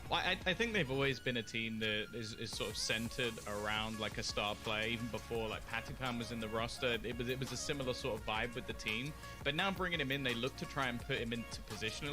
Well, I think they've always been a team that is sort of centered around like a star player. Even before like Patipan was in the roster, it was a similar sort of vibe with the team. But now bringing him in, they look to try and put him into position.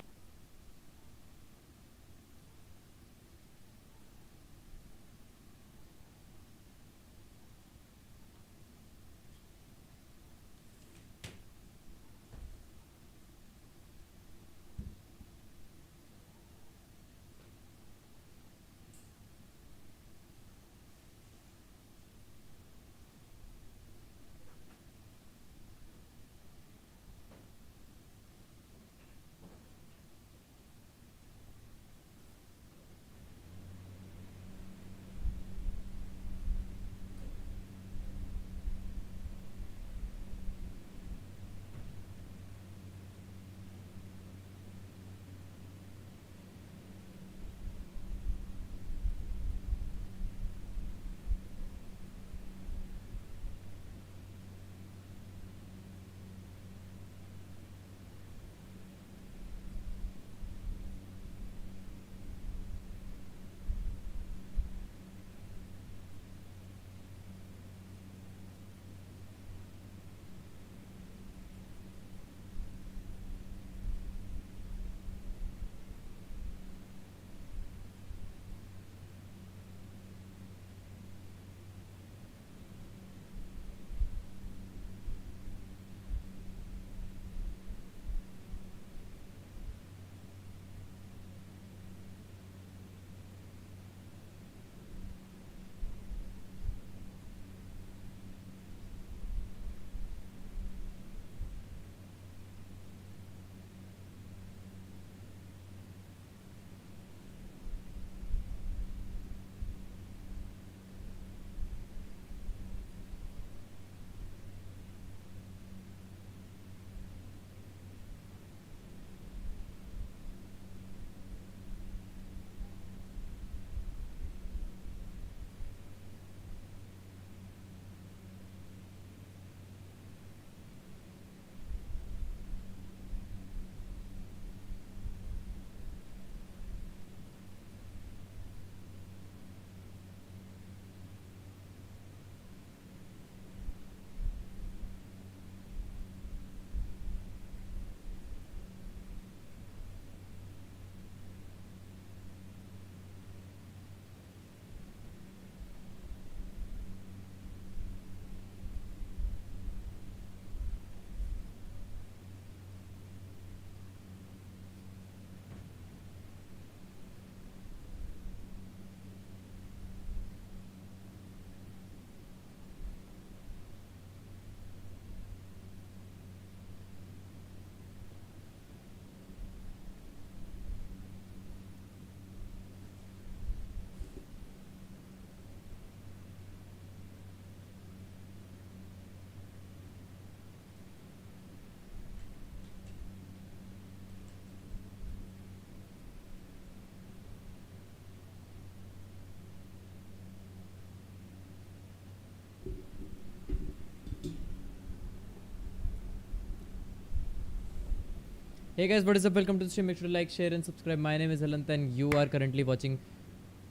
Hey guys, what is up? Welcome to the stream. Make sure to like, share and subscribe. My name is HALANT and you are currently watching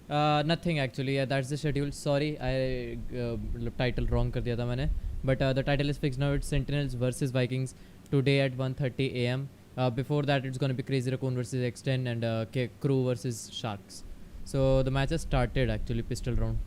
nothing actually. Yeah, that's the schedule. Sorry, I title wrong kar diya tha maine. But the title is fixed now. It's Sentinels versus Vikings today at 1:30 AM. Before that, it's gonna be Crazy Raccoon versus X10 and Crew versus Sharks. So the match has started actually, pistol round.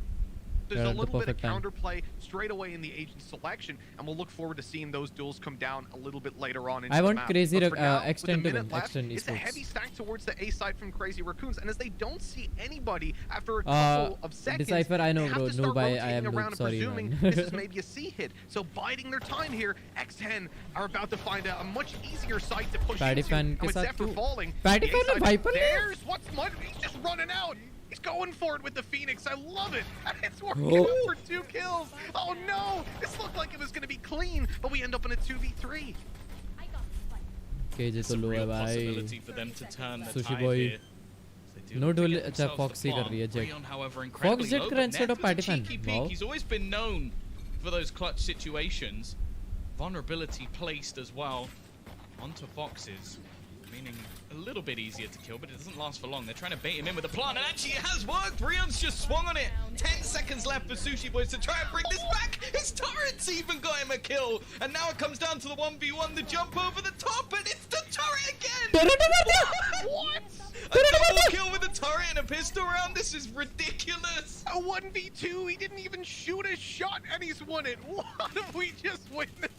There's a little bit of counterplay straight away in the agent selection, and we'll look forward to seeing those duels come down a little bit later on into I want the map. Crazy X10 to win. X10 it's a heavy stack towards the A side from Crazy Raccoons, and as they don't see anybody after a couple of seconds, Decipher, I know, they have bro. to start I am around and sorry, presuming man. this is maybe a C hit. So biding their time here, X10 are about to find a much easier site to push into. And with Zephyr falling, there's what's mud. He's just running out. He's going for it with the Phoenix. I love it. It's working out for 2 kills. Oh no! This looked like it was going to be clean, but we end up in a 2v3. Okay, just a low possibility for them to turn the Sushi tide boy. here. No duel. अच्छा Foxy कर रही है Jet. Fox Jet कर instead of Patipan. Wow. He's always been known for those clutch situations. Vulnerability placed as well onto Foxes, meaning getting a little bit easier to kill, but it doesn't last for long. They're trying to bait him in with a plant, and actually it has worked. Rion's just swung on it. 10 seconds left for Sushi Boys to try and bring this back. His turret's even got him a kill, and now it comes down to the 1v1, the jump over the top, and it's the turret again. What? A double kill with a turret and a pistol round? This is ridiculous. A 1v2, he didn't even shoot a shot, and he's won it. What have we just witnessed?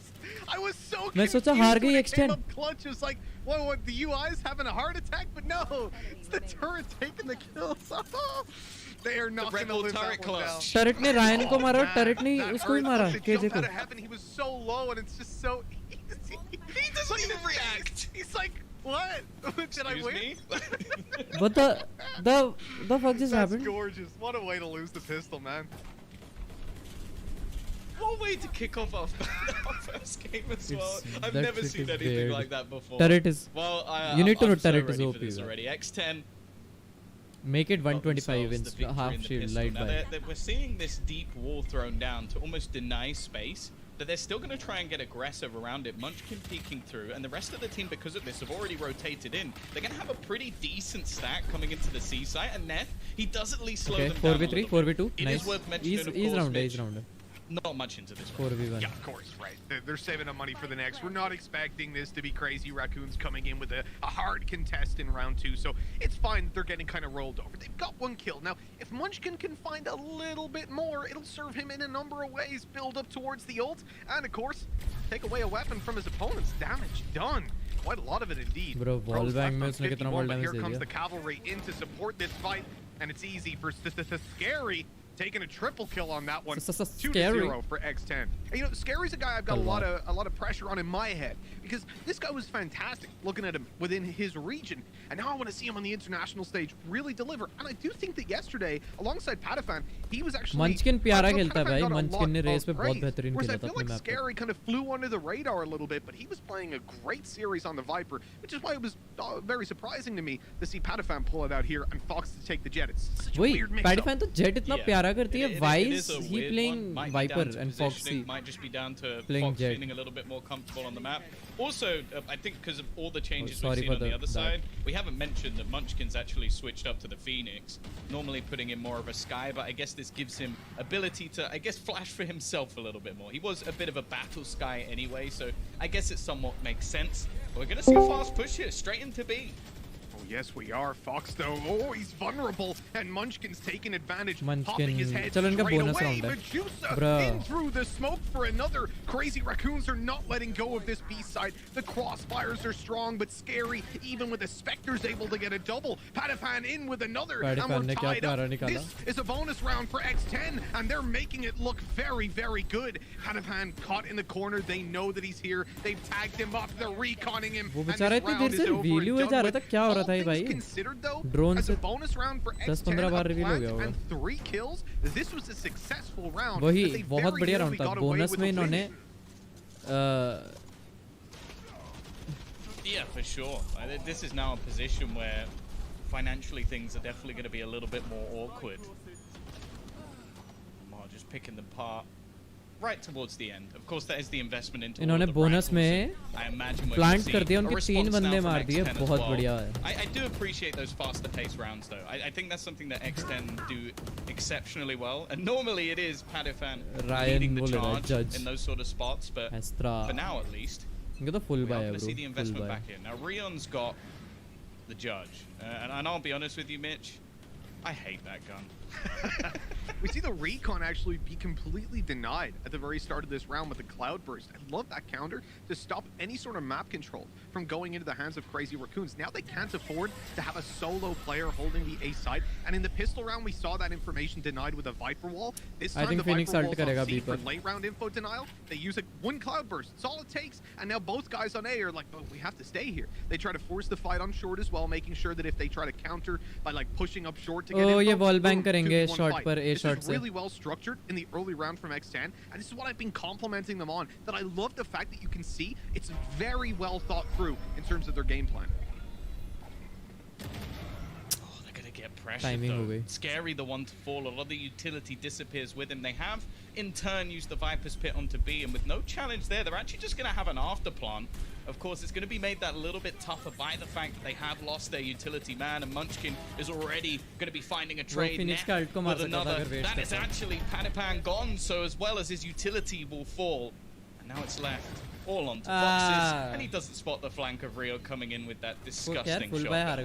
I was so confused when it came up clutch. It was like, what, the UI's having a heart attack? But no, it's the turret taking the kills. They are not going to live that one down. Turret ने Ryan को मारा, turret ने उसको ही मारा. KJ को. He was so low, and it's just so easy. He doesn't even react. He's like, what? Did I win? What the fuck just happened? That's gorgeous. What a way to lose the pistol, man. What a way to kick off our first game as well. I've never seen anything weird. like that before. Turret is... Well, you need to know so turret is OP. already. X10. Make it 125 wins, half shield, light by. We're seeing this deep wall thrown down to almost deny space, but they're still going to try and get aggressive around it. Munchkin peeking through, and the rest of the team, because of this, have already rotated in. They're going to have a pretty decent stack coming into the C site, and Neth, he does at least slow them down 4v3, 4v2, It nice. is worth mentioning, of He's course, round, Mitch, he's round. not much into this 4v1. Yeah, of course, right. They're saving up money for the next. We're not expecting this to be crazy raccoons coming in with a hard contest in round 2, so it's fine that they're getting kind of rolled over. They've got 1 kill. Now, if Munchkin can find a little bit more, it'll serve him in a number of ways. Build up towards the ult, and of course, take away a weapon from his opponent's damage done. Quite a lot of it indeed. Bro, wall bang mein usne kitna wall damage here de comes diya. the cavalry in to support this fight, and it's easy for Scary taking a triple kill on that one. 2-0 for X10. And, you know, Scary's a guy I've got a lot of pressure on in my head, because this guy was fantastic looking at him within his region, and now I want to see him on the international stage really deliver. And I do think that yesterday, alongside Patafan, he was actually Munchkin प्यारा खेलता है भाई. Munchkin ने race पे बहुत बेहतरीन खेला था अपनी अपने मैप पे. Scary kind of flew under the radar a little bit, but he was playing a great series on the Viper, which is why it was very surprising to me to see Patafan pull it out here and Fox to take the Jet. It's such a weird mix. Patafan तो Jet इतना प्यारा करती है. Wise he playing Viper and Foxy might just be down to playing Fox Jet. feeling a little bit more comfortable on the map. Also, I think because of all the changes sorry we've seen for on the other that. side, we haven't mentioned that Munchkin's actually switched up to the Phoenix, normally putting in more of a Sky, but I guess this gives him ability to, I guess, flash for himself a little bit more. He was a bit of a battle Sky anyway, so I guess it somewhat makes sense. But we're going to see a fast push here, straight into B. Yes, we are. Fox, though, oh, he's vulnerable, and Munchkin's taking advantage, Munchkin. popping his head Chalo, straight bonus away. round Medusa in through the smoke for another. Crazy Raccoons are not letting go of this B side. The crossfires are strong, but Scary, even with the Spectres, able to get a double. Patafan in with another, and we're tied up. This is a bonus round for X10, and they're making it look very, very good. Patafan caught in the corner. They know that he's here. They've tagged him up. They're reconning him. वो बेचारा इतनी देर से reveal हुए जा रहा था. क्या हो रहा था ये भाई? ड्रोन से 10-15 बार रिवील हो गया होगा. वही बहुत बढ़िया राउंड था. बोनस में इन्होंने Yeah, for sure. This is now a position where financially things are definitely going to be a little bit more awkward. Just picking them apart right towards the end. Of course, that is the investment into इन्होंने bonus में plant कर दिया. उनके 3 बंदे मार दिए. बहुत बढ़िया है. I do appreciate those faster paced rounds though. I think that's something that X10 do exceptionally well, and normally it is Patafan leading the charge in those sort of spots, but for now at least इनका तो full buy है bro. See the investment full back in. Now Rion's got the Judge, and I'll be honest with you, Mitch, I hate that gun. We see the recon actually be completely denied at the very start of this round with the cloud burst. I love that counter to stop any sort of map control from going into the hands of Crazy Raccoons. Now they can't afford to have a solo player holding the A side, and in the pistol round we saw that information denied with a Viper wall. This time the Viper wall's on C for late round info denial. They use one cloud burst. It's all it takes, and now both guys on A are like, oh, we have to stay here. They try to force the fight on short as well, making sure that if they try to counter by like pushing up short to get info, ये wall bang करेंगे short पर A short से. Really well structured in the early round from X10, and this is what I've been complimenting them on, that I love the fact that you can see it's very well thought through in terms of their game plan. Oh, they're gonna get pressure, though. Scary, the one to fall. A lot of the utility disappears with him. They have, in turn, used the Viper's Pit onto B, and with no challenge there, they're actually just going to have an after plant. Of course, it's going to be made that a little bit tougher by the fact that they have lost their utility man, and Munchkin is already going to be finding a trade with another. That is actually Panipan gone, so as well as his utility will fall. And now it's left all onto boxes, and he doesn't spot the flank of Rio coming in with that disgusting shot.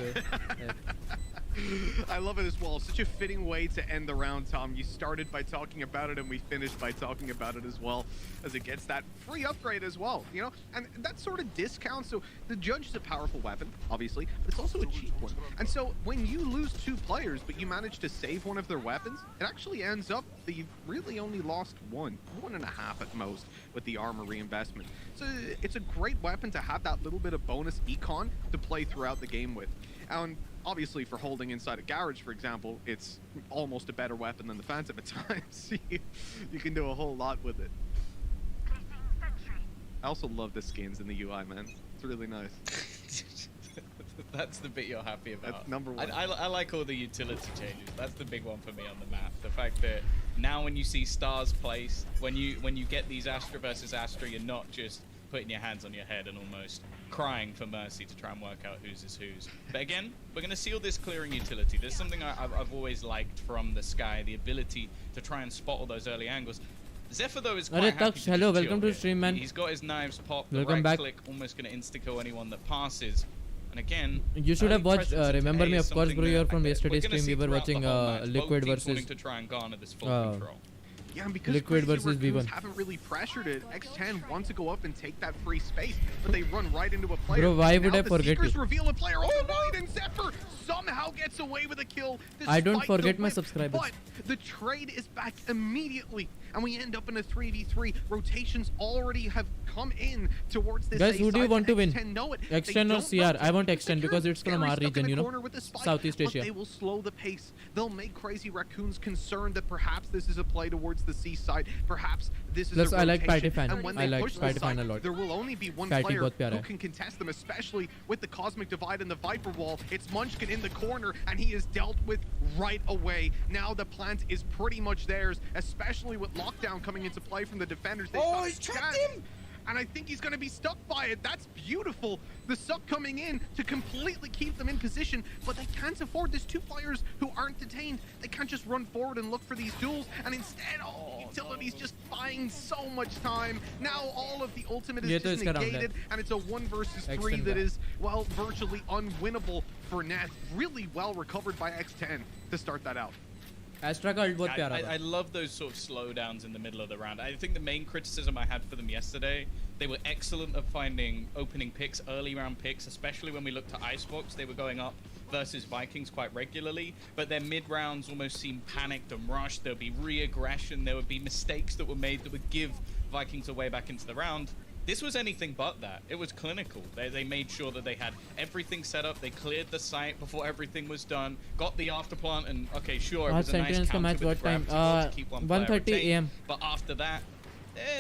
I love it as well. Such a fitting way to end the round, Tom. You started by talking about it, and we finished by talking about it as well, as it gets that free upgrade as well, you know? And that sort of discount, so the Judge is a powerful weapon, obviously, but it's also a cheap one. And so when you lose 2 players, but you manage to save one of their weapons, it actually ends up that you've really only lost 1.5 at most with the armor reinvestment. So it's a great weapon to have that little bit of bonus econ to play throughout the game with. And obviously, for holding inside a garage, for example, it's almost a better weapon than the Phantom at times. You can do a whole lot with it. I also love the skins in the UI, man. It's really nice. That's the bit you're happy about. That's number one. I like all the utility changes. That's the big one for me on the map. The fact that now when you see stars placed, when you get these Astra versus Astra, you're not just putting your hands on your head and almost crying for mercy to try and work out whose is whose. But again, we're going to seal this clearing utility. There's something I've always liked from the Sky, the ability to try and spot all those early angles. Zephyr, though, is quite happy to hello, welcome to stream, man. He's got his knives popped, the welcome right back. click, almost going to insta-kill anyone that passes. And again, you should have watched, remember me, of course, bro, you're from yesterday's stream, we were watching Liquid versus... to try and garner this full control. Yeah, and because Liquid versus V1 haven't really pressured it, X10 wants to go up and take that free space, but they run right into a player. Bro, why would I forget you? Reveal a player overnight, and Zephyr somehow gets away with a kill. I don't forget my subscribers. But the trade is back immediately, and we end up in a 3v3. Rotations already have come in towards this. Guys, who do you want to win? X10 or CR? I want X10 because it's from our region, you know, Southeast Asia. They will slow the pace. They'll make Crazy Raccoons concerned that perhaps this is a play towards the C side. Perhaps this is a rotation. I like Patty Fan. And when I they like push Patty the Fan side, a lot. there will only be one player who can contest them, especially with the Cosmic Divide and the Viper Wall. It's Munchkin in the corner, and he is dealt with right away. Now the plant is pretty much theirs, especially with Lockdown coming into play from the defenders. He's trapped him! And I think he's going to be stuck by it. That's beautiful. The suck coming in to completely keep them in position, but they can't afford this. 2 players who aren't detained. They can't just run forward and look for these duels, and instead, utility's just buying so much time. Now all of the ultimate is just negated, and it's a 1 versus 3 that is, well, virtually unwinnable for Neth. Really well recovered by X10 to start that out. I love those sort of slowdowns in the middle of the round. I think the main criticism I had for them yesterday, they were excellent at finding opening picks, early round picks, especially when we looked at Icebox. They were going up versus Vikings quite regularly, but their mid rounds almost seemed panicked and rushed. There would be re-aggression, there would be mistakes that were made that would give Vikings a way back into the round. This was anything but that. It was clinical. They made sure that they had everything set up. They cleared the site before everything was done. Got the afterplant, and okay, sure, it was a nice counter with gravity to keep one player 1:30 AM. But after that,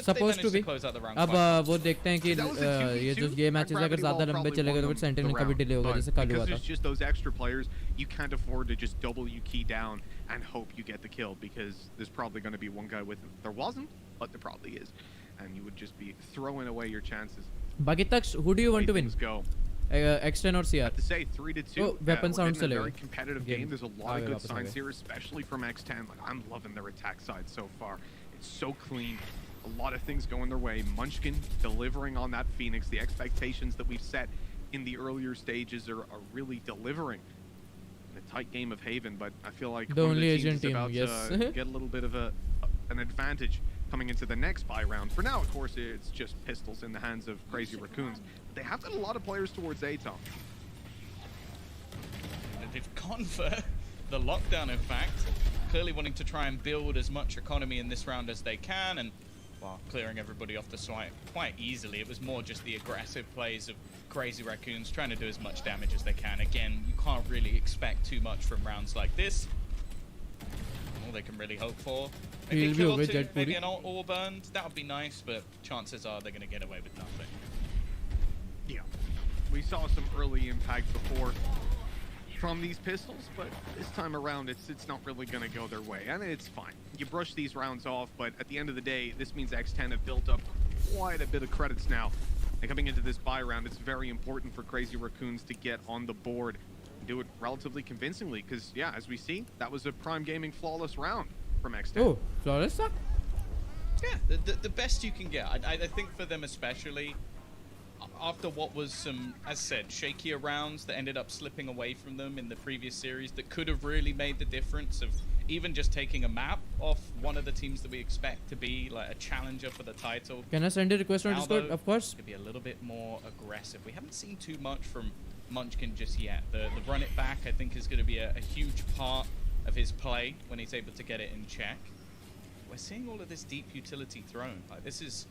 supposed to be. अब वो देखते हैं कि ये जो ये matches अगर ज़्यादा लंबे चलेगा तो फिर सेंटिनल का भी डिले होगा जैसे कल हुआ था. Because there's just those extra players, you can't afford to just double you key down and hope you get the kill, because there's probably going to be one guy with him. There wasn't, but there probably is. And you would just be throwing away your chances. Bagitax, who do you want to win? Go. X10 or CR? I have to say 3-2. Oh, weapon sounds a very competitive game. There's a lot of good signs here, especially from X10. Like, I'm loving their attack side so far. It's so clean. A lot of things going their way. Munchkin delivering on that Phoenix. The expectations that we've set in the earlier stages are really delivering in a tight game of Haven. But I feel like the only Asian team team, is about to get a little bit of an advantage coming into the next buy round. For now, of course, it's just pistols in the hands of Crazy Raccoons. But they have got a lot of players towards A, Tom. They've gone for the lockdown, in fact. Clearly wanting to try and build as much economy in this round as they can, and well, clearing everybody off the site quite easily. It was more just the aggressive plays of Crazy Raccoons trying to do as much damage as they can. Again, you can't really expect too much from rounds like this. All they can really hope for, maybe a kill or two, maybe an all burned. That would be nice, but chances are they're going to get away with nothing. Yeah, we saw some early impact before from these pistols, but this time around it's not really going to go their way, and it's fine. You brush these rounds off, but at the end of the day, this means X10 have built up quite a bit of credits now. And coming into this buy round, it's very important for Crazy Raccoons to get on the board and do it relatively convincingly, because yeah, as we see, that was a Prime Gaming flawless round from X10. Oh, flawless? Yeah, the best you can get. I think for them especially, after what was some, as said, shakier rounds that ended up slipping away from them in the previous series that could have really made the difference of even just taking a map off one of the teams that we expect to be like a challenger for the title. Can I send a request on Discord? Of course. To be a little bit more aggressive. We haven't seen too much from Munchkin just yet. The run it back, I think, is going to be a huge part of his play when he's able to get it in check. We're seeing all of this deep utility thrown. Like, this is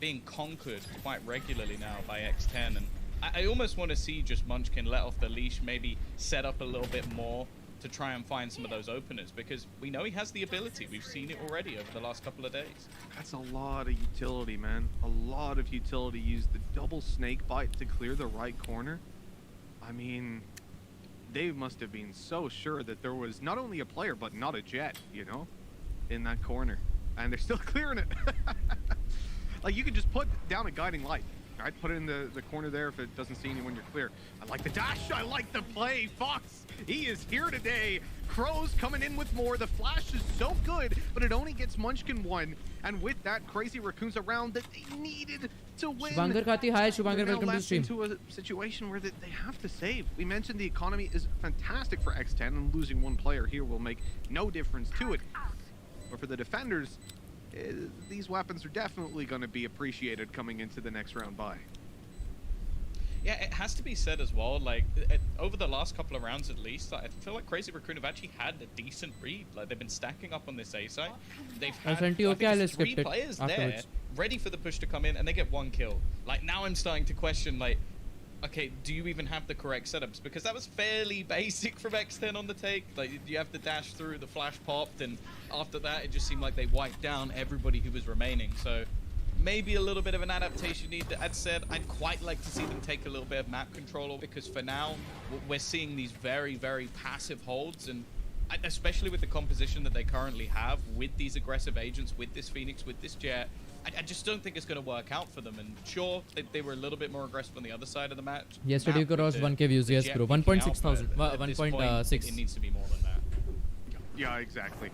being conquered quite regularly now by X10, and I almost want to see just Munchkin let off the leash, maybe set up a little bit more to try and find some of those openers, because we know he has the ability. We've seen it already over the last couple of days. That's a lot of utility, man. A lot of utility. Used the double snake bite to clear the right corner. I mean, they must have been so sure that there was not only a player, but not a jet, you know, in that corner. And they're still clearing it. Like, you could just put down a guiding light, right? Put it in the corner there if it doesn't see anyone, you're clear. I like the dash. I like the play. Fox, he is here today. Crows coming in with more. The flash is so good, but it only gets Munchkin one. And with that, Crazy Raccoons around that they needed to win. Shubhankar Khati, hi Shubhankar, welcome to the stream. Into a situation where they have to save. We mentioned the economy is fantastic for X10, and losing one player here will make no difference to it. But for the defenders, these weapons are definitely going to be appreciated coming into the next round by. Yeah, it has to be said as well, like, over the last couple of rounds at least, I feel like Crazy Raccoon have actually had a decent read. Like, they've been stacking up on this A side. They've had three players there, ready for the push to come in, and they get one kill. Like, now I'm starting to question, like, okay, do you even have the correct setups? Because that was fairly basic from X10 on the take. Like, you have the dash through, the flash popped, and after that, it just seemed like they wiped down everybody who was remaining. So maybe a little bit of an adaptation need. That said, I'd quite like to see them take a little bit of map control, because for now, we're seeing these very, very passive holds, and especially with the composition that they currently have with these aggressive agents, with this Phoenix, with this Jet, I just don't think it's going to work out for them. And sure, they were a little bit more aggressive on the other side of the match. Yesterday you crossed 1k views, yes bro. 1.6 1.6. It needs to be more than that. Yeah, exactly.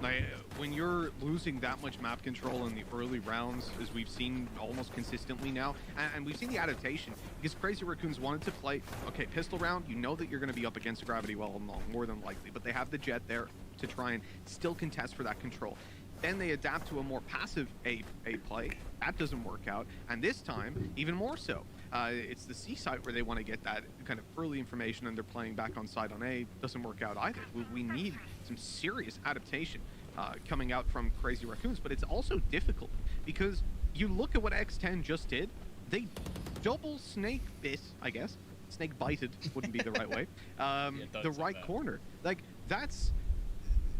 Like, when you're losing that much map control in the early rounds, as we've seen almost consistently now, and we've seen the adaptation, because Crazy Raccoons wanted to play, okay, pistol round, you know that you're going to be up against Gravity well and long, more than likely, but they have the Jet there to try and still contest for that control. Then they adapt to a more passive A play. That doesn't work out. And this time, even more so. It's the C site where they want to get that kind of early information, and they're playing back on side on A. Doesn't work out either. We need some serious adaptation coming out from Crazy Raccoons. But it's also difficult, because you look at what X10 just did. They double snake bit, I guess. Snake bited wouldn't be the right way. The right corner. Like, that's...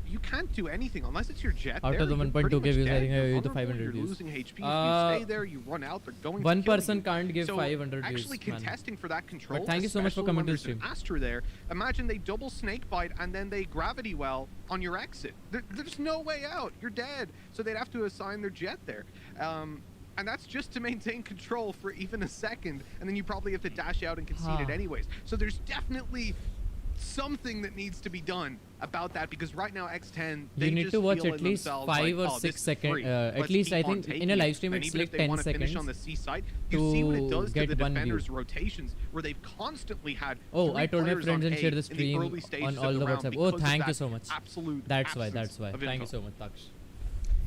You can't do anything unless it's your Jet. Out of the 1.2k views, I think I owe you the 500 views. You're losing HP. If you stay there, you run out. They're going. One person can't give 500 views. Actually contesting for that control. But thank you so much for coming to the stream. Astra there. Imagine they double snake bite and then they gravity well on your exit. There's no way out. You're dead. So they'd have to assign their Jet there. And that's just to maintain control for even a second. And then you probably have to dash out and concede it anyways. So there's definitely something that needs to be done about that, because right now X10, you need to watch at least 5 or 6 seconds. At least I think in a live stream it's like 10 seconds on the C side. You see what it does to the defenders' rotations, where they've constantly had. Oh, I told my friends and share the stream on all the WhatsApp. Oh, thank you so much. Absolute. That's why. Thank you so much, Taksh.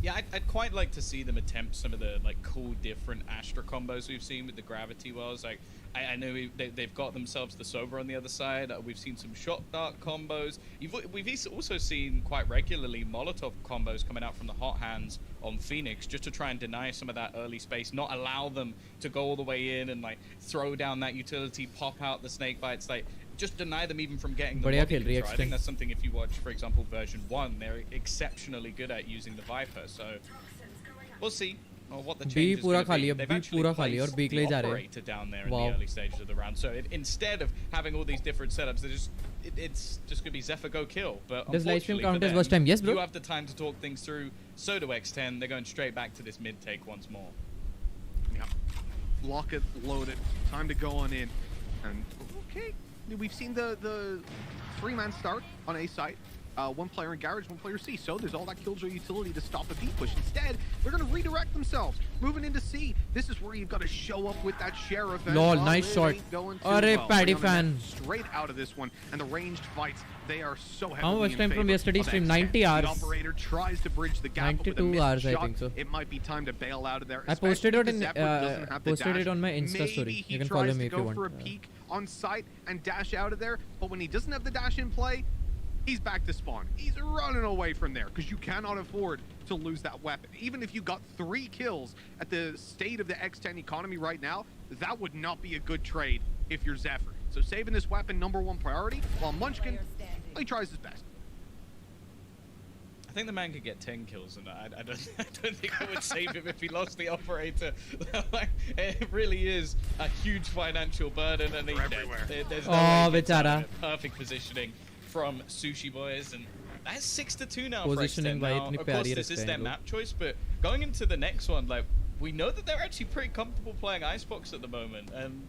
Yeah, I'd quite like to see them attempt some of the like cool different Astra combos we've seen with the gravity wells. Like, I know they've got themselves the Sober on the other side. We've seen some shot dart combos. We've also seen quite regularly Molotov combos coming out from the hot hands on Phoenix, just to try and deny some of that early space, not allow them to go all the way in and like throw down that utility, pop out the snake bites, like just deny them even from getting the body control. I think that's something, if you watch, for example, version 1, they're exceptionally good at using the Viper. So we'll see. Well, what the B change is पूरा gonna खाली be, है, they've B actually पूरा खाली है और placed B के लिए the जा रहे हैं. operator down there in Wow. the early stages of the round. So instead of having all these different setups, it's just gonna be Zephyr go kill. But Does live stream unfortunately count for as them, watch time? Yes, bro. you have the time to talk things through. So do X10. They're going straight back to this mid take once more. Yeah. Lock it, load it. Time to go on in. And okay, we've seen the three-man start on A site. One player in garage, one player C. So there's all that killjoy utility to stop a B push. Instead, they're going to redirect themselves, moving into C. This is where you've got to show up with that sheriff. Lol, nice shot. Arey, Paddy fan. Straight out of this one, and the ranged fights, they are so heavily How much in time from favor yesterday's of stream? X10. 90 hours. The operator tries to bridge the gap, but with a 92 missed hours, I shot, think so. it might be time to bail out of there. I posted it especially if Zephyr doesn't have the posted it dash. on my Insta Maybe story. he You can tries follow to me if you go want. for a peek on site and dash out of there, but when he doesn't have the dash in play, he's back to spawn. He's running away from there because you cannot afford to lose that weapon. Even if you got 3 kills at the state of the X10 economy right now, that would not be a good trade if you're Zephyr. So saving this weapon #1 priority, while Munchkin, he tries his best. I think the man could get 10 kills, and I don't think it would save him if he lost the operator. Like, it really is a huge financial burden, and he's dead. There's no way it's perfect positioning from Sushi Boys, and that's 6-2 now for X10. Now, of course, this is their map choice, but going into the next one, like, we know that they're actually pretty comfortable playing Icebox at the moment, and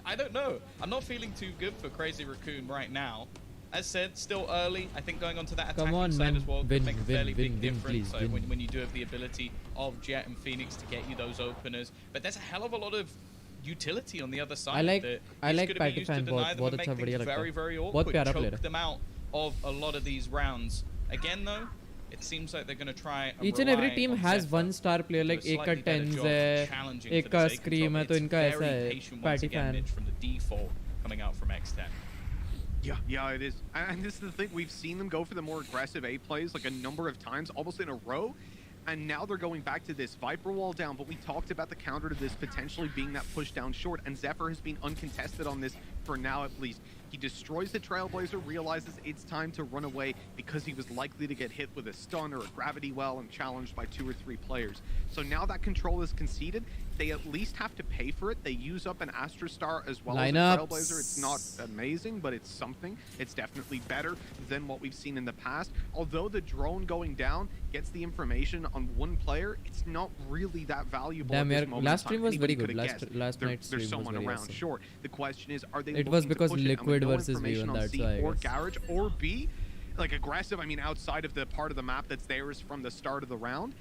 I don't know. I'm not feeling too good for Crazy Raccoon right now. As said, still early. I think going on to that attacking side as well could make a fairly big difference when you do have the ability of Jet and Phoenix to get you those openers. But there's a hell of a lot of utility on the other side. I like Patty fan बहुत अच्छा बढ़िया लगता है. Very, very बहुत awkward. प्यारा player Choke them out of a lot of these rounds. Again, though, it seems like they're going to try and each and every team has one star player, like एक का Tens है, एक का Scream है, तो इनका ऐसा है. Patty fan. From the default coming out from X10. Yeah, it is. And this is the thing. We've seen them go for the more aggressive A plays like a number of times, almost in a row. And now they're going back to this Viper wall down. But we talked about the counter to this potentially being that push down short. And Zephyr has been uncontested on this for now, at least. He destroys the Trailblazer, realizes it's time to run away because he was likely to get hit with a stun or a gravity well and challenged by 2 or 3 players. So now that control is conceded, they at least have to pay for it. They use up an Astra Star as well as a Trailblazer. It's not amazing, but it's something. It's definitely better than what we've seen in the past. Although the drone going down gets the information on one player, it's not really that valuable at this moment. Last stream was very good. Last night's stream there's someone was very around short. The question is, are they it was because Liquid no versus V1, that's why, or garage or B, like aggressive, I mean outside of the part of the map that's theirs from the start of the round,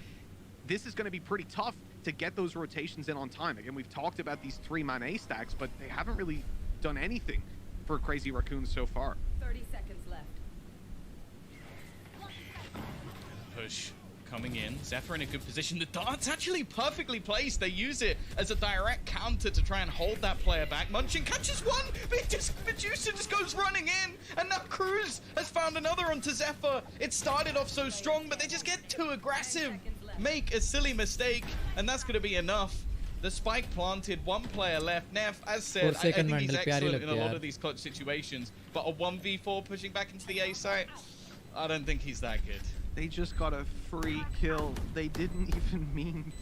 this is going to be pretty tough to get those rotations in on time. Again, we've talked about these 3-man A stacks, but they haven't really done anything for Crazy Raccoons so far. 30 seconds left. Push coming in. Zephyr in a good position. The dart's actually perfectly placed. They use it as a direct counter to try and hold that player back. Munchin catches one, but Medusa just goes running in. And now Cruz has found another onto Zephyr. It started off so strong, but they just get too aggressive. Make a silly mistake, and that's going to be enough. The spike planted, 1 player left. Neff, as said, I think he's excellent in a lot of these clutch situations. But a 1v4 pushing back into the A site, I don't think he's that good. They just got a free kill. They didn't even mean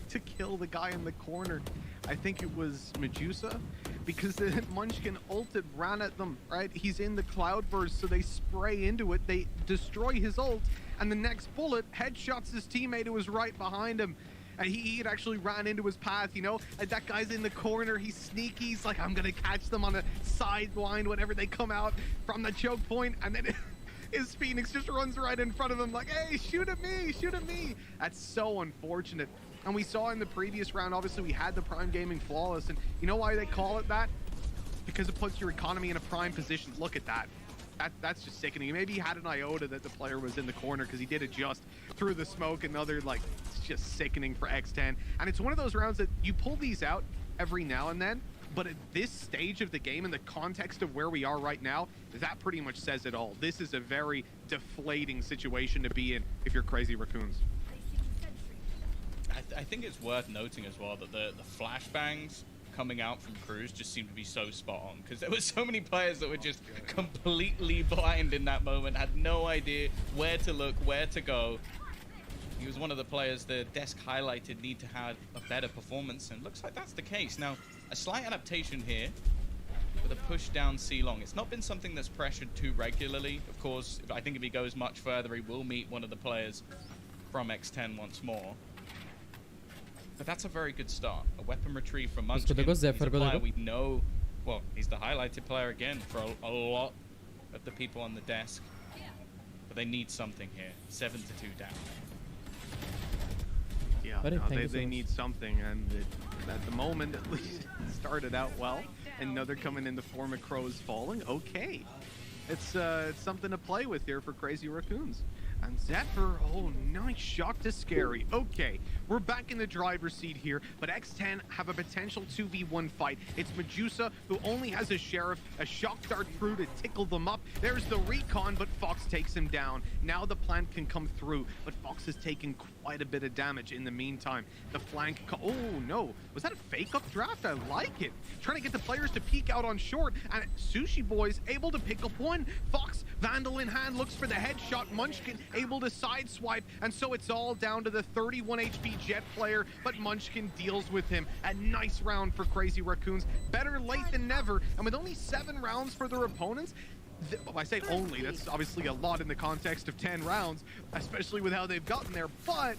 to kill the guy in the corner. I think it was Medusa, because the Munchkin ulted, ran at them, right? He's in the cloudburst, so they spray into it. They destroy his ult, and the next bullet headshots his teammate who was right behind him. And he had actually ran into his path, you know? And that guy's in the corner. He's sneaky. He's like, I'm going to catch them on a sideline whenever they come out from the choke point. And then his Phoenix just runs right in front of him like, hey, shoot at me, shoot at me. That's so unfortunate. And we saw in the previous round, obviously, we had the Prime Gaming Flawless. And you know why they call it that? Because it puts your economy in a prime position. Look at that. That's just sickening. Maybe he had an iota that the player was in the corner because he did adjust through the smoke. Another, like, it's just sickening for X10. And it's one of those rounds that you pull these out every now and then, but at this stage of the game, in the context of where we are right now, that pretty much says it all. This is a very deflating situation to be in if you're Crazy Raccoons. I think it's worth noting as well that the flashbangs coming out from Cruz just seemed to be so spot on, because there were so many players that were just completely blind in that moment, had no idea where to look, where to go. He was one of the players the desk highlighted need to have a better performance, and looks like that's the case. Now, a slight adaptation here with a push down C long. It's not been something that's pressured too regularly. Of course, I think if he goes much further, he will meet one of the players from X10 once more. But that's a very good start. A weapon retrieve from Munchkin. He's a player we know. Well, he's the highlighted player again for a lot of the people on the desk. But they need something here. 7-2 down. Yeah, no, they need something, and at the moment, at least, it started out well. And now they're coming in the form of Crows falling. Okay, it's something to play with here for Crazy Raccoons. And Zephyr, oh, nice shot to Scary. Okay, we're back in the driver's seat here, but X10 have a potential 2v1 fight. It's Medusa, who only has a Sheriff, a Shock Dart through to tickle them up. There's the Recon, but Fox takes him down. Now the plant can come through, but Fox has taken quite a bit of damage in the meantime. The flank, oh no, was that a fake up draft? I like it. Trying to get the players to peek out on short, and Sushi Boys able to pick up one. Fox, Vandal in hand, looks for the headshot. Munchkin able to sideswipe, and so it's all down to the 31 HP Jet player, but Munchkin deals with him. A nice round for Crazy Raccoons. Better late than never, and with only 7 rounds for their opponents, I say only, that's obviously a lot in the context of 10 rounds, especially with how they've gotten there, but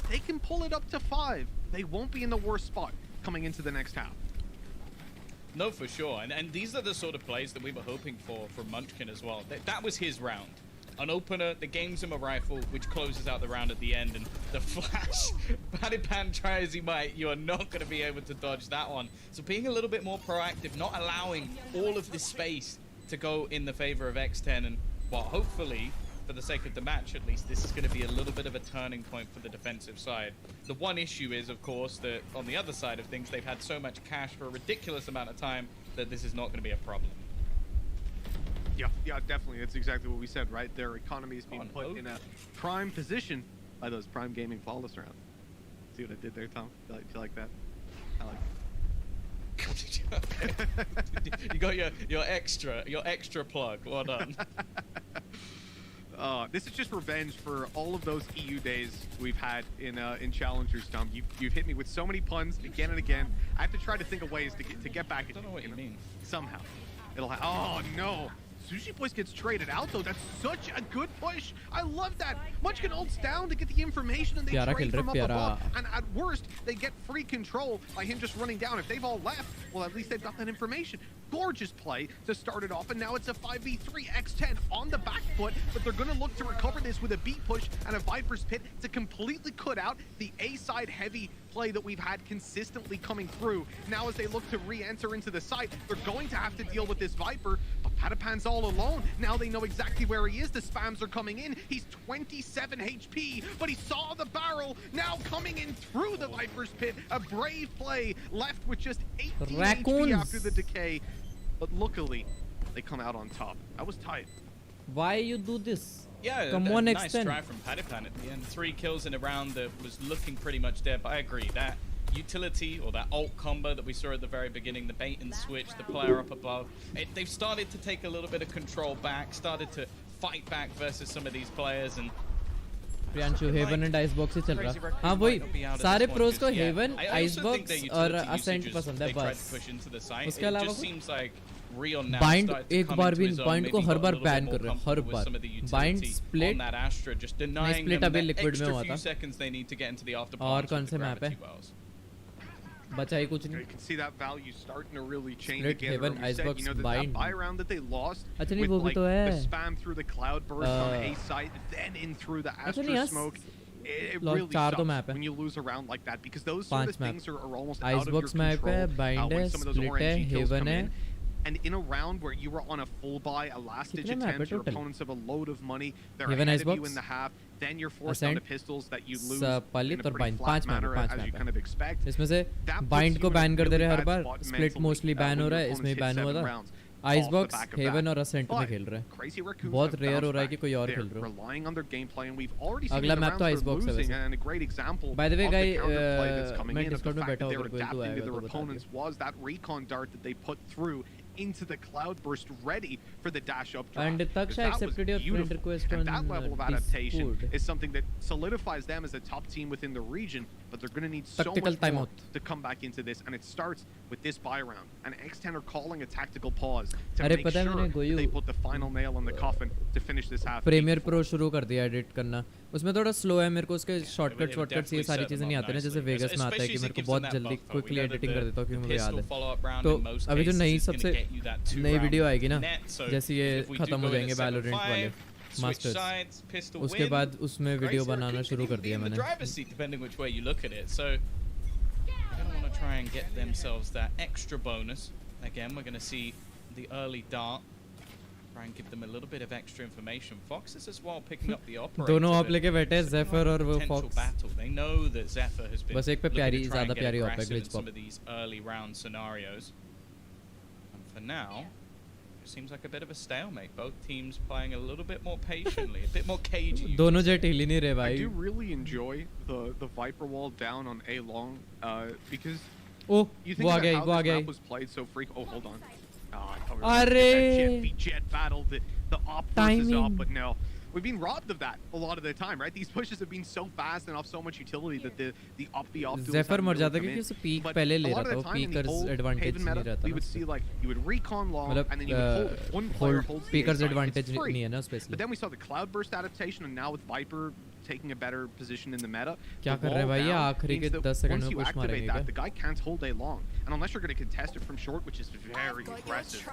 they can pull it up to 5. They won't be in the worst spot coming into the next half. No, for sure. And these are the sort of plays that we were hoping for from Munchkin as well. That was his round. An opener that gains him a rifle, which closes out the round at the end, and the flash, Padipan try as he might, you are not going to be able to dodge that one. So being a little bit more proactive, not allowing all of this space to go in the favor of X10, and well, hopefully, for the sake of the match at least, this is going to be a little bit of a turning point for the defensive side. The one issue is, of course, that on the other side of things, they've had so much cash for a ridiculous amount of time that this is not going to be a problem. Yeah, definitely. That's exactly what we said, right? Their economy is being put in a prime position by those Prime Gaming flawless rounds. See what I did there, Tom? Do you like that? I like it. You got your extra plug. Well done. This is just revenge for all of those EU days we've had in Challengers, Tom. You've hit me with so many puns again and again. I have to try to think of ways to get back at you. I don't know what you mean. Somehow. Oh, no. Sushi Boys gets traded out, though. That's such a good push. I love that. Munchkin ults down to get the information, and they trade from up above. And at worst, they get free control by him just running down. If they've all left, well, at least they've got that information. Gorgeous play to start it off, and now it's a 5v3. X10 on the back foot, but they're going to look to recover this with a beat push and a Viper's Pit to completely cut out the A-side heavy play that we've had consistently coming through. Now as they look to re-enter into the site, they're going to have to deal with this Viper, but Padapan's all alone. Now they know exactly where he is. The spams are coming in. He's 27 HP, but he saw the barrel. Now coming in through the Viper's Pit. A brave play, left with just 18 HP after the decay. But luckily, they come out on top. That was tight. Why you do this? Yeah, come on, nice try from Padipan at the end. 3 kills in a round that was looking pretty much dead, but I agree. That utility or that ult combo that we saw at the very beginning, the bait and switch, the player up above, they've started to take a little bit of control back, started to fight back versus some of these players, and Priyanshu haven and icebox ही चल रहा। हाँ वही सारे pros को haven icebox और ascent पसंद है बस। उसके अलावा बाइंड एक बार भी बाइंड को हर बार बैन कर रहे हैं, हर बार बाइंड स्प्लिट नहीं स्प्लिट अभी लिक्विड में हुआ था। और कौन से मैप है बचा ही कुछ नहीं। स्प्लिट हेवन आइसबॉक्स बाइंड अच्छा नहीं वो भी तो है। अच्छा नहीं यार 4 तो मैप है 5 मैप आइसबॉक्स मैप है बाइंड है स्प्लिट है हेवन है। And in a round where you were on a full buy, a last-ditch attempt, your opponents have a load of money, they're ahead of you in the half, then you're forced down to pistols that you lose in a pretty flat manner, as you kind of expect. इसमें से bind को ban कर दे रहे हर बार, split mostly ban हो रहा है, इसमें ban हुआ था। आइसबॉक्स हेवन और असेंट में खेल रहे हैं, बहुत रेयर हो रहा है कि कोई और खेल रहा हो। अगला मैप तो आइसबॉक्स है वैसे। बाय द वे गाइस मैं डिस्कॉर्ड में बैठा होकर कोई तो आएगा तो बता into the cloudburst, ready for the dash up drop. And Taksha accepted your friend request on and that level of adaptation Discord. is something that solidifies them as a top team within the region, but they're going to need so Tactical much more timeout to come back into this, and it starts with this buy round. And X10 are calling a tactical pause to अरे make पता है मैंने sure they put the final nail on the coffin to finish this half. Premier pro शुरू कर दिया edit करना उसमें थोड़ा स्लो है मेरे को उसके शॉर्टकट्स ये सारी चीजें नहीं आती ना जैसे वेगस में आता है कि मेरे को बहुत जल्दी क्विकली एडिटिंग कर देता हूँ क्योंकि मुझे याद है तो अभी जो नई सबसे नई वीडियो आएगी ना जैसे ये खत्म हो जाएंगे वैलोरेंट वाले मास्टर्स उसके बाद उसमें वीडियो बनाना शुरू कर दिया मैंने try and get themselves that extra bonus. Again, we're going to see the early dart. Try and give them a little bit of extra information. Fox is as well picking up the operator. दोनों आप लेके बैठे हैं Zephyr और वो Fox. They know that Zephyr has been बस एक पे प्यारी ज़्यादा प्यारी op है glitch pop. Some of these early round scenarios. And for now, it seems like a bit of a stalemate. Both teams playing a little bit more patiently, a bit more cagey. दोनों jet हिल ही नहीं रहे भाई. I do really enjoy the Viper wall down on A long because you think about how this map was played so frequent. Oh, hold on. I thought we were gonna get that jet battle, the op versus op, but no. We've been robbed of that a lot of the time, right? These pushes have been so fast and of so much utility that the op duels Zephyr मर जाता क्योंकि उसे peak पहले ले रहा था वो peakers advantage नहीं रहता we would see like you would recon long and then you would hold one player holds peakers advantage नहीं है ना उसमें but then we saw the cloudburst adaptation and now with Viper taking a better position in the meta क्या कर रहे हैं भाई ये आखिरी के 10 सेकंड में पुश मारेंगे क्या the guy can't hold A long and unless you're going to contest it from short which is very aggressive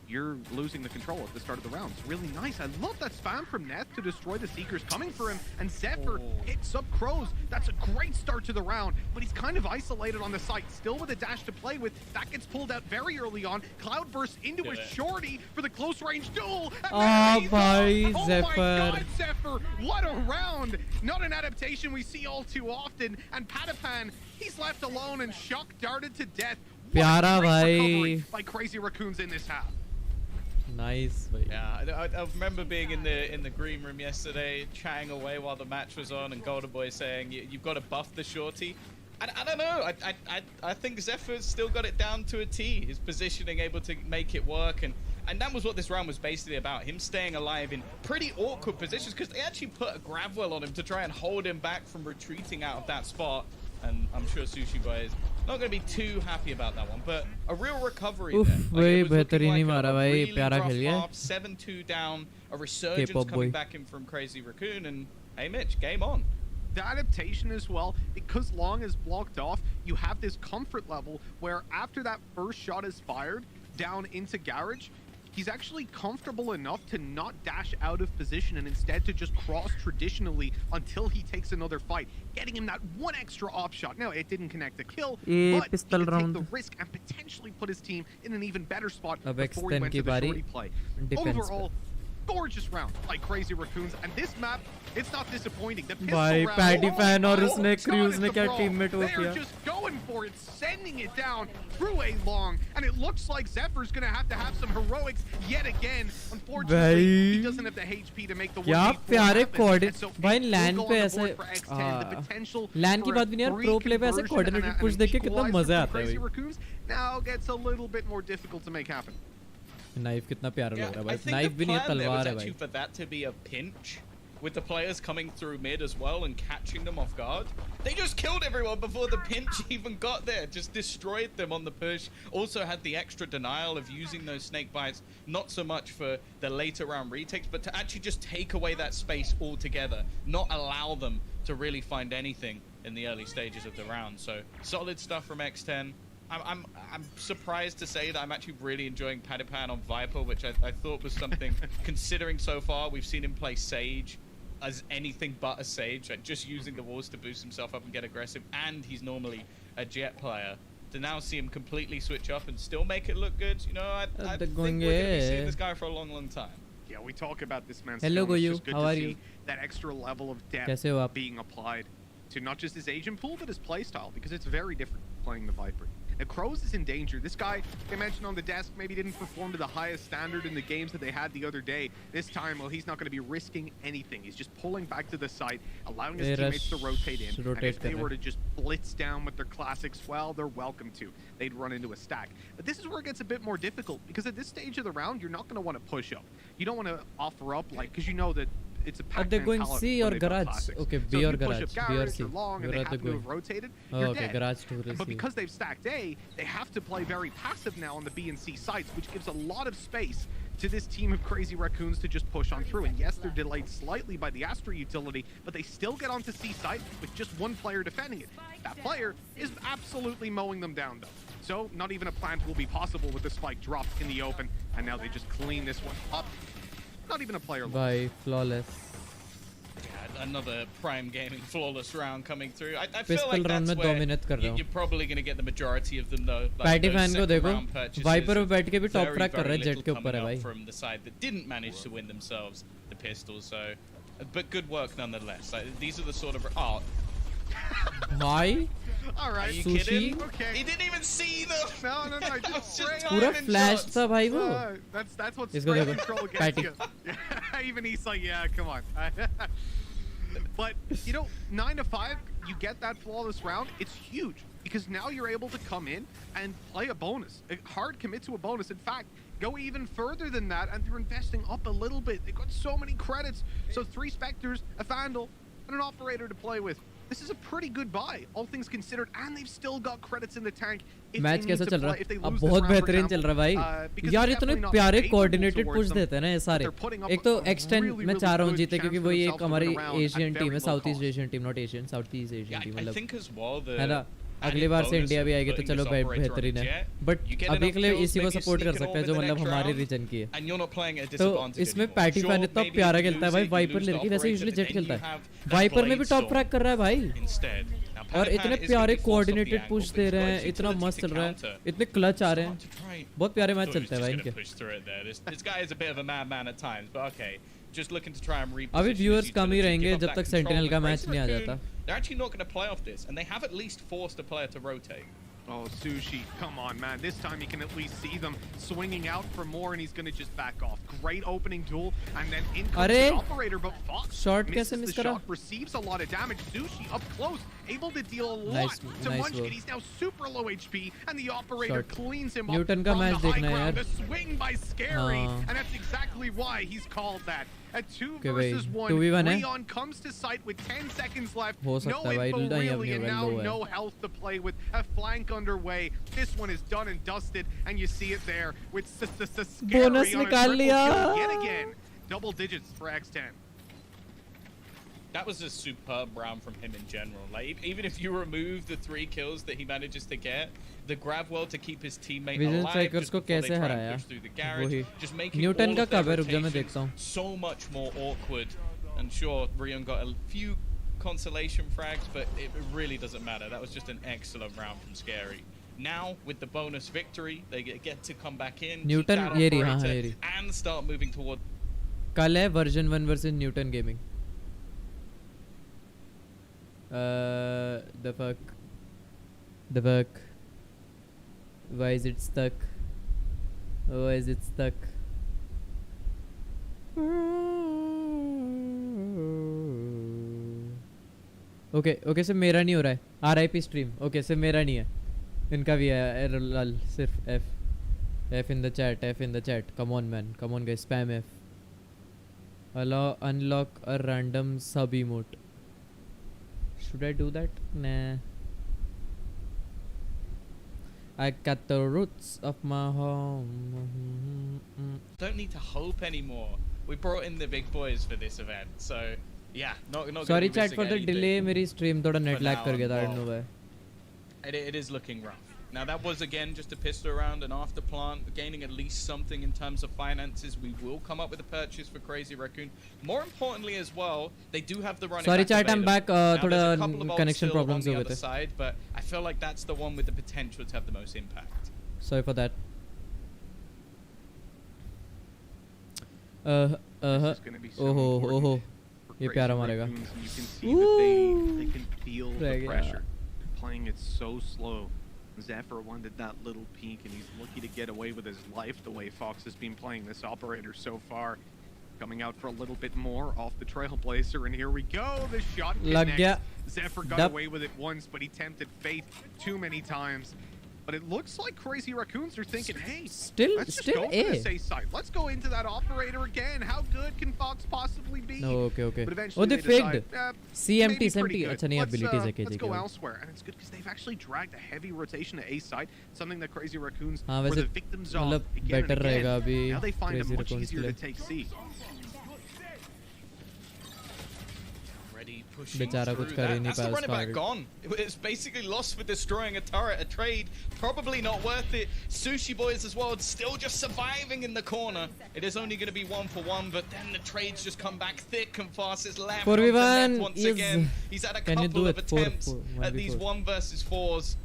you're losing the control at the start of the round. It's really nice. I love that spam from Neth to destroy the Seekers coming for him. And Zephyr hits up Crows. That's a great start to the round. But he's kind of isolated on the site. Still with a dash to play with. That gets pulled out very early on. Cloud bursts into a shorty for the close range duel. Oh my God, Zephyr. What a round. Not an adaptation we see all too often. And Patapan, he's left alone and shock darted to death. Pyara bhai. By Crazy Raccoons in this half. Nice. Yeah, I remember being in the green room yesterday, chatting away while the match was on, and Golden Boy saying you've got to buff the shorty. I don't know. I think Zephyr's still got it down to a T. His positioning able to make it work, and that was what this round was basically about. Him staying alive in pretty awkward positions because they actually put a grab well on him to try and hold him back from retreating out of that spot. And I'm sure Sushi Boy is not going to be too happy about that one, but a real recovery there. वही बेहतरीन ही मारा भाई प्यारा खेल गया 7-2 down, a resurgence coming back in from Crazy Raccoon, and hey Mitch, game on. The adaptation as well, because Long is blocked off, you have this comfort level where after that first shot is fired down into Garage, he's actually comfortable enough to not dash out of position and instead to just cross traditionally until he takes another fight, getting him that one extra op shot. Now, it didn't connect the kill, but he could take the risk and potentially put his team in an even better spot before he went to the shorty play. Overall, gorgeous round by Crazy Raccoons, and this map, it's not disappointing. The pistol round, Paddy fan और उसने Cruz ने क्या teammate वो किया? They're just going for it, sending it down through A long, and it looks like Zephyr's gonna have to have some heroics yet again. Unfortunately, he doesn't have the HP to make the 1v4 क्या प्यारे coordinate so भाई LAN पे ऐसे LAN की बात भी नहीं यार pro play पे ऐसे coordinated push देख के कितना मजा आता है भाई. Now gets a little bit more difficult to make happen. Knife कितना प्यारा लग रहा है भाई. Knife भी नहीं है तलवार है भाई. For that to be a pinch with the players coming through mid as well and catching them off guard. They just killed everyone before the pinch even got there. Just destroyed them on the push. Also had the extra denial of using those snake bites, not so much for the later round retakes, but to actually just take away that space altogether, not allow them to really find anything in the early stages of the round. So solid stuff from X10. I'm surprised to say that I'm actually really enjoying Patapan on Viper, which I thought was something, considering so far we've seen him play Sage as anything but a Sage, like just using the walls to boost himself up and get aggressive, and he's normally a Jet player. To now see him completely switch up and still make it look good, you know, I think we're going to be seeing this guy for a long, long time. Yeah, we talk about this man's Hello, skill. Goyu. It's just good How to are see you? that extra level of depth being applied to not just his agent pool, but his playstyle, because it's very different playing the Viper. Now, Crows is in danger. This guy, they mentioned on the desk, maybe didn't perform to the highest standard in the games that they had the other day. This time, well, he's not going to be risking anything. He's just pulling back to the site, allowing his teammates to rotate in. And if they were to just blitz down with their classics, well, they're welcome to. They'd run into a stack. But this is where it gets a bit more difficult, because at this stage of the round, you're not going to want to push up. You don't want to offer up, like, because you know that it's a pack. Are they going C or garage? Okay, B or garage. B or C. Long and they happen to have rotated, you're okay, dead. garage to But because they've stacked A, they have to play very passive now on the B and C sites, which gives a lot of space to this team of crazy raccoons to just push on through. And yes, they're delayed slightly by the Astra utility, but they still get onto C site with just one player defending it. That player is absolutely mowing them down, though. So not even a plant will be possible with the spike dropped in the open, and now they just clean this one up. Not even a player. By flawless. Yeah, another Prime Gaming flawless round coming through. I feel Pistol like round that's में 2 where minute कर रहा हूँ. you're probably going to get the majority of them though. Like Patty those fan को second देखो, round purchases, Viper पे बैठ के भी top very, crack कर रहा है, very jet के little ऊपर है coming भाई. up from the side that didn't manage to win themselves the pistol. So, but good work nonetheless. Like, these are the sort of Why? All right. Are you Sushi? kidding? Okay. He didn't even see them. No. Just just पूरा timing flash shots. था भाई वो. That's what इसको spread देखो, control against Patty. you. Even he's like, yeah, come on. But, you know, 9 to 5, you get that flawless round. It's huge because now you're able to come in and play a bonus. A hard commit to a bonus. In fact, go even further than that, and they're investing up a little bit. They've got so many credits. So 3 Spectres, a Vandal, and an Operator to play with. This is a pretty good buy, all things considered, and they've still got credits in the tank. Match कैसा चल रहा है? अब बहुत बेहतरीन चल रहा है भाई. यार इतने प्यारे कोऑर्डिनेटेड पुश देते हैं ना ये सारे. एक तो X10 मैं चाह रहा हूँ जीते क्योंकि वही एक हमारी एशियन टीम है, south east Asian team, not Asian, south east Asian team मतलब. है ना? अगली बार से इंडिया भी आएगी तो चलो भाई बेहतरीन है. बट अभी के लिए इसी को सपोर्ट कर सकते हैं जो मतलब हमारे रीजन की है. तो इसमें पैटी फैन इतना प्यारा खेलता है भाई. वाइपर लेके वैसे यूजुअली जेट खेलता है. वाइपर में भी टॉप क्रैक कर रहा है भाई. और इतने प्यारे कोऑर्डिनेटेड पुश दे रहे हैं, इतना मस्त चल रहा है, इतने क्लच आ रहे हैं. बहुत प्यारे मैच चलते हैं भाई इनके. Just looking to try and अभी व्यूअर्स कम ही रहेंगे जब तक सेंटिनल का मैच नहीं आ जाता. They're actually not going to play off this, and they have at least forced a player to rotate. Oh, Sushi, come on, man. This time he can at least see them swinging out for more, and he's going to just back off. Great opening duel, and then in comes the Operator, but Fox misses the shot, receives a lot of damage. Sushi up close, able to deal a lot to Munchkin. He's now super low HP, and the Operator cleans him up from the high ground. The swing by Scary, and that's exactly why he's called that. A 2 versus 1. Leon comes to sight with 10 seconds left. No info really, and now no health to play with. A flank underway. This one is done and dusted, and you see it there with Scary on a triple kill yet again. Double digits for X10. That was a superb round from him in general. Like, even if you remove the 3 kills that he manages to get, the grab well to keep his teammate alive just before they try and push through the garage, just making all of their rotations so much more awkward. And sure, Rion got a few consolation frags, but it really doesn't matter. That was just an excellent round from Scary. Now, with the bonus victory, they get to come back in, Newton and start moving toward. कल है version 1 versus Newton Gaming. The fuck. Why is it stuck? Okay, सिर्फ मेरा नहीं हो रहा है. RIP stream. Okay, सिर्फ मेरा नहीं है. इनका भी है. सिर्फ F in the chat. Come on man. Come on guys. Spam F. Unlock a random sub emote. Should I do that? Nah. I got the roots of my home. Don't need to hope anymore. We brought in the big boys for this event, so yeah, not. Sorry chat for the delay. मेरी stream थोड़ा net lag कर गया था. I don't know why. It is looking rough. Now that was again just a pistol round, and after plant gaining at least something in terms of finances, we will come up with a purchase for Crazy Raccoon. More importantly as well, they do have the running. Sorry chat, I'm back. Thoda connection problems on the other side, but I feel like that's the one with the potential to have the most impact. Sorry for that. ये प्यारा मारेगा. You can see that they can feel the pressure. Playing it so slow. Zephyr wanted that little peek, and he's lucky to get away with his life the way Fox has been playing this operator so far. Coming out for a little bit more off the Trailblazer, and here we go. The shot connects. Zephyr got away with it once, but he tempted fate too many times. But it looks like Crazy Raccoons are thinking, hey, let's just go for the safe side. Let's go into that operator again. How good can Fox possibly be? No, okay. But eventually they decide, CMT. let's go elsewhere. And it's good because they've actually dragged a heavy rotation to A side, something that Crazy Raccoons were the victims of again and again. Now they find it much easier to take C. That's the running back gone. It's basically lost with destroying a turret, a trade. Probably not worth it. Sushi Boys as well, still just surviving in the corner. It is only going to be 1-for-1, but then the trades just come back thick and fast. It's left once again. He's had a couple of attempts at these 1 versus 4s.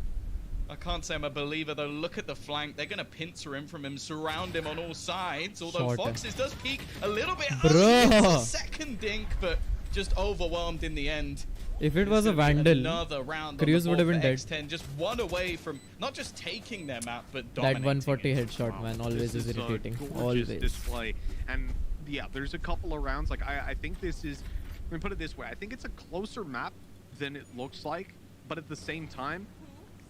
I can't say I'm a believer though. Look at the flank. They're going to pincer him from him, surround him on all sides. Although Foxes does peek a little bit early. Second dink, but just overwhelmed in the end. If it was a Vandal, Cruz would have been dead. X10 just one away from not just taking their map, but dominating. That 140 headshot, man, always is irritating. Always. Display. And yeah, there's a couple of rounds. Like I think this is. Let me put it this way. I think it's a closer map than it looks like, but at the same time,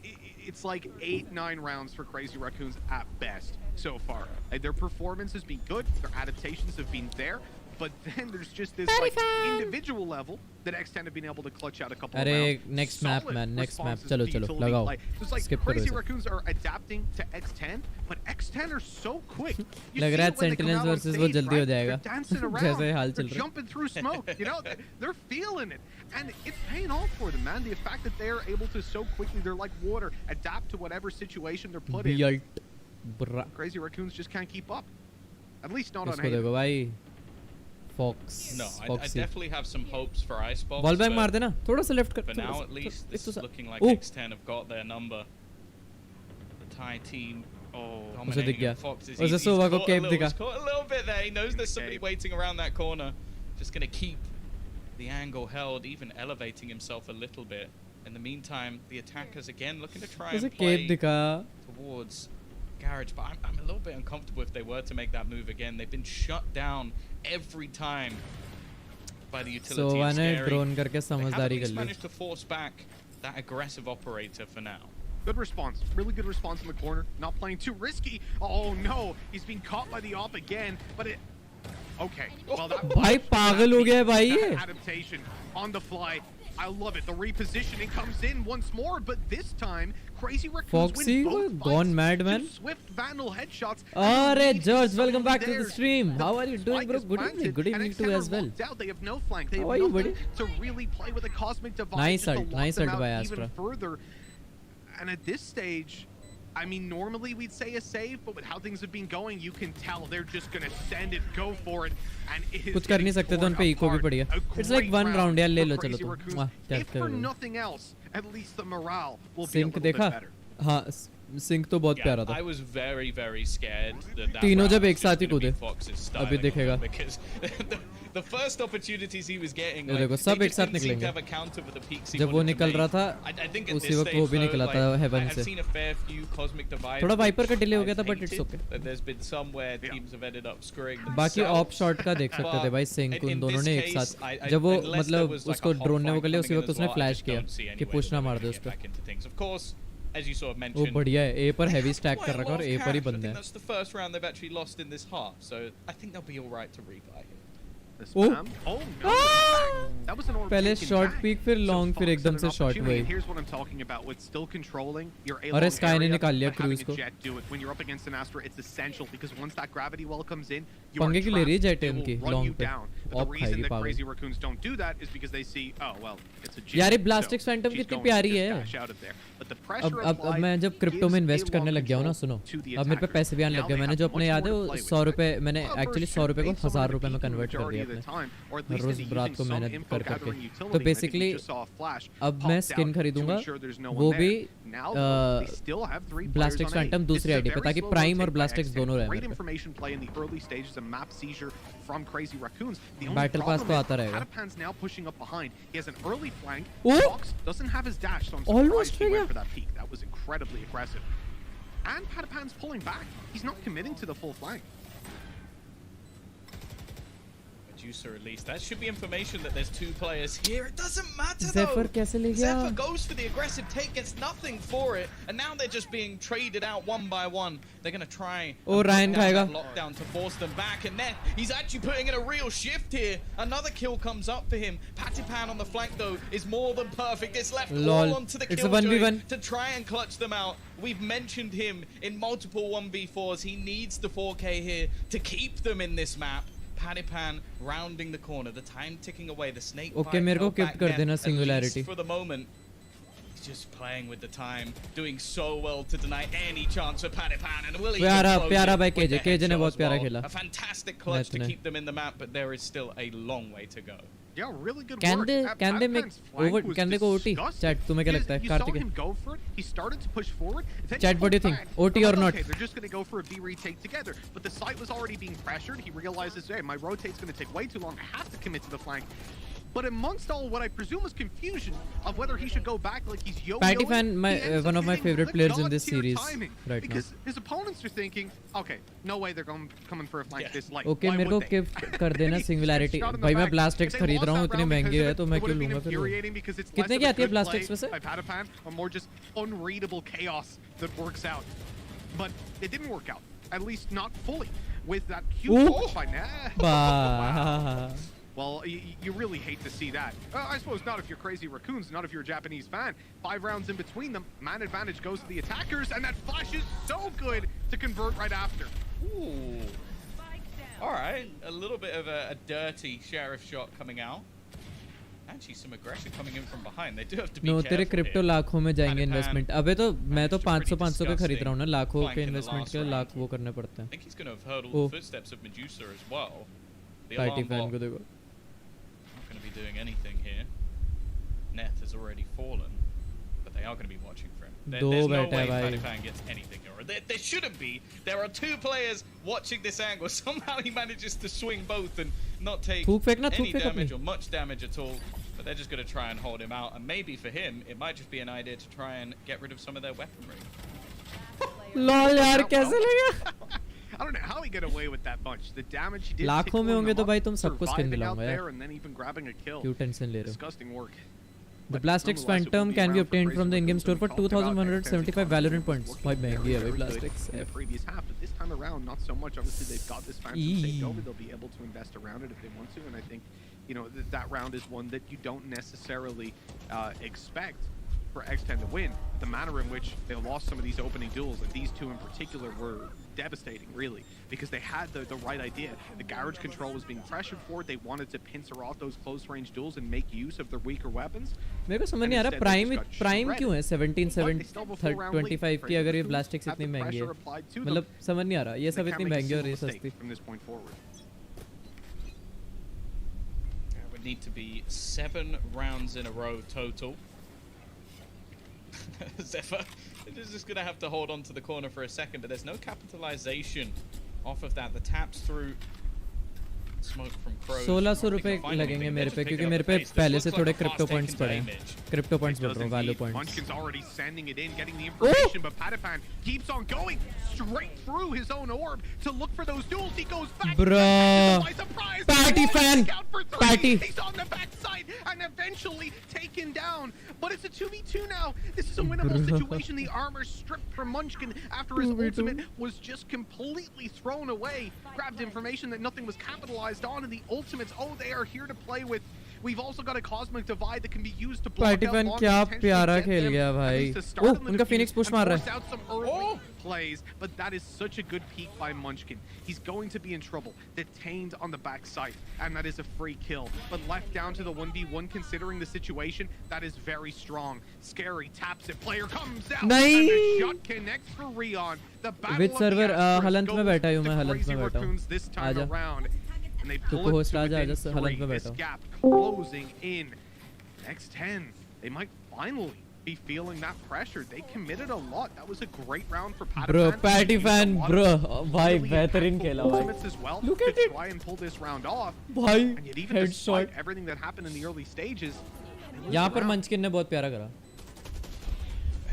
it's like 8-9 rounds for Crazy Raccoons at best so far. Like, their performance has been good. Their adaptations have been there. But then there's just this like individual level that X10 have been able to clutch out a couple of rounds. Next map, man. Next map. Chalo, lagao. So it's like Crazy Raccoons are adapting to X10, but X10 are so quick. Lag raha hai Sentinels versus wo jaldi ho jayega. They're dancing around. They're jumping through smoke. You know, they're feeling it, and it's paying off for them, man. The fact that they are able to so quickly, they're like water, adapt to whatever situation they're put in. Crazy Raccoons just can't keep up. At least not on A. Fox. No, I definitely have some hopes for Icebox. Ball back मार देना. थोड़ा सा left कर. For now, at least, this is looking like X10 have got their number. The Thai team. उसे दिख गया. Usse Sova को cape दिखा. He's caught a little bit there. He knows there's somebody waiting around that corner. Just gonna keep the angle held, even elevating himself a little bit. In the meantime, the attackers again looking to try and play towards Garage, but I'm a little bit uncomfortable if they were to make that move again. They've been shut down every time by the utility. So drone करके समझदारी कर ली. Managed to force back that aggressive operator for now. Good response, really good response in the corner. Not playing too risky. Oh no, he's being caught by the op again. But it, okay. Well, that भाई पागल हो गया भाई ये. Adaptation on the fly. I love it. The repositioning comes in once more, but this time Crazy Raccoons win both gone mad, man. Swift Vandal headshots. Alright, George, welcome back to the stream. How are you doing, bro? Good evening. Good evening to you as well. They have no flank. They have nothing to really play with a cosmic divide. Nice ult by Astra. Even further. And at this stage, I mean, normally we'd say a save, but with how things have been going, you can tell they're just gonna send it, go for it, and it is कुछ कर नहीं सकते तो उन पे eco भी पड़ी है. It's like one round यार ले लो चलो तो. If for nothing else, at least the morale will be a little bit better. हाँ, सिंक तो बहुत प्यारा था. I was very scared that तीनों जब एक साथ ही कूदे. अभी देखेगा. Because the first opportunities he was getting, like, देखो सब एक साथ निकलेंगे. जब वो निकल रहा था, उसी वक्त वो भी निकला था हेवन से. थोड़ा वाइपर का डिले हो गया था, but it's okay. There's been somewhere teams have ended up screwing. बाकी ऑफ शॉट का देख सकते थे भाई, सिंक उन दोनों ने एक साथ. जब वो मतलब उसको ड्रोन ने वो कर लिया, उसी वक्त उसने फ्लैश किया कि पुश ना मार दे उस पे. As you sort of वो mentioned, बढ़िया है. ए पर हेवी स्टैक कर रखा और ए पर ही बंदे हैं. That's the first round they've actually lost in this half, so I think they'll be all right to rebuy him. Oh no! That was an पहले शॉर्ट पीक फिर लॉन्ग फिर एकदम से शॉर्ट वही. Here's what I'm talking about with still controlling your A और sky ने निकाल लिया क्रूज को. When you're up against an Astra, it's essential because once that gravity well comes in, पंगे की ले रही है जेट उनकी लॉन्ग पे. The reason that Crazy Raccoons don't do that is because they see, oh well, it's a G. यार ये ब्लास्टिक्स Phantom कितनी प्यारी है. अब मैं जब क्रिप्टो में इन्वेस्ट करने लग गया हूँ ना, सुनो, अब मेरे पे पैसे भी आने लग गए. मैंने जो अपने याद है वो 100 रुपए, मैंने एक्चुअली 100 रुपए को 1000 रुपए में कन्वर्ट कर दिया अपने. रोज रात को मेहनत कर बार करके. तो बेसिकली अब मैं स्किन खरीदूंगा वो भी ब्लास्टिक्स फैंटम दूसरी आईडी पे, ताकि प्राइम और ब्लास्टिक्स दोनों रहे मेरे पे. बैटल पास तो आता रहेगा. ऑलमोस्ट हो गया. And Patapan's pulling back. He's not committing to the full flank. Juicer at least. That should be information that there's two players here. It doesn't matter though. Zephyr कैसे ले गया? Zephyr goes for the aggressive take, gets nothing for it, and now they're just being traded out one by one. They're gonna try. Oh, Ryan खाएगा. Lockdown to force them back, and then he's actually putting in a real shift here. Another kill comes up for him. Patipan on the flank though is more than perfect. It's left all onto the killjoy to try and clutch them out. We've mentioned him in multiple 1v4s. He needs the 4K here to keep them in this map. Padipan rounding the corner, the time ticking away, the snake bite. Okay, मेरे को gift कर देना singularity. For the moment, he's just playing with the time, doing so well to deny any chance for Padipan, and will he? प्यारा भाई KJ ने बहुत प्यारा खेला. A fantastic clutch to keep them in the map, but there is still a long way to go. Yeah, really good can work. Can they make over? Can they go OT? Chat, तुम्हें क्या लगता है? Kartik. You saw him go for it. He started to push forward. Chat, what do you think? OT or not? Okay, they're just going to go for a B retake together. But the site was already being pressured. He realizes, hey, my rotate's going to take way too long. I have to commit to the flank. But amongst all what I presume was confusion of whether he should go back like he's yo-yoing, Patty-Fan, one of my favorite players in this series right because now. His opponents are thinking, okay, no way they're coming for a flank this light. Okay, मेरे को gift कर देना singularity. भाई मैं ब्लास्टिक्स खरीद रहा हूँ, इतने महंगे हैं तो मैं क्यों लूँगा फिर? कितने की आती है ब्लास्टिक्स वैसे? Or more just unreadable chaos that works out. But it didn't work out, at least not fully, with that huge push by Nah. Well, you really hate to see that. I suppose not if you're crazy raccoons, not if you're a Japanese fan. 5 rounds in between them. Man advantage goes to the attackers, and that flash is so good to convert right after. Ooh. All right, a little bit of a dirty sheriff shot coming out. Actually, some aggression coming in from behind. They do have to be careful. तेरे crypto लाखों में जाएंगे investment. अबे तो मैं तो 500 के खरीद रहा हूँ ना. लाखों के इन्वेस्टमेंट के लाख वो करने पड़ते हैं. I think he's going to have heard all the footsteps of Medusa as well. Party fan को देखो. Not going to be doing anything here. Net has already fallen, but they are going to be watching for him. There's no way Patiphan gets anything. There shouldn't be. There are 2 players watching this angle. Somehow he manages to swing both and not take any damage or much damage at all. But they're just going to try and hold him out. And maybe for him, it might just be an idea to try and get rid of some of their weaponry. Lol यार कैसे लगा? I don't know how he got away with that bunch. The damage he did. लाखों में होंगे तो भाई तुम सबको स्किन दिलाऊंगा यार. And then even grabbing a kill. क्यों टेंशन ले रहे हो? Disgusting work. The Blastix Phantom can be obtained from the in-game store for 2,175 Valorant points. Quite महंगी है भाई Blastix. In the previous half, but this time around, not so much. Obviously, they've got this Phantom saved over. They'll be able to invest around it if they want to, and I think, you know, that round is one that you don't necessarily expect for X10 to win. The manner in which they lost some of these opening duels, and these 2 in particular, were devastating, really, because they had the right idea. The garage control was being pressured for. They wanted to pincer off those close-range duels and make use of their weaker weapons. मेरे को समझ नहीं आ रहा prime क्यों है 17-25 की अगर ये ब्लास्टिक्स इतनी महंगी है. मतलब समझ नहीं आ रहा ये सब इतनी महंगी और ये सस्ती. It would need to be 7 rounds in a row total. Zephyr is just going to have to hold on to the corner for a second, but there's no capitalization off of that. The taps through smoke from crows. 1600 रुपए लगेंगे मेरे पे क्योंकि मेरे पे पहले से थोड़े क्रिप्टो पॉइंट्स पड़े हैं. क्रिप्टो पॉइंट्स बोल रहा हूँ, value points. Munchkin's already sending it in, getting the information, but Patiphan keeps on going straight through his own orb to look for those duels. He goes back. Bruh. Patiphan. Patty. He's on the backside and eventually taken down. But it's a 2v2 now. This is a winnable situation. The armor stripped from Munchkin after his ultimate was just completely thrown away. Grabbed information that nothing was capitalized on, and the ultimates, oh, they are here to play with. We've also got a cosmic divide that can be used to block out long क्या प्यारा खेल गया भाई. ओह उनका Phoenix push मार रहा है. Plays, but that is such a good peek by Munchkin. He's going to be in trouble. Detained on the backside, and that is a free kill. But left down to the 1v1, considering the situation, that is very strong. Scary taps it. Player comes out. And the shot connects for Rion. The battle Which server? HALANT में बैठा हूँ मैं. HALANT में बैठा हूँ. this time around. And they तो pull it host to आजा within just हलन 3. पे This बैठो gap closing in. X10, they might finally be feeling that pressure. They committed a lot. That was a great round for Patty bro Fan. Patty fan bro भाई Really बेहतरीन impactful खेला भाई ultimates as well look to at it try and pull this round off. भाई And yet even headshot despite everything that happened in the early stages, they lose यहाँ the पर round. मंचकिन ने बहुत प्यारा करा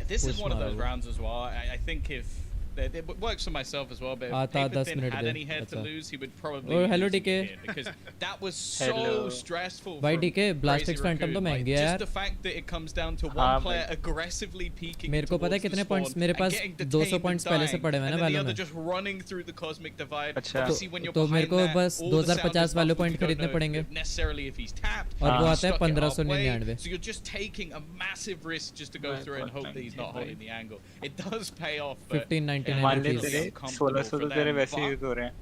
This is Push one of those मारा वो। rounds as well. I think if it works for myself as well, but if आता 10 Paperthin minute had they any head to अच्छा lose, he would probably Oh, be hello, losing DK. here because that was so Hello. stressful. भाई from DK Blast X Crazy Phantom तो Raccoon. महंगी Like, है just यार the fact that it comes down to हाँ one भाई। player aggressively peeking मेरे को पता है towards the कितने points spawn मेरे and pass getting 200 detained points and पहले से dying, पड़े हुए हैं and ना then the Valo other में just running through the cosmic divide. अच्छा। Obviously, when you're तो मेरे को behind that, बस all the sound 2050 is वाले muffled, point you don't खरीदने know पड़ेंगे if necessarily if he's tapped, और वो he's आता है stuck it 1599 halfway, so you're just taking a massive risk just to go मैं through and बहुत hope that he's not भाई। holding the angle. It does pay off, but 1599 मान ले rupees तेरे uncomfortable 1600 for तो तेरे them, वैसे but use हो रहे हैं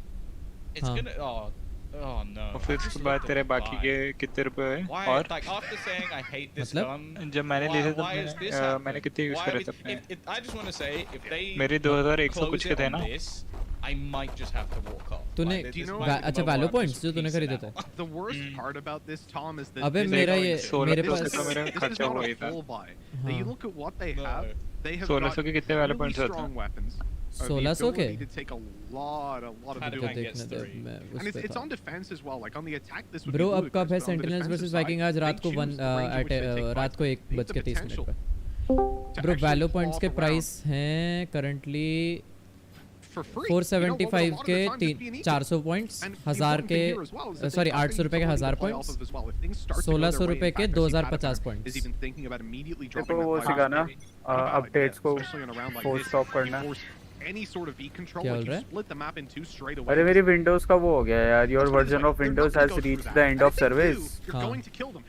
it's हाँ। gonna oh no. और फिर I just उसके look बाद at तेरे the बाकी buy. के कितने रुपए हुए Why, और like after saying I hate this मतलब? gun, जब मैंने लिए थे तब why is this मैंने happening? मैंने कितने यूज Why करे would- थे अपने I just want to say if they मेरे 2100 close कुछ के it थे on ना this, I might just have to walk off. तूने Like, Do you this know- might be the अच्छा moment Valor I'm points just जो तूने peacing खरीदे थे out. The worst part about this, Tom, is that अबे this मेरा is ये going to- 1600 मेरे this पास is- तो मेरा this is खर्चा not हुआ ही a था full buy. Now you हाँ। look at what they No. have. They have 1600 got के कितने वाले really points होते strong हैं weapons. The 1600 के? ability to take a lot of How the do रुको I get देखने दे three? मैं and उस it's, पे it's था on defense as well. Like on the attack, this would bro be अब कब है ludicrous, but on the sentinels defensive versus side, Viking आज they रात को choose 1 the range in which they take रात को fights. 1 They बज have के the 30 मिनट potential पे to bro actually वैलो pull points off के a round प्राइस हैं currently for free. You know what, a 475 lot of के the time just being equal. 400 points And the 1000 important के thing here as well is that sorry they've got 800 रुपए के somebody 1000 to play points off of as well. If things start to go 1600 their way, रुपए in के fact, I see 2050 Patterson points. is even thinking about immediately देखो dropping वो that सिखा ना five. Updates को Especially on a round like force this, stop you करना force any sort of V control, क्या like बोल you रहा है? split the map in two straight away. अरे मेरी विंडोज का वो हो गया यार your That's what it's version like. Of They're Windows not gonna has go through reached that. The And and if of they do, service you're हाँ। going to kill them.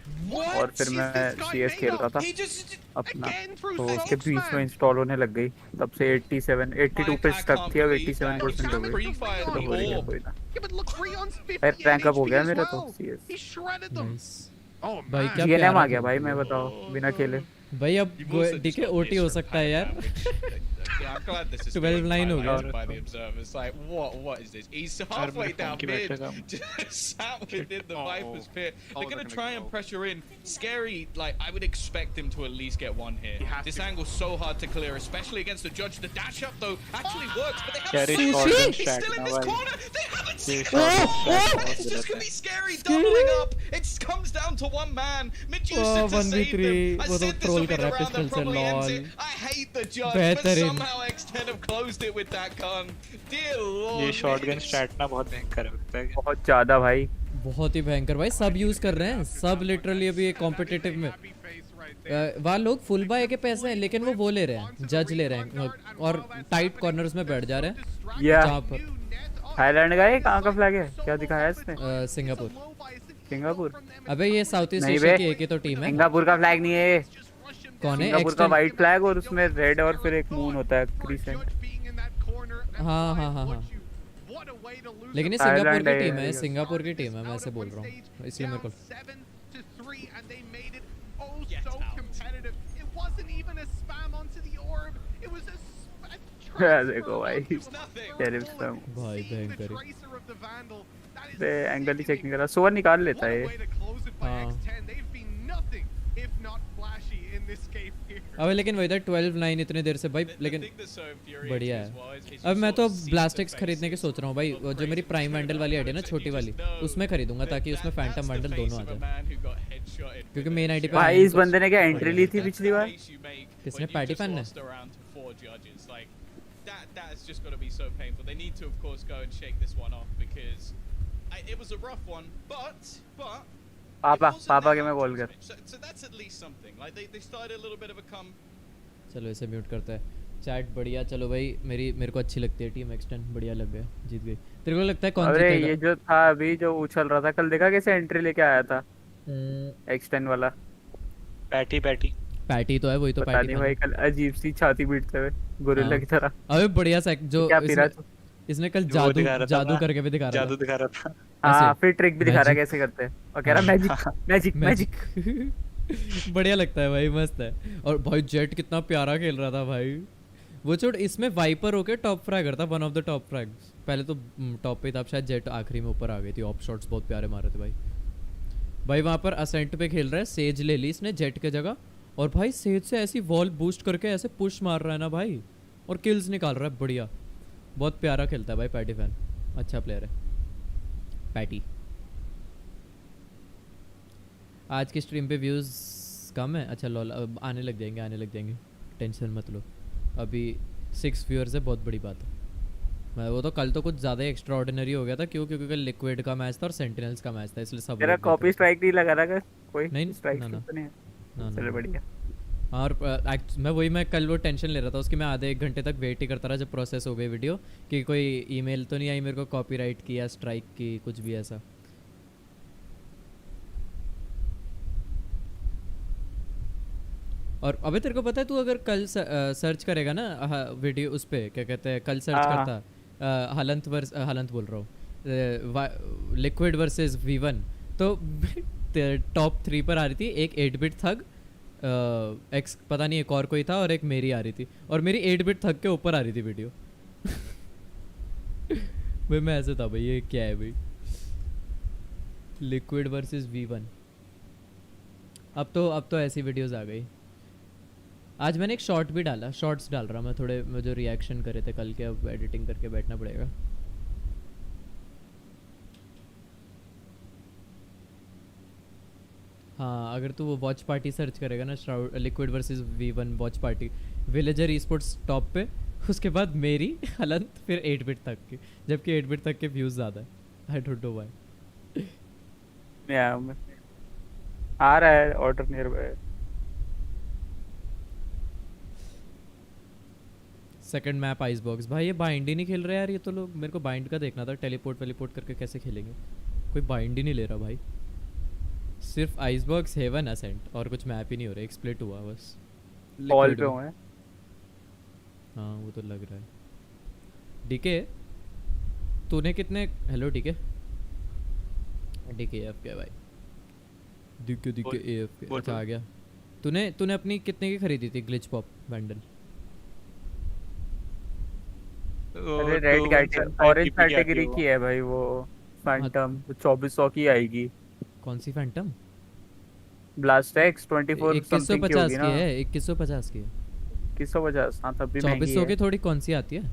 और फिर मैं CS खेल रहा था He just अपना Again through तो the उसके ropes, बीच में man. इंस्टॉल होने लग गई तब से 87 82 पे स्टक थी अब 87% हो गई pre-fired तो the हो रही है orb. कोई ना Yeah, but look, Rion's 58 यार रैंक अप हो गया HP as मेरा तो well. CS He shredded them. Nice Oh भाई man. क्या GNM प्यारा आ गया था। भाई मैं बताओ बिना खेले भाई अब You've also DK just got OT हो this from सकता है यार Patterson, which- Yeah, I'm glad this is 12-9 हो being गया। highlighted by the observers. Like, what is this? He's halfway मेरे फोन down की mid, battery come. just sat within the Oh. Viper's pit. Oh, They're they're gonna gonna try go. and pressure in. Scary, like, I would expect him to at least get one hit. He has This to. angle's so hard to clear, especially against the judge. The dash up, though, actually works, but they क्या have रे Sushi! shotgun He's stack still in ना this भाई corner! They haven't seen ये him! shotgun stack And बहुत it's just गलत gonna है be scary, doubling up. It comes down to one man. Medusa to 1v3 save them. I वो तो said this troll will be कर the रहा है round that pistol से probably ends lol it. I hate the judge, but बेहतरीन somehow X10 have closed it with that gun. Dear Lord. ये shotgun it's- stat ना बहुत भयंकर है बहुत ज्यादा भाई बहुत ही भयंकर भाई सब यूज कर रहे हैं सब लिटरली अभी एक कॉम्पिटिटिव में Happy face right there. वहाँ लोग फुल बाय के पैसे हैं लेकिन वो ले रहे हैं जज ले रहे हैं और टाइट कॉर्नर्स में बैठ जा रहे हैं या जहाँ पर थाईलैंड का है कहाँ का फ्लैग है क्या दिखाया है इसने सिंगापुर सिंगापुर अबे ये साउथ ईस्ट नहीं एशिया बे की एक ही तो टीम है सिंगापुर का फ्लैग नहीं है कौन है सिंगापुर का एक्सटेंड वाइट फ्लैग और उसमें रेड और फिर एक मून होता है क्रीसेंट हाँ हाँ हाँ हाँ लेकिन ये Thailand सिंगापुर की है, टीम है yes. सिंगापुर की टीम है मैं ऐसे बोल रहा हूँ इसलिए मेरे को देखो भाई It's nothing. टेरिफ स्पैम भाई भयंकर पे एंगल ही चेक नहीं करा सोवर निकाल लेता है ये। हाँ। अबे लेकिन वही था 12-9 इतने देर से भाई लेकिन The thing that's so infuriating बढ़िया as well है is अब you मैं sort तो of see ब्लास्टिक्स the खरीदने की face सोच रहा हूँ भाई of वो जो मेरी crazy प्राइम वैंडल वाली आईडी है ना and छोटी you वाली just know उसमें खरीदूंगा ताकि उसमें that's Phantom the vandal face दोनों आ of a जाए man who got headshotted क्योंकि with मेन the आईडी पे भाई इस बंदे ने क्या एंट्री ली थी पिछली बार face you make किसने when you Patty just fan ने lost around to 4 judges. Like that has just got to be so painful. They need to of course go and shake this one off because it was a rough one, but पापा it wasn't पापा their के मैं own call कर damage. So that's at least something. Like they started a little bit of a come. चलो इसे mute करते हैं chat बढ़िया चलो भाई मेरे को अच्छी लगती है टीम एक्सटेंड बढ़िया लग गया जीत गई तेरे को लगता है कौन अरे जीतेगा ये जो था अभी जो उछल रहा था कल देखा कैसे एंट्री लेके आया था एक्सटेंड वाला पैटी पैटी तो है वही तो पता पैटी नहीं फैन भाई है। कल अजीब सी छाती पीटते हुए गोरिल्ला हाँ। की तरह अबे बढ़िया सा जो क्या पी रहा इसने, इसने कल वो जादू दिखा रहा था जादू ना, करके भी दिखा रहा जादू दिखा रहा था हाँ ऐसे? फिर ट्रिक भी दिखा रहा है Magic? कैसे करते हैं और कह रहा मैजिक मैजिक मैजिक मैजिक बढ़िया लगता है भाई मस्त है और भाई जेट कितना प्यारा खेल रहा था भाई वो छोड़, इसमें वाइपर होके टॉप फ्रैगर था, वन ऑफ द टॉप फ्रैग्स। पहले तो टॉप पे था, अब शायद जेट आखिरी में ऊपर आ गई थी। ऑप शॉट्स बहुत प्यारे मारे थे भाई। भाई वहाँ पर असेंट पे खेल रहा है, सेज ले ली इसने जेट के जगह, और भाई सेज से ऐसी वॉल बूस्ट करके ऐसे पुश मार रहा है ना भाई, और किल्स निकाल रहा है। बढ़िया, बहुत प्यारा खेलता है भाई पैटी फैन, अच्छा प्लेयर है पैटी। आज की स्ट्रीम पे व्यूज़ कम है, अच्छा लॉल, अब आने लग जाएंगे, टेंशन मत लो। अभी 6 व्यूअर्स है, बहुत बड़ी बात है। मैं वो तो कल तो कुछ ज़्यादा ही एक्स्ट्रा ऑर्डिनरी हो गया था, क्योंकि कल लिक्विड का मैच था और सेंटिनल्स का मैच था, इसलिए सब तेरा कॉपी स्ट्राइक नहीं लगा रहा कोई? नहीं, स्ट्राइक ना तो नहीं है? ना चलो बढ़िया। और मैं कल वो टेंशन ले रहा था उसकी, मैं आधे 1 घंटे तक वेट ही करता रहा जब प्रोसेस हो गई वीडियो, कि कोई ईमेल तो नहीं आई मेरे को कॉपीराइट की या स्ट्राइक की, कुछ भी ऐसा। और अबे तेरे को पता है, तू अगर कल सर्च करेगा ना वीडियो उस पे, क्या कहते हैं, कल सर्च करता हालंत बोल रहा हूँ, लिक्विड वर्सेस V1, तो टॉप 3 पर आ रही थी एक 8-बिट थग, एक्स पता नहीं एक और कोई था, और एक मेरी आ रही थी, और मेरी 8-बिट थग के ऊपर आ रही थी वीडियो। भाई मैं ऐसे था भाई, ये क्या है भाई, लिक्विड वर्सेस V1। अब तो ऐसी वीडियोस आ गई। आज मैंने एक शॉर्ट भी डाला, शॉर्ट्स डाल रहा मैं थोड़े, मैं जो रिएक्शन करे थे कल के, अब एडिटिंग करके बैठना पड़ेगा। हाँ, अगर तू वो वॉच पार्टी सर्च करेगा ना, liquid versus V1 watch party, villager e sports top पे, उसके बाद मेरी हलंत, फिर 8-बिट तक की, जबकि 8-बिट तक के व्यूज़ ज़्यादा है। I don't know why. आ रहा है order nearby. Second map icebox, भाई ये बाइंड ही नहीं खेल रहे यार ये तो लोग। मेरे को बाइंड का देखना था, टेलीपोर्ट करके कैसे खेलेंगे, कोई बाइंड ही नहीं ले रहा भाई। सिर्फ आइस बॉक्स, हेवन, असेंट, और कुछ मैप ही नहीं हो रहा, एक्सप्लिट हुआ बस। कॉल पे हुए। हाँ वो तो लग रहा है। डीके तूने कितने, हेलो डीके एफ के भाई, डीके एफ के, अच्छा आ गया। तूने अपनी कितने की खरीदी थी ग्लिच पॉप बैंडल? अरे रेड कैटेगरी, ऑरेंज कैटेगरी की है भाई वो फैंटम, 2400 की आएगी। कौन सी फैंटम? ब्लास्ट एक्स 24 समथिंग की होगी ना। 2150 की है। 2150, हां तब भी महंगी है। 2400 की थोड़ी कौन सी आती है?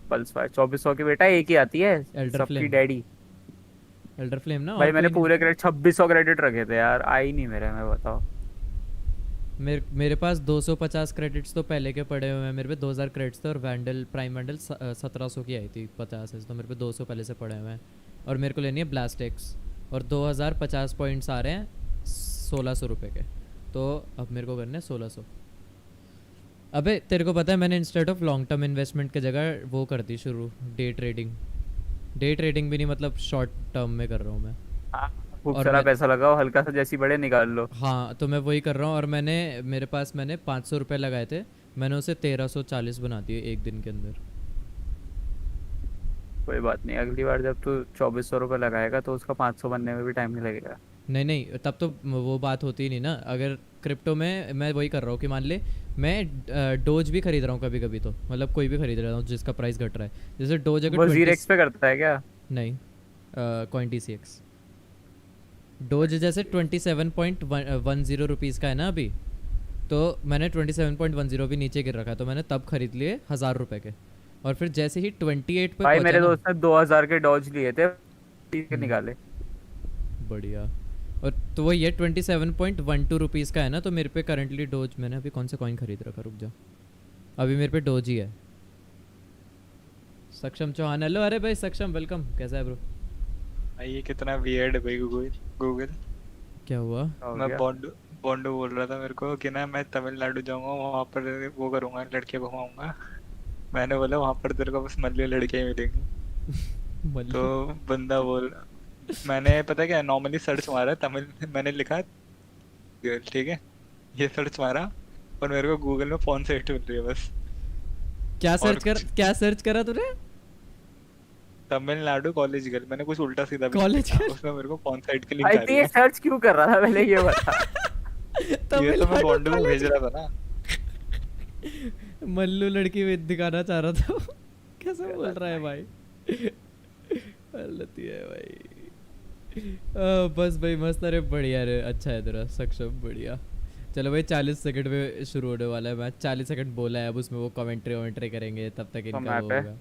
पल्स 5 2400 की बेटा एक ही आती है, सबकी डैडी एल्डर फ्लेम ना। भाई मैंने पूरे क्रेडिट 2600 क्रेडिट रखे थे यार, आई नहीं मेरे में, बताओ। मेरे पास 250 क्रेडिट्स तो पहले के पड़े हुए हैं, मेरे पे 2000 क्रेडिट्स थे, और वैंडल प्राइम वैंडल 1700 की आई थी 50 है, तो मेरे पे 200 पहले से पड़े हुए हैं। और मेरे को लेनी है ब्लास्ट एक्स, और 2050 पॉइंट्स आ रहे हैं 1600 रुपये के, तो अब मेरे को करने हैं 1600। अबे तेरे को पता है मैंने instead of long term investment की जगह वो कर दी शुरू, डे ट्रेडिंग भी नहीं, मतलब शॉर्ट टर्म में कर रहा हूँ मैं। खूब सारा पैसा लगाओ, हल्का सा जैसी बड़े निकाल लो। हाँ तो मैं वही कर रहा हूँ, और मेरे पास 500 रुपये लगाए थे, मैंने उसे 1340 बना दिए एक दिन के अंदर। कोई बात नहीं, अगली बार जब तू 2400 रुपये लगाएगा तो उसका 500 बनने में भी टाइम नहीं लगेगा। नहीं तब तो वो बात होती ही नहीं ना। अगर क्रिप्टो में मैं वही कर रहा हूँ कि मान ले मैं डोज भी खरीद रहा हूँ कभी कभी, तो मतलब कोई भी खरीद रहा हूँ जिसका प्राइस घट रहा है, जैसे डोज अगर 0x पे करता है क्या? नहीं, कॉइन TCX डोज जैसे 27.10 रुपीज़ का है ना अभी, तो मैंने 27.10 भी नीचे गिर रखा, तो मैंने तब खरीद लिए 1000 रुपये के, और फिर जैसे ही 28 पे भाई मेरे दोस्त ने 2000 के डॉज लिए थे, ठीक निकाले। बढ़िया। और तो वो ये 27.12 रुपीज़ का है ना, तो मेरे पे करंटली डोज, मैंने अभी कौन सा कॉइन खरीद रखा, रुक जा, अभी मेरे पे डोज ही है। सक्षम चौहान, हेलो, अरे भाई सक्षम वेलकम, कैसा है ब्रो? ये कितना वियर्ड है भाई। गूगल क्या हुआ? मैं बॉन्डो बोल रहा था मेरे को कि ना मैं तमिलनाडु जाऊंगा, वहाँ पर वो करूंगा, लड़के घुमाऊंगा। मैंने बोला वहाँ पर तेरे को बस मल्ली लड़के मिलेंगे। तो बंदा बोल, मैंने पता क्या नॉर्मली सर्च मारा तमिल, मैंने लिखा ठीक है, ये सर्च मारा और मेरे को गूगल में फोन सेट मिल रही है बस। क्या सर्च करा तूने? तमिलनाडु कॉलेज गर्ल, मैंने कुछ उल्टा सीधा कॉलेज उसमें मेरे को फोन साइट के लिंक आ रही है। सर्च क्यों कर रहा था पहले ये बता? ये तो मैं बॉन्डो को भेज रहा था ना। मल्लू लड़की में दिखाना चाह रहा था कैसे बोल रहा है भाई गलती है भाई बस भाई मस्त अरे बढ़िया रे अच्छा है तेरा सक्षम बढ़िया चलो भाई 40 सेकंड में शुरू होने वाला है मैच 40 सेकंड बोला है अब उसमें वो कमेंट्री करेंगे तब तक इनका वो होगा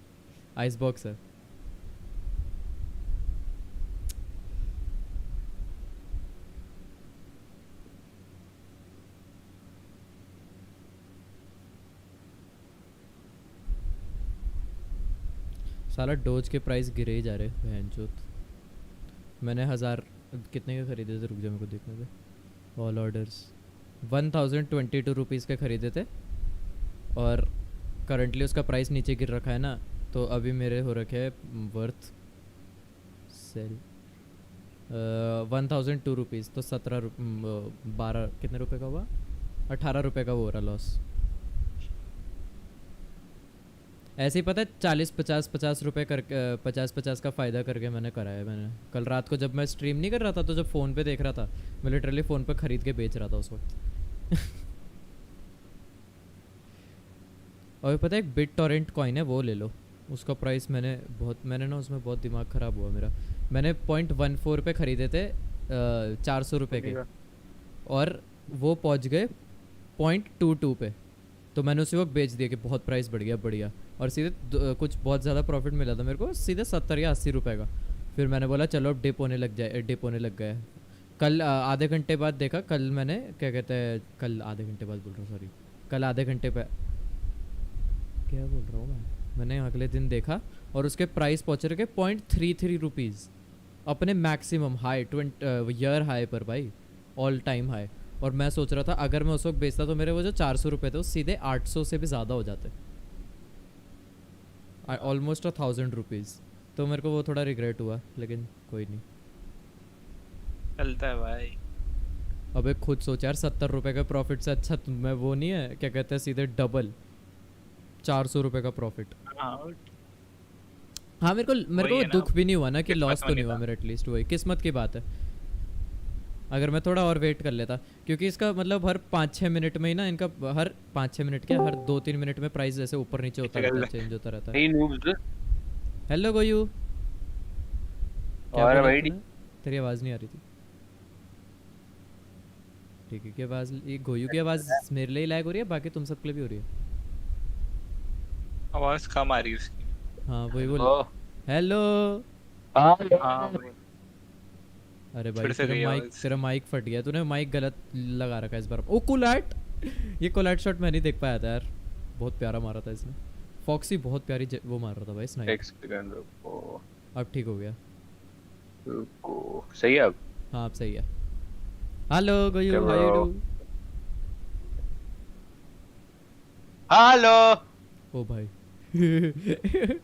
आइस बॉक्स है साला डोज के प्राइस गिरे ही जा रहे बहनचोद मैंने 1000 कितने के खरीदे थे रुक जा मेरे को देखने दे ऑल ऑर्डर्स 1022 रुपीज़ के खरीदे थे और करंटली उसका प्राइस नीचे गिर रखा है ना तो अभी मेरे हो रखे हैं वर्थ सेल 1002 रुपीज़ तो 12 कितने रुपए का हुआ 18 रुपए का वो हो रहा लॉस ऐसे ही पता है 40-50 रुपए कर 50 का फ़ायदा करके मैंने करा है मैंने कल रात को जब मैं स्ट्रीम नहीं कर रहा था तो जब फ़ोन पे देख रहा था मैं लिटरली फ़ोन पे ख़रीद के बेच रहा था उस वक्त और पता है एक बिट टॉरेंट कॉइन है वो ले लो उसका प्राइस मैंने ना उसमें बहुत दिमाग ख़राब हुआ मेरा मैंने 0.14 पे ख़रीदे थे 400 रुपये के और वो पहुंच गए 0.22 पे तो मैंने उसी वक्त बेच दिया कि बहुत प्राइस बढ़ गया बढ़िया और सीधे कुछ बहुत ज़्यादा प्रॉफिट मिला था मेरे को सीधे 70 या 80 रुपये का फिर मैंने बोला चलो अब डिप होने लग गया है कल आधे घंटे बाद देखा कल मैंने क्या कहते हैं कल आधे घंटे बाद बोल रहा हूँ सॉरी कल आधे घंटे पे क्या बोल रहा हूँ मैंने अगले दिन देखा और उसके प्राइस पहुँच रहे 0.33 रुपीज़ अपने मैक्सिमम हाई 20 ईयर हाई पर भाई ऑल टाइम हाई और मैं सोच रहा था अगर मैं उस वक्त बेचता तो मेरे वो जो 400 रुपये थे वो सीधे 800 से भी ज़्यादा हो जाते ऑलमोस्ट 1000 रुपीज़ तो मेरे को वो थोड़ा रिग्रेट हुआ लेकिन कोई नहीं चलता है भाई अबे खुद सोच यार 70 रुपये का प्रॉफिट से अच्छा मैं वो नहीं है क्या कहते हैं सीधे डबल 400 रुपये का प्रॉफिट हाँ मेरे को दुख भी नहीं हुआ ना कि लॉस तो नहीं हुआ मेरा एटलीस्ट वही किस्मत की बात है अगर मैं थोड़ा और वेट कर लेता क्योंकि इसका मतलब हर 5-6 मिनट में ही ना इनका हर 5-6 मिनट क्या हर 2-3 मिनट में प्राइस जैसे ऊपर नीचे होता रहता है चेंज होता रहता है हेलो गोयू और भाई तेरी आवाज़ नहीं आ रही थी ठीक है की आवाज़ ये गोयू की आवाज़ मेरे लिए लैग हो रही है बाकी तुम सबके लिए भी हो रही है आवाज़ कम आ रही है उसकी हाँ वही बोलो हेलो अरे भाई तेरा माइक फट गया तूने माइक गलत लगा रखा है इस बार ओ कोलैट ये कोलैट शॉट मैं नहीं देख पाया था यार बहुत प्यारा मारा था इसने फॉक्सी बहुत प्यारी वो मार रहा था भाई स्नाइपर अब ठीक हो गया सही है अब हाँ अब सही है हेलो गोयू हाउ यू डू हेलो ओ भाई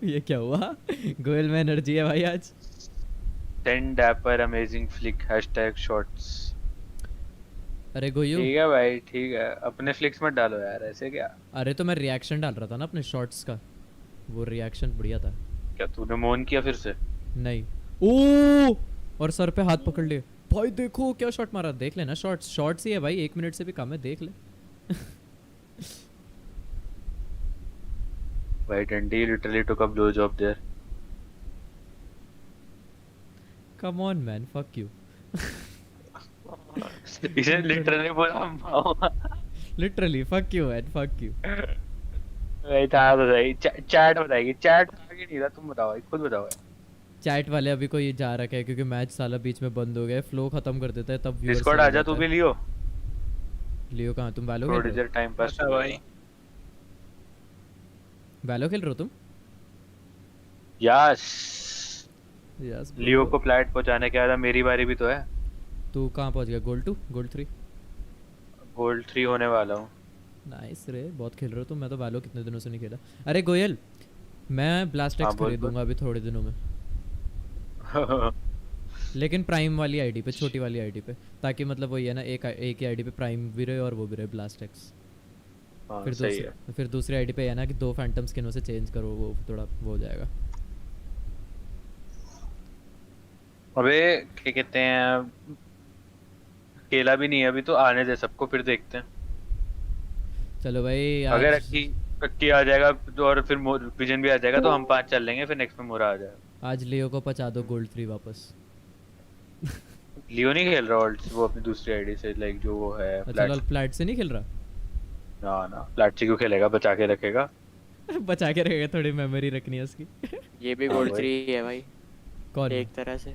ये क्या हुआ गोयल में एनर्जी है भाई आज send dapper amazing flick #shots अरे गोयू ठीक है भाई ठीक है अपने फ्लिक्स मत डालो यार ऐसे क्या अरे तो मैं रिएक्शन डाल रहा था ना अपने शॉट्स का वो रिएक्शन बढ़िया था क्या तूने मोन किया फिर से नहीं ओ और सर पे हाथ पकड़ लिए भाई देखो क्या शॉट मारा देख लेना शॉट्स ही है भाई 1 मिनट से भी कम है देख ले भाई Dandy literally took a blow job there Come on man, fuck you. इसे लिटरली बोला Literally, fuck you man, fuck you. भाई था बताइए चैट बताइए चैट आगे नहीं था तुम बताओ खुद बताओ चैट वाले अभी कोई जा रखे हैं क्योंकि मैच साला बीच में बंद हो गया फ्लो खत्म कर देता है तब व्यूअर्स डिस्कॉर्ड आजा तू भी लियो कहां तुम वैलो खेल रहे हो टाइम पास भाई वैलो खेल रहे हो तुम यस यस लियो को प्लैट पहुंचाने के बाद मेरी बारी भी तो है तू कहां पहुंच गया गोल्ड 2 गोल्ड 3 गोल्ड 3 होने वाला हूं नाइस रे बहुत खेल रहे हो तुम मैं तो वैलो कितने दिनों से नहीं खेला अरे गोयल मैं ब्लास्ट एक्स खरीदूंगा अभी थोड़े दिनों में लेकिन प्राइम वाली आईडी पे छोटी वाली आईडी पे ताकि मतलब वही है ना एक ही आईडी पे प्राइम भी रहे और वो भी रहे ब्लास्ट एक्स फिर दूसरी आईडी पे है ना कि 2 फैंटम स्किनों से चेंज करो वो थोड़ा वो हो जाएगा अबे क्या कहते हैं केला भी नहीं है अभी तो आने दे सबको फिर देखते हैं चलो भाई अगर अच्छी 50 आ जाएगा तो और फिर विजन भी आ जाएगा तो हम 5 चल लेंगे फिर नेक्स्ट में मोरा आ जाएगा। आज लियो को पचा दो गोल्ड 3 वापस। लियो नहीं खेल रहा ऑल्ट्स वो अपनी दूसरी आईडी से लाइक जो वो है अच्छा लॉल फ्लैट से नहीं खेल रहा। ना फ्लैट से क्यों खेलेगा बचा के रखेगा। बचा के रखेगा थोड़ी मेमोरी रखनी है उसकी। ये भी गोल्ड 3 है भाई कौन एक तरह से।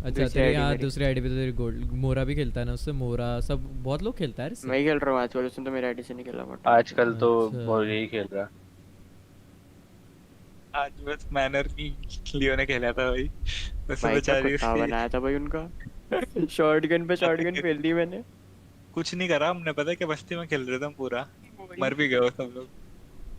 अच्छा तेरे यहाँ दूसरी आईडी पे तो तेरी गोल्ड मोरा भी खेलता है ना उससे मोरा सब बहुत लोग खेलता है इससे। मैं ही खेल रहा हूँ आजकल उसने तो मेरी आईडी से नहीं खेला बट आजकल तो वो यही खेल रहा। आज बस मैनर की लियो ने खेला था भाई उससे भाई बेचारी कुत्ता बनाया था भाई उनका। शॉटगन पे शॉटगन फेल दी मैंने। कुछ नहीं करा हमने पता है कि बस्ती में खेल रहे थे हम पूरा मर भी गए सब लोग।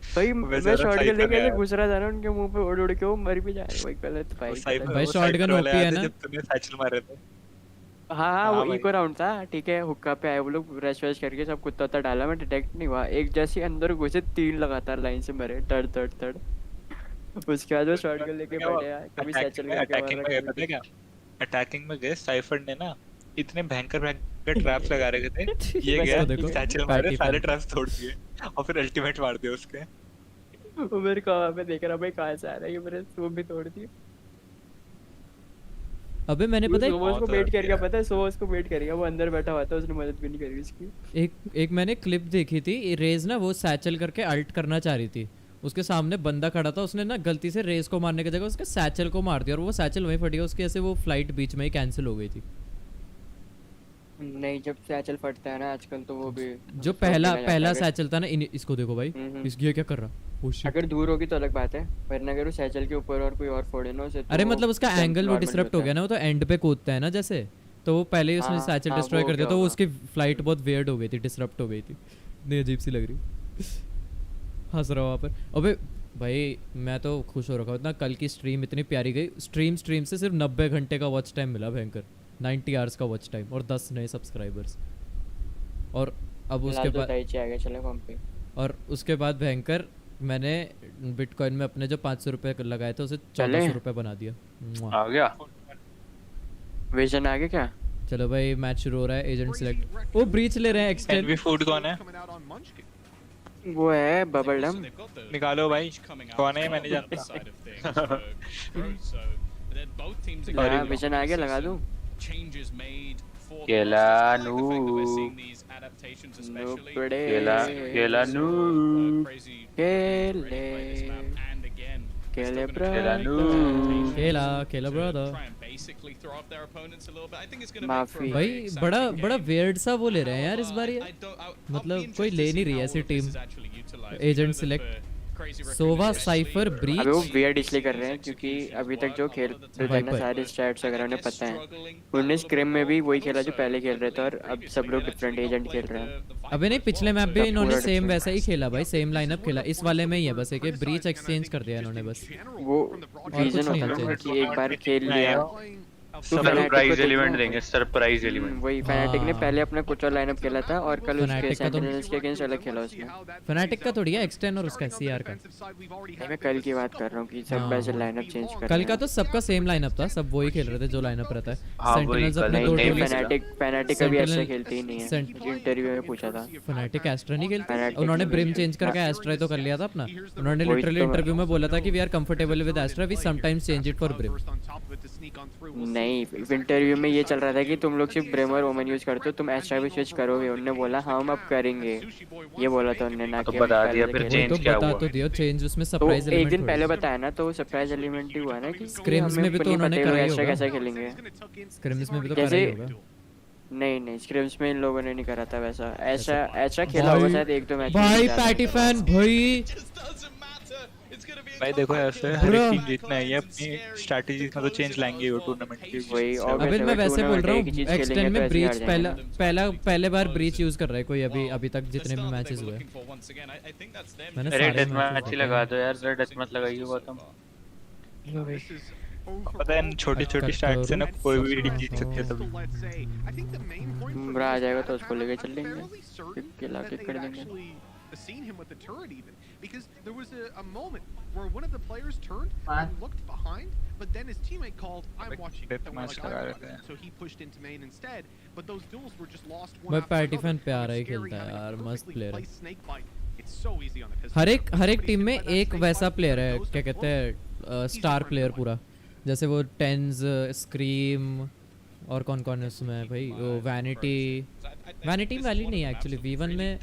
भाई मैं शॉटगन लेके ऐसे घुस रहा था ना उनके मुंह पे उड़ उड़ के वो मर भी जा रहे भाई गलत भाई शॉटगन ओपी है ना जब तूने सैचल मारे थे। हाँ वो इको राउंड था ठीक है हुक्का पे आए वो लोग रश वश करके सब कुत्ता उत्ता डाला मैं डिटेक्ट नहीं हुआ एक जैसे अंदर घुसे 3 लगातार लाइन से मरे तड़ तड़ तड़। उसके बाद वो शॉटगन लेके बैठे कभी सैचल करके मार रहा पता है क्या अटैकिंग में गए साइफर ने ना इतने भयंकर ट्रैप्स लगा रखे थे ये गया सैचल मारे सारे ट्रैप्स तोड़ दिए और फिर अल्टीमेट मार दिया उसके। वो मेरे को मैं देख रहा भाई कहां से आ रहा है ये मेरे वो भी तोड़ दिए। अबे मैंने पता है सोवस को वेट कर गया पता है सोवस को वेट कर गया वो अंदर बैठा हुआ था उसने मदद भी नहीं करी उसकी। एक मैंने क्लिप देखी थी रेज ना वो सैचल करके अल्ट करना चाह रही थी उसके सामने बंदा खड़ा था उसने ना गलती से रेस को मारने की जगह उसके सैचल को मार दिया और वो सैचल वहीं फट गया उसके ऐसे वो फ्लाइट बीच में ही कैंसिल हो गई थी। नहीं जब सैचल फटता है ना आजकल तो वो भी जो पहला सैचल था ना इसको देखो भाई ये क्या कर रहा अगर दूर होगी तो अलग बात है वरना अगर वो सैचल के ऊपर और कोई और फोड़े ना उसे अरे मतलब उसका एंगल वो डिसरप्ट हो गया ना वो तो एंड पे कूदता है ना जैसे तो वो पहले ही उसने सैचल डिस्ट्रॉय कर दिया तो उसकी फ्लाइट बहुत वियर्ड हो गई थी डिसरप्ट हो गई थी इतनी अजीब सी लग रही। हंस रहा हूँ वहाँ पर अबे भाई मैं तो खुश हो रखा हूँ इतना कल की स्ट्रीम इतनी प्यारी गई स्ट्रीम से सिर्फ 90 घंटे का वॉच टाइम मिला भयंकर 90 आवर्स का वॉच टाइम और 10 नए सब्सक्राइबर्स और अब उसके बाद और उसके बाद भयंकर मैंने बिटकॉइन में अपने जो 500 रुपए लगाए थे उसे 1400 रुपए बना दिया। आ गया विजन आ गया क्या। चलो भाई मैच शुरू हो रहा है एजेंट सिलेक्ट वो ब्रीच ले रहे हैं एक्सटेंड भी फूड कौन है वो है बबल डम निकालो भाई कौन है मैं नहीं जानता। विजन आ गया लगा दूं केला ब्रदर माफी भाई बड़ा वियर्ड सा वो ले रहे हैं यार इस बार ये मतलब कोई ले नहीं रही है ऐसी टीम एजेंट सिलेक्ट सोवा साइफर ब्रीच। अभी वो वियर्ड इसलिए कर रहे हैं क्योंकि अभी तक जो खेल रहे थे सारे स्टैट्स वगैरह उन्हें पता है उन्होंने स्क्रिम में भी वही खेला जो पहले खेल रहे थे और अब सब लोग डिफरेंट एजेंट खेल रहे हैं। अबे नहीं पिछले मैप भी इन्होंने सेम वैसा ही खेला भाई सेम लाइनअप खेला इस वाले में ही है बस एक ब्रीच एक्सचेंज कर दिया इन्होंने बस वो रीजन होता है कि एक बार खेल लिया सरप्राइज एलिमेंट देंगे सरप्राइज एलिमेंट वही फैनेटिक ने पहले अपना कुछ और लाइनअप खेला था और कल उसके सेंटिनल्स के अगेंस्ट अलग खेला उसने। फैनेटिक का थोड़ी है एक्सटेंड और उसका सीआर का मैं कल की बात कर रहा हूं कि सब ऐसे लाइनअप चेंज कर कल का तो सबका सेम लाइनअप था सब वही खेल रहे थे जो लाइनअप रहता है। सेंटिनल्स अपने दो फैनेटिक कभी ऐसे खेलती ही नहीं है इंटरव्यू में पूछा था फैनेटिक एस्ट्रा नहीं खेलते उन्होंने ब्रिम चेंज करके एस्ट्रा तो कर लिया था अपना उन्होंने लिटरली इंटरव्यू में बोला था कि we are comfortable with Astra we sometimes change it for Brim. नहीं इंटरव्यू में ये चल रहा था कि तुम लोग सिर्फ ब्रिम और ओमन यूज करते हो तुम एस्ट्रा भी स्विच करोगे उन्होंने बोला हम अब करेंगे ये बोला था उन्होंने ना कि बता दिया फिर चेंज क्या हुआ तो दिया चेंज उसमें सरप्राइज एलिमेंट एक दिन पहले बताया ना तो सरप्राइज एलिमेंट ही हुआ ना कि स्क्रिम्स में भी तो उन्होंने करा ही होगा कैसे खेलेंगे स्क्रिम्स में भी तो करा ही होगा नहीं स्क्रिम्स में इन लोगों ने नहीं करा था वैसा ऐसा खेला होगा शायद एक दो मैच भाई पैटी फैन भाई भाई देखो ऐसे हर एक टीम जीतना है ये अपनी स्ट्रेटजीज में तो चेंज लाएंगे वो टूर्नामेंट की वही अबे मैं वैसे बोल रहा हूं एक्सटेंड में ब्रीच पहले बार ब्रीच यूज कर रहा है कोई अभी तक जितने भी मैचेस हुए मैंने सारे डेथ मैच ही लगा दो यार रेड डेथ मत लगाइए गौतम पता है छोटी स्टार्ट से ना कोई भी टीम जीत सकती है तब बुरा आ जाएगा तो उसको लेके चल लेंगे किला किक कर देंगे seen him with the turret even because there was a moment where one of the players turned and looked behind but then his teammate called I'm watching so he pushed into main instead but those duels were just lost one मैं patty fan प्यारा ही खेलता है यार मस्त player है हर एक team में एक वैसा प्लेयर है, क्या कहते हैं, स्टार प्लेयर पूरा, जैसे वो टेंस, स्क्रीम और कौन कौन है उसमें भाई, वो वैनिटी वाली नहीं है एक्चुअली, V1 में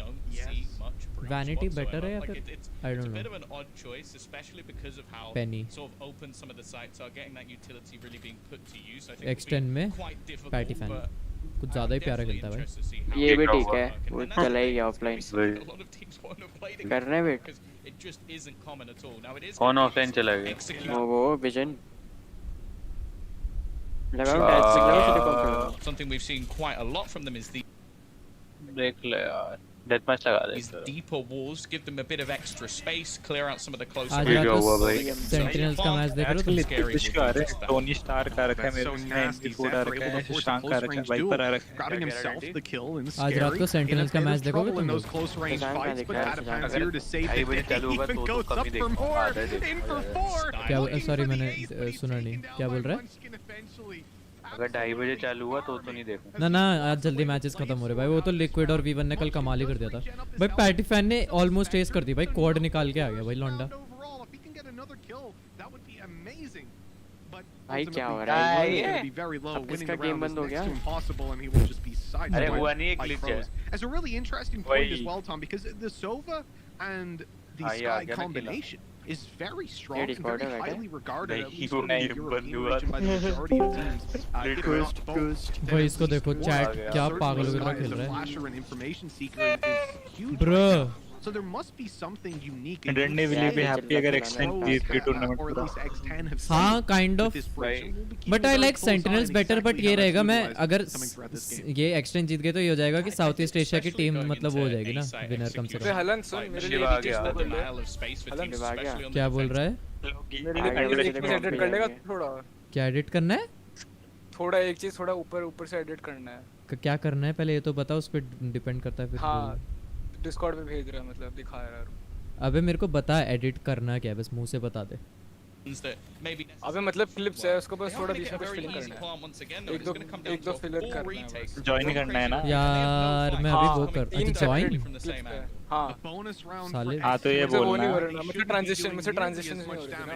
वैनिटी बेटर है या फिर आई डोंट नो, पेनी X10 में पैटी फैन कुछ ज़्यादा ही प्यारा खेलता है भाई। ये भी ठीक है, वो चला ही गया ऑफलाइन करने में। कौन ऑफलाइन चला गया? वो विजन लगाओ। Something we've seen quite a lot from them is the देख ले यार, डेथ मैच लगा दे। these deeper walls, give them a bit of extra space, clear out some of the closer आज रात को सेंटिनल्स का मैच देख रहे हो तुम? कुछ का रहे टोनी स्टार का रखा है मेरे में, एमपी4 आ रखा है, शशांक का रखा है, वाइपर आ रखा है। आज रात को सेंटिनल्स का मैच देखोगे तुम? क्या सॉरी मैंने सुना नहीं, क्या बोल रहा है? अगर 2:30 बजे चालू हुआ तो नहीं देखूं। ना आज जल्दी मैचेस खत्म हो रहे भाई, वो तो लिक्विड और V1 ने कल कमाल ही कर दिया था भाई। पैटी फैन ने ऑलमोस्ट एस कर दी भाई, क्वाड निकाल के आ गया भाई लौंडा। भाई क्या हो रहा है? अब इसका गेम बंद हो गया। अरे हुआ नहीं, एक ग्लिच है। As a really interesting point as well, Tom, because the Sova and the Sky combination is very strong and very highly regarded, at least in the European region by the majority of teams. भाई इसको देखो, chat क्या पागलों की तरह खेल रहा है bro. So there must be something unique. Redney will be happy अगर X10 जीत के टूर्नामेंट पूरा। हाँ kind of, but I like sentinels better. But ये रहेगा, मैं अगर ये X10 जीत गए तो ये हो जाएगा कि साउथ ईस्ट एशिया की टीम मतलब वो हो जाएगी ना विनर कम से कम। हलन सुन, मेरे लिए आ गया। क्या बोल रहा है? मेरे लिए एडिट कर लेगा थोड़ा? क्या एडिट करना है? थोड़ा एक चीज थोड़ा ऊपर से एडिट करना है। क्या करना है पहले ये तो बताओ, उस पर डिपेंड करता है फिर। हाँ डिस्कॉर्ड पे भेज रहा है, मतलब दिखा रहा है। अबे मेरे को बता एडिट करना क्या है, बस मुंह से बता दे। अबे मतलब क्लिप्स है, उसको बस थोड़ा बीच में कुछ फिल करना है, एक दो फिलर करना है, ज्वाइन करना है ना यार। मैं अभी वो कर ज्वाइन। हाँ साले हाँ तो ये बोलना मतलब ट्रांजिशन नहीं हो रही ना।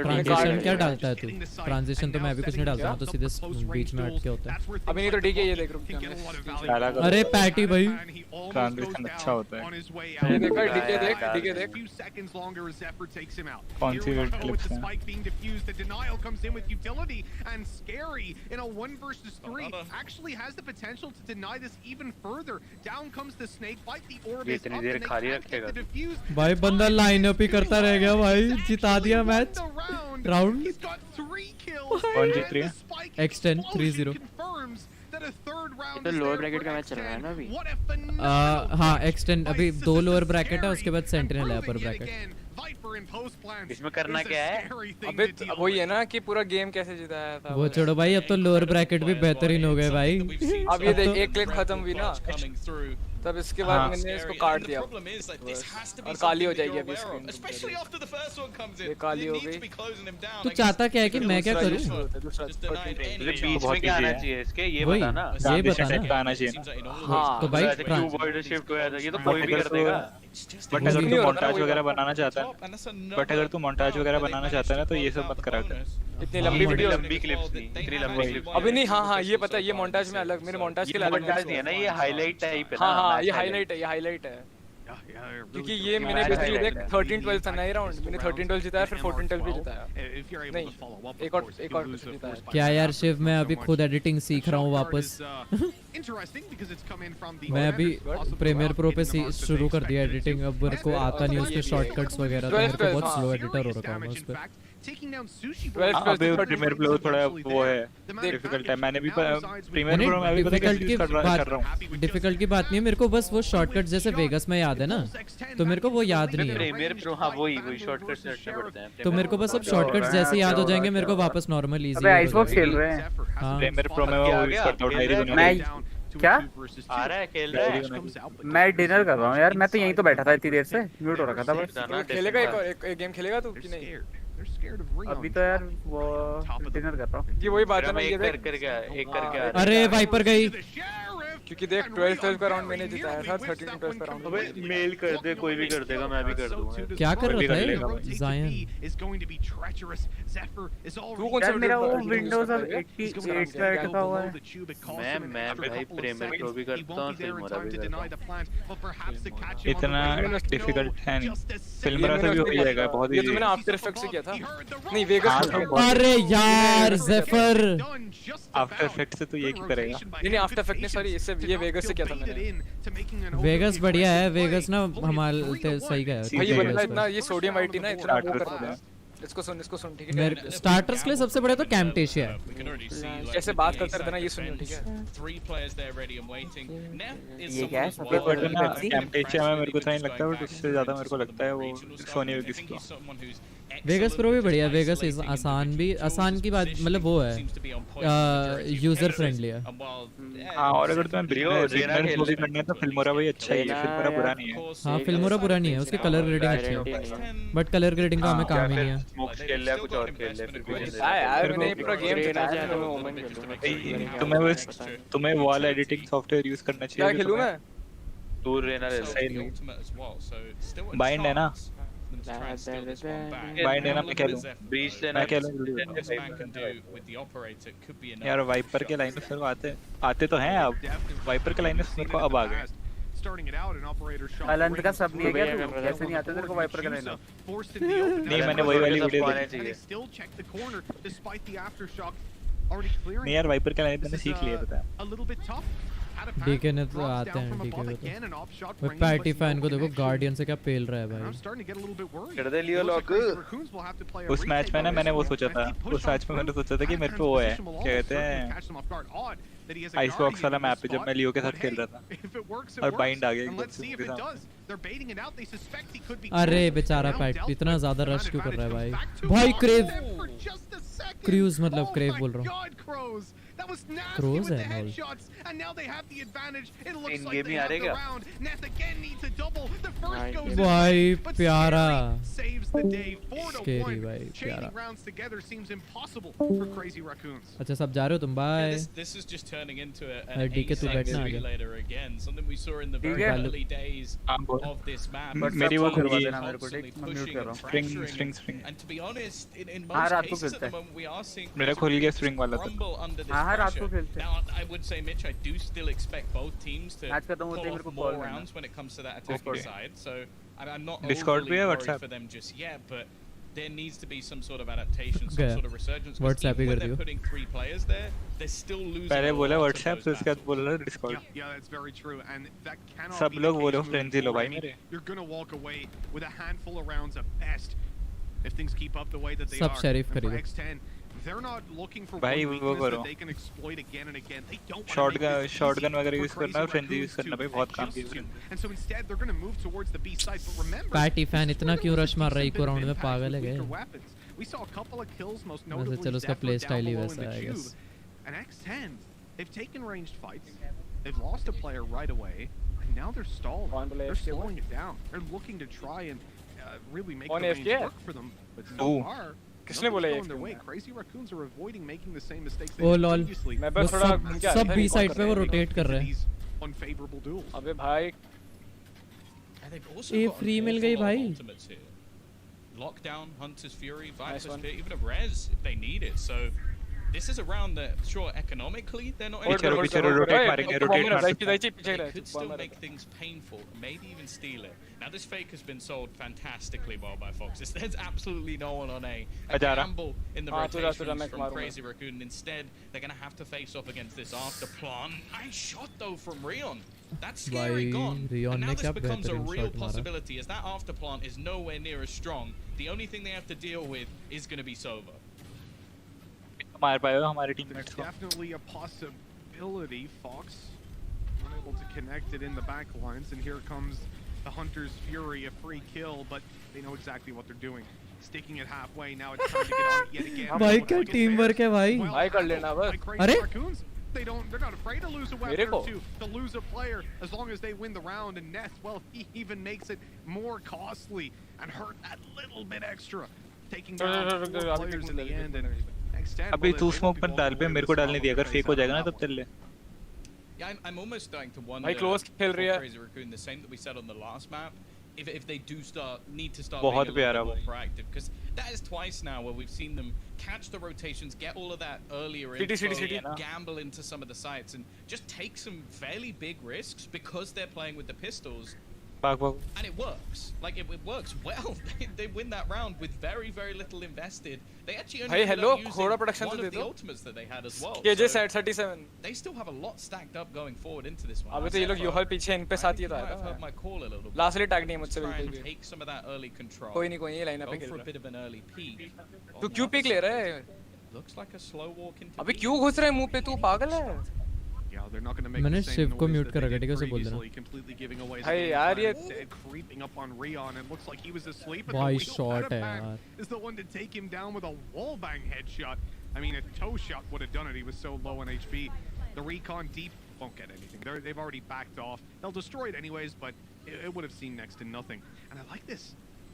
ट्रांजिशन क्या डालता है तू? ट्रांजिशन तो मैं अभी कुछ नहीं डालता हूँ, तो सीधे बीच में अटके होता है। अभी नहीं तो ठीक है, ये देख रहा हूँ। अरे पैटी भाई ट्रांजिशन अच्छा होता है। ये देखा, डीके देख कौन सी क्लिप्स हैं? इतनी देर खाली रखेगा भाई, बंदा लाइनअप ही करता रह गया भाई। जिता दिया मैच राउंड। कौन जीत रही है? X10 3-0। तो लोअर ब्रैकेट का मैच चल रहा है ना अभी। हाँ X10 अभी 2 लोअर ब्रैकेट है, उसके बाद सेंटिनल है अपर ब्रैकेट। इसमें करना क्या है? अबे वही है ना कि पूरा गेम कैसे जिताया था। वो छोड़ो भाई, अब तो लोअर ब्रैकेट भी बेहतरीन हो गए भाई। अब ये देख, एक क्लिप खत्म हुई ना, तब इसके बाद मैंने इसको काट दिया और काली हो जाएगी अभी स्क्रीन। ये काली हो गई। तू चाहता क्या है कि मैं क्या करूं? बीच में क्या आना चाहिए इसके, ये बता ना। ये बता ना आना चाहिए। हाँ तो भाई कीबोर्ड शिफ्ट हो जाता है, ये तो कोई भी कर देगा। बट अगर तू मोंटाज वगैरह बनाना चाहता है ना, तो ये सब मत करा कर। इतनी लंबी वीडियो, लंबी क्लिप्स नहीं, इतनी लंबी क्लिप्स अभी नहीं। हाँ ये पता है, ये मोंटाज में अलग, मेरे मोंटाज के लिए अलग मोंटाज नहीं है ना, ये हाईलाइट टाइप है। हाँ ये हाईलाइट है क्योंकि ये मैंने बेसिकली देख 13-12 था नए राउंड, मैंने 13-12 जिताया, फिर 14-12 भी जिताया। नहीं एक और कुछ जिताया। क्या यार शिव, मैं अभी खुद एडिटिंग सीख रहा हूँ वापस। मैं अभी प्रीमियर प्रो पे शुरू कर दिया एडिटिंग। अब मेरे को आता नहीं उस पे शॉर्टकट्स वगैरह, तो मेरे को बहुत स्लो एडिटर हो रखा है उस पे। अबे प्रीमियर प्रो थोड़ा वो है, डिफिकल्ट है। मैंने भी प्रीमियर प्रो में अभी कर रहा हूं। डिफिकल्ट की बात नहीं है, मेरे को बस वो शॉर्टकट जैसे वेगस में याद है ना, तो मेरे को वो याद नहीं है। प्रीमियर प्रो हाँ वही शॉर्टकट्स रटने पड़ते हैं। तो मेरे को बस अब शॉर्टकट्स जैसे याद हो जाएंगे, मेरे को वापस नॉर्मल इजी। अबे आइसबॉक्स खेल रहे हैं। हां प्रीमियर प्रो में वो करता हूं, डायरी बना। मैं क्या आ रहा है, खेल रहा है? मैं डिनर कर रहा हूँ यार, मैं तो यहीं तो बैठा था इतनी देर से, म्यूट हो रखा था बस। खेलेगा एक गेम खेलेगा तू कि नहीं? अभी तो यार वो डिनर कर रहा हूँ। ये वही बात है ना, ये एक करके आ रहा है। अरे वाइपर गई। क्योंकि देख 12 का राउंड मैंने जिताया था 13-12 का राउंड। अबे मेल कर दे, कोई भी कर देगा, मैं भी कर दूंगा। क्या कर रहा था जायन? तू कौन सा मेरा वो विंडोज अब 88 का अटका हुआ है। मैं भाई प्रीमियर प्रो भी करता हूँ, फिल्मोरा भी करता हूँ। इतना डिफिकल्ट है नहीं, फिल्मोरा से भी हो जाएगा बहुत ये तो इजी। मैंने आफ्टर इफेक्ट से किया था। नहीं वेगस अरे यार ज़ेफर आफ्टर इफेक्ट से तो ये की करेगा। नहीं आफ्टर इफेक्ट ने सॉरी इससे ये वेगस से किया था मैंने। वेगस बढ़िया है, वेगस ना हमारे सही का है। भाई ये बंदा इतना ये सोडियम आईटी ना इतना वो कर रहा है। इसको सुन ठीक है। मेरे स्टार्टर्स के लिए सबसे बड़ा तो कैम्पटेशिया है। कैसे बात करते रहते ना ये सुनियो ठीक है। ये क्या है सबसे बड़ा ना कैम्पटेशिया में मेरे को नहीं लगता, बट उससे ज्यादा मेरे को लगता है वो सोनी वेगस को। वेगस प्रो भी बढ़िया, वेगस आसान की बात मतलब वो है यूजर फ्रेंडली है। हाँ और अगर तुम्हें बिगिनर वो भी करना है तो फिल्मोरा भाई अच्छा ही है, फिल्मोरा बुरा नहीं है। हाँ फिल्मोरा बुरा नहीं है, उसके कलर ग्रेडिंग अच्छी है, बट कलर ग्रेडिंग का हमें काम ही नहीं है। स्मोक्स खेल लिया, कुछ और खेल लिया। यार मैंने पूरा गेम जिताया है तो मैं ओमन खेलूंगा। तुम्हें वॉल एडिटिंग सॉफ्टवेयर यूज करना चाहिए। क्या खेलूं मैं? दूर रहना सही नहीं। बाइंड है ना, बाइंड है ना, मैं खेलूं ब्रीच लेना, मैं खेलूं यार। वाइपर के लाइनर्स मेरे को आते तो हैं अब, वाइपर के लाइनर्स मेरे को अब आ गए। हालंत का सब नहीं है क्या तू? कैसे नहीं आता तेरे को वाइपर का लेना? नहीं मैंने वही वाली वीडियो देखी। नहीं यार वाइपर के लाइनर मैंने सीख लिया पता है। डीके ने तो आते हैं, डीके को तो पैटी फैन को देखो गार्डियन से क्या पेल रहा है भाई। कर दे लियो लॉक। उस मैच में ना मैंने वो सोचा था, उस मैच में मैंने सोचा था कि मेरे पे वो है क्या कहते हैं आइस बॉक्स वाला मैप पे, जब मैं लियो के साथ खेल रहा था और बाइंड आ गया एकदम से उनके सामने। अरे बेचारा पैट इतना ज्यादा रश क्यों कर रहा है भाई? भाई क्रेव क्रूज मतलब क्रेव बोल रहा हूँ, क्रूज है इन गेम ही आ रहेगा भाई प्यारा स्केरी भाई प्यारा। अच्छा सब जा रहे हो तुम? बाय। डीके तू बैठना आ गया। मेरी वो करवा देना मेरे को, ठीक म्यूट कर रहा हूं। स्ट्रिंग हां रात को खेलते हैं। मेरा खुल गया स्ट्रिंग वाला तो। हां रात को खेलते हैं। Now, I would say, Mitch, I do still expect both teams to आज खत्म होते ही मेरे को more call rounds when it comes to that attacking side. So I'm not Discord overly पे worried WhatsApp for them just yet, but there needs to be some sort of adaptation, some गया sort of resurgence. WhatsApp he Even कर when they're दियो। putting 3 players there, they're still losing. पहले a बोला lot of WhatsApp, those फिर उसके बाद battles. बोला Discord। Yeah, that's very true, and that cannot सब be लोग the बोलो case फ्रेंजी लो moving भाई forward. I मेरे। mean, you're gonna walk away with a handful of rounds at best if things keep up the way that they सब are. Sharif And for खरीदो। X10, they're not looking for भाई one वो weakness करो। that they can exploit again and again. They don't want to make this shotgun easy वगैरह for use करना है, Crazy frenzy use Raccoons करना to भाई बहुत काम adjust की to. And so instead, they're gonna move towards the B side. But remember, Patty fan this is इतना where क्यों there was रश a मार रहा है decent eco bit of round में? impact पागल with है weaker क्या? weapons. We saw a couple of kills, most वैसे notably चलो उसका Zephyr play down style he below in वैसा the है, I cube. guess। And X10, they've taken ranged fights. They've lost a player right away, and now they're stalled. They're slowing it down. They're looking to try and really make the range work for them, but so far, किसने बोला ये? going their way. Crazy Raccoons are avoiding making the same mistakes oh they did lol previously. मैं बस थोड़ा सब B side पे वो rotate कर रहे हैं। These unfavorable duels. अबे भाई And they've also ये got an free mill awful गई lot of भाई। ultimates here. Lockdown, Hunter's Fury, Viper's Pit, even a Res if they need it. So this is a round that, sure, economically they're not able to पीछे rotate मारेंगे, rotate मार सकते हैं। they could still make things painful, maybe even steal it. Now this fake has been sold fantastically well by Fox. There's absolutely no one on A gamble in the rotations from Crazy Raccoon. Instead, they're going to have to face off against this after plant. Nice shot though from Rion. That's scary gone. And now this becomes a real possibility as that after plant is nowhere near as strong. The only thing they have to deal with is going to be Sova. मार पाएगा हमारे teammates There's को। definitely a possibility. Fox unable to connect it in the back lines, and here comes the Hunter's Fury, a free kill, but they know exactly what they're doing. Sticking it halfway, now it's time to get on it yet again. भाई क्या team work है भाई? भाई कर लेना बस। अरे they're not afraid to lose a weapon or two, to lose a player, as long as they win the round. And Ness, well, he even makes it more costly and hurt that little bit extra, taking down 4 players in the end. And अभी तू smoke मत डाल पे, मेरे को डालने दिया अगर फेक हो जाएगा ना तब चल ले। Yeah, I'm almost starting to wonder. close खेल रही है. Crazy Raccoon, the same that we said on the last map. If they do need to start बहुत being a little प्यारा bit more proactive, because that is twice now where we've seen them catch the rotations, get all of that earlier info, and gamble into some of the sites, and just take some fairly big risks because they're playing with the pistols. And it works. Like, it works well. They win that round with very, very little invested. They actually only ended up using one of the ultimates that they had as well. KJ said 37. They still have a lot stacked up going forward into this one. अबे तो ये लोग यूहल पीछे इन पे साथ ही था. I've heard my call a little bit. Last वाली tag नहीं मुझसे बिल्कुल भी. Take some of that early control. कोई नहीं ये लाइन पे खेल for रहा a bit of an early peek. तू क्यों पिक ले रहा है? Looks like a slow walk into. अबे क्यों घुस रहा है मुंह पे तू पागल है? मैंने शिव को म्यूट कर रखा है ठीक है उसे बोल देना भाई यार ये भाई शॉट है यार is the one to take him down with a wallbang headshot. I mean, a toe shot would have done it. He was so low on HP. The recon deep won't get anything. They've already backed off. They'll destroy it anyways, but it would have seen next to nothing. And I like this.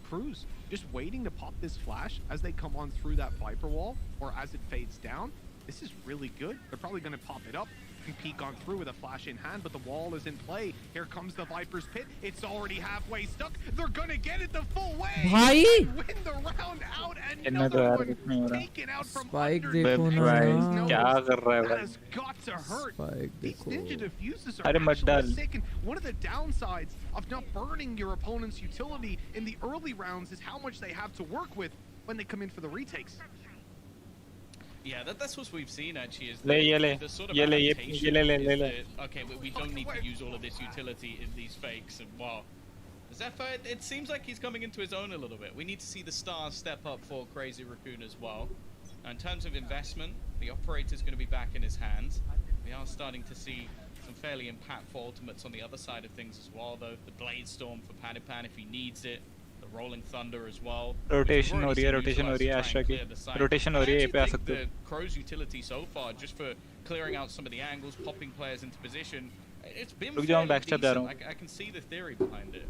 Cruz just waiting to pop this flash as they come on through that Viper wall or as it fades down. This is really good. They're probably going to pop it up and peek on through with a flash in hand, but the wall is in play. Here comes the Viper's pit. It's already halfway stuck. They're gonna get it the full way. भाई Win the round out. Another one taken out from Spike under. देखो ना क्या कर रहा है That भाई has got to hurt. Spike These देखो ninja diffuses are अरे मत actually डाल sick, and one of the downsides of not burning your opponent's utility in the early rounds is how much they have to work with when they come in for the retakes. Yeah, that's what we've seen actually. Is the sort of adaptation is that, okay, we don't need to use all of this utility in these fakes, and wow. Zephyr, it seems like he's coming into his own a little bit. We need to see the stars step up for Crazy Raccoon as well. Now, in terms of investment, the operator's going to be back in his hands. We are starting to see some fairly impactful ultimates on the other side of things as well, though. The Blade Storm for Panipan if he needs it. The Rolling Thunder as well. Rotation हो रही है Astra की. Rotation हो रही है, ये पे आ सकते हो. Crow's utility so far, just for clearing out some of the angles, popping players into position, it's been fairly decent. I can see the theory behind it.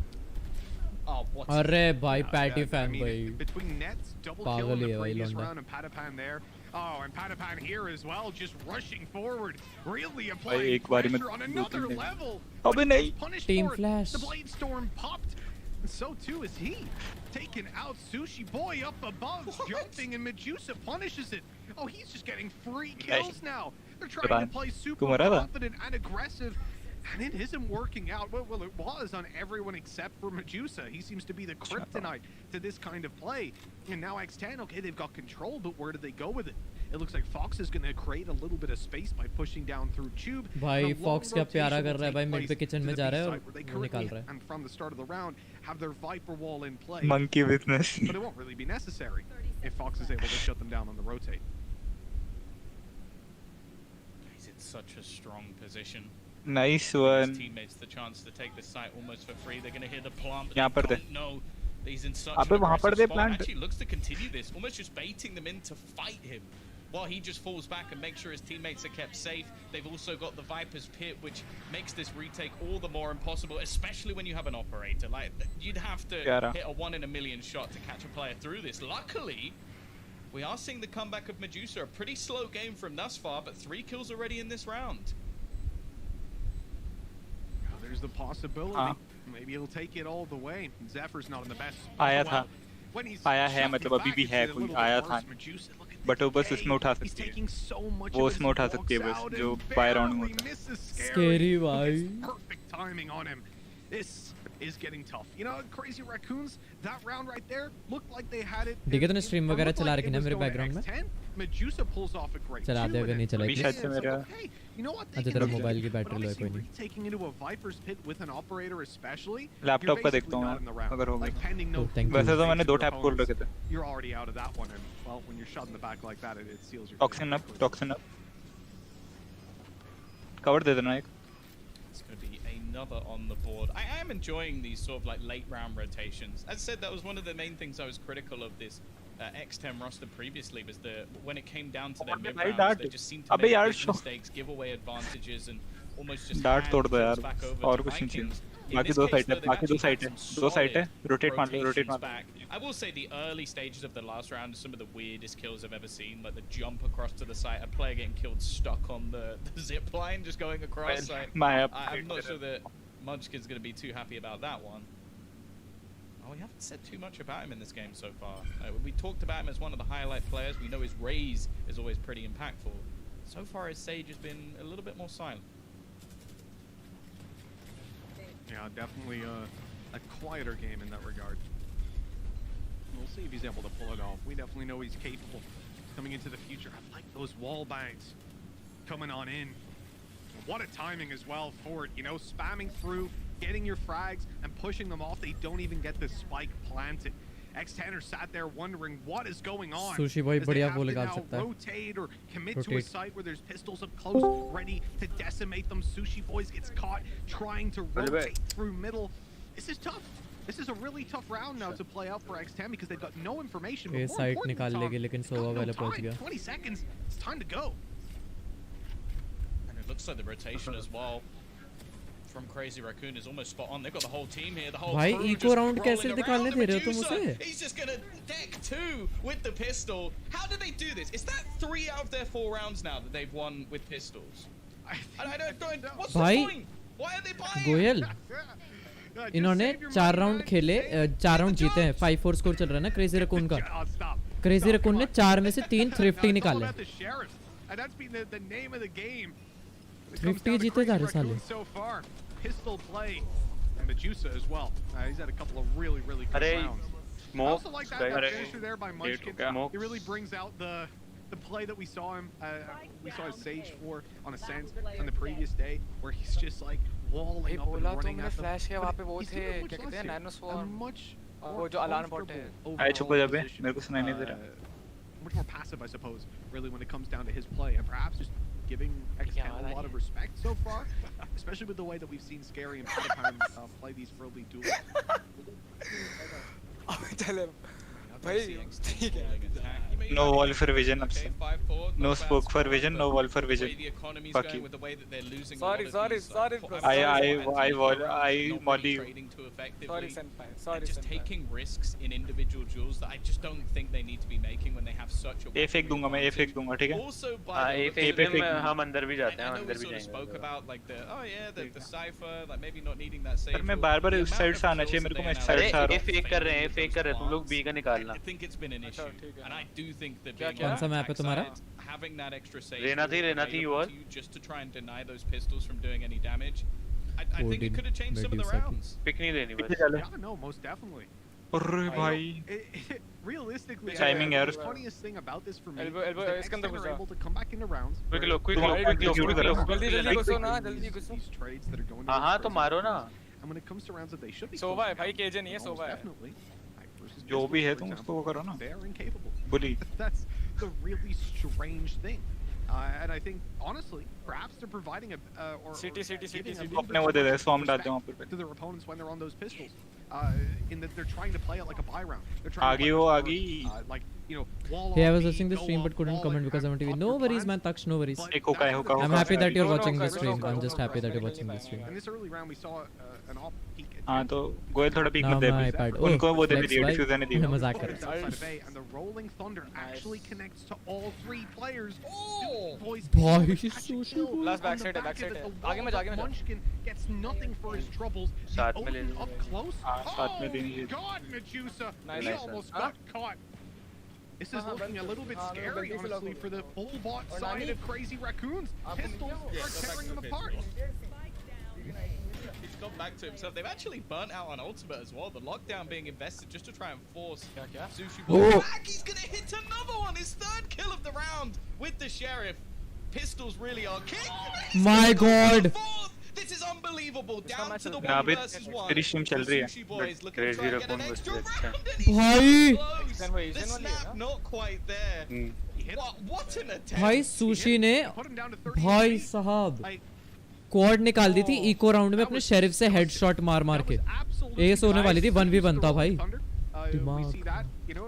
Oh, what? अरे भाई पैटी फैन भाई. Between nets, double kill in the previous round, and Patapan there. Oh, and Patapan here as well, just rushing forward, really applying pressure on another level. अबे नहीं. Team flash. The Blade Storm popped. And so too is he. Taking out Sushi Boy up above, jumping, and Medusa punishes it. Oh, he's just getting free kills now. They're trying to play super confident and aggressive, and it isn't working out. Well, it was on everyone except for Medusa. He seems to be the kryptonite to this kind of play. And now X10, okay, they've got control, but where do they go with it? It looks like Fox is going to create a little bit of space by pushing down through Tube. भाई Fox क्या प्यारा कर रहा है भाई mid पे kitchen में जा रहा है और निकाल रहा है. And from the start of the round, have their Viper wall in play. Monkey business. But it won't really be necessary if Fox is able to shut them down on the rotate. He's in such a strong position. Nice one. His teammates the chance to take the site almost for free. They're going to hit the plant, but यहाँ पर they don't know. He's in such अबे an वहाँ पर aggressive they spot. plant. Actually looks to continue this, almost just baiting them in to fight him. While he just falls back and makes sure his teammates are kept safe. They've also got the Viper's Pit, which makes this retake all the more impossible, especially when you have an operator. Like, you'd have to hit a 1 in a million shot to catch a player through this. Luckily, we are seeing the comeback of Medusa. A pretty slow game from thus far, but 3 kills already in this round. Well, there's the possibility. Maybe he'll take it all the way. Zephyr's not in the best spot. आया है मतलब अभी भी है कोई आया था but वो बस उसमें उठा सकती है वो उसमें उठा सकती है बस जो बाय राउंड में होता है स्कैरी भाई perfect timing on him. This is getting tough. You know, Crazy Raccoons, that round right there looked like they had it. ठीक है तूने स्ट्रीम वगैरह चला रखी ना मेरे बैकग्राउंड में Medusa pulls off a great चला दे अगर नहीं चलाएगी you know what? अच्छा तेरा मोबाइल की बैटरी लो है कोई नहीं Taking into a Viper's Pit with an operator especially. Laptop का देखता हूँ मैं अगर हो गया वैसे तो मैंने 2 टैप खोल रखे थे You're already out of that one, and well, when you're shot in the back like that, it seals your toxin up cover दे देना एक It's going to be another on the board. I am enjoying these sort of like late round rotations. As I said, that was one of the main things I was critical of this X10 roster previously, was when it came down to their mid rounds, they just seemed to make big mistakes, give away advantages, and almost just dart hand तोड़ दो kills यार, back over और to कुछ नहीं चाहिए। Vikings. In बाकी this दो case, side है, though, they've बाकी दो actually साइड had है, some दो साइड है, solid रोटेट मार लो, रोटेट rotations मार लो। back. I will say the early stages of the last round are some of the weirdest kills I've ever seen. Like the jump across to the site, a player getting killed stuck on the zip line, just going across. Like, I'm not sure that Munchkin's going to be too happy about that one. Oh, we haven't said too much about him in this game so far. We talked about him as one of the highlight players. We know his raise is always pretty impactful. So far, his Sage has been a little bit more silent. Yeah, definitely a quieter game in that regard. We'll see if he's able to pull it off. We definitely know he's capable coming into the future. I like those wall bangs coming on in. What a timing as well for it, you know, spamming through, getting your frags and pushing them off. They don't even get the spike planted. X10er sat there wondering what is going on. Sushi boy as they बढ़िया have वो to लगा now सकता है। rotate or commit to a site where there's pistols up close, ready to decimate them. Sushi boys gets caught trying to rotate through middle. This is tough. This is a really tough round now to play out for X10 because they've got no information. ये side निकाल लेगी लेकिन सोवा वाला पहुंच गया। 20 seconds. It's time to go. And it looks like the rotation as well from Crazy Raccoon is almost spot on. They've got the whole team here. The whole भाई crew eco just round कैसे rolling निकालने around. दे रहे हो तुम Medusa, उसे? he's just gonna deck two with the pistol. How do they do this? Is that 3 out of their 4 rounds now that they've won with pistols? I don't. What's the point? Why are they buying? Goyal इन्होंने 4 round खेले, 4 round जीते हैं। 5-4 score चल रहा है ना crazy raccoon का। Crazy raccoon ने 4 में से 3 थ्रिफ्टी निकाले। थ्रिफ्टी जीते जा रहे साले। Pistol play and Medusa as well. He's had a couple of really good rounds. I also like that finisher there by Munchkin. He really brings out the play that we saw him. We saw his Sage for on a sense on the previous day, where he's just like walling up and running at them. Flash है वहाँ पे वो थे क्या कहते हैं नाइनोस्वार वो जो अलान बॉट है आए चुप हो जा बे मेरे को सुनाई नहीं दे रहा much more passive, I suppose, really, when it comes down to his play, and perhaps just giving X10 a lot of respect so far, especially with the way that we've seen Scary and Patapan play these early duels. No wall for vision up. No spoke for vision, no wall for vision. Fuck you. Sorry bro. I molly. Sorry senpai. Sorry just taking risks in individual duels that I just don't think they need to be making when they have such a A fake दूंगा मैं, A fake दूंगा, ठीक है? Also by A fake में हम अंदर भी जाते हैं, हम अंदर भी जाएंगे. spoke जाएंगे. about like the cipher, like maybe not needing that safe. पर मैं बार-बार इस साइड से आना चाहिए, मेरे को मैं इस साइड से आ रहा हूँ. fake कर रहे हैं, तुम लोग B का निकालना. I think it's been an issue, and I do think that कौन सा मैप है तुम्हारा? having that extra safe रहना थी you all. just to try and deny those pistols from doing any damage. I think it could have changed some of the rounds. Pick नहीं देनी बस. Yeah, no, most definitely. अरे भाई. Realistically, Timing error. the funniest thing about this for me Elbow, is that इसके अंदर X10 घुसा. are able to come back into rounds. Quick look. जल्दी घुसो ना, जल्दी घुसो. These trades that are going to हाँ तो मारो ना. And when it comes to rounds that they should be सोवा है closing भाई out, केजे नहीं है most सोवा है. definitely, like versus जो भी है pistols, तुम for उसको वो करो ना. example, they are incapable. Bully. That's the really strange thing. And I think, honestly, perhaps they're providing or City. giving a अपने वो दे दे, swamp डाल दे वहाँ पे. to their opponents when they're on those pistols. In that they're trying to play it like a buy round. They're trying आगे to वो play it आगे. for, like, you know, wall Hey, I on was B, watching the go stream up, but couldn't wall comment and because I'm on TV. up No your worries, plan. man. Taksh, no worries. But एक होका है, होका, that's I'm the happy that you're No, watching no, this stream. no, I'm no, just no, happy that you're no, watching no, this stream. In this early round, we saw an off peak. हाँ तो गोयल थोड़ा peak Now मत दे. my iPad. Oh, उनको वो दे flex दिया, भाई. Diffuser ने दिया. मैं मजाक कर Outside रहा of A, and the rolling thunder actually connects to all 3 players. Oh! Boys, भाई, able to catch a Sushi kill Last on backside the है, backside back है. of it. The आगे में जा, wall, आगे में जा. Munchkin gets nothing for his troubles. The साथ में ले Odin लो. up close. साथ में देंगे. Oh God, Medusa! Nice. He almost got caught. This is looking a little bit scary, honestly, for the full bot side of Crazy Raccoons. Pistols are tearing them apart. He's gone back to himself. They've actually burnt out on ultimate as well. The lockdown being invested just to try and force Sushi Boy back. He's gonna hit another one. His 3rd kill of the round with the sheriff. Pistols really are king. My God. This is unbelievable. Down to the यहाँ 1 पे versus 1. तेरी stream चल रही है. Sushi Boy is looking to Crazy try and get Raccoon an was extra best, round. And he's भाई. close. The snap not quite there. What an attempt. भाई sushi ने Put him down to 30. भाई साहब Like, quad निकाल दी थी eco round में अपने sheriff से हेडशॉट मार मार के. एस होने वाली थी 1v1 था भाई. We see that, you know,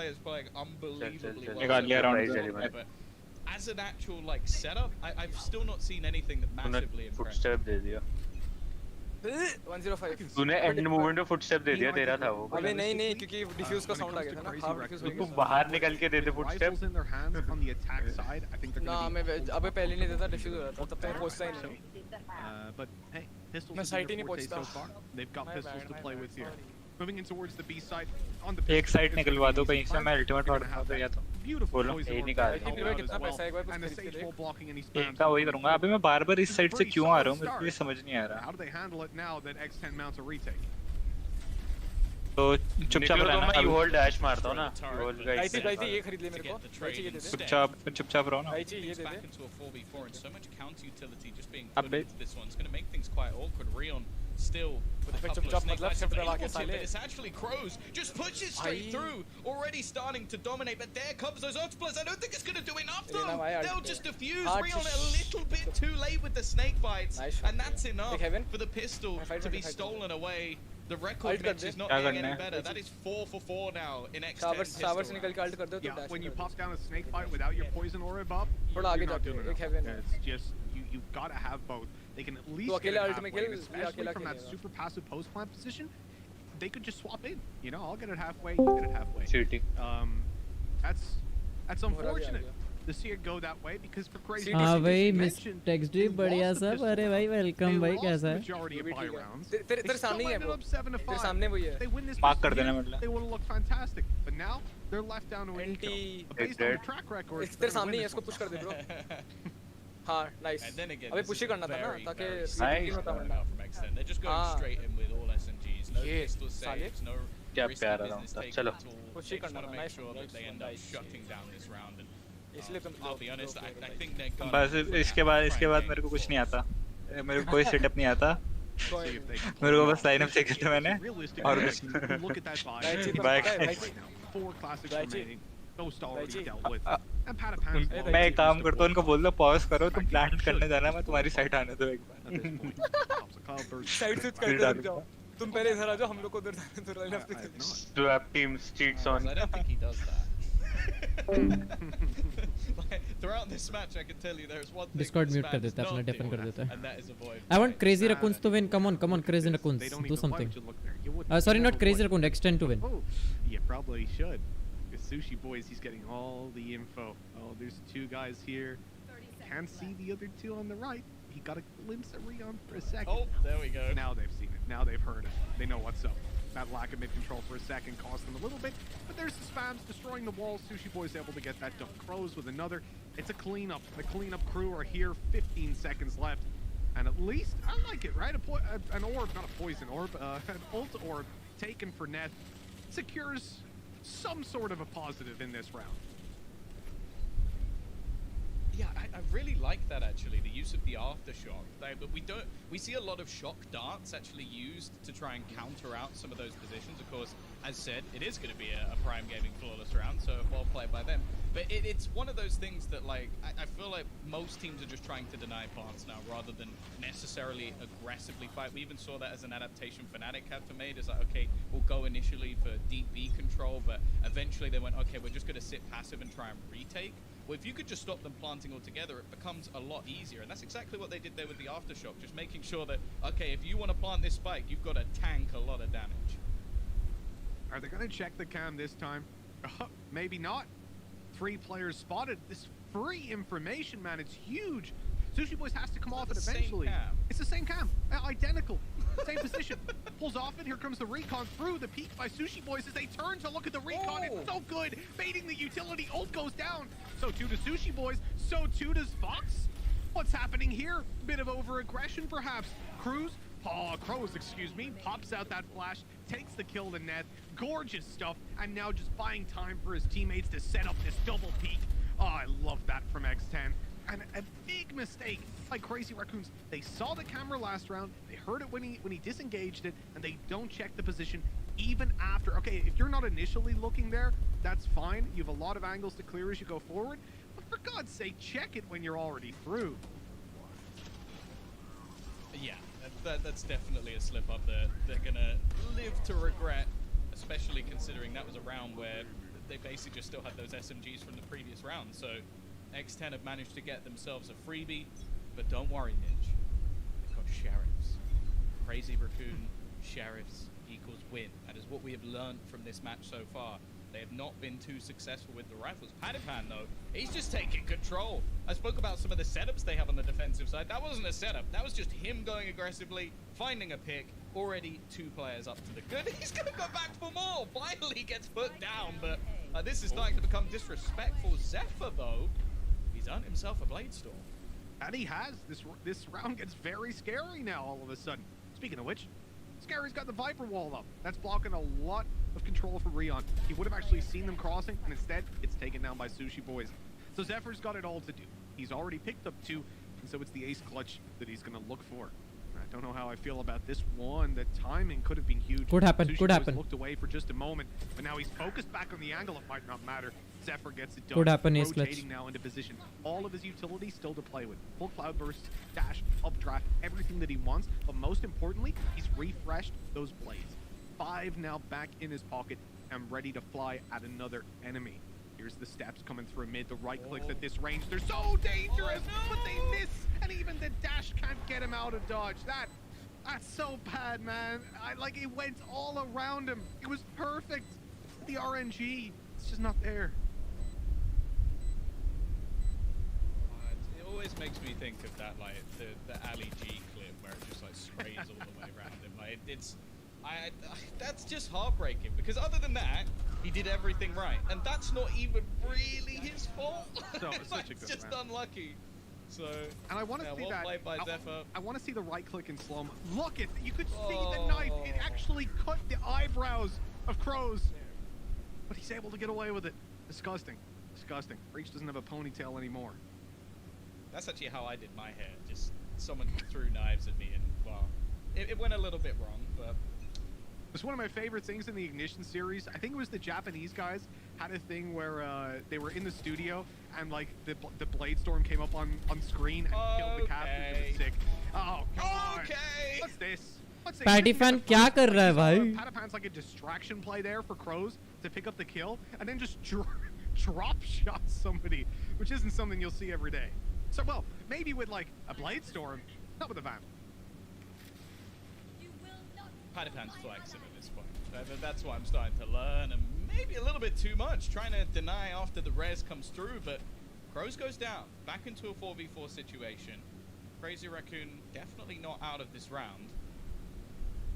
players playing unbelievably well. But as an actual like setup, I've still not seen anything that massively impressed. Footstep दे दिया. 105 तूने एंड मूवमेंट में फुटस्टेप दे दिया, तेरा था वो। अबे नहीं क्योंकि डिफ्यूज का साउंड आ गया था ना, हाफ डिफ्यूज हो तू गया। बाहर निकल के दे दे फुटस्टेप। ना मैं अबे पहले नहीं देता, डिफ्यूज हो रहा था, तब तक पहुंचता ही नहीं। मैं साइड ही नहीं पहुंचता। एक साइड निकलवा दो कहीं से, मैं अल्टीमेट मारूंगा तो या तो बोलो यही निकाल। कितना पैसा है एक बार कुछ खरीद के दे। एक का वही करूंगा। अबे मैं बार-बार इस साइड से क्यों आ रहा हूं, मेरे को ये समझ नहीं आ रहा। तो चुपचाप रहना। मैं यू होल्ड डैश मारता हूं ना, होल्ड गाइस। गाइस ये खरीद ले मेरे को, गाइस ये दे दे। चुपचाप रहो ना। गाइस ये दे दे। अबे Still with a couple of chop snake bites मतलब available के to him, but it's actually Crows just pushes straight through, already starting to dominate, but there comes those octopus. I don't think it's going to do enough though. They'll just defuse Rion a little bit too late with the snake bites, and that's enough for the pistol to be stolen away. The record Mitch is not getting any better. That is 4 for 4 now in X10 shower से निकल के alt कर दो तो When you pop down a snake bite without your poison orb up, थोड़ा आगे you're not जाके doing एक enough. Haven It's just you've got to have both. They can at least get अकेले it ult में halfway, kill, especially अकेला from that खेलेगा। super passive post plant position. They could just swap in. You know, I'll get it halfway, you get it halfway. Cheating. That's unfortunate to see it go that way because for crazy हाँ reasons, भाई you miss mentioned, text they बढ़िया lost the सब। अरे pistol भाई round. Welcome They भाई, lost कैसा the है? majority of buy rounds. तेरे They सामने ही है still वो, ended up 7 to 5. तेरे सामने वही है। They win this मार्क कर pistol देना here, मतलब। they would have looked fantastic. But now they're left down to an eco. Based on the track record, तेरे सामने ही है, इसको पुश कर दे ब्रो। हाँ नाइस। And then again, अबे this पुश is ही करना था ना very, ताकि very सीटी होता smart वरना। from X10. They're just going straight in with all SMGs. No pistol saves, no क्या risky प्यारा business round था। taken चलो। at all. Push They he just करना want to था, make nice sure one, that they end up nice shutting down this round. And इसलिए तुम I'll be honest, I think they're gonna बस go for इसके that, बाद try and मेरे को gain कुछ नहीं force. आता। मेरे को कोई सेटअप नहीं आता। See if they can मेरे को pull बस it लाइनअप off. चेक किया मैंने Realistically, और like, कुछ नहीं। look at that buy. Right, Bye, right, guys. right. 4 classics Right. remaining. Most already Right. dealt with. And Patapan's well मैं एक used काम to करता हूँ, उनको बोल दो पॉज करो, तुम Vikings प्लांट करने should जाना, मैं push तुम्हारी forward साइड आने दो एक बार। at this point. Pops a cloudburst. Side switch कर दो, रुक जाओ। तुम पहले इधर आ जाओ, हम लोग को उधर जाने दो, line I up have not. Swap teams cheats on. I don't think he does that. Like, throughout this match, I can tell you there's one thing Discord this mute man कर does देता है, अपना not deafen do, कर देता है। and that is avoid I want fights. crazy raccoons to win. Come on, crazy raccoons. They don't Do even- something. why would you look there? You wouldn't. Sorry, You not never crazy would. raccoon. X10 to win. Oh, you probably should. Because Sushi Boys, he's getting all the info. Oh, there's 2 guys here. Can't see the other 2 on the right. He got a glimpse of Rion for a second. Oh, there we go. Now they've seen it. Now they've heard it. They know what's up. That lack of mid-control for a second cost them a little bit, but there's the spams destroying the walls. Sushi Boy's able to get that done. Crows with another. It's a cleanup. The cleanup crew are here. 15 seconds left. And at least, I like it, right? An orb, not a poison orb, an ult orb taken for Neth secures some sort of a positive in this round. Yeah, I really like that actually, the use of the aftershock. But we see a lot of shock darts actually used to try and counter out some of those positions. Of course, as said, it is going to be a Prime Gaming flawless round, so well played by them. But it's one of those things that, like, I feel like most teams are just trying to deny plants now rather than necessarily aggressively fight. We even saw that as an adaptation Fnatic had to made. It's like, okay, we'll go initially for deep B control, but eventually they went, okay, we're just going to sit passive and try and retake. Well, if you could just stop them planting altogether, it becomes a lot easier. And that's exactly what they did there with the aftershock. Just making sure that, okay, if you want to plant this spike, you've got to tank a lot of damage. Are they going to check the cam this time? Maybe not. 3 players spotted. This free information, man, it's huge. Sushi Boys has to come off it eventually. It's the same cam. Identical. Same position. Pulls off it. Here comes the recon through. The peek by Sushi Boys as they turn to look at the recon. It's so good. Baiting the utility. Ult goes down. So too does Sushi Boys. So too does Fox. What's happening here? Bit of over-aggression, perhaps. Crows, excuse me, pops out that flash, takes the kill to Neth. Gorgeous stuff. And now just buying time for his teammates to set up this double peek. Oh, I love that from X10. And a big mistake by Crazy Raccoons. They saw the camera last round, they heard it when he disengaged it, and they don't check the position even after. Okay, if you're not initially looking there, that's fine. You have a lot of angles to clear as you go forward. But for God's sake, check it when you're already through. Yeah, that's definitely a slip up that they're going to live to regret, especially considering that was a round where they basically just still had those SMGs from the previous round. So X10 have managed to get themselves a freebie, but don't worry, Ninja. They've got sheriffs. Crazy Raccoon, Sheriffs equals win. That is what we have learned from this match so far. They have not been too successful with the rifles. Padipan, though, he's just taking control. I spoke about some of the setups they have on the defensive side. That wasn't a setup. That was just him going aggressively, finding a pick. Already 2 players up to the good. He's going to go back for more. Finally gets put down, but this is starting to become disrespectful. Zephyr, though, he's earned himself a Blade Storm. And he has. This round gets very scary now all of a sudden. Speaking of which, Scary's got the Viper wall up. That's blocking a lot of control for Rion. He would have actually seen them crossing, and instead, it's taken down by Sushi Boys. So Zephyr's got it all to do. He's already picked up 2, and so it's the ace clutch that he's going to look for. I don't know how I feel about this one. The timing could have been huge. Could happen. Sushi Could happen. Looked away for just a moment, but now he's focused back on the angle. It might not matter. Zephyr gets it done. Could happen. Ace Rotating clutch. now into position. All of his utilities still to play with. Full cloud bursts, dash, updraft, everything that he wants. But most importantly, he's refreshed those blades. 5 now back in his pocket and ready to fly at another enemy. Here's the steps coming through mid. The right clicks at this range. They're so dangerous, but they miss. And even the dash can't get him out of dodge. That's so bad, man. Like, it went all around him. It was perfect. The RNG, it's just not there. It always makes me think of that, like, the Ali G clip where it just, like, sprays all the way around him. Like, that's just heartbreaking, because other than that, he did everything right. And that's not even really his fault. So, it's such a good just round. Unlucky. So, and I want to see well that. played by Zephyr. I want to see the right click in slow mo. Look it! You could see the knife. It actually cut the eyebrows of Crows. But he's able to get away with it. Disgusting. Disgusting. Breach doesn't have a ponytail anymore. That's actually how I did my hair. Just someone threw knives at me, and well, it went a little bit wrong, but it's one of my favorite things in the Ignition series. I think it was the Japanese guys had a thing where they were in the studio and like the Blade Storm came up on screen and killed the captain. It was sick. Oh, God. Okay. What's this? Padifan क्या कर रहा है भाई? Padifan's like a distraction play there for Crows to pick up the kill and then just drop shot somebody, which isn't something you'll see every day. So, well, maybe with like a Blade Storm, not with a Vamp. Padifan's flexing at this point. That's what I'm starting to learn, and maybe a little bit too much, trying to deny after the res comes through, but Crows goes down, back into a 4v4 situation. Crazy Raccoon definitely not out of this round.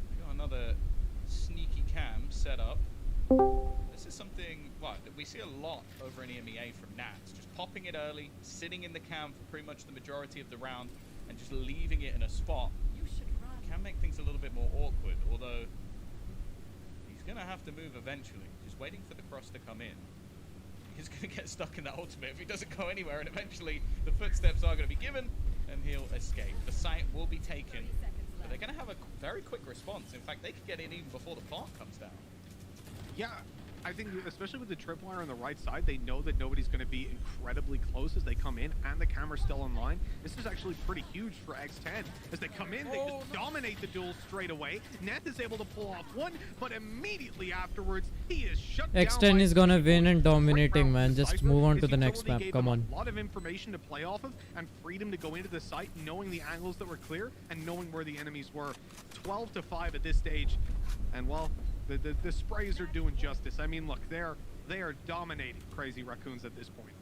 We got another sneaky cam set up. This is something, well, we see a lot over in EMEA from Nats, just popping it early, sitting in the cam for pretty much the majority of the round, and just leaving it in a spot. Can make things a little bit more awkward, although he's going to have to move eventually. Just waiting for the cross to come in. He's going to get stuck in that ultimate if he doesn't go anywhere, and eventually the footsteps are going to be given, and he'll escape. The site will be taken, but they're going to have a very quick response. In fact, they could get in even before the plant comes down. Yeah, I think especially with the tripwire on the right side, they know that nobody's going to be incredibly close as they come in, and the camera's still online. This is actually pretty huge for X10. As they come in, they just dominate the duel straight away. Neth is able to pull off one, but immediately afterwards, he is shut down. X10 is gonna win and dominating, man. Just move on to the next map. Come on. A lot of information to play off of, and freedom to go into the site, knowing the angles that were clear, and knowing where the enemies were. 12-5 at this stage, and well, the sprays are doing justice. I mean, look, they are dominating Crazy Raccoons at this point.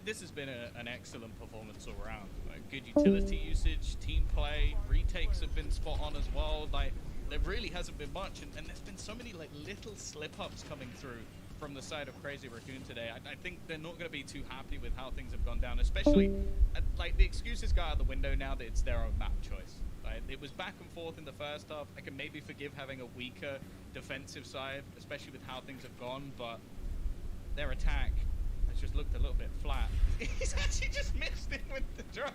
This has been an excellent performance all around. Good utility usage, team play, retakes have been spot on as well. Like, there really hasn't been much, and there's been so many like little slip-ups coming through from the side of Crazy Raccoon today. I think they're not going to be too happy with how things have gone down, especially like the excuses go out the window now that it's their own map choice. It was back and forth in the first half. I can maybe forgive having a weaker defensive side, especially with how things have gone, but their attack has just looked a little bit flat. He's actually just missed it with the drone.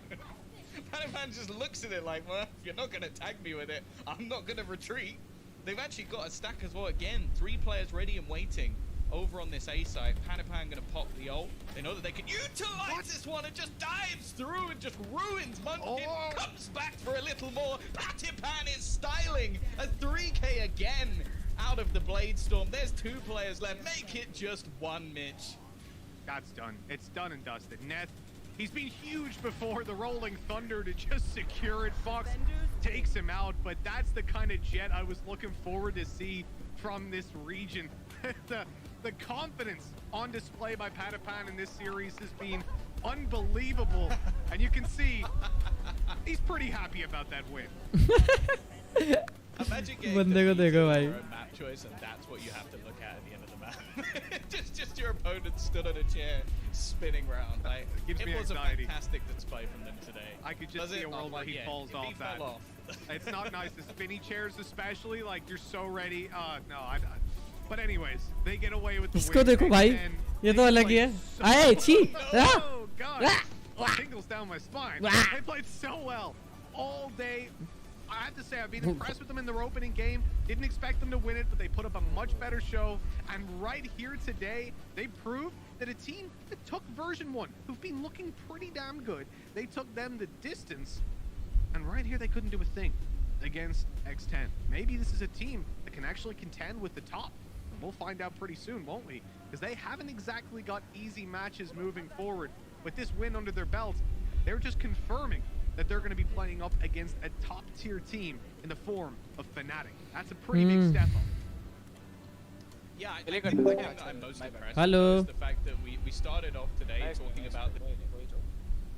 Padaman just looks at it like, well, if you're not going to tag me with it, I'm not going to retreat. They've actually got a stack as well. Again, 3 players ready and waiting over on this A site. Padapan going to pop the ult. They know that they can utilize this one and just dives through and just ruins Munchkin. Comes back for a little more. Padapan is styling a 3K again out of the Blade Storm. There's 2 players left. Make it just 1, Mitch. That's done. It's done and dusted. Neth, he's been huge before the Rolling Thunder to just secure it. Fox takes him out, but that's the kind of jet I was looking forward to see from this region. The confidence on display by Patapan in this series has been unbelievable, and you can see he's pretty happy about that win. Imagine getting बंदे को देखो भाई. your own map choice, and that's what you have to look at the end of the map. just your opponent stood on a chair, spinning round. Like, Gives it me was anxiety. a fantastic display from them today. I could just Does see it? a world where he falls if off he that. fell off. It's not nice. The spinny chairs especially, like, you're so ready. But anyways, they get away with the इसको win. देखो भाई, ये तो अलग ही है. आए छी. Oh god, tingles down my spine. They played so well all day. I have to say, I've been impressed with them in their opening game. Didn't expect them to win it, but they put up a much better show. And right here today, they proved that a team that took version 1, who've been looking pretty damn good, they took them the distance. And right here, they couldn't do a thing against X10. Maybe this is a team that can actually contend with the top. And we'll find out pretty soon, won't we? Because they haven't exactly got easy matches moving forward. With this win under their belt, they're just confirming that they're going to be playing up against a top-tier team in the form of Fnatic. That's a pretty big step up. Yeah, I think the thing that I'm most impressed Hello. with is the fact that we started off today talking about the...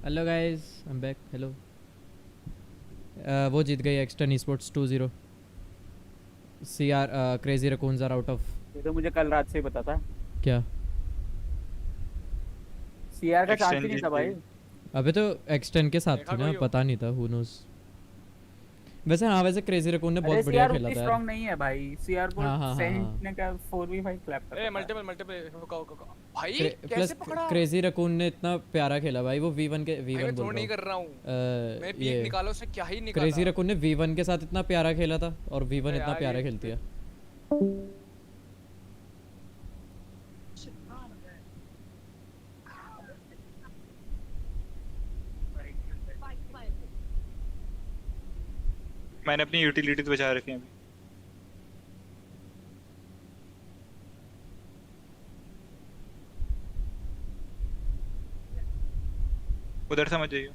Hello guys, I'm back. Hello. वो जीत गई X10 Esports 2-0. CR Crazy Raccoons are out of. ये तो मुझे कल रात से ही पता था. क्या? CR का चांस ही नहीं था भाई. अबे तो X10 के साथ थी ना, पता नहीं था. Who knows? वैसे हाँ, वैसे क्रेजी रैकून ने बहुत बढ़िया खेला था. स्ट्रांग नहीं है भाई. CR को सेंट ने का 4v5 क्लैप कर. ए मल्टीपल भाई कैसे पकड़ा? क्रेजी रैकून ने इतना प्यारा खेला भाई. वो V1 के V1 बोल रहा हूं. नहीं कर रहा हूं मैं. पीक निकालो से क्या ही निकाला. क्रेजी रैकून ने V1 के साथ इतना प्यारा खेला था और V1 इतना प्यारा खेलती है. मैंने अपनी यूटिलिटीज बचा रखी हैं अभी. उधर समझ जाइए.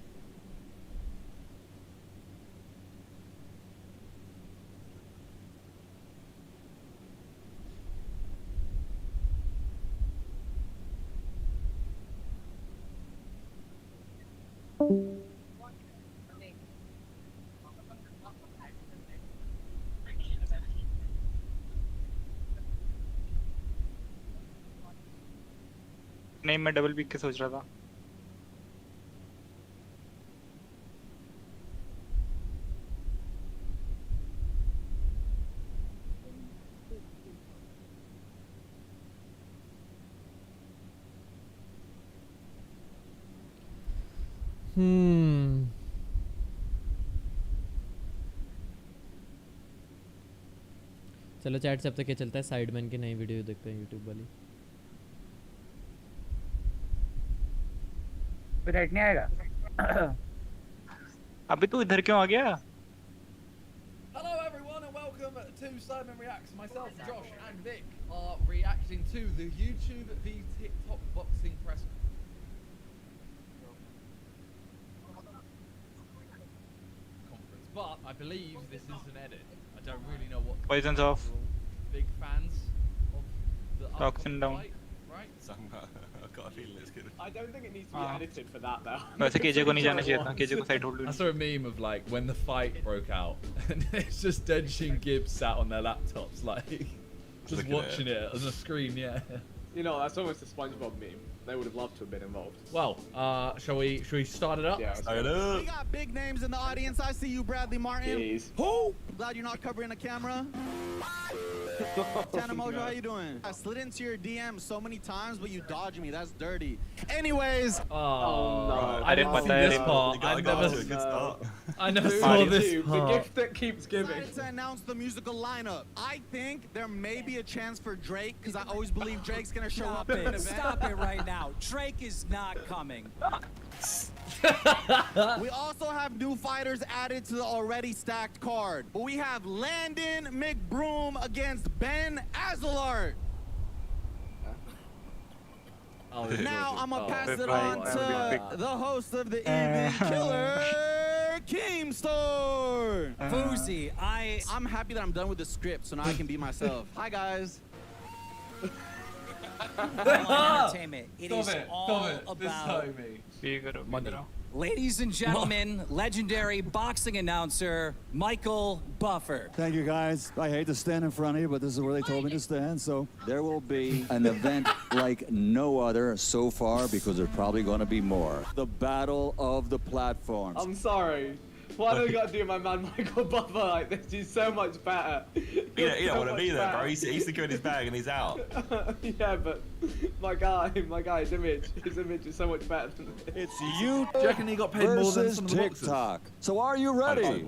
नहीं, मैं डबल पिक के सोच रहा था. चलो चैट से अब तक क्या चलता है. साइडमैन की नई वीडियो देखते हैं यूट्यूब वाली. राइट नहीं आएगा. अभी तू इधर क्यों आ गया? Hello everyone and welcome to Simon Reacts. Myself, Josh and Vic are reacting to the YouTube v TikTok boxing press conference. But I believe this is an edit. I don't really know what. Poison's off. Big fans of the Toxin down. fight, right? I've got a feeling it's good. I don't think it needs to be edited for that though. वैसे KJ को नहीं जाना चाहिए था. KJ को side hold. I saw a meme of like when the fight broke out and it's just Denshin Gibbs sat on their laptops like just watching it on the screen. Yeah. You know, that's almost a SpongeBob meme. They would have loved to have been involved. Well, shall we start it up? Yeah, start it up. We got big names in the audience. I see you, Bradley Martin. Jeez. Who? Glad you're not covering the camera. Tana Mojo, how you doing? I slid into your DM so many times, but you dodged me. That's dirty. Anyways. Oh no. I didn't see this part. I never saw this part. The gift that keeps giving. To announce the musical lineup. I think there may be a chance for Drake, because I always believe Drake's gonna show up in an event. Stop it right now. Drake is not coming. We also have new fighters added to the already stacked card. But we have Landon McBroom against Ben Azalart. Now I'm gonna pass it on to the host of the evening, Killer Keemstorm. Fousey, I'm happy that I'm done with the script, so now I can be myself. Hi guys. Entertainment. It is all about money. Ladies and gentlemen, legendary boxing announcer Michael Buffer. Thank you, guys. I hate to stand in front of you, but this is where they told me to stand, so there will be an event like no other so far, because there's probably going to be more. The Battle of the Platforms. I'm sorry. Why do I got to do my man Michael Buffer like this? He's so much better. You don't want to be there, bro. He's secured his bag and he's out. Yeah, but my guy, his image is so much better than this. It's you. Do you reckon he got paid more than some of the boxers? TikTok. So are you ready?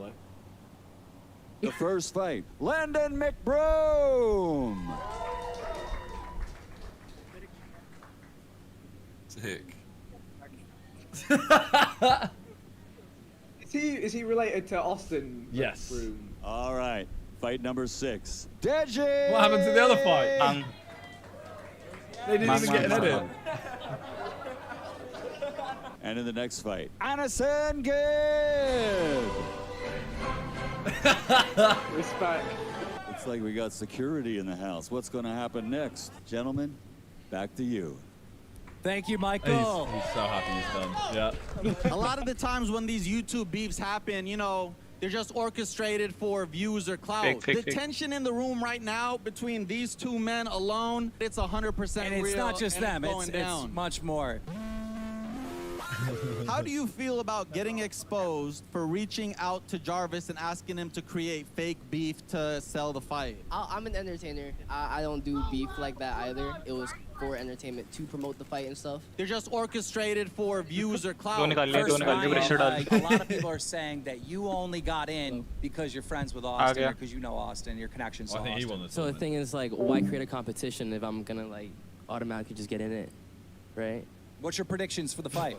The first fight, Landon McBroom. Sick. Is he related to Austin? Yes. All right. Fight number 6. Deji! What happened to the other fight? They didn't even get an edit. And in the next fight, Anderson Gibb! Respect. Looks like we got security in the house. What's going to happen next? Gentlemen, back to you. Thank you, Michael. He's so happy he's done. Yeah. A lot of the times when these YouTube beefs happen, you know, they're just orchestrated for views or clout. The tension in the room right now between these two men alone, it's 100% And real. it's not just them, going it's down. much more. How do you feel about getting exposed for reaching out to Jarvis and asking him to create fake beef to sell the fight? I'm an entertainer. I don't do beef like that either. It was for entertainment to promote the fight and stuff. They're just orchestrated for views or clout. First, Ryan, a lot of people are saying that you only got in because you're friends with Austin or because you know Austin, your connections to Austin. So the thing is, like, why create a competition if I'm gonna like automatically just get in it, right? What's your predictions for the fight?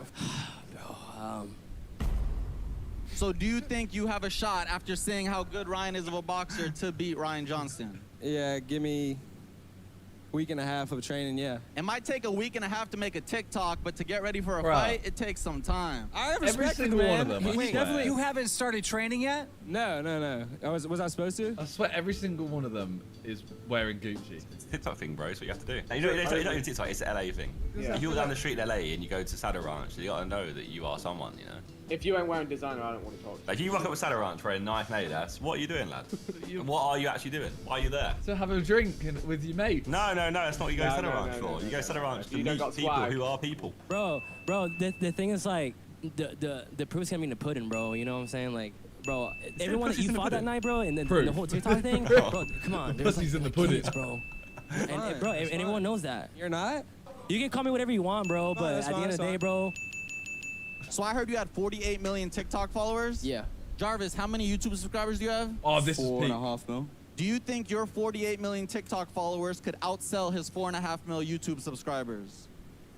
So do you think you have a shot after seeing how good Ryan is of a boxer to beat Ryan Johnston? Yeah, give me a week and a half of training, yeah. It might take a week and a half to make a TikTok, but to get ready for a fight, it takes some time. I have Every respect for the single man. one of them. Wait, Definitely. You haven't started training yet? No. Was I supposed to? I swear every single one of them is wearing Gucci. It's a TikTok thing, bro. It's what you have to do. You know, it's not TikTok. It's the LA thing. Yeah. If you're down the street in LA and you go to Saddle Ranch, you gotta know that you are someone, you know. If you ain't wearing designer, I don't want to talk. Like, you rock up with Saddle Ranch wearing Nike and Adidas, what are you doing, lad? What are you actually doing? Why are you there? To have a drink with your mate. No, that's not what you go to Saddle Ranch for. You go to Saddle Ranch to meet people who are people. Bro, the thing is, like, the proof's gonna be in the pudding, bro. You know what I'm saying? Like, bro, everyone that you fought that night, bro, and the whole TikTok thing, bro, come on. Pussy's in the pudding, bro. And bro, and everyone knows that. You're not? You can call me whatever you want, bro, but at the end of the day, bro. So I heard you had 48 million TikTok followers? Yeah. Jarvis, how many YouTube subscribers do you have? Oh, this is 4.5 mil. Do you think your 48 million TikTok followers could outsell his 4.5 mil YouTube subscribers?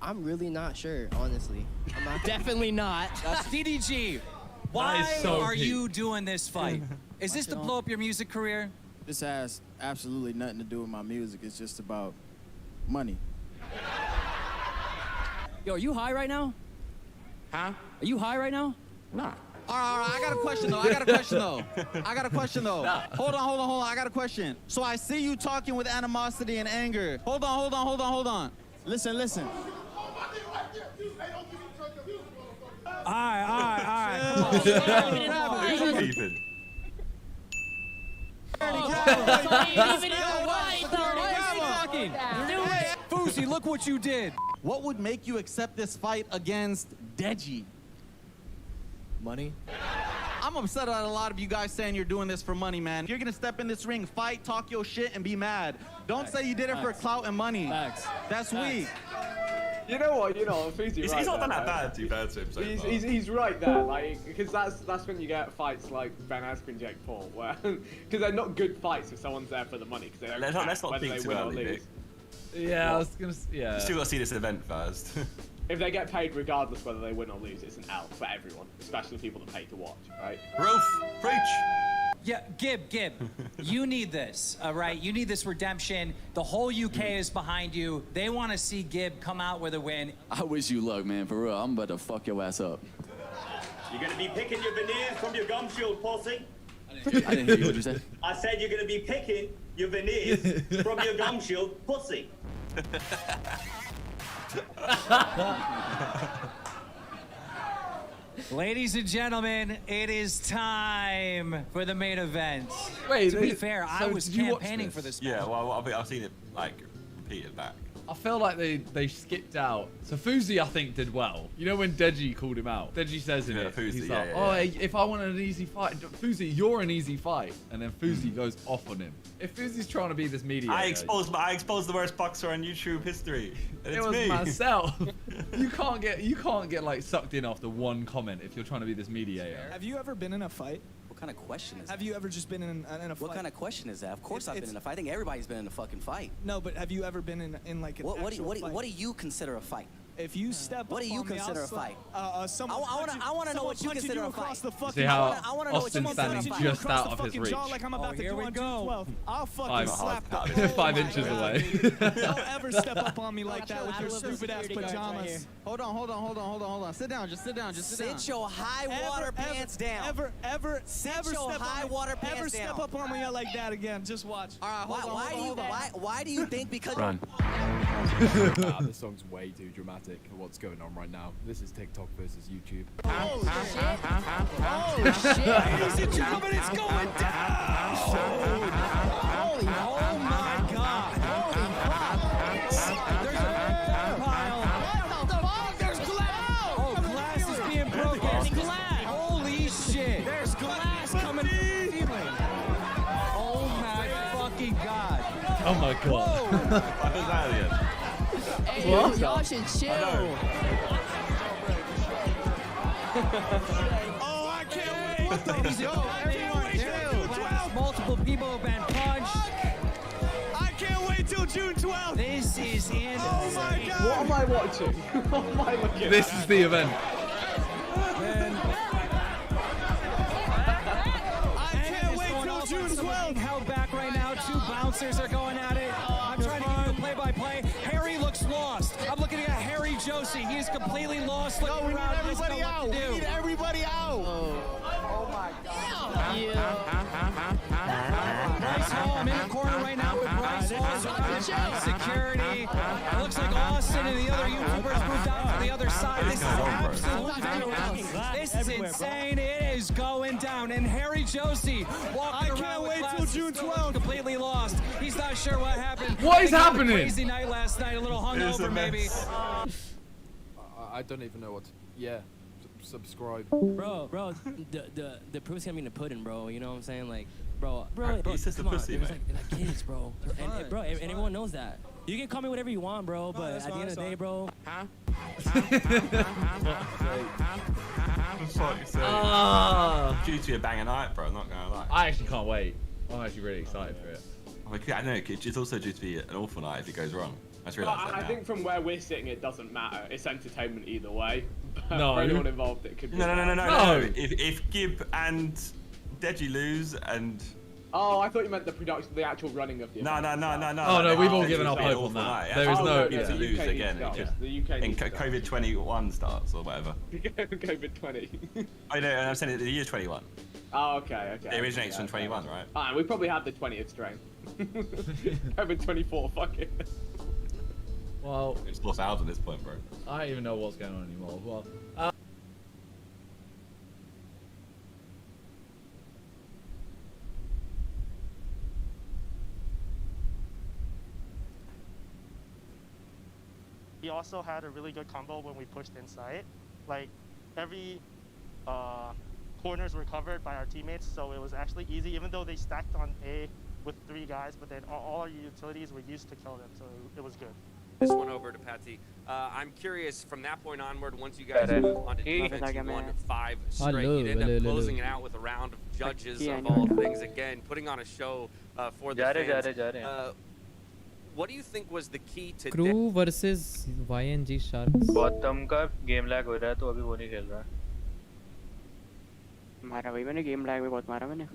I'm really not sure, honestly. I'm not. Definitely not. DDG, why are you doing this fight? Is this to blow up your music career? This has absolutely nothing to do with my music. It's just about money. Yo, are you high right now? Huh? Are you high right now? Nah. All right, I got a question though. Hold on. I got a question. So I see you talking with animosity and anger. Hold on. Listen. All right. Fousey, look what you did. What would make you accept this fight against Deji? Money. I'm upset at a lot of you guys saying you're doing this for money, man. You're gonna step in this ring, fight, talk your shit, and be mad. Don't say you did it for clout and money. That's weak. You know what? Fousey, He's not done that bad, too bad to him so far. He's right there, like, because that's when you get fights like Ben Askren, Jake Paul, where because they're not good fights if someone's there for the money, because they don't care let's not whether think they too win or early, lose. Nick. Yeah, I was gonna. Yeah. You still got to see this event first. If they get paid regardless whether they win or lose, it's an L for everyone, especially people that pay to watch, right? Roof, preach. Yeah, Gib, you need this, all right? You need this redemption. The whole UK is behind you. They want to see Gib come out with a win. I wish you luck, man. For real, I'm about to fuck your ass up. You're going to be picking your veneers from your gum shield, pussy. I didn't hear you. What you said? I said you're going to be picking your veneers from your gum shield, pussy. Ladies and gentlemen, it is time for the main event. Wait, to be fair, so I was did you watch campaigning for this. Yeah, well, I've seen it like repeated back. I feel like they skipped out. So Fuzi, I think, did well. You know when Deji called him out? Deji says in it, Fuzi, he's yeah, like, yeah, oh, yeah. if I wanted an easy fight, Fuzi, you're an easy fight. And then Fuzi goes off on him. If Fuzi's trying to be this mediator... I exposed the worst boxer on YouTube history. And it it's was me. myself. you can't get like sucked in after one comment if you're trying to be this mediator. Have you ever been in a fight? What kind of question is that? Have you ever just been in a fight? What kind of question is that? Of course I've been in a fight. I think everybody's been in a fucking fight. No, but have you ever been in like an What fight? do you consider a fight? If you step What up do you on me, consider I'll a fight? I want to know what you consider a fight. See how Austin's standing just out of his reach. Like I'm about to do on June 12th. I'll fucking 5, slap the 5 inches away. Don't ever step up on me like that with your stupid ass pajamas. Hold on. Sit down. Just sit down. Sit your high water pants down. Ever step up on me like that again. Just watch. All right, why do you think because Run. This song's way too dramatic. What's going on right now? This is TikTok versus YouTube. Oh shit! Ladies and gentlemen, it's going down! Oh my God! Holy crap! There's a pile. What the fuck? There's glass! Oh, glass is being broken. There's glass. Holy shit! There's glass coming from the ceiling. Oh my fucking God! Oh my God! What was that again? Hey, What? y'all should chill. Oh, I can't wait! What the Ladies and gentlemen, multiple people have been punched. I can't wait till June 12th! This is in. Oh my God! What am I watching? What am I looking at? This is the event. I can't wait till June 12th! Held back right now. Two bouncers are going at it. I'm trying to give you the play-by-play. Harry looks lost. I'm looking at Harry Josie. He's completely lost. Looking We need around. everybody out! We need everybody out! Oh my God. Yeah. Bryce Hall, I'm in the corner right now with Bryce Hall. Security. It looks like Austin and the other YouTubers moved out to the other side. This is absolutely This is insane. It is going down. And Harry Josie walking around. I can't with wait till glasses, June 12th. Completely lost. He's not sure what happened. What is He had a happening? Crazy night last night. A little hungover maybe. I don't even know what. Yeah, subscribe. Bro, the proof's gonna be in the pudding, bro. You know what I'm saying? Like, bro, He's just a come on, pussy, it was man. like kids, bro. And everyone knows that. You can call me whatever you want, bro. But at the end of the day, bro. Due to a banger night, bro. I'm not gonna lie. I actually can't wait. I'm actually really excited for it. I know it's also due to be an awful night if it goes wrong. I just Well, realised that I now. think from where we're sitting, it doesn't matter. It's entertainment either way. But No. for anyone involved, it could be. No. If Gib and Deji lose and Oh, I thought you meant the production, the actual running of the event. No. Oh no, we've all It's given just up been an hope on awful that. night. There is Oh, no. to the lose UK again. needs to Just start. The UK in needs to start. COVID-21 starts or whatever. COVID-20. I know, I'm saying the year 21. Oh, okay. It originates from 21, right? Ah, we probably have the 20th strain. COVID-24, fuck it. Well, it's lost out at this point, bro. I don't even know what's going on anymore. Well. We also had a really good combo when we pushed inside. Like, every corners were covered by our teammates, so it was actually easy, even though they stacked on A with 3 guys, but then all our utilities were used to kill them, so it was good. This one over to Patsy. I'm curious, from that point onward, once you guys moved on to defense, you won 5 straight. You'd end up closing it out with a round of judges of all things, again, putting on a show for the fans. What do you think was the key to Crew versus YNG Sharks? Gautam का game lag हो रहा है तो अभी वो नहीं खेल रहा। मारा भाई मैंने गेम लैग में बहुत मारा मैंने।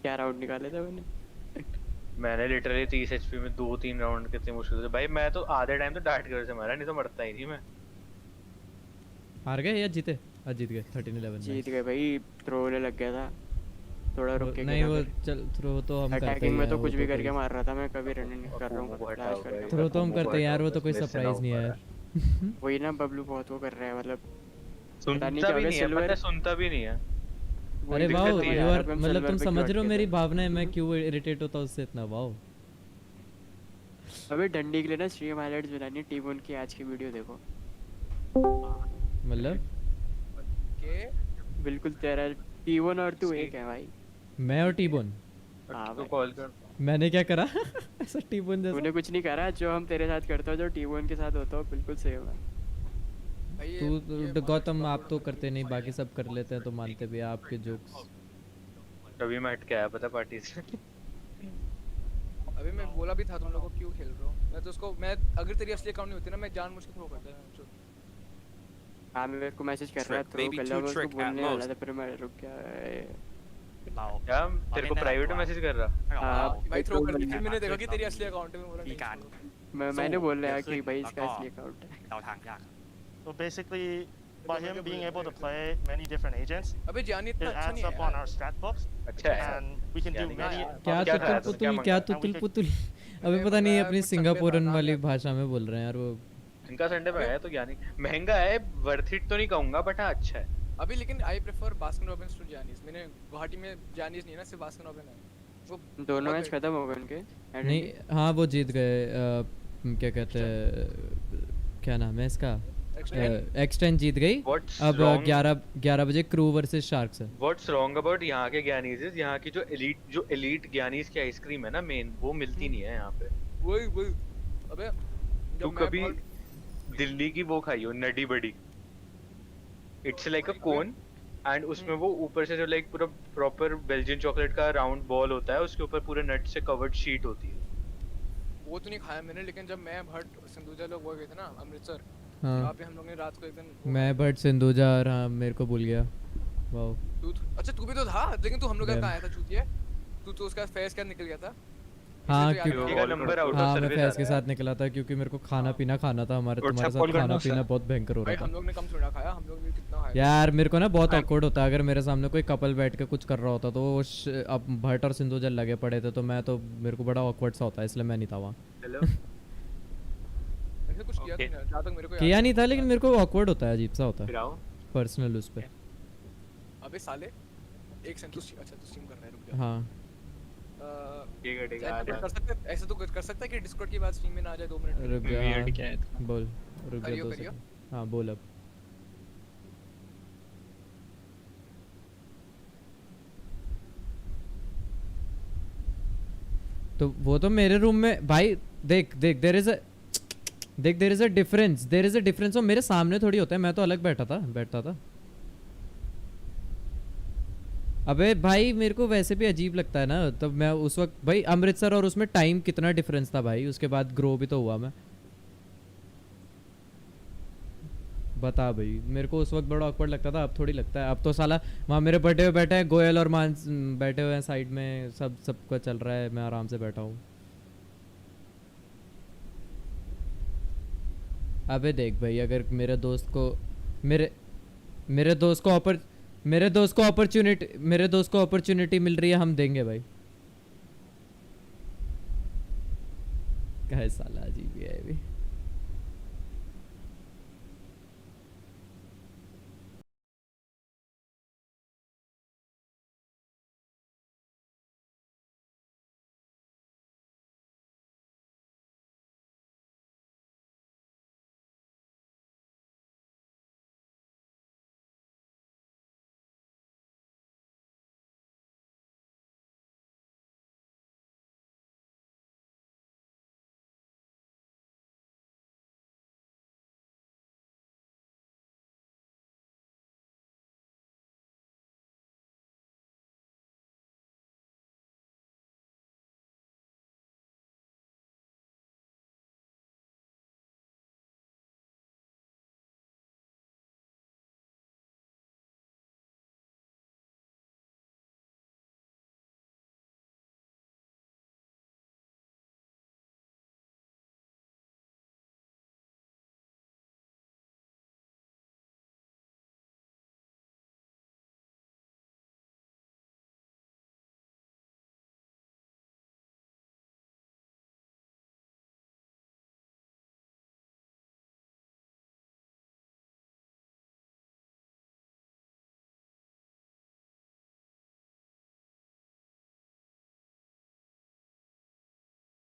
क्या राउंड निकाले थे मैंने? मैंने लिटरली 30 एचपी में 2-3 राउंड कितने मुश्किल से भाई मैं तो आधे टाइम तो डार्ट कर से मारा नहीं तो मरता ही नहीं मैं। हार गए या जीते? आज जीत गए 13-11 जीत गए भाई, थ्रो लग गया था, थोड़ा रुक के नहीं वो चल थ्रो तो हम करते ही अटैकिंग में हैं, तो वो कुछ भी कोई करके मार रहा था मैं, कभी रन नहीं कर रहा हूँ, फ्लैश करके थ्रो तो हम करते हैं यार, वो तो कोई सरप्राइज नहीं है यार। वही ना, बबलू बहुत वो कर रहा है, मतलब पता नहीं सुनता क्या हो भी गया, नहीं है, पता सिल्वर है, सुनता भी नहीं है। अरे वाह दिक्कत है यू यार, आर, अब हम मतलब silver तुम पे समझ क्यों रहे हो अटके मेरी थे? भावनाएं, मैं क्यों इरिटेट होता हूँ उससे इतना। वाओ अबे डंडी के लिए ना स्ट्रीम हाइलाइट्स बनानी, टीम उनकी आज की वीडियो देखो। मतलब के बिल्कुल तेरा T1 और तू एक है भाई। मैं और टीबोन, हाँ तो भाई, कॉल कर। मैंने क्या करा? ऐसा टीबोन जैसा। तूने कुछ नहीं करा, जो हम तेरे साथ करते हो, जो T1 के साथ होता हो, बिल्कुल सेम है। तू गौतम आप तो करते नहीं, बाकी सब कर लेते हैं तो मानते भी हैं आपके जोक्स। तभी मैं हट के आया पता पार्टी से। अभी मैं बोला भी था तुम लोगों को क्यों खेल रहे हो, मैं तो उसको, मैं अगर तेरी असली अकाउंट नहीं होती ना मैं जानबूझ के थ्रो करता। हाँ मेरे को मैसेज कर रहा है, थ्रो कर लो, उसको बोलने वाला था, फिर मैं रुक गया। क्या तेरे को प्राइवेट मैसेज कर रहा? हाँ भाई थ्रो कर दी, फिर मैंने देखा कि तेरी असली अकाउंट है, मैं बोला नहीं। मैंने बोल रहा कि भाई इसका असली अकाउंट है। So basically, by him being able to play many different agents, अबे जानी it इतना अच्छा adds नहीं up है on our strat books, अच्छा है। and we can do many. क्या तुतुल पुतुल, क्या तुतुल पुतुल, अबे पता नहीं अपनी सिंगापुरन वाली भाषा में बोल रहे हैं यार वो। इनका संडे पे है तो क्या नहीं, महंगा है, वर्थ इट तो नहीं कहूंगा, बट हाँ अच्छा है। अभी लेकिन I prefer Baskin Robbins to Johnny's. मैंने गुवाहाटी में जानीज नहीं है ना, सिर्फ बास्किन रॉबिन है, वो दोनों मैच खत्म हो गए उनके नहीं हाँ वो जीत गए, क्या कहते हैं, क्या नाम है इसका, एक्सटेंड जीत गई। अब 11 बजे क्रू वर्सेस शार्क्स है। व्हाट्स रॉन्ग अबाउट यहाँ के ज्ञानीज, यहाँ की जो एलीट ज्ञानीज की आइसक्रीम है ना मेन, वो मिलती नहीं है यहाँ पे। वही अबे तू कभी दिल्ली की वो खाई हो नडी बड़ी? It's like a cone and उसमें वो ऊपर से जो लाइक पूरा प्रॉपर बेल्जियन चॉकलेट का राउंड बॉल होता है, उसके ऊपर पूरे नट से कवर्ड शीट होती है। वो तो नहीं खाया मैंने, लेकिन जब मैं भट्ट सिंधुजा लोग वो गए थे ना अमृतसर, हाँ वहाँ पे हम लोग ने रात को एक दिन मैं भट्ट सिंधुजा, हाँ मेरे को भूल गया। वाओ अच्छा तू भी तो था, लेकिन तू हम लोग कहाँ आया था चूतिया? तू तो उसका फेस क्या निकल गया था। हाँ तो क्योंकि हाँ मैं फैज के साथ निकला था, क्योंकि मेरे को खाना पीना खाना था, तुम्हारे साथ खाना पीना बहुत भयंकर हो रहा था। हम लोग ने कम थोड़ा खाया, हम लोग ने कितना खाया यार मेरे को ना बहुत ऑकवर्ड होता है अगर मेरे सामने कोई कपल बैठ के कुछ कर रहा होता, तो अब भट्ट और सिंधुजा लगे पड़े थे, तो मैं तो मेरे को बड़ा ऑकवर्ड सा होता है, इसलिए मैं नहीं था वहाँ। कुछ किया तो नहीं, जहाँ तक मेरे को किया नहीं था, लेकिन मेरे को ऑकवर्ड होता है, अजीब सा होता है पर्सनल उस पे। अबे साले एक सेंटू, अच्छा तू स्ट्रीम कर रहा है, रुक जा। हाँ ठीक है कर सकते, ऐसे तो कर सकता है कि डिस्कॉर्ड की बात स्ट्रीम में ना आ जाए 2 मिनट। रुक जा, बोल रुक जा 2 सेकंड। हाँ बोल अब। तो वो तो मेरे रूम में भाई, देख देयर इज अ डिफरेंस, वो मेरे सामने थोड़ी होता है, मैं तो अलग बैठता था। अबे भाई मेरे को वैसे भी अजीब लगता है ना, तब मैं उस वक्त भाई अमृतसर और उसमें टाइम कितना डिफरेंस था भाई, उसके बाद ग्रो भी तो हुआ मैं। बता भाई, मेरे को उस वक्त बड़ा ऑकवर्ड लगता था, अब थोड़ी लगता है। अब तो साला वहाँ मेरे बर्थडे पे बैठे हैं गोयल और मानस बैठे हुए हैं साइड में, सबका चल रहा है, मैं आराम से बैठा हूँ। अबे देख भाई, अगर मेरे दोस्त को अपॉर्चुनिटी मिल रही है, हम देंगे भाई। क्या साला अजीब है भी।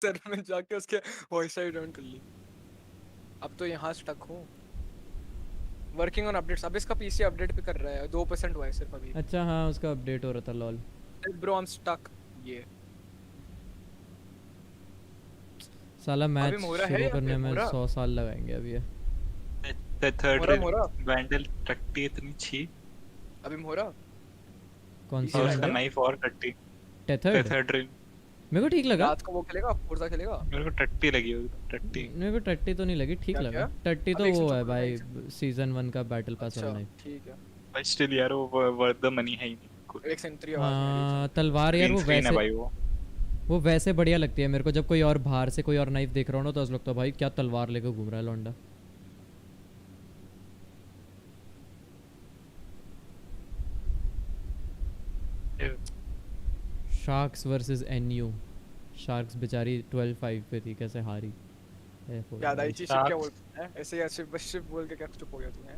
सर में जाके उसके वॉइस साइड डाउन कर ली। अब तो यहाँ स्टक हूँ। Working on updates. अब इसका पीसी अपडेट भी कर रहा है, 2% हुआ है सिर्फ अभी। अच्छा हाँ, उसका अपडेट हो रहा था lol. Bro I am stuck. ये साला मैच मोरा है शुरू या करने फिर में मोरा? 100 साल लगाएंगे अभी ये। The third मोरा rail मोरा Vandal 30 इतनी छी अभी मोरा कौन सी और उसका Vandal? नाइफ और 30 टेथर्ड third rail मेरे को ठीक लगा। रात को वो खेलेगा, फोर्जा खेलेगा। मेरे को 30 लगी होगी 30 मेरे को 30 तो नहीं लगी, ठीक क्या लगा। क्या? 30 तो अब वो 114 है भाई है, सीजन 1 का बैटल पास वाला अच्छा नहीं। ठीक है। बट स्टिल यार वो वर्थ द मनी है ही नहीं। एक सेंट्री आवाज में आ रही है। तलवार यार वो Green screen है भाई वैसे वो वैसे बढ़िया लगती है मेरे को, जब कोई और बाहर से कोई और नाइफ देख रहा हो ना तो ऐसा लगता है भाई क्या तलवार लेकर घूम रहा है लौंडा। Sharks versus NU. शार्क्स बेचारी 12-5 पे थी, कैसे हारी। याद आई चीज क्या बोलता है ऐसे ऐसे बस शिप बोल के क्या चुप हो गया तूने?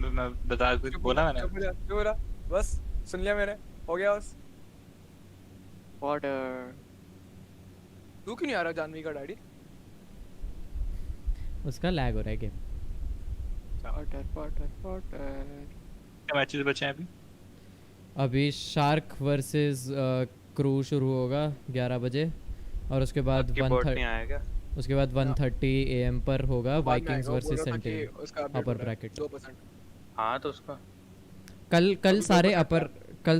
मैं बता कुछ बोला मैंने। चुप हो जा बस, सुन लिया मैंने, हो गया बस। वाटर तू क्यों नहीं आ रहा जानवी का डैडी? उसका लैग हो रहा है गेम। Water water water. क्या मैचेस बचे हैं अभी? अभी शार्क वर्सेस क्रू शुरू होगा 11 बजे और उसके बाद 1:30 AM पर होगा वाइकिंग्स वर्सेस सेंटिनल्स अपर ब्रैकेट। 2%। हाँ तो उसका कल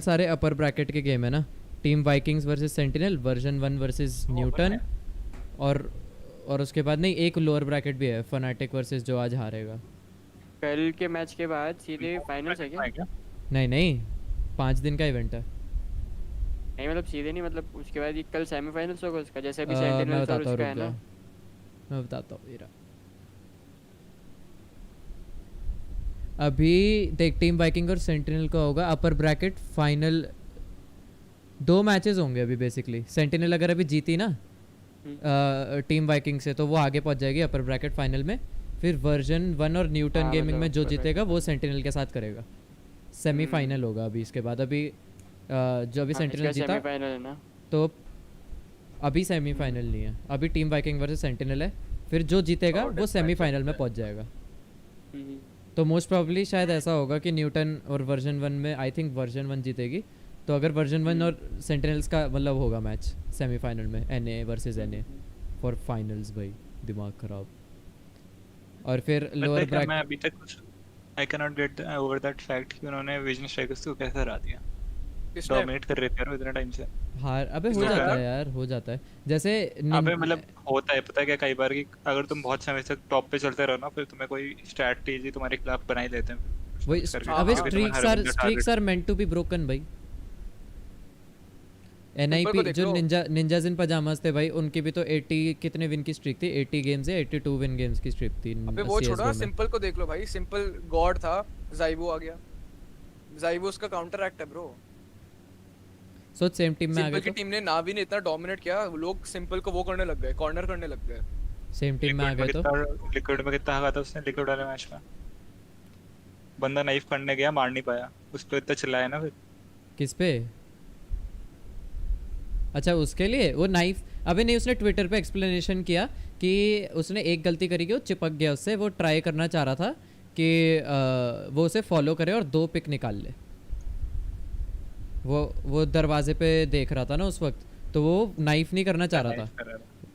सारे अपर ब्रैकेट के गेम है ना। Team Vikings versus sentinel, version 1 versus Newton और उसके बाद नहीं एक लोअर ब्रैकेट भी है, फनाटिक वर्सेस जो आज हारेगा। कल के मैच के बाद सीधे फाइनल्स है क्या? नहीं 5 दिन का इवेंट है। नहीं मतलब सीधे नहीं, मतलब उसके बाद ये कल सेमीफाइनल्स होगा उसका, जैसे अभी सेंटिनल्स और उसका है ना। मैं बताता हूँ मेरा। अभी देख टीम वाइकिंग और सेंटिनल का होगा अपर ब्रैकेट फाइनल। 2 मैचेस होंगे अभी बेसिकली। सेंटिनल अगर अभी जीती ना टीम वाइकिंग से तो वो आगे पहुंच जाएगी अपर ब्रैकेट फाइनल में। फिर वर्जन 1 और न्यूटन गेमिंग में जो जीतेगा वो सेंटिनल के साथ करेगा। सेमीफाइनल होगा अभी इसके बाद। अभी जो अभी सेंटिनल जीता है ना, तो अभी सेमीफाइनल नहीं है, अभी टीम वाइकिंग वर्सेस सेंटिनल है। फिर जो जीतेगा वो सेमीफाइनल में पहुंच जाएगा। तो मोस्ट प्रोबेबली शायद ऐसा होगा कि न्यूटन और वर्जन 1 में आई थिंक वर्जन 1 जीतेगी। तो अगर वर्जन 1 और सेंटिनल्स का मतलब होगा मैच सेमीफाइनल में NA versus NA for finals. भाई दिमाग खराब। और फिर लोअर ब्रैकेट मैं अभी तक कुछ I can not get over that fact कि उन्होंने विजन स्ट्राइकर्स को कैसे हरा दिया। डोमिनेट कर रहे थे यार इतने टाइम से। हार अबे हो जाता है यार, हो जाता है। जैसे अबे मतलब होता है, पता है क्या, कई बार कि अगर तुम बहुत समय तक टॉप पे चलते रहो ना फिर तुम्हें कोई स्ट्रैटेजी तुम्हारे खिलाफ बना ही लेते हैं। वही अबे streaks are meant to be broken भाई। NIP जो निंजास इन पजामास थे भाई, उनकी भी तो 80 कितने विन की स्ट्रीक थी? 80 गेम्स है, 82 विन गेम्स की स्ट्रीक थी। अबे वो छोड़ो, सिंपल को देख लो भाई। सिंपल गॉड था, ज़ाइबो आ गया। ज़ाइबो उसका काउंटर एक्ट है ब्रो। सो सेम टीम में आ गए। सिंपल की टीम ने नावी ने इतना डोमिनेट किया, लोग सिंपल को वो करने लग गए, कॉर्नर करने लग गए। सेम टीम में आ गए तो लिक्विड में कितना हगा था उसने लिक्विड वाले मैच में। बंदा नाइफ करने गया, मार नहीं पाया, उस पे इतना चिल्लाया ना। फिर किस पे? अच्छा उसके लिए वो नाइफ। अबे नहीं, उसने ट्विटर पे एक्सप्लेनेशन किया कि उसने एक गलती करी कि वो चिपक गया उससे। वो ट्राई करना चाह रहा था कि वो उसे फॉलो करे और 2 पिक निकाल ले। वो दरवाजे पे देख रहा था ना उस वक्त, तो वो नाइफ नहीं करना चाह रहा था।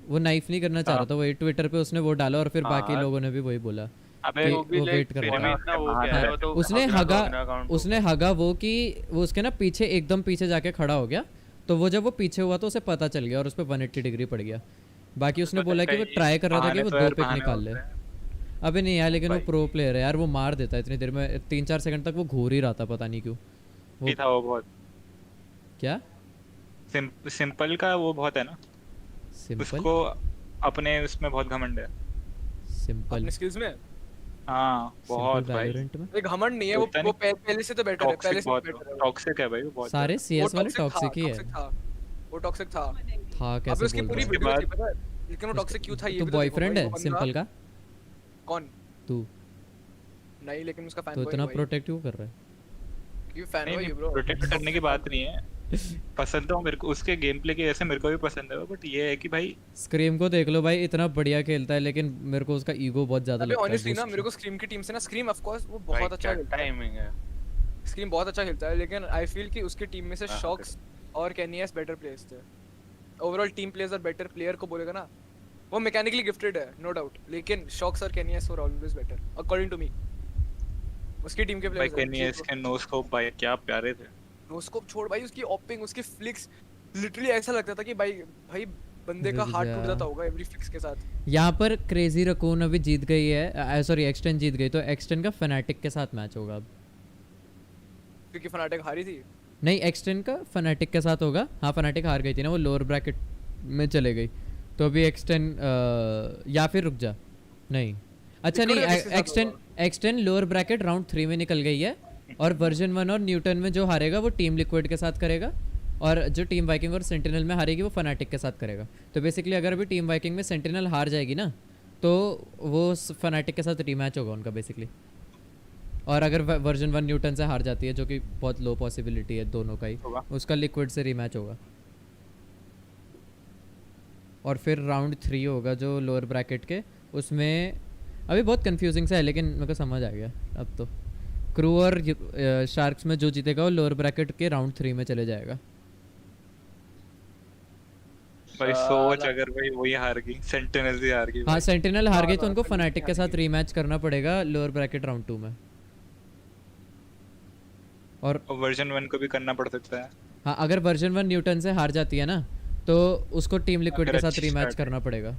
वो नाइफ नहीं करना चाह रहा था। वही ट्विटर पे उसने वो डाला और फिर बाकी लोगों ने भी वही बोला। अबे वो वेट कर रहा था। उसने हगा वो कि वो उसके ना पीछे एकदम पीछे जाके खड़ा हो गया। तो वो जब वो पीछे हुआ तो उसे पता चल गया और उस पर 180 डिग्री पड़ गया। बाकी उसने बोला कि वो ट्राई कर रहा था कि वो 2 पिक निकाल ले। अबे नहीं यार, लेकिन वो प्रो प्लेयर है यार, वो मार देता है इतनी देर में। 3-4 सेकंड तक वो घूर ही रहा था, पता नहीं क्यों। वो था वो बहुत क्या सिंपल का वो बहुत है ना। उसको अपने उसमें बहुत घमंड है। सिंपल अपने स्किल्स में हाँ बहुत भाई। एक घमंड नहीं है वो पहले से तो बेटर है। पहले से बेटर है। टॉक्सिक है भाई वो बहुत। सारे CS वाले टॉक्सिक ही है। वो टॉक्सिक था कैसे अब उसकी पूरी वीडियो थी पता है, लेकिन वो टॉक्सिक क्यों था ये भी तो बॉयफ्रेंड है सिंपल का। कौन? तू नहीं, लेकिन उसका फैन तो इतना प्रोटेक्ट क्यों कर रहा है? क्यों फैन हो ये ब्रो? प्रोटेक्ट करने की बात नहीं है, पसंद तो मेरे को उसके गेम प्ले के ऐसे मेरे को भी पसंद है, बट ये है कि भाई स्क्रीम को देख लो भाई, इतना बढ़िया खेलता है, लेकिन मेरे को उसका ईगो बहुत ज्यादा अबे लगता है। ऑनेस्टली ना मेरे को स्क्रीम की टीम से ना, स्क्रीम ऑफ कोर्स वो बहुत अच्छा खेलता है, टाइमिंग है, स्क्रीम बहुत अच्छा खेलता है, लेकिन आई फील कि उसकी टीम में से शॉक्स और कैनियस बेटर प्लेयर्स थे। ओवरऑल टीम प्लेयर्स और बेटर प्लेयर को बोलेगा ना, वो मैकेनिकली गिफ्टेड है नो डाउट, लेकिन शॉक्स और KennyS were always better according to me. उसकी टीम के भाई प्लेयर्स कैनियस के नो स्कोप भाई क्या प्यारे थे। नो स्कोप छोड़ भाई, उसकी ऑपिंग, उसकी फ्लिक्स, लिटरली ऐसा लगता था कि भाई बंदे का हार्ट टूट जाता होगा एवरी फ्लिक्स के साथ। यहाँ पर क्रेजी रकून अभी जीत गई है, सॉरी एक्सटेन जीत गई, तो एक्सटेन का फनाटिक के साथ मैच होगा अब। क्योंकि फनाटिक हारी थी। नहीं, एक्सटेन का फनाटिक के साथ होगा। हाँ फनाटिक हार गई थी ना, वो लोअर ब्रैकेट में चले गई, तो अभी एक्सटेन या फिर रुक जा, नहीं अच्छा नहीं, एक्सटेन लोअर ब्रैकेट राउंड 3 में निकल गई है, और वर्जन 1 और न्यूटन में जो हारेगा वो टीम लिक्विड के साथ करेगा, और जो टीम वाइकिंग और सेंटिनल में हारेगी वो फनाटिक के साथ करेगा। तो बेसिकली अगर अभी टीम वाइकिंग में सेंटिनल हार जाएगी ना, तो वो फनाटिक के साथ रीमैच होगा उनका बेसिकली। और अगर वर्जन 1 न्यूटन से हार जाती है, जो कि बहुत लो पॉसिबिलिटी है दोनों का ही, उसका लिक्विड से रीमैच होगा। और फिर राउंड 3 होगा जो लोअर ब्रैकेट के, उसमें अभी बहुत कंफ्यूजिंग सा है, लेकिन मेरे को समझ आ गया अब तो। क्रू और शार्क्स में जो जीतेगा वो लोअर ब्रैकेट के राउंड 3 में चले जाएगा। भाई सोच अगर भाई वही हार गई, सेंटिनल ही हार गई। हाँ सेंटिनल हार गई तो उनको फनाटिक के साथ रीमैच करना पड़ेगा लोअर ब्रैकेट राउंड 2 में। और वर्जन 1 को भी करना पड़ सकता है। हाँ अगर वर्जन 1 न्यूटन से हार जाती है ना, तो उसको टीम लिक्विड के साथ रीमैच करना पड़ेगा।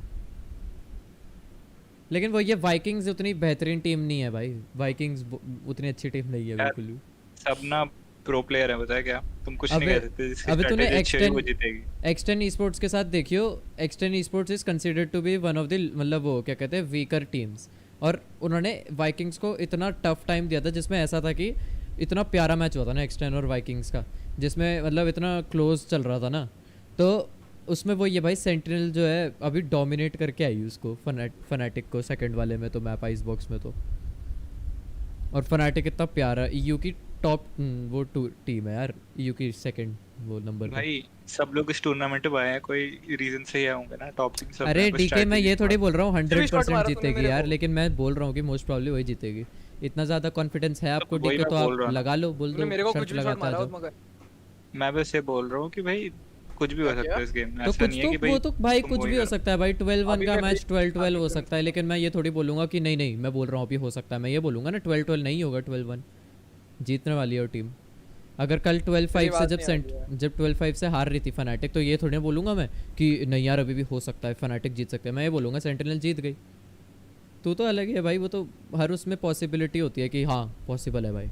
लेकिन वो ये वाइकिंग्स उतनी बेहतरीन टीम नहीं है भाई, वाइकिंग्स उतनी अच्छी टीम नहीं है बिल्कुल भी। सब ना प्रो प्लेयर है, पता है क्या, तुम कुछ नहीं कह सकते। अबे तूने एक्सटेन ई-स्पोर्ट्स के साथ देखियो, एक्सटेन esports is considered to be one of the मतलब वो क्या कहते हैं वीकर टीम्स, और उन्होंने वाइकिंग्स को इतना टफ टाइम दिया था, जिसमें ऐसा था कि इतना प्यारा मैच हुआ था ना एक्सटेन और वाइकिंग्स का, जिसमें मतलब इतना क्लोज चल रहा था ना, तो उसमें वो ये भाई सेंटिनल जो है अभी डोमिनेट करके आई उसको फनाटिक को सेकंड वाले में, तो मैप आइस बॉक्स में तो। और फनाटिक इतना प्यारा ईयू की टॉप वो टीम है यार, ईयू की सेकंड वो नंबर भाई सब लोग इस टूर्नामेंट में आए हैं, कोई रीजन से ही आएंगे ना टॉप टीम सब। अरे डीके मैं ये थोड़ी बोल रहा हूँ 100% जीतेगी यार, लेकिन मैं बोल रहा हूँ कि मोस्ट प्रॉब्ली वही जीतेगी। इतना ज्यादा कॉन्फिडेंस है आपको डीके, तो आप लगा लो, बोल दो मेरे को कुछ भी लगाता मारा है। मगर मैं बस ये बोल रहा हूँ कि भाई कुछ भी हो सकता है इस गेम में, तो ऐसा नहीं है कि भाई वो तो भाई कुछ भी हो सकता है भाई, 12-1 का मैच 12-12 हो सकता है, लेकिन मैं ये थोड़ी बोलूंगा कि नहीं नहीं, मैं बोल रहा हूँ अभी हो सकता है, मैं ये बोलूंगा ना 12-12 नहीं होगा, 12-1 जीतने वाली है वो टीम। अगर कल 12-5 से जब 12-5 से हार रही थी फनाटिक, तो ये थोड़ी ना बोलूंगा मैं कि नहीं यार अभी भी हो सकता है फनाटिक जीत सकते हैं, मैं ये बोलूंगा सेंटिनल जीत गई। तू तो अलग ही है भाई, वो तो हर उसमें पॉसिबिलिटी होती है कि हाँ पॉसिबल है भाई।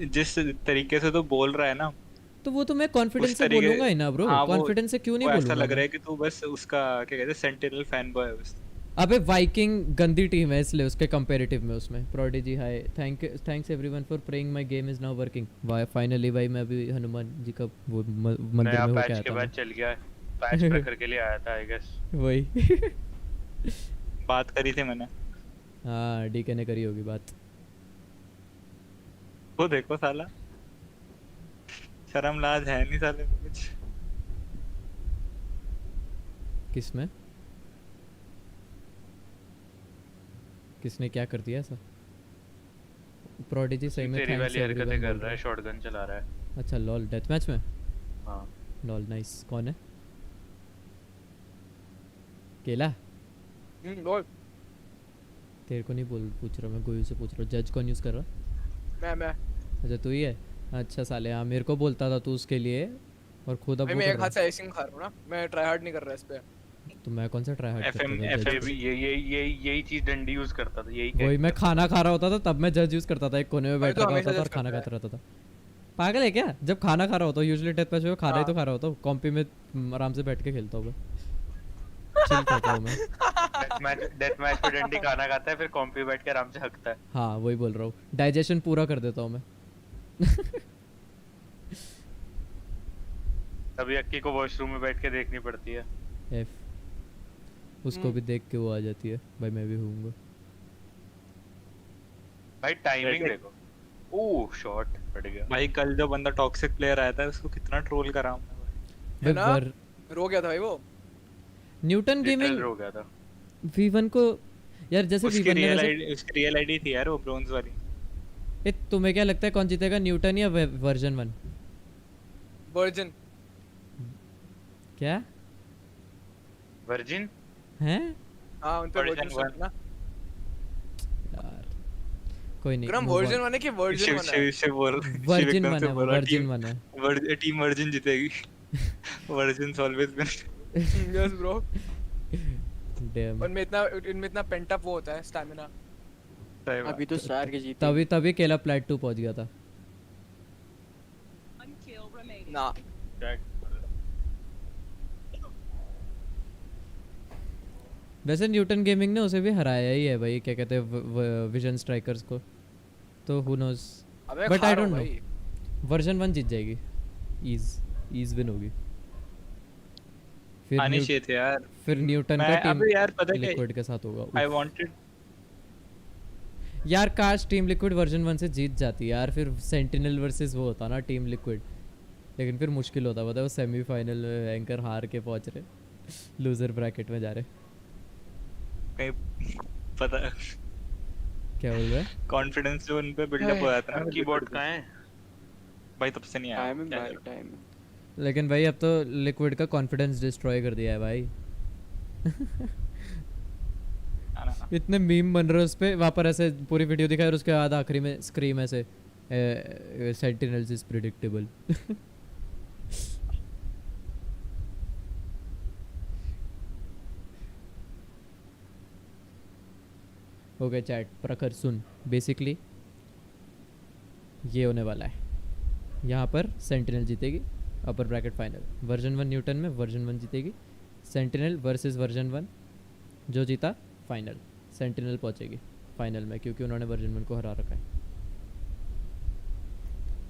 जिस तरीके से तो बोल रहा है ना, तो वो तो मैं कॉन्फिडेंस से बोलूंगा ही ना ब्रो, कॉन्फिडेंस से क्यों नहीं बोलूंगा। ऐसा लग रहा है कि तू बस उसका क्या कहते हैं सेंटिनल फैन बॉय है बस। अबे वाइकिंग गंदी टीम है इसलिए उसके कंपैरेटिव में उसमें। Prodigy hi, thanks everyone for praying, my game is now working. Finally भाई मैं भी हनुमान जी का वो मंदिर में होके आया था। के बाद चल गया पैच ब्रेकर के लिए आया था आई गेस। वही बात करी थी मैंने। हाँ डीके ने करी होगी बात। वो देखो साला शर्म लाज है नहीं साले में कुछ। किसमें किसने क्या कर दिया ऐसा? प्रोडिजी सही में तेरी वाली हरकतें कर रहा है, शॉटगन चला रहा है। अच्छा लॉल डेथ मैच में। हाँ लॉल नाइस। कौन है? केला। लॉल तेरे को नहीं पूछ रहा मैं, गोयू से पूछ रहा हूँ। जज कौन यूज कर रहा? मैं अच्छा तू ही है। अच्छा साले हाँ मेरे को बोलता था तू उसके लिए, और खुद अब मैं एक हाथ से आइसिंग खा रहा हूं ना, मैं ट्राई हार्ड नहीं कर रहा इस पे। तो मैं कौन सा ट्राई हार्ड करता था? यही चीज डंडी यूज करता था, यही वही मैं खाना खा रहा होता था तब मैं जज यूज करता था, एक कोने में बैठा होता था और खाना खाता रहता था। पागल है क्या? जब खाना खा रहा होता हूँ यूजुअली डेथ मैच में खाना ही तो खा रहा होता हूँ, कॉम्पी में आराम से बैठ के खेलता हूँ चिल करता हूँ मैं। डेथ मैच पे डंडी खाना खाता है फिर कॉम्पी बैठ के आराम से हकता है। हाँ वही बोल रहा हूँ, डाइजेशन पूरा कर देता हूँ मैं। तभी अक्की को वॉशरूम में बैठ के देखनी पड़ती है। उसको भी देख के वो आ जाती है भाई मैं भी होऊंगा। भाई टाइमिंग देखो। ओह शॉट फट गया भाई कल जो बंदा टॉक्सिक प्लेयर आया था उसको कितना ट्रोल करा हमने है ना? रो गया था भाई वो न्यूटन गेमिंग रो गया था V1 को यार जैसे उसकी V1 ने रियल वैसे आईडी उसकी रियल आईडी थी यार वो ब्रोंज वाली ए तुम्हें क्या लगता है कौन जीतेगा न्यूटन या वर्जन 1 वर्जिन क्या वर्जिन हैं हां उन पे वर्जिन ना यार कोई नहीं क्रम वर्जन 1 है कि वर्जन 1 है शिव बोल वर्जिन 1 है वर्जिन 1 है टीम वर्जिन जीतेगी virgin always win yes bro damn उनमें इतना पेंट अप वो होता है स्टैमिना अभी तो स्टार के जीते तभी केला प्लेट 2 पहुंच गया था ना वैसे न्यूटन गेमिंग ने उसे भी हराया ही है भाई क्या कहते हैं विजन स्ट्राइकर्स को तो who knows but I don't no version 1 जीत जाएगी ईज विन होगी फिर आनी चाहिए थे यार फिर न्यूटन का टीम अबे यार पता है लिक्विड के साथ होगा आई वांटेड यार काश टीम लिक्विड वर्जन 1 से जीत जाती यार फिर सेंटिनल वर्सेस वो होता ना टीम लिक्विड लेकिन फिर मुश्किल होता पता है वो सेमीफाइनल में एंकर हार के पहुंच रहे लूजर ब्रैकेट में जा रहे कहीं पता क्या बोल रहा है कॉन्फिडेंस जो उन पे बिल्डअप हो जाता है ना कीबोर्ड कहां है भाई तब से नहीं आया टाइम लेकिन भाई अब तो लिक्विड का कॉन्फिडेंस डिस्ट्रॉय कर दिया है भाई इतने मीम बन रहे उस पे वहाँ पर ऐसे पूरी वीडियो दिखाई और उसके बाद आखिरी में स्क्रीम ऐसे sentinels is predictable okay chat प्रखर सुन बेसिकली ये होने वाला है यहाँ पर सेंटिनल जीतेगी अपर ब्रैकेट फाइनल वर्जन 1 न्यूटन में वर्जन 1 जीतेगी सेंटिनल वर्सेस वर्जन 1 जो जीता फाइनल सेंटिनल पहुंचेगी फाइनल में क्योंकि उन्होंने वर्जन 1 को हरा रखा है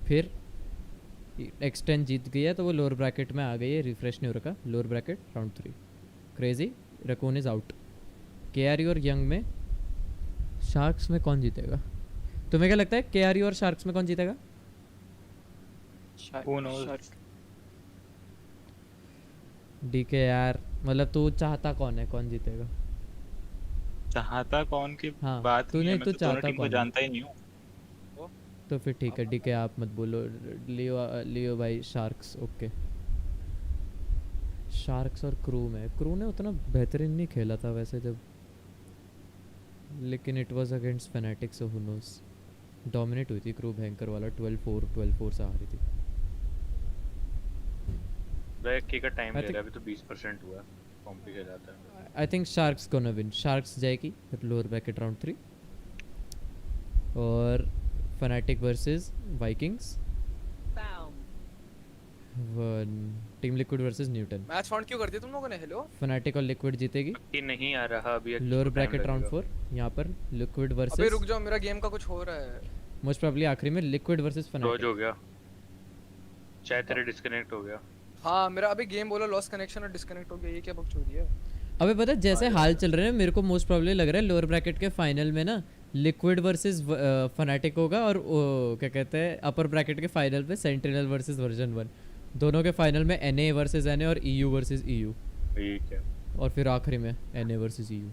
फिर X10 जीत गई है तो वो लोअर ब्रैकेट में आ गई है रिफ्रेश नहीं हो रखा lower bracket round 3 crazy raccoon is out KRE और यंग में शार्क्स में कौन जीतेगा तुम्हें क्या लगता है KRE और शार्क्स में कौन जीतेगा DK यार मतलब तू चाहता कौन है कौन जीतेगा चाहता कौन की हाँ, बात तूने नहीं है तो मैं तो चाहता दोनों टीम को कौन है? जानता ही नहीं हूँ तो फिर ठीक है DK आप मत बोलो लियो भाई शार्क्स ओके शार्क्स और क्रू में क्रू ने उतना बेहतरीन नहीं खेला था वैसे जब लेकिन it was against fanatic so who knows dominate हुई थी क्रू भयंकर वाला 12-4 से हारी थी बैक का टाइम ले रहा है अभी तो 20% हुआ कॉम्प्लिकेट जाता है I think sharks gonna win sharks जाएगी लोअर ब्रैकेट राउंड 3 और fanatic versus Vikings team liquid versus Newton match found क्यों कर दिया तुम लोगों ने हेलो फैनेटिक और लिक्विड जीतेगी कि नहीं आ रहा अभी लोअर ब्रैकेट राउंड 4 यहां पर लिक्विड वर्सेस अबे रुक जाओ मेरा गेम का कुछ हो रहा है मोस्ट प्रोबब्ली आखिरी में लिक्विड वर्सेस फैनेटिक लॉज हो गया शायद तेरे डिस्कनेक्ट हो गया हाँ मेरा अभी गेम बोला लॉस कनेक्शन और डिस्कनेक्ट हो गया ये क्या बकचोदी है अबे पता है जैसे हाल चल रहे हैं मेरे को मोस्ट प्रोबब्ली लग रहा है लोअर ब्रैकेट के फाइनल में ना लिक्विड वर्सेस फैनेटिक होगा और क्या कहते हैं अपर ब्रैकेट के फाइनल पे सेंटिनल वर्सेस वर्जन 1 दोनों के फाइनल में NA वर्सेस NA और EU वर्सेस EU ठीक है और फिर आखिरी में NA वर्सेस EU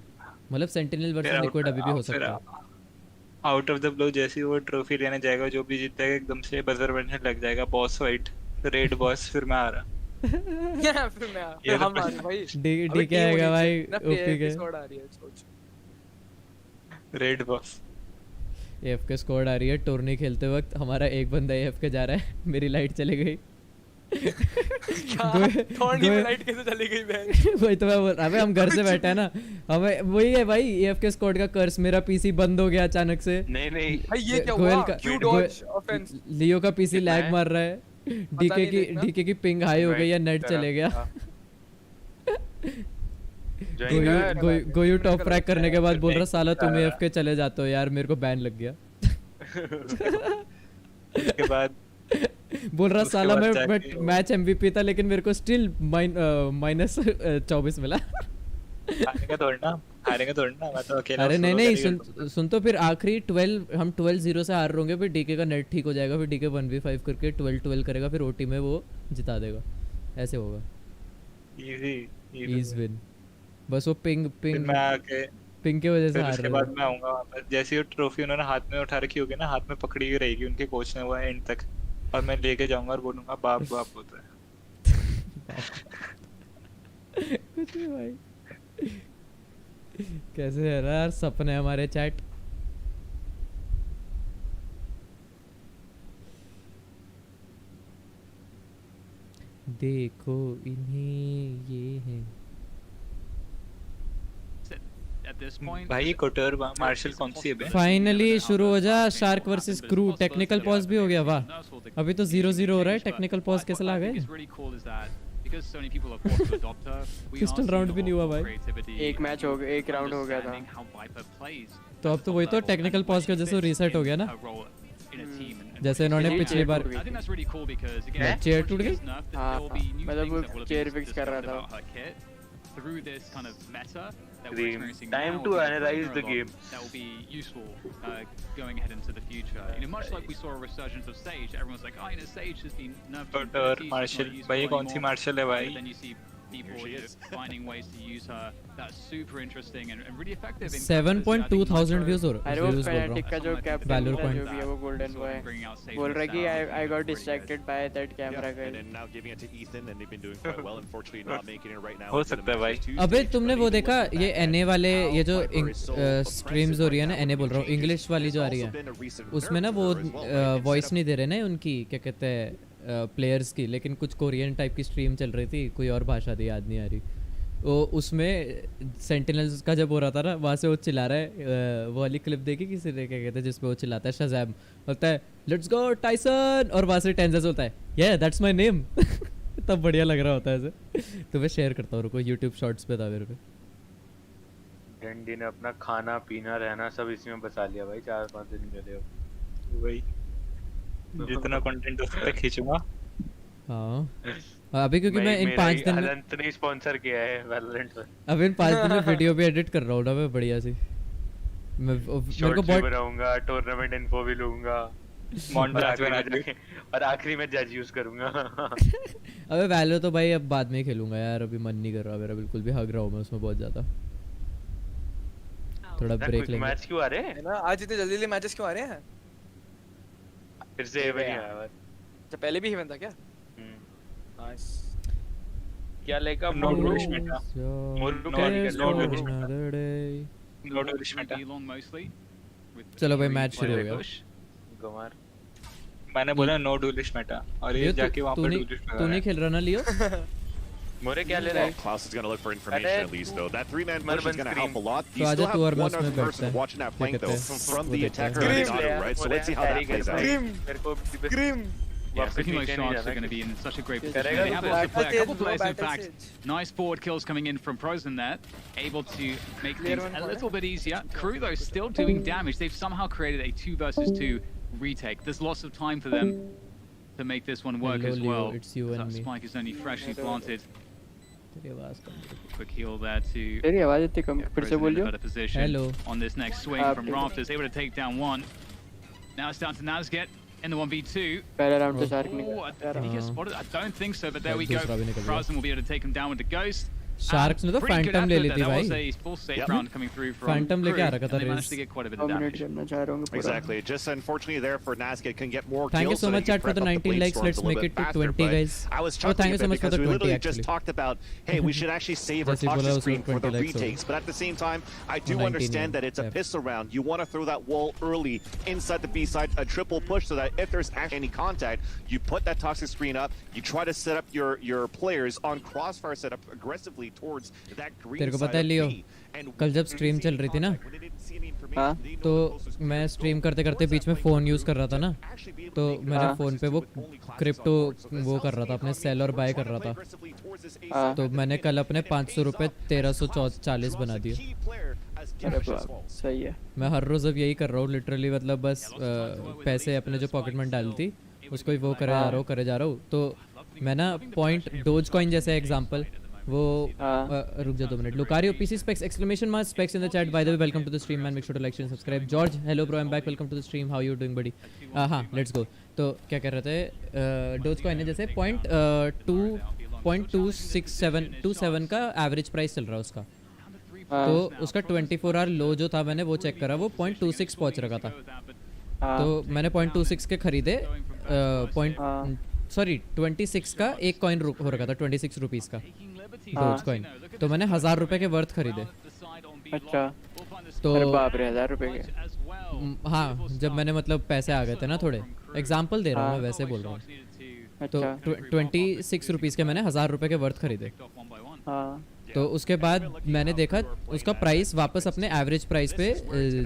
मतलब सेंटिनल वर्सेस लिक्विड अभी भी हो सकता है आउट ऑफ द ब्लू जैसे वो ट्रॉफी लेने जाएगा जो भी जीतेगा एकदम से बजर बजने लग जाएगा बॉस फाइट रेड बॉस फिर मैं आ रहा फिर मैं आ फिर हम आ रहे भाई डी क्या आएगा भाई ओपी के स्क्वाड आ रही है सोच रेड बॉस AFK स्क्वाड आ रही है टूर्नी खेलते वक्त हमारा एक बंदा AFK जा रहा है मेरी लाइट चली गई थोड़ी लाइट कैसे चली गई बहन वही तो मैं बोल रहा हम घर से बैठे हैं ना हमें वही है भाई AFK स्क्वाड का कर्स मेरा पीसी बंद हो गया अचानक से नहीं भाई ये क्या हुआ क्यू डॉज ऑफेंस लियो का पीसी लैग मार रहा है डीके की पिंग हाई हो गई है नेट चले गया गोयू टॉप फ्रैग करने के बाद बोल रहा साला तुम AFK चले जाते हो यार मेरे को बैन लग गया उसके बाद बोल रहा साला मैं मैच MVP था लेकिन मेरे को स्टिल -24 मिला हारने का थोड़ा ना हारेंगे थोड़ी ना, मैं तो अकेला अरे नहीं solo नहीं carry कर सुन तो फिर आखिरी 12 हम 12-0 से हार रहे होंगे, फिर डीके का नेट ठीक हो जाएगा, फिर डीके 1v5 करके 12-12 करेगा, फिर ओटी में वो जिता देगा, ऐसे होगा। Easy win. बस वो पिंग मैं आके पिंग की वजह से फिर हार उसके रहे बाद हैं। मैं आऊंगा वहाँ पर, जैसे ही ट्रॉफी उन्होंने हाथ में उठा रखी होगी ना, हाथ में पकड़ी हुई रहेगी उनके कोच ने वो एंड तक, और मैं लेके जाऊंगा और बोलूंगा बाप बाप होता है। कुछ नहीं भाई, कैसे है यार सपने हमारे चैट। देखो इन्हें ये है भाई कोटर मार्शल कौन सी है बे? फाइनली शुरू हो जा shark versus crew. Technical pause भी हो गया, वाह। अभी तो 0-0 हो रहा है, टेक्निकल पॉज कैसे ला गए? पिस्टल राउंड भी नहीं हुआ भाई। एक मैच हो गया, एक राउंड हो गया था। तो अब तो वही तो टेक्निकल पॉज की वजह से रीसेट हो गया ना, जैसे इन्होंने पिछली बार चेयर टूट गई। हाँ मतलब वो चेयर फिक्स कर रहा था। Through this kind of meta that we're experiencing time now, to analyze the game. That will be useful going ahead into the future. You know, much like we saw a resurgence of Sage, everyone's like, oh, you know, Sage has been nerfed. और martial भाई ये कौन सी martial है भाई? Then you see people finding ways to use her. That's super interesting and really effective. 7.2 thousand views हो रहा है। अरे वो फैनेटिक का जो कैप्टन जो भी है वो गोल्डन बॉय बोल रहा है कि I got distracted by that camera guy. And now giving it to Ethan, and they've been doing quite well. Unfortunately, not making it right now. हो सकता है भाई। अबे तुमने वो देखा ये एनए वाले, ये जो स्ट्रीम्स हो रही है ना, एनए बोल रहा हूँ, इंग्लिश वाली जो आ रही है, उसमें ना वो वॉइस नहीं दे रहे ना उनकी, क्या कहते हैं, प्लेयर्स की, लेकिन कुछ कोरियन टाइप की स्ट्रीम चल रही थी, कोई और भाषा थी याद नहीं आ रही। वो उसमें सेंटिनल्स का जब हो रहा था ना, वहाँ से वो चिल्ला रहा है, वो वाली क्लिप देखी किसी ने, क्या कहते हैं, जिसमें वो चिल्लाता है शज़ैम, बोलता है लेट्स गो टाइसन, और वहाँ से टेंजेस बोलता है ये दैट्स माय नेम। तब बढ़िया लग रहा होता है ऐसे। तो मैं शेयर करता हूँ, रुको यूट्यूब शॉर्ट्स पे था मेरे पे। डंडी ने अपना खाना पीना रहना सब इसी में बचा लिया भाई, 4-5 दिन के लिए वही जितना कंटेंट उस पे खींचूंगा। हाँ अभी क्योंकि मैं इन 5 दिन में हलंत ने स्पॉन्सर किया है वैलोरेंट पर। अब इन 5 दिन में वीडियो भी एडिट कर रहा हूँ ना मैं, बढ़िया सी। मैं मेरे को बहुत बनाऊंगा, टूर्नामेंट इन्फो भी लूंगा, और आखिरी में जज यूज करूंगा। अबे वैलो तो भाई अब बाद में खेलूंगा यार, अभी मन नहीं कर रहा मेरा बिल्कुल भी, हग रहा हूँ मैं उसमें बहुत ज्यादा। थोड़ा ब्रेक लेंगे। मैच क्यों आ रहे हैं ना आज इतने जल्दी मैचेस क्यों आ रहे हैं? फिर से इवेंट नहीं आया अच्छा पहले भी इवेंट था क्या? नाइस। क्या लेगा नो डुलिश मेटा, चलो भाई मैच शुरू हो गया। मैंने बोला नो डुलिश मेटा, और ये जाके वहां पर डुलिश मेटा। तू नहीं खेल रहा ना लियो? मोरे क्या ले रहा है? Klaus is going to look for information at least though. That 3-man push is going to help a lot. तो You आजा still तू और have मैं one other उसमें person बैठते watching that flank though हैं। from the attacker and the auto, right? So let's see how that plays out. Grim. Yeah, Sentinels Sharks are going to be in such a great position. They have lots of players. A couple players, in fact. Nice forward kills coming in from Prozen there. Able to make things a little bit easier. Crew, though, still doing damage. They've somehow created a 2 versus 2 retake. There's lots of time for them to make this one work as well. It's you and that me. spike is only freshly planted. Quick heal there to तेरी आवाज इतनी कम, फिर से बोलियो। better position on this next swing from Rafters. Able to take down one. Now it's down to Nazget in the 1v2. पहला round तो shark Did he get spotted? I don't think so, but there we go. Frozen will be able to take him down with the ghost. Sharks ने तो Phantom ले ली थी भाई। Phantom लेके आ रखा था race. Exactly. Just unfortunately there for Nazget can get more kills. Thank you so much chat for the 19 likes. Let's make it to 20 guys. I was Oh, thank you so much for because the we 20 literally actually. just talked about, hey, we should actually save our toxic screen for the retakes, but at the same time, I do understand that it's a pistol round. You want to throw that wall early inside the B side, a triple push, so that if there's actually any contact, you put that toxic screen up. You try to set up your players on crossfire setup aggressively towards that. तेरे को पता है लियो, कल जब stream चल रही थी ना, हाँ तो मैं स्ट्रीम करते करते बीच में फ़ोन यूज़ कर रहा था ना, तो मैंने फ़ोन पे वो क्रिप्टो वो कर रहा था, अपने सेल और बाय कर रहा था, तो मैंने कल अपने 500 रुपये 1340 बना दिए। सही है। मैं हर रोज़ अब यही कर रहा हूँ लिटरली, मतलब बस पैसे अपने जो पॉकेट में डालती उसको ही वो करे जा रहा हूँ तो मैं ना पॉइंट डोज कॉइन जैसे एग्जांपल वो रुक जा 2 minute. Lucario PC specs exclamation mark specs in the chat. By the way, welcome to the stream man. Make sure to like, share, and subscribe. George, hello bro, I'm back. Welcome to the stream. How you doing buddy? हाँ, let's go. तो क्या कर रहे थे? Dogecoin है जैसे 0.27 का average price चल रहा है उसका. तो उसका 24 आवर लो जो था मैंने वो चेक करा, वो 0.26 पहुंच रखा था. तो मैंने 0.26 के खरीदे. 26 का एक कॉइन हो रखा था, 26 रुपीस का डोजकॉइन. तो मैंने 1000 रुपए के वर्थ खरीदे. अच्छा. तो बाप रे 1000 रुपए के. हाँ, जब मैंने मतलब पैसे आ गए थे ना थोड़े. एग्जाम्पल दे रहा हूँ मैं, वैसे बोल रहा हूँ. तो 26 रुपीस के मैंने 1000 रुपए के वर्थ खरीदे. तो उसके बाद मैंने देखा उसका प्राइस वापस अपने एवरेज प्राइस पे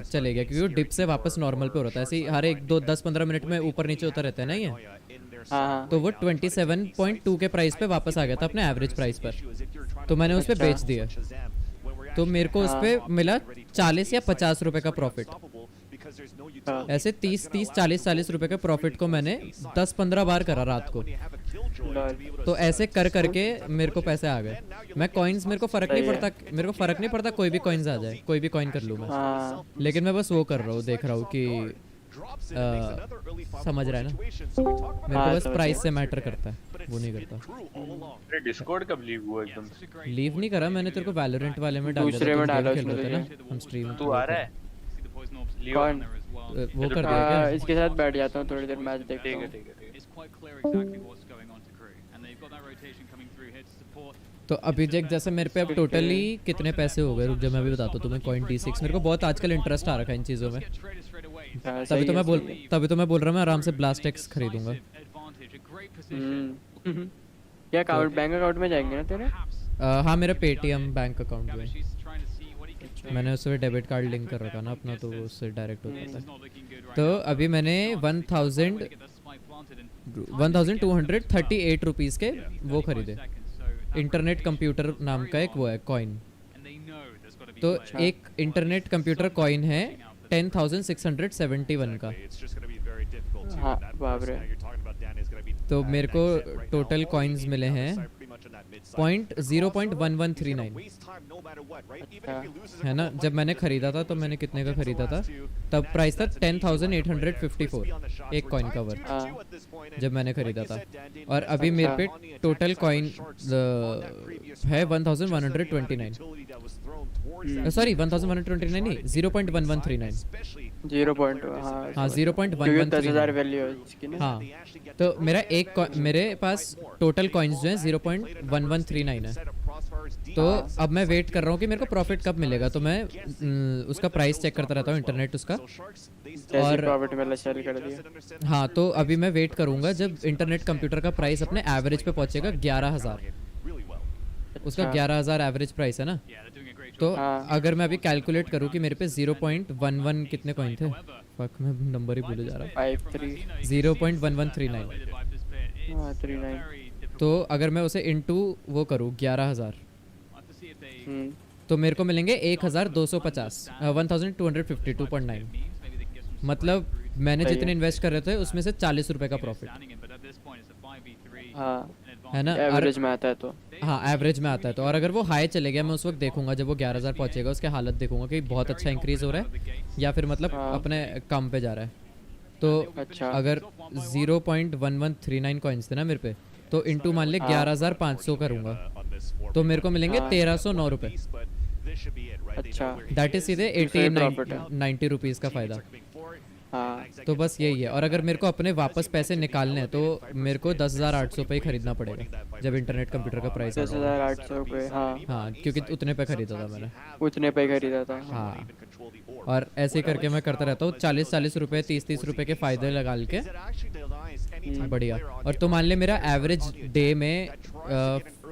चले गया, क्योंकि वो डिप से वापस नॉर्मल पे हो रहा था. ऐसे ही हर एक 10-15 मिनट में ऊपर नीचे होता रहता है ना ये. तो वो 27.2 के प्राइस पे वापस आ गया था अपने एवरेज प्राइस पर. तो मैंने उस पे बेच दिया. तो मेरे को उस पे मिला 40 या 50 रुपए का प्रॉफिट. ऐसे 30-40 रुपए के प्रॉफिट को मैंने 10-15 बार करा रात को. तो ऐसे कर करके मेरे को पैसे आ गए. मैं कॉइन्स, मेरे को फर्क नहीं पड़ता कोई भी कॉइन्स आ जाए, कोई भी कॉइन कर लूँ मैं. लेकिन मैं बस वो कर रहा हूँ, देख रहा हूँ कि समझ रहा है ना. मेरे को बस प्राइस से मैटर करता है, वो नहीं करता. डिस्कॉर्ड कब लीव हुआ? एकदम लीव नहीं करा मैंने, तेरे को वैलोरेंट वाले में डाल दिया. दूसरे में डाला खेल रहे थे ना हम स्ट्रीम. तू आ रहा है? कौन वो कर दिया क्या? इसके साथ बैठ जाता हूँ थोड़ी देर, मैच देखता हूँ. तो अभी जैसे मेरे पे अब टोटली कितने पैसे हो गए, रुक जा मैं अभी बताता हूँ तुम्हें. कॉइन D6 मेरे को बहुत आजकल इंटरेस्ट आ रखा है इन चीज़ों में. तभी तो मैं बोल रहा हूँ मैं आराम से ब्लास्टेक्स खरीदूंगा. क्या अकाउंट, बैंक अकाउंट में जाएंगे ना तेरे? हाँ, मेरा पेटीएम बैंक अकाउंट में मैंने उससे डेबिट कार्ड लिंक कर रखा ना अपना, तो वो उससे डायरेक्ट हो जाता है. तो अभी मैंने 1238 रुपीज़ के वो खरीदे. इंटरनेट कंप्यूटर नाम का एक वो है कॉइन. तो एक इंटरनेट कंप्यूटर कॉइन है 10,671 का. हाँ, बाप रे. तो मेरे को टोटल कॉइन्स मिले हैं 0.1139 है ना. जब मैंने खरीदा था तो मैंने कितने का खरीदा था, तब प्राइस था 10,854 एक कॉइन का वर्थ जब मैंने खरीदा था. और अभी मेरे पे टोटल कॉइन है 1,129. सॉरी 1,129 नहीं, 0.1139. 0.1139 वैल्यू है इसकी ना. हाँ, तो मेरे पास टोटल कॉइन्स जो हैं 0.1139 है. तो अब मैं वेट कर रहा हूँ कि मेरे को प्रॉफिट कब मिलेगा. तो मैं उसका प्राइस चेक करता रहता हूँ इंटरनेट उसका. और प्रॉफिट मिला सेल कर दिया. हाँ, तो अभी मैं वेट करूँगा जब इंटरनेट कंप्यूटर का प्राइस अपने एवरेज पे पहुँचेगा 11,000. उसका 11,000 एवरेज प्राइस है ना. तो अगर मैं अभी कैलकुलेट करूँ कि मेरे पे 0.11 कितने कॉइन थे, फक मैं नंबर ही भूल जा रहा. 0.1139. तो अगर मैं उसे इनटू वो करूँ 11,000 तो मेरे को मिलेंगे 1,250 1,252.9. मतलब मैंने जितने इन्वेस्ट कर रहे थे उसमें से 40 रुपए का प्रॉफिट है ना. एवरेज में आता है तो. हाँ, एवरेज में आता है तो. और अगर वो हाई चले गया, मैं उस वक्त देखूंगा जब वो 11,000 पहुंचेगा, उसके हालत देखूंगा कि बहुत अच्छा इंक्रीज हो रहा है या फिर मतलब अपने कम पे जा रहा है. तो अगर 0.1139 कॉइन्स थे ना मेरे पे, तो इनटू मान ले 11,500 करूँगा तो मेरे को मिलेंगे 1,309 रुपये. अच्छा, दैट इज सीधे 80-90 रुपीज़ का फ़ायदा. हाँ, तो बस यही है. और अगर मेरे को अपने वापस पैसे निकालने हैं तो मेरे को 10,800 पे ही खरीदना पड़ेगा जब इंटरनेट कंप्यूटर का प्राइस 10,800 रुपये. हाँ, क्योंकि उतने पे खरीदा था मैंने. उतने पे खरीदा था. हाँ, और ऐसे करके मैं करता रहता हूँ 40 रुपये 30 रुपये के फ़ायदे लगा के. बढ़िया. और तो मान ले मेरा एवरेज डे में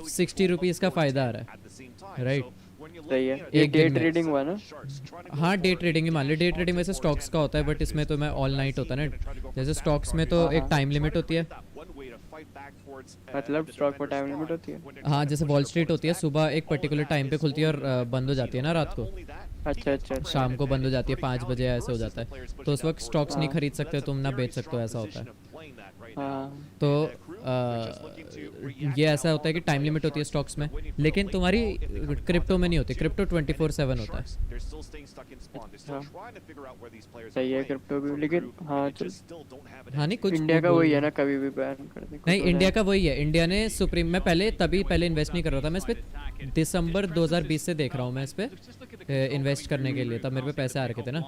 60 रुपीज़ का फ़ायदा आ रहा है, राइट. सही है. एक डे ट्रेडिंग हुआ ना. हाँ, डे ट्रेडिंग ही मान ले. डे ट्रेडिंग वैसे स्टॉक्स का होता है, बट इसमें तो मैं ऑल नाइट होता है ना. जैसे स्टॉक्स में तो एक टाइम लिमिट होती है. मतलब स्टॉक पर टाइम लिमिट होती है. हाँ, जैसे वॉल स्ट्रीट होती है, सुबह एक पर्टिकुलर टाइम पे खुलती है और बंद हो जाती है ना रात को. अच्छा. शाम को बंद हो जाती है 5 बजे ऐसे हो जाता है. तो उस वक्त स्टॉक्स नहीं खरीद सकते तुम, ना बेच सकते हो, ऐसा होता है. तो ये ऐसा होता है कि टाइम लिमिट होती है स्टॉक्स में, लेकिन तुम्हारी क्रिप्टो में नहीं होती। क्रिप्टो 24/7 होता है। सही है क्रिप्टो भी, लेकिन हाँ चल हाँ नहीं कुछ इंडिया का वही है ना, कभी भी बैन कर दे। नहीं इंडिया का वही है। इंडिया ने सुप्रीम में पहले इन्वेस्ट नहीं कर रहा था मैं इस पे। दिसंबर 2020 से देख रहा हूँ मैं इस पे इन्वेस्ट करने के लिए, तब मेरे पे पैसे आ रखे थे ना,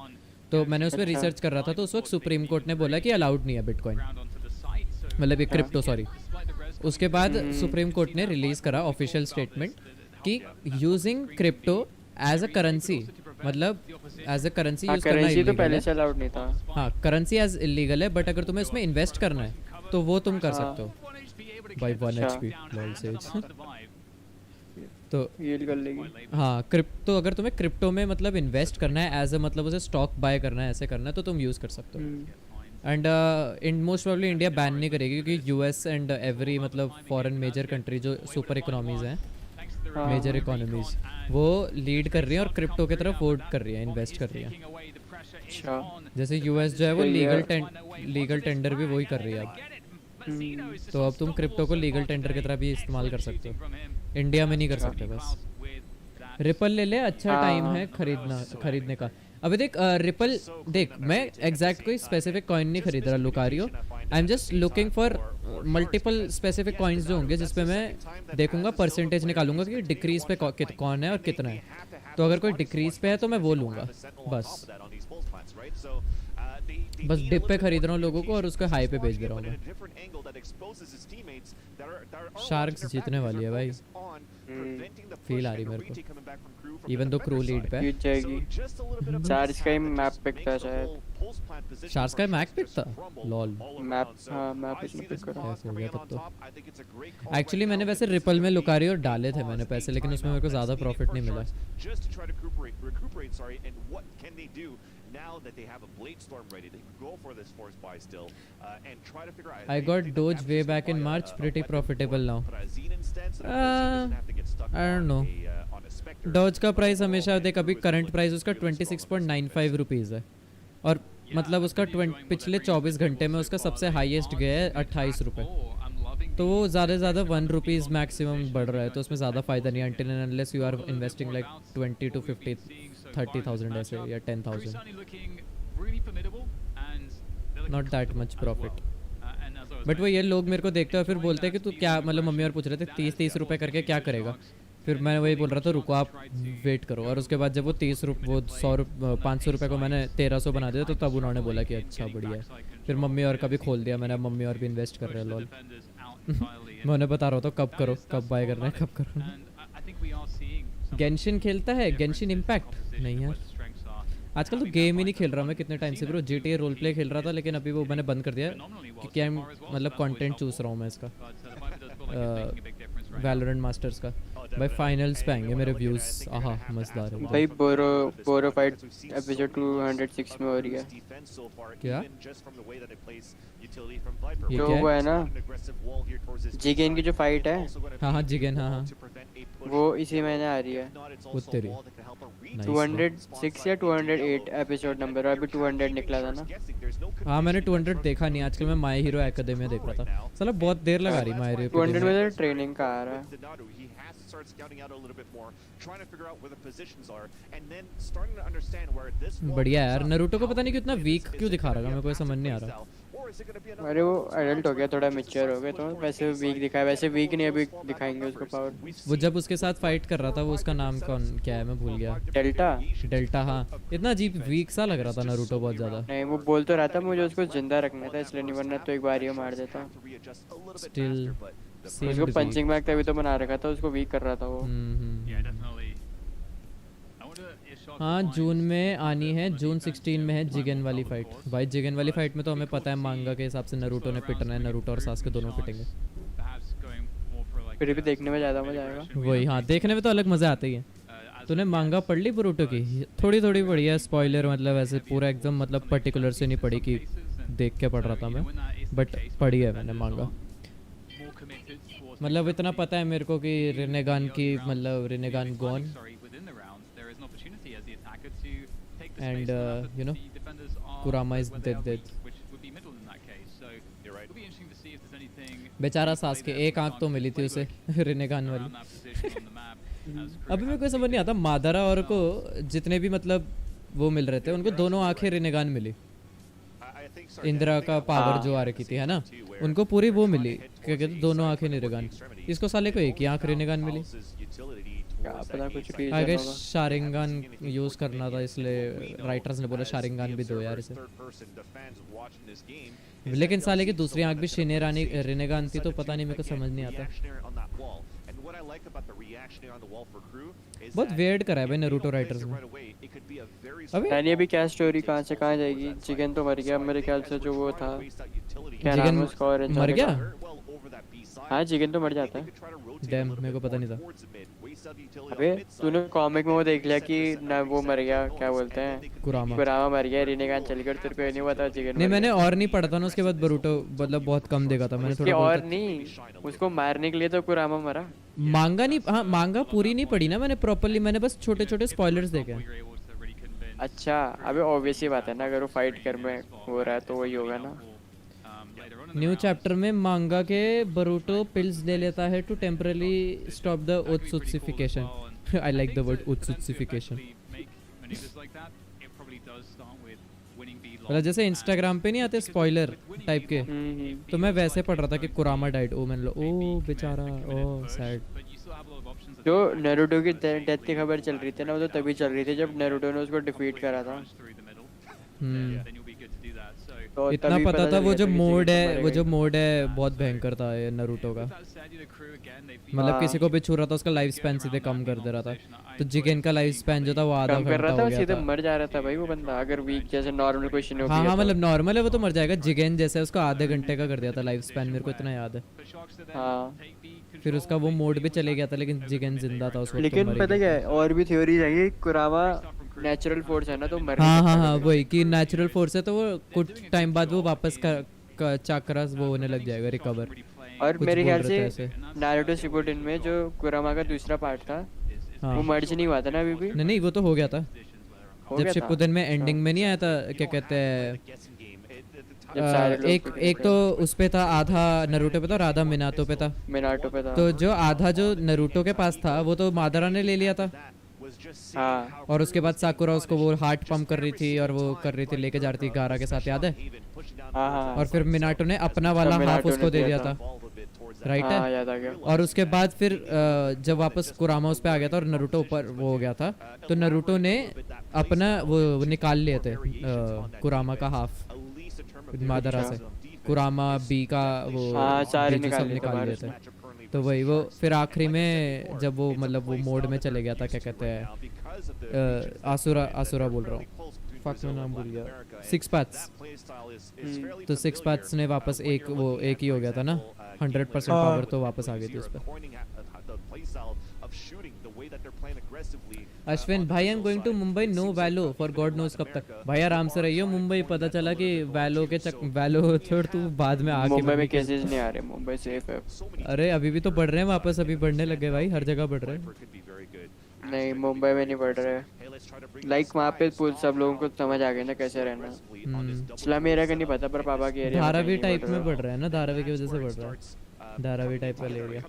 तो मैंने उस पर रिसर्च कर रहा था। तो उस वक्त सुप्रीम कोर्ट ने बोला कि अलाउड नहीं है बिटकॉइन, मतलब ये क्रिप्टो सॉरी। उसके बाद सुप्रीम कोर्ट ने रिलीज करा ऑफिशियल स्टेटमेंट कि using crypto as a currency, मतलब एज अ करेंसी यूज करना तो पहले से अलाउड नहीं था। हाँ करेंसी एज इलीगल है, बट अगर तुम्हें उसमें इन्वेस्ट करना है तो वो तुम कर सकते हो। बाय 1 HP लॉल सेज तो कर लेगी। हाँ क्रिप्टो, अगर तुम्हें क्रिप्टो में मतलब इन्वेस्ट करना है एज अ मतलब उसे स्टॉक बाय करना है, ऐसे करना है, तो तुम यूज़ कर सकते हो। And in most probably India ban नहीं करेगी, क्योंकि यूएस एंड एवरी मतलब फॉरेन मेजर कंट्री जो सुपर इकोनॉमीज हैं, मेजर इकोनॉमीज, वो लीड कर रही हैं और क्रिप्टो की तरफ वोट कर रही है, इन्वेस्ट कर रही है। जैसे यूएस जो है वो लीगल टेंडर भी वही कर रही है अब। तो अब तुम क्रिप्टो को लीगल टेंडर की तरह भी इस्तेमाल कर सकते हो। इंडिया में नहीं कर सकते बस। रिपल ले ले, अच्छा टाइम है खरीदने का। अभी देख रिपल देख, मैं एग्जैक्ट कोई स्पेसिफिक कॉइन नहीं खरीद रहा Lucario. I am just looking for multiple specific coins जो होंगे जिसपे मैं देखूंगा, परसेंटेज निकालूंगा कि डिक्रीज पे कौन है और कितना है। तो अगर कोई डिक्रीज पे है तो मैं वो लूँगा बस डिप पे खरीद रहा हूँ लोगों को और उसको हाई पे बेच दे रहा हूँ मैं। शार्क्स जीतने वाली है भाई, फील आ रही मेरे को, इवन दो क्रू लीड पे जीत जाएगी। चार्ज का ही मैप पिक था शायद। शार्क्स का मैप पिक था लॉल मैप, हाँ मैप पिक करा। ऐसे हो गया तब तो। एक्चुअली मैंने वैसे रिपल में लुकारी और डाले थे मैंने पैसे, लेकिन उसमें मेरे को ज़्यादा प्रॉफिट नहीं मिला। Now that they have a blade storm ready, they can go for this force buy still and try to figure out. I got Doge way back in March, pretty profitable now. I don't know. Doge का price हमेशा देख, अभी current price उसका 26.95 rupees है, और मतलब उसका पिछले 24 घंटे में उसका सबसे हाईएस्ट गया है 28 रुपये। तो वो ज़्यादा से ज़्यादा 1 रुपीज़ मैक्सिमम बढ़ रहा है, तो उसमें ज़्यादा फ़ायदा नहीं है until and unless you are investing like 20 to 50-30,000 ऐसे या 10,000, not that much profit. But वो ये लोग मेरे को देखते हैं फिर बोलते हैं कि तू क्या, मतलब मम्मी और पूछ रहे थे 30 रुपये करके क्या करेगा। फिर मैं वही बोल रहा था रुको आप वेट करो, और उसके बाद जब वो 500 रुपये को मैंने 1300 बना दिया, तो तब उन्होंने बोला कि अच्छा बढ़िया है। फिर मम्मी और का भी खोल दिया मैंने, मम्मी और भी इन्वेस्ट कर रहे हैं लॉल। मैं उन्हें बता रहा था कब करो, कब बाय करना है, कब करो। गेंशिन खेलता है, गेंशिन इम्पैक्ट नहीं यार आजकल तो गेम ही नहीं खेल रहा मैं कितने टाइम से ब्रो। GTA रोल प्ले खेल रहा था, लेकिन अभी वो मैंने बंद कर दिया क्योंकि मतलब कंटेंट चूस रहा हूँ मैं इसका वैलोरेंट मास्टर्स का। भाई फाइनल्स पे आएंगे मेरे व्यूज, आहा मजेदार है भाई। बोरो फाइट एपिसोड 206 में हो रही है क्या? ये जो वो है ना जिगेन की जो फाइट है, हाँ जिगेन, हाँ वो इसी महीने आ रही है। वो तेरी 206 या 208 एपिसोड नंबर, अभी 200 निकला था ना। हाँ मैंने 200 देखा नहीं, आजकल मैं माय हीरो एकेडमी देख रहा था। साला बहुत देर लगा रही माय हीरो 200 में ट्रेनिंग का आ रहा है। start scouting out a little bit more, trying to figure out where the positions are, and then starting to understand where this. बढ़िया यार, नारुतो को पता नहीं कितना वीक क्यों दिखा रहा है, मेरे को समझ नहीं आ रहा। अरे वो एडल्ट हो गया, थोड़ा मैच्योर हो गया, तो वैसे वीक दिखाया, वैसे वीक नहीं अभी दिखाएंगे उसको पावर। वो जब उसके साथ फाइट कर रहा था, वो उसका नाम कौन क्या है मैं भूल गया। डेल्टा हाँ, इतना अजीब वीक सा लग रहा था नारुतो बहुत ज्यादा। नहीं वो बोल तो रहा था मुझे उसको जिंदा रखना था, इसलिए नहीं, वरना तो एक बार ही मार देता। स्टिल उसको पंचिंग बैग तभी तो बना रखा था, उसको वीक कर रहा था वो। हाँ जून में आनी है, जून 16 में है जिगेन वाली फाइट। भाई जिगेन वाली फाइट में तो हमें पता है मांगा के हिसाब से नारुतो ने पिटना है, नारुतो और सासुके दोनों पिटेंगे। फिर भी देखने में ज़्यादा मजा आएगा। वही हाँ, देखने में तो अलग मजा आता ही है। तूने मांगा पढ़ ली बोरुटो की? थोड़ी थोड़ी पढ़ी है, स्पॉइलर मतलब ऐसे पूरा एकदम मतलब पर्टिकुलर से नहीं पढ़ी कि देख के पढ़ रहा था मैं, बट पढ़ी है मैंने मांगा। मतलब इतना पता है मेरे को कि रिनेगान की मतलब रिनेगान गॉन एंड यू नो कुरामा इज डेड। बेचारा सास के एक आंख तो मिली थी उसे रिनेगान वाली। अभी मेरे को समझ नहीं आता मादारा और को जितने भी मतलब वो मिल रहे थे उनको दोनों आंखें रिनेगान मिली। इंदिरा का पावर जो आ रखी थी है ना, उनको पूरी वो मिली क्या कहते दोनों आंखें रिनेगान। इसको साले को एक ही आंख रिनेगान मिली। आई गेस शारिंगान यूज करना था इसलिए राइटर्स ने बोला शारिंगान भी दो यार इसे। लेकिन साले की दूसरी आंख भी शिनेरानी रिनेगान थी तो पता नहीं मेरे को समझ नहीं आता। बहुत वेयर्ड करा है भाई नारुतो राइटर्स ने। अबे अभी क्या स्टोरी कहाँ से कहाँ जाएगी? चिकन तो मर गया मेरे ख्याल से, जो वो था क्या नाम है उसका, और मर गया? हाँ चिकन तो मर जाता है। डैम मेरे को पता नहीं था। अबे तूने कॉमिक में वो देख लिया कि ना वो मर गया, क्या बोलते हैं कुरामा मर गया, रिनेगान चल गया, तेरे को ये नहीं पता चिकन? नहीं मैंने और नहीं पढ़ा था ना उसके बाद बरूटो मतलब बहुत कम देखा था मैंने थोड़ा। और नहीं उसको मारने के लिए तो कुरामा मरा। मांगा नहीं, हाँ मांगा पूरी नहीं पढ़ी ना मैंने प्रॉपर्ली, मैंने बस छोटे छोटे स्पॉयलर्स देखे। अच्छा अबे ऑब्वियस ही बात है ना, अगर वो फाइट कर में हो रहा है तो वही होगा ना। न्यू चैप्टर में मांगा के बरूटो पिल्स ले लेता है to temporarily stop the otsutsification. I like the word otsutsification. मतलब जैसे इंस्टाग्राम पे नहीं आते स्पॉइलर टाइप के, तो मैं वैसे पढ़ रहा था कि कुरामा डाइड। ओ मैंने ओ बेचारा, ओ सैड। जो नारुतो की डेथ की खबर चल रही थी ना, वो तो तभी चल रही थी जब नारुतो ने उसको डिफीट करा था। तो इतना पता था वो जो मोड है बहुत भयंकर था ये नारुतो का। मतलब किसी को भी छू रहा था उसका लाइफ स्पैन सीधे कम कर दे रहा था। तो जिगेन का लाइफ स्पैन जो था वो आधा घंटा हो गया था, सीधे मर जा रहा था भाई वो बंदा। अगर वीक जैसे नॉर्मल कोई शिनोबी है, हाँ मतलब नॉर्मल है वो तो मर जाएगा। जिगेन जैसे उसको आधे घंटे का कर दिया था लाइफ स्पैन, मेरे को इतना याद है। हाँ फिर उसका वो मोड भी चले गया था, लेकिन जिगेन जिंदा था उस वक्त। लेकिन पता क्या है, और भी थ्योरीज है कि कुरामा नेचुरल फोर्स है ना, तो मर हाँ वही कि नेचुरल फोर्स है, तो वो कुछ टाइम बाद वो वापस चक्रा वो होने लग जाएगा, रिकवर। और मेरे ख्याल से नारुतो शिपुडेन में जो कुरामा का दूसरा पार्ट था वो मर्ज नहीं हुआ था ना अभी भी? नहीं वो तो हो गया था जब शिपुडेन में एंडिंग में नहीं आया था, क्या कहते हैं एक तो उस पे था आधा नारुतो पे था और आधा मिनाटो पे था। तो जो आधा जो नारुतो के पास था वो तो मादारा ने ले लिया था। हाँ। और उसके बाद साकुरा उसको वो हार्ट पंप कर रही थी और वो कर रही थी, लेके जा रही थी गारा के साथ, याद है? हाँ। और फिर मिनाटो ने अपना वाला हाफ उसको दे दिया था, राइट है? याद आ गया। और उसके बाद फिर जब वापस कुरामा उस पे आ गया था और नारुतो ऊपर वो हो गया था, तो नारुतो ने अपना वो निकाल लिए थे कुरामा का हाफ मादारा से। कुरामा बी का वो सारे सब निकाल लिए थे। तो वही वो फिर आखिरी में जब वो मतलब वो मोड में चले गया था, क्या कहते हैं आसुरा बोल रहा हूँ, फक में नाम भूल गया, सिक्स पैथ्स। तो सिक्स पैथ्स ने वापस एक ही हो गया था ना, 100% पावर तो वापस आ गई थी उस पर। अश्विन भाई I am going to Mumbai, no Valo for God knows कब तक। भाई आराम से रहियो, मुंबई पता चला कि वैलो के वैलो छोड़ तू बाद में आके। मुंबई में केसेस नहीं आ रहे, मुंबई सेफ है। अरे अभी भी तो बढ़ रहे हैं वापस, अभी बढ़ने लगे भाई, हर जगह बढ़ रहे हैं। नहीं मुंबई में नहीं बढ़ रहे, लाइक वहाँ पे सब लोगों को समझ आ गया ना कैसे रहना। स्लम एरिया का नहीं पता पर पापा के एरिया धारावी टाइप में बढ़ रहा है ना, धारावी की वजह से बढ़ रहा है, धारावी टाइप वाला एरिया।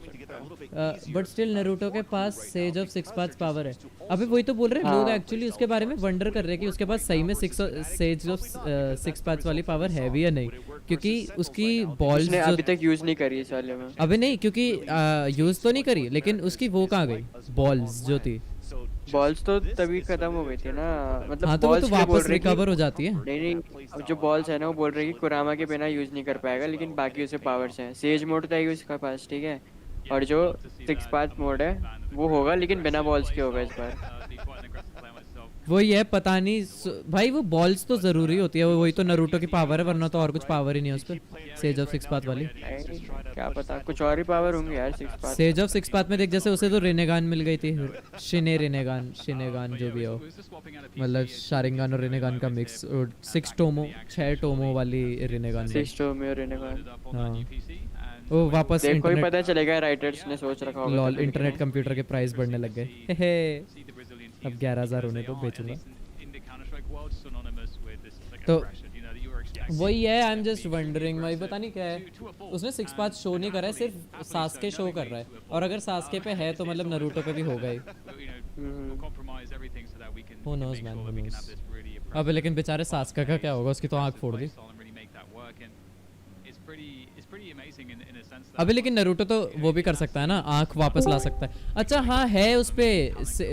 बट स्टिल नारुतो के पास sage of six paths power है। अभी वही तो बोल रहे हैं लोग, एक्चुअली उसके बारे में वंडर कर रहे हैं कि उसके पास सही में सेज ऑफ सिक्स पाथ्स वाली पावर है भी या नहीं, क्योंकि उसकी बॉल्स ने अभी तक यूज नहीं करी इस वाले में। अभी नहीं, क्योंकि यूज तो नहीं करी, लेकिन उसकी वो कहाँ गई बॉल्स जो थी। बॉल्स तो तभी खत्म हो गई थी ना, मतलब हाँ, तो वो तो वापस रिकवर हो जाती है। नहीं जो बॉल्स है ना वो बोल रही है कि कुरामा के बिना यूज नहीं कर पाएगा, लेकिन बाकी उसे पावर्स हैं। सेज मोड तो है उसके पास, ठीक है, और जो सिक्स पाथ मोड है वो होगा लेकिन बिना बॉल्स के होगा इस बार। वही है, पता नहीं भाई, वो बॉल्स तो जरूरी होती है, वही तो नारुतो की पावर है, वरना तो और कुछ पावर ही नहीं है उस पर। सेज ऑफ सिक्स पाथ वाली क्या पता, कुछ और ही पावर होंगे यार six path. Says of six path में देख, जैसे उसे तो रिनेगान मिल गई थी, शिनेगान जो भी हो, मतलब शारिंगान और रिनेगान का मिक्स, 6 टोमो वाली रिनेगान। 6 टोमो रिनेगान, हाँ वो वापस देखो ही पता चलेगा, राइटर्स ने सोच रखा होगा। लॉल इंटरनेट कंप्यूटर के प्राइस बढ़ने लग गए। अब 11,000 होने तो बेचूंगा। तो वही है, आई एम जस्ट वंडरिंग भाई, पता नहीं क्या है, उसने 6 पाथ शो नहीं करा है, सिर्फ सास्के शो कर रहा है, और अगर सास्के पे है तो मतलब नरूटो पे भी होगा ही। Who knows man, who knows। अबे लेकिन बेचारे सास्का का क्या होगा, उसकी तो आँख फोड़ दी। अबे लेकिन नरूटो तो वो भी कर सकता है ना, आँख वापस ला सकता है। अच्छा हाँ है उस पे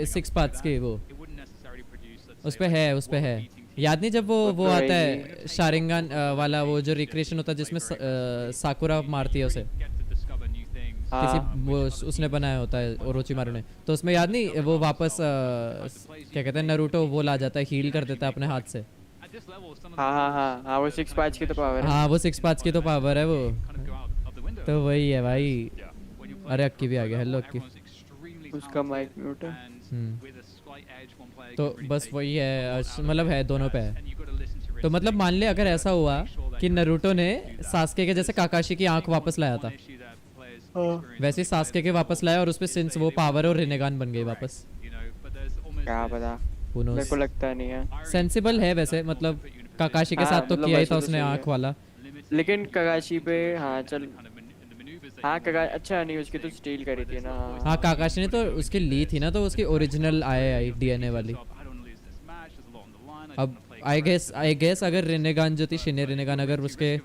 6 पाथ्स के, वो उस पे है। याद नहीं जब वो आता है शारिंगान वाला, वो जो रिक्रिएशन होता है जिसमें साकुरा मारती है उसे, किसी वो उसने बनाया होता है ओरोचिमारू ने, तो उसमें याद नहीं वो वापस क्या कहते हैं नरूटो वो ला जाता है, हील कर देता है अपने हाथ से। हाँ वो 6 पाँच की तो पावर है। हाँ वो 6 पाँच की तो पावर है वो, तो वही है भाई। अरे अक्की भी आ गया, हेलो अक्की। उसका माइक म्यूट है। तो बस वही है, मतलब है दोनों पे है। तो मतलब मान ले अगर ऐसा हुआ कि नरूटो ने सास्के के जैसे काकाशी की आंख वापस लाया था, वैसे ही सास्के के वापस लाया, और उसपे सिंस वो पावर और रिनेगान बन गई वापस। क्या पता, मेरे को लगता नहीं है। सेंसिबल है वैसे, मतलब काकाशी के साथ तो किया ही था उसने आंख वाला, लेकिन काकाशी पे हाँ चल, हाँ अच्छा नहीं उसकी तो स्टील करी थी ना। हाँ काकाशी ने तो उसकी ली थी ना, तो उसकी ओरिजिनल आई डीएनए वाली। अब आई गेस अगर रिनेगान जो थी शिने रिनेगान, अगर उसके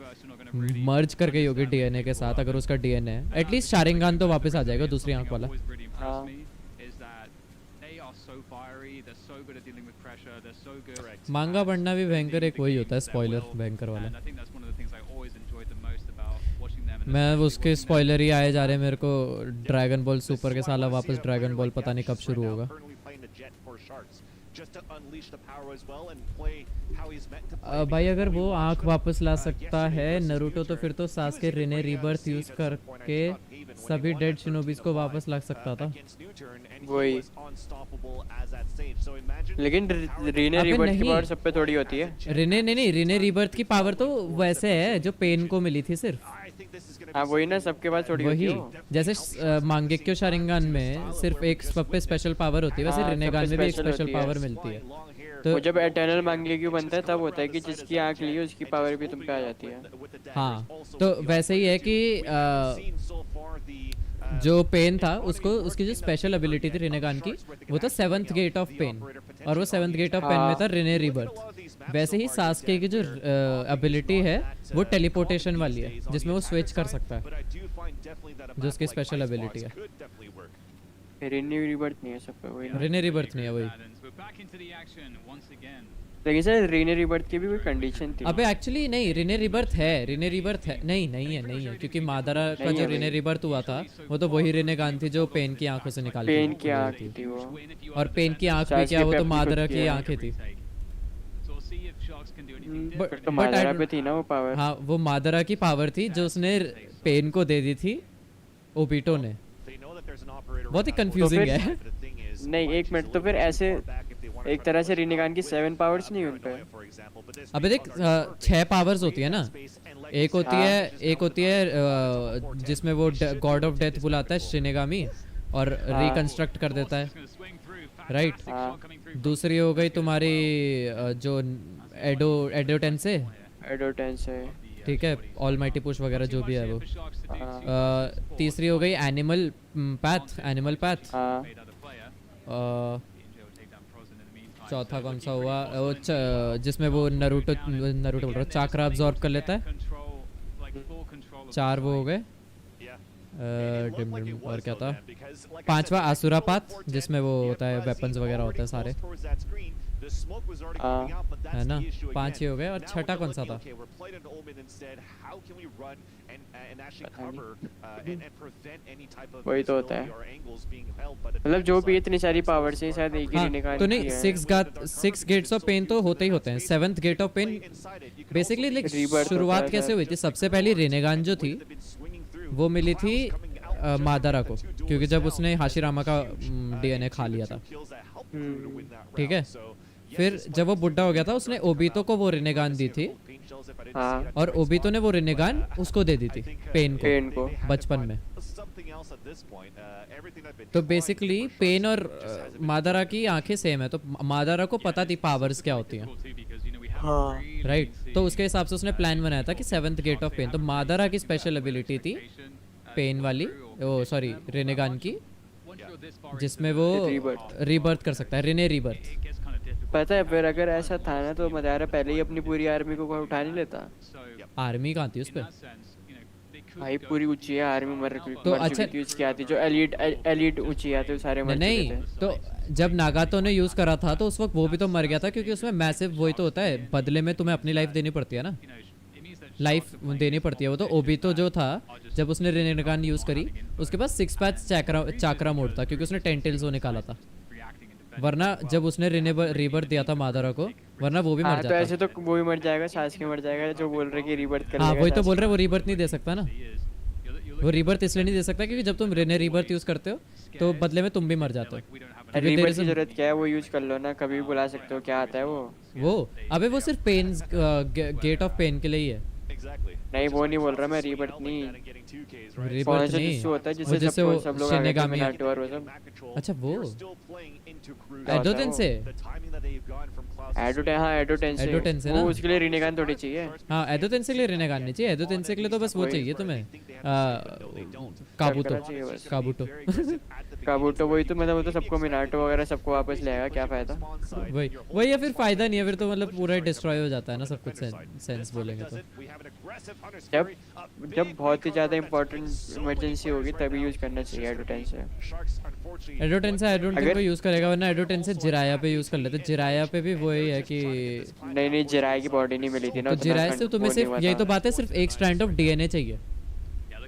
मर्ज कर गई होगी डीएनए के साथ, अगर उसका डीएनए है, एटलीस्ट शारिंगान तो वापस आ जाएगा दूसरी आंख वाला। हाँ। मांगा पढ़ना भी भयंकर एक वही होता है, स्पॉइलर भयंकर वाला। मैं उसके स्पॉइलर ही आए जा रहे हैं मेरे को, ड्रैगन बॉल सुपर के साला वापस ड्रैगन बॉल पता नहीं कब शुरू होगा। भाई अगर वो आंख वापस ला सकता है नरूटो, तो फिर तो सास्के रिने रीबर्थ यूज करके सभी डेड शिनोबीज को वापस ला सकता था। वही, लेकिन रिने रीबर्थ की पावर सब पे थोड़ी होती है। नहीं रिने रीबर्थ की पावर तो वैसे है जो पेन को मिली थी सिर्फ। हाँ वही ना, सबके पास थोड़ी होती है। जैसे मांगेक्यो शारिंगान में सिर्फ एक पे स्पेशल पावर होती है, वैसे रिनेगान में भी एक स्पेशल पावर मिलती है। तो जब एटर्नल मांगेक्यो बनता है तब होता है कि जिसकी आंख ली है उसकी पावर भी तुम पे आ जाती है। हाँ तो वैसे ही है कि जो पेन था उसको, उसकी जो स्पेशल एबिलिटी थी रिनेगान की, वो था 7th गेट ऑफ पेन, और वो 7th गेट ऑफ पेन में था रिने रीबर्थ। वैसे ही सास्के की जो एबिलिटी है वो टेलीपोर्टेशन वाली है, जिसमें वो स्विच कर सकता है, जो उसकी स्पेशल एबिलिटी है। रिने रीबर्थ नहीं है सब पे, वही रिने रीबर्थ नहीं है वही। लेकिन सर रिने रीबर्थ की भी कोई कंडीशन थी। अबे एक्चुअली नहीं, रिने रीबर्थ है, रिने रीबर्थ है, नहीं है, क्योंकि मादारा का जो रिने रीबर्थ हुआ था वो तो वही रिनेगान थी जो पेन की आंखों से निकाली, पेन की आंख थी वो, और पेन की आंख भी क्या, वो तो मादारा की आंखें थी। तो मादारा पे थी ना वो पावर। हाँ वो मादारा की पावर थी जो उसने पेन को दे दी थी ओबिटो ने। बहुत ही कंफ्यूजिंग है। नहीं एक मिनट, तो फिर ऐसे एक तरह से रिनेगान की 7 पावर्स नहीं उन पे। अबे देख 6 पावर्स होती है ना, एक होती है जिसमें वो गॉड ऑफ डेथ बुलाता है शिनेगामी और रिकंस्ट्रक्ट कर देता है, राइट। दूसरी हो गई तुम्हारी जो एडो टेंसे, ठीक है, ऑलमाइटी पुश वगैरह जो भी है वो। तीसरी हो गई एनिमल पैथ। चौथा कौन सा हुआ, वो जिसमें वो नरूटो बोल रहा, चाक्रा अब्सॉर्ब कर लेता है। 4 वो हो गए। और क्या था, 5वां आसुरा पाथ, जिसमें वो होता है वेपन्स वगैरह होते हैं सारे, है ना। 5 ही हो गए। और छठा कौन सा था, वही तो होता है, मतलब जो भी इतनी सारी पावर से शायद एक ही निकाल। तो नहीं 6 गेट्स ऑफ पेन तो होते ही होते हैं। 7th gate of pen basically शुरुआत कैसे हुई थी, सबसे पहली रिनेगान जो थी वो मिली थी मादारा को, क्योंकि जब उसने हाशिरामा का डीएनए खा लिया था, ठीक है। फिर जब वो बुढ़ा हो गया था उसने ओबितो को वो रिनेगान दी थी, और ओबितो ने वो रिनेगान उसको दे दी थी पेन को बचपन में। तो बेसिकली पेन और मादारा की आंखें सेम है, तो मादारा को पता थी पावर्स क्या होती हैं। हाँ राइट, तो उसके हिसाब से उसने प्लान बनाया था कि 7th गेट ऑफ पेन, तो मादारा की स्पेशल एबिलिटी थी पेन वाली, ओ सॉरी रेनेगान की, जिसमें वो रीबर्थ कर सकता है, रेने रीबर्थ। पता है फिर अगर ऐसा था ना तो मदारा पहले ही अपनी पूरी आर्मी को उठा नहीं लेता। आर्मी कहाँ थी उस पे भाई पूरी ऊंची है आर्मी मर तो अच्छा उसकी आती जो एलिट ऊंची आती सारे मर नहीं चुके थे। तो जब नागातो ने यूज करा था तो उस वक्त वो भी तो मर गया था, क्योंकि उसमें मैसिव वही तो होता है, बदले में तुम्हें अपनी लाइफ देनी पड़ती है ना, लाइफ देनी पड़ती है वो तो। ओबितो जो था जब उसने रेनेगान यूज करी उसके पास 6 पैच चाकरा मोड था, क्योंकि उसने टेंटेल्स वो निकाला था, वरना जब उसने रीबर्थ दिया था मादारा को, वरना वो भी मर जाता। तो ऐसे तो वो भी मर जाएगा, सासके मर जाएगा, जो बोल रहे कि रीबर्थ कर लेगा। हाँ वही तो बोल रहे वो रीबर्थ नहीं दे सकता ना, वो रीबर्थ इसलिए नहीं दे सकता क्योंकि जब तुम रेने रीबर्थ यूज करते हो तो बदले में तुम भी मर जाते हो। रीबर्थ की जरूरत क्या है, वो यूज कर लो ना, कभी भी बुला सकते हो, क्या आता है वो अबे वो सिर्फ पेन गेट ऑफ पेन के लिए ही है। नहीं वो नहीं बोल रहा मैं, रीबर्थ नहीं होता है जिससे वो सब लोग शिनेगामी और वो सब। अच्छा वो एडोटेन से एडोटेन से ना, उसके लिए रेनेगान थोड़ी चाहिए। हाँ एडोटेन से के लिए रेनेगान नहीं चाहिए, एडोटेन से के लिए तो बस वो चाहिए तुम्हें काबूटो वही तो मतलब वो तो सबको मिनाटो वगैरह सबको वापस ले आएगा, क्या फायदा। वही या फिर फायदा नहीं है, फिर तो मतलब पूरा डिस्ट्रॉय हो जाता है ना सब कुछ, सेंस बोलेंगे तो। जब बहुत ही ज्यादा इंपॉर्टेंट इमरजेंसी होगी तभी यूज करना चाहिए एडोटेन से। आई डोंट थिंक कोई यूज करेगा, वरना एडोटेन से जिराया पे यूज कर लेते। जिराया पे भी वही है कि नहीं जिराया की बॉडी नहीं मिली थी ना, तो जिराया से तुम्हें सिर्फ यही तो बात है, सिर्फ एक स्ट्रैंड ऑफ डीएनए चाहिए।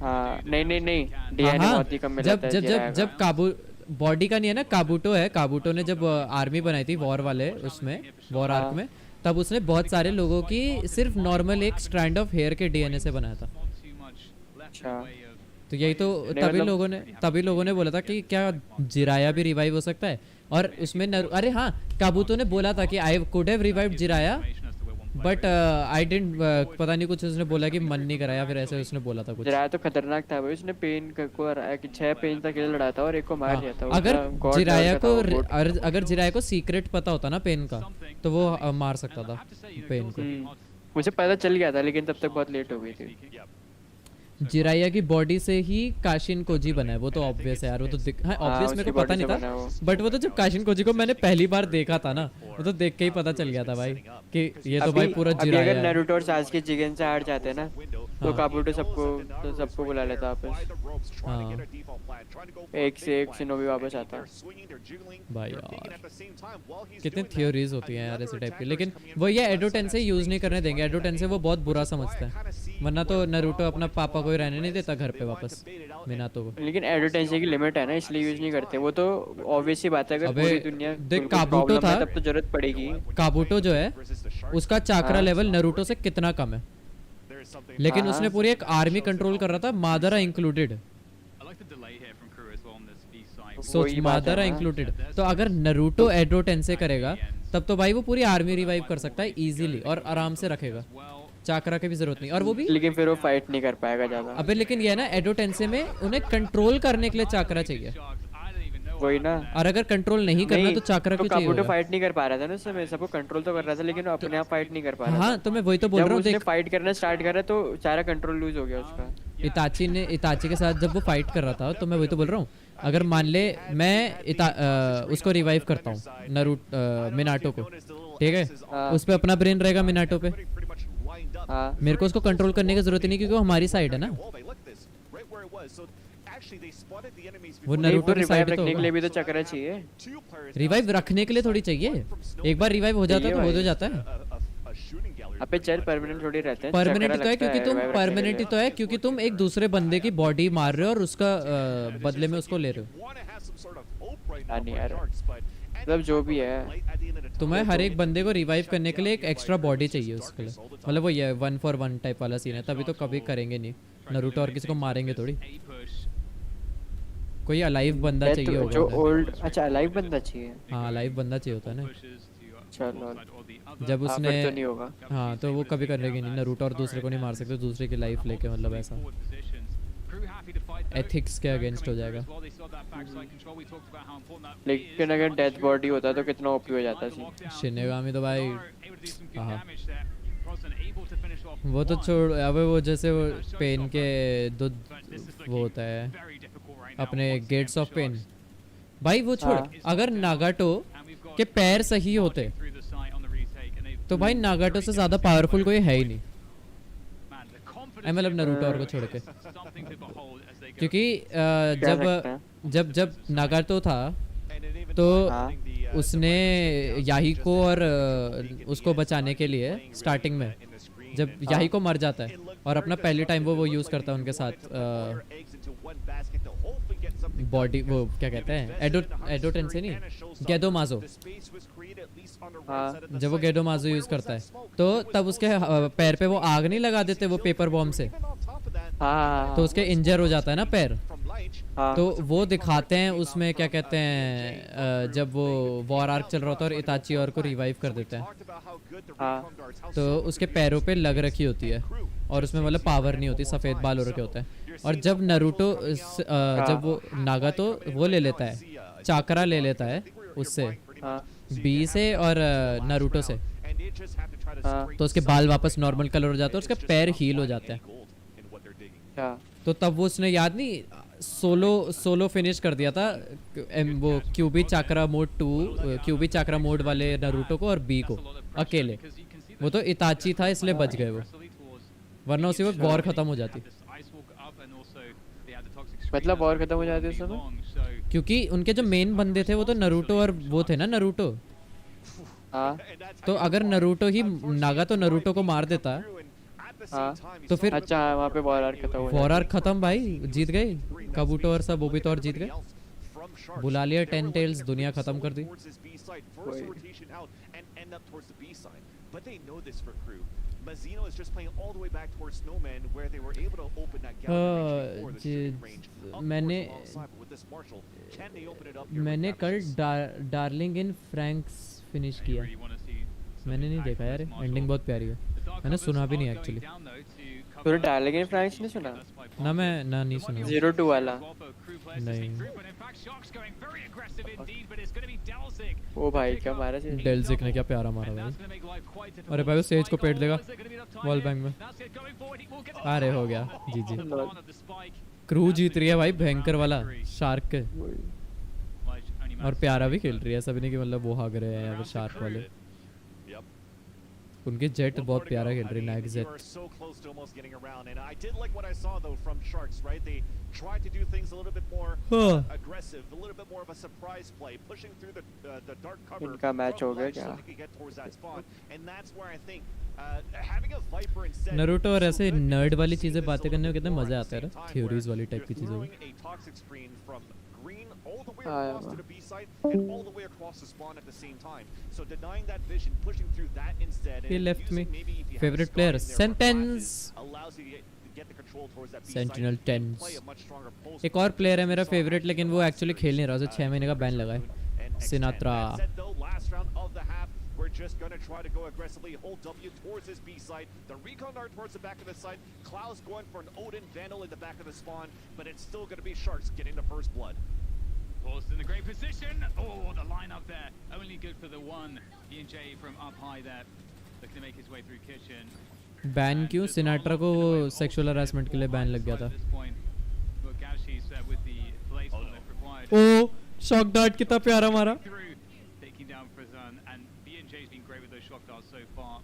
हाँ नहीं डीएनए बहुत ही कम मिला था। जब काबू बॉडी का नहीं है ना, काबूटो है, काबूटो ने जब आर्मी बनाई थी वॉर वाले उसमें, वॉर आर्क में, तब उसने बहुत सारे लोगों की सिर्फ नॉर्मल एक स्ट्रैंड ऑफ हेयर के डीएनए से बनाया था। अच्छा तो यही तो तभी लोगों ने बोला था कि क्या जिराया भी रिवाइव हो सकता है, और उसमें अरे हाँ काबूतो ने बोला था कि I could have revived Jiraiya but I didn't, पता नहीं कुछ उसने बोला कि मन नहीं कराया, फिर ऐसे उसने बोला था कुछ। जिराया तो खतरनाक था भाई, उसने पेन को 6 पेन तक लड़ा था और एक को मार दिया था। अगर जिराया को सीक्रेट पता होता ना पेन का तो वो मार सकता था पेन को। मुझे पता चल गया था लेकिन तब तक बहुत लेट हो गई थी। जिराया की बॉडी से ही काशिन कोजी बना है, वो तो ऑब्वियस है यार, वो तो हाँ ऑब्वियस मेरे को पता नहीं था, बट वो तो जब काशिन कोजी को मैंने पहली बार देखा था ना, वो तो देख के ही पता चल गया था भाई कि ये तो भाई पूरा जिराया है। अगर नारुतो और सासुके जिगन से हार जाते ना तो काबूटो सबको बुला लेता वापस। हाँ एक से एक शिनोबी वापस आता भाई यार, कितनी थ्योरीज होती हैं यार ऐसे टाइप की, लेकिन वो ये एडोटेन से यूज नहीं करने देंगे, एडोटेन से वो बहुत बुरा समझता है, वरना तो नारुतो अपना पापा को रहने नहीं देता घर पे वापस मिनातो को। लेकिन एडोटेंसी की लिमिट है ना, इसलिए यूज नहीं करते, वो तो ऑब्वियस ही बात है। अगर पूरी दुनिया देख काबूटो था तब तो जरूरत पड़ेगी। काबूटो जो है उसका चाकरा लेवल नारुतो से कितना कम है, लेकिन उसने पूरी एक आर्मी कंट्रोल कर रहा था, मादारा इंक्लूडेड। सोच मादारा इंक्लूडेड, तो अगर नारुतो एडोटेन से करेगा तब तो भाई वो पूरी आर्मी रिवाइव कर सकता है इजीली और आराम से रखेगा, चाकरा की भी जरूरत नहीं। और वो भी लेकिन फिर वो फाइट नहीं कर पाएगा ज्यादा। अबे लेकिन ये है ना एडोटेंसे में उन्हें कंट्रोल करने के लिए चाकरा चाहिए, वही ना। और अगर कंट्रोल नहीं करना तो चाकरा क्यों चाहिए? काबूटो फाइट नहीं कर पा रहा था ना उस समय, सबको कंट्रोल तो कर रहा था लेकिन अपने आप फाइट नहीं कर पा रहा था। हाँ तो मैं वही तो बोल रहा हूँ, देख फाइट करना स्टार्ट करा तो सारा कंट्रोल लूज हो गया उसका। इताची के साथ जब वो फाइट कर रहा था तो मैं वही तो बोल रहा हूँ, अगर मान ले मैं उसको रिवाइव करता हूँ मिनाटो को, ठीक है, उस पे अपना ब्रेन रहेगा मिनाटो पे, मेरे को उसको कंट्रोल करने की जरूरत नहीं क्योंकि वो हमारी साइड है ना, वो नारुतो की साइड रखने के लिए भी तो चक्रा चाहिए। रिवाइव रखने के लिए थोड़ी चाहिए, एक बार रिवाइव हो जाता है तो हो जाता है। अबे चल परमानेंट थोड़ी रहते हैं। परमानेंट तो है क्योंकि तुम परमानेंट ही तो है क्योंकि तुम एक दूसरे बंदे की बॉडी मार रहे हो और उसका बदले में उसको ले रहे हो। नहीं यार मतलब जो भी है, तुम्हें हर एक बंदे को रिवाइव करने के लिए एक एक्स्ट्रा बॉडी चाहिए उसके लिए, मतलब वो ये 1 for 1 टाइप वाला सीन है, तभी तो कभी करेंगे नहीं नारुतो और किसी को मारेंगे थोड़ी, कोई अलाइव बंदा चाहिए होगा जो ओल्ड। अच्छा अलाइव बंदा चाहिए, हाँ अलाइव बंदा चाहिए होता है ना। चलो जब उसने तो नहीं होगा, हाँ तो वो कभी करेंगे नहीं, नारुतो और दूसरे को नहीं मार सकते दूसरे की लाइफ लेके, मतलब ऐसा एथिक्स के अगेंस्ट हो जाएगा। लेकिन अगर डेथ बॉडी होता तो कितना ओपी हो जाता सी। शिनेगामी तो भाई वो तो छोड़, अबे वो जैसे वो पेन के दो वो होता है अपने गेट्स ऑफ पेन भाई, वो छोड़, अगर नागाटो के पैर सही होते तो भाई नागाटो से ज्यादा पावरफुल कोई है ही नहीं, मतलब नारुतो और को छोड़ के, क्योंकि जब नागाटो था तो उसने याहिको और उसको बचाने के लिए स्टार्टिंग में जब याहिको मर जाता है और अपना पहले टाइम वो यूज करता है उनके साथ बॉडी, वो क्या कहते हैं, एडोटेंसे नहीं, गेडोमाजो। जब वो गेडोमाजो यूज करता है तो तब उसके पैर पे वो आग नहीं लगा देते वो पेपर बॉम्ब से, तो उसके इंजर हो जाता है ना पैर। तो वो दिखाते हैं उसमें, क्या कहते हैं, जब वो वॉर आर्क चल रहा होता है और इताची और को रिवाइव कर देते हैं, तो उसके पैरों पे लग रखी होती है और उसमें मतलब पावर नहीं होती, सफ़ेद बाल हो रखे होते हैं। और जब नारुतो जब वो नागातो वो ले लेता है, चाकरा ले लेता है उससे, बी से और नारुतो से, तो उसके बाल वापस नॉर्मल कलर हो जाते हैं और उसके पैर हील हो जाते हैं। तो तब वो उसने याद नहीं सोलो फिनिश कर दिया था वो क्यूबी चाकरा मोड 2, क्यूबी चाकरा मोड वाले नारुतो को और बी को अकेले। वो तो इताची था इसलिए बच गए वो, वरना उसी वक्त वॉर खत्म हो जाती। मतलब वॉर खत्म हो जाती है क्योंकि उनके जो मेन बंदे थे वो तो नारुतो और वो थे ना नारुतो। तो अगर नारुतो ही नागातो नारुतो को मार देता तो फिर अच्छा वहाँ पे वॉर आर्क खत्म, वॉर आर्क खत्म भाई, जीत गए काबूटो और सब, ओबितो और जीत गए, बुला लिया 10 टेल्स, दुनिया खत्म कर दी। मैंने कल डार्लिंग इन फ्रैंक्स फिनिश किया, मैंने नहीं देखा यार, एंडिंग बहुत प्यारी है, मैंने सुना भी नहीं एक्चुअली। पूरा डार्लिंग इन फ्रैंक्स नहीं सुना ना, मैं नहीं सुना। 02 वाला नहीं, ओ भाई क्या मारा से डेल्जिक ने, क्या प्यारा मारा भाई। अरे भाई वो सेज को पेट देगा वॉल बैंक में, अरे हो गया जी। क्रू जीत रही है भाई, भयंकर वाला शार्क के, और प्यारा भी खेल रही है, सभी ने कि मतलब वो हाग रहे हैं या फिर शार्क वाले। उनके जेट बहुत प्यारा खेल रही है, नाइक जेट। इनका मैच हो गया क्या? नारुतो और ऐसे नर्ड वाली चीजें बातें करने में कितना मजा आता है, थ्योरीज वाली टाइप की चीजों में। all the way across to the B side and all the way across the spawn at the same time. So denying that vision, pushing through that instead. He left me. Favorite player, Sentinels. Allows you to get the control towards that B side. Sentinel tens. एक और player है मेरा favourite, लेकिन वो actually खेल नहीं रहा, उसे 6 महीने का बैन लगा है, Sinatra. We're just going to try to go aggressively, hold W towards his B side, the recon dart towards the back of the side, Klaus going for an Odin Vandal in the back of the spawn, but it's still going to be Sharks getting the first blood. Forced in a great position. Oh, the line up there. Only good for the one. E&J from up high there. Looking to make his way through kitchen. Ban क्यों? Sinatra को sexual harassment के लिए ban लग गया था। ओ shock dart कितना प्यारा मारा। Taking down Frazan, and B&J's been great with those shock darts so far.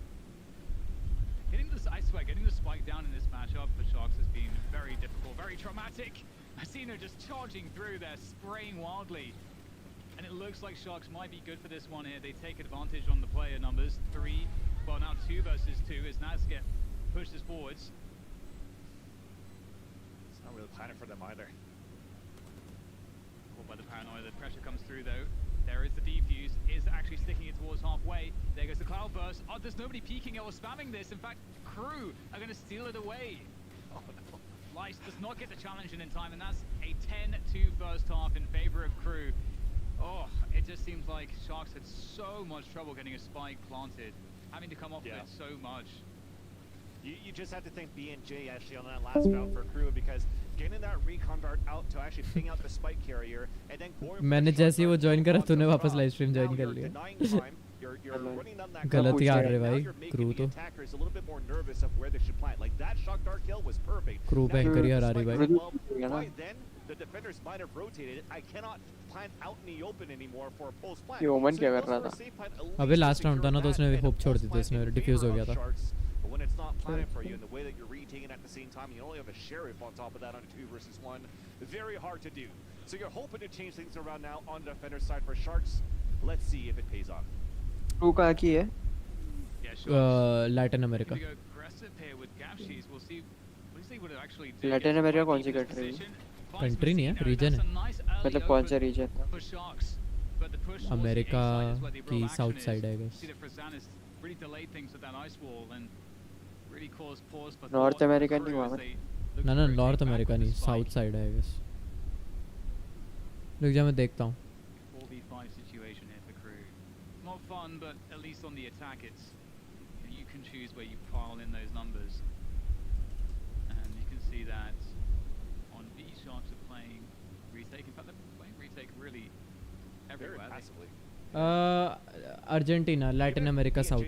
I swear, getting the spike down in this matchup for Sharks has been very difficult, very traumatic. Asino just charging through there, spraying wildly. And it looks like Sharks might be good for this one here. They take advantage on the player numbers. 3, well now 2 versus 2 as Nazget pushes forwards. It's not really planning for them either. Caught by the paranoia, the pressure comes through though. There is the defuse, is actually sticking it towards halfway. There goes the cloud burst. Oh, there's nobody peeking it or spamming this. In fact, Crew are going to steal it away. Oh no. Lice does not get the challenge in time, and that's a 10-2 first half in favor of Crew. Oh, it just seems like Sharks had so much trouble getting a spike planted, having to come off of it so much. You just have to thank B&J actually on that last round for Crew, because getting that recon dart out to actually ping out the spike carrier and then going. मैंने जैसे ही वो join करा तूने वापस live stream join कर लिया। you're running down that गलत यार रे now भाई you're making क्रू the तो attackers a little bit more nervous of where they should plant. Like that shock dart kill was perfect. Crew Now भयंकर ही you're हरा रही just भाई like, well, by then the defenders might have rotated. I cannot plant out in the open anymore for a post plant. ये ओमन So क्या he कर goes रहा for a था? safe plant, at अबे least to लास्ट राउंड था secure ना तो that उसने and a होप छोड़ post दी थी plant उसने in डिफ्यूज हो favor गया of था Sharks. But when it's not planted for you in the way that you're retaking at the same time, you only have a sheriff on top of that on a 2 versus 1. Very hard to do. So you're hoping to change things around now on the defender side for Sharks. Let's see if it pays off. Crew कहाँ की है? Latin America Latin America कौन सी country है? Country नहीं है reason है मतलब कौन सा रीजन है? अमेरिका की साउथ साइड है गाइस नॉर्थ अमेरिका नहीं हुआ ना ना नॉर्थ अमेरिका नहीं साउथ साइड है गाइस रुक जा मैं देखता हूँ fun, but at least on the attack, it's you can choose where you pile in those numbers, and you can see that on B Sharks are playing retake. In fact, they're playing retake really everywhere. Passively. Argentina Latin America south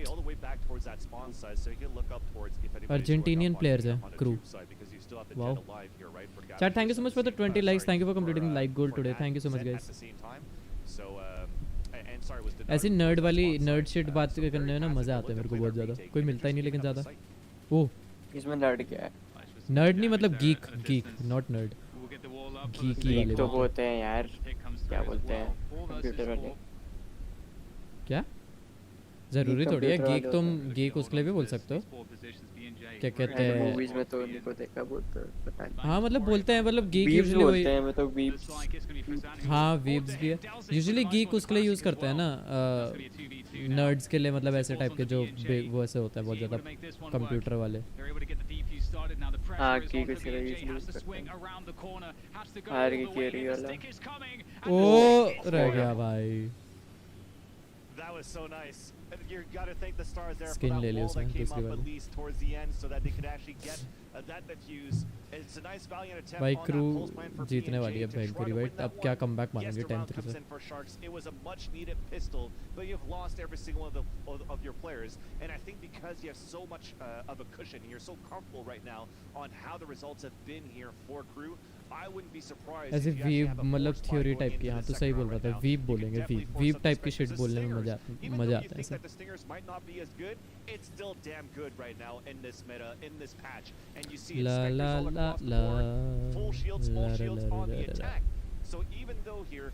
Argentinian players है crew wow chat thank you so much for the 20 likes thank you for completing like goal today thank you so much guys ऐसी nerd वाली nerd shit बात करने में ना मजा आता है मेरे को बहुत ज़्यादा कोई मिलता ही नहीं लेकिन ज़्यादा ओह इसमें नर्ड क्या है नर्ड नहीं मतलब geek geek not nerd geeky वाले तो बोलते हैं यार क्या बोलते हैं कंप्यूटर वाले क्या जरूरी थोड़ी है गीक तुम गीक उसके लिए भी बोल सकते हो क्या कहते हैं मूवीज में तो उनको देखा बहुत पता नहीं हाँ मतलब बोलते हैं मतलब गीक यूजुअली बोलते हैं मैं तो वीब्स हाँ वीब्स भी है यूजुअली गीक उसके लिए यूज़ करते हैं ना नर्ड्स के लिए मतलब ऐसे टाइप के जो वो ऐसे होता है बहुत ज़्यादा कंप्यूटर वाले हाँ गीक उसके लिए यूज़ करते हैं हार की केरी वाला ओ रह गया भाई That was so nice. You got to thank the stars there Skin for that Lily wall that came उसमें up at least towards the end so that they could actually get that diffuse. It's a nice valiant attempt भाई on crew that pulse plan for जीतने वाली है PNJ to try भयंकर to भाई win that अब क्या one. Comeback मारेंगे Just around 10-3 से 10% for Sharks. It was a much needed pistol, but you've lost every single one of your players. And I think because you have so much of a cushion, you're so comfortable right now on how the results have been here for Crew. I wouldn't be surprised ऐसे if you actually वीव have a मतलब force theory line type going की into हाँ the तो second सही round बोल रहा right था now. वीव You can बोलेंगे definitely वीव force वीव some टाइप की suspicion शिट बोलने में Stingers. मजा Even though आता you है ऐसे think that the Stingers might not be as good, it's still damn good right now in this meta, in this patch. And you see it La la Spectres all la across the la board, full shields, la small la shields la on la the la la. attack. So even though here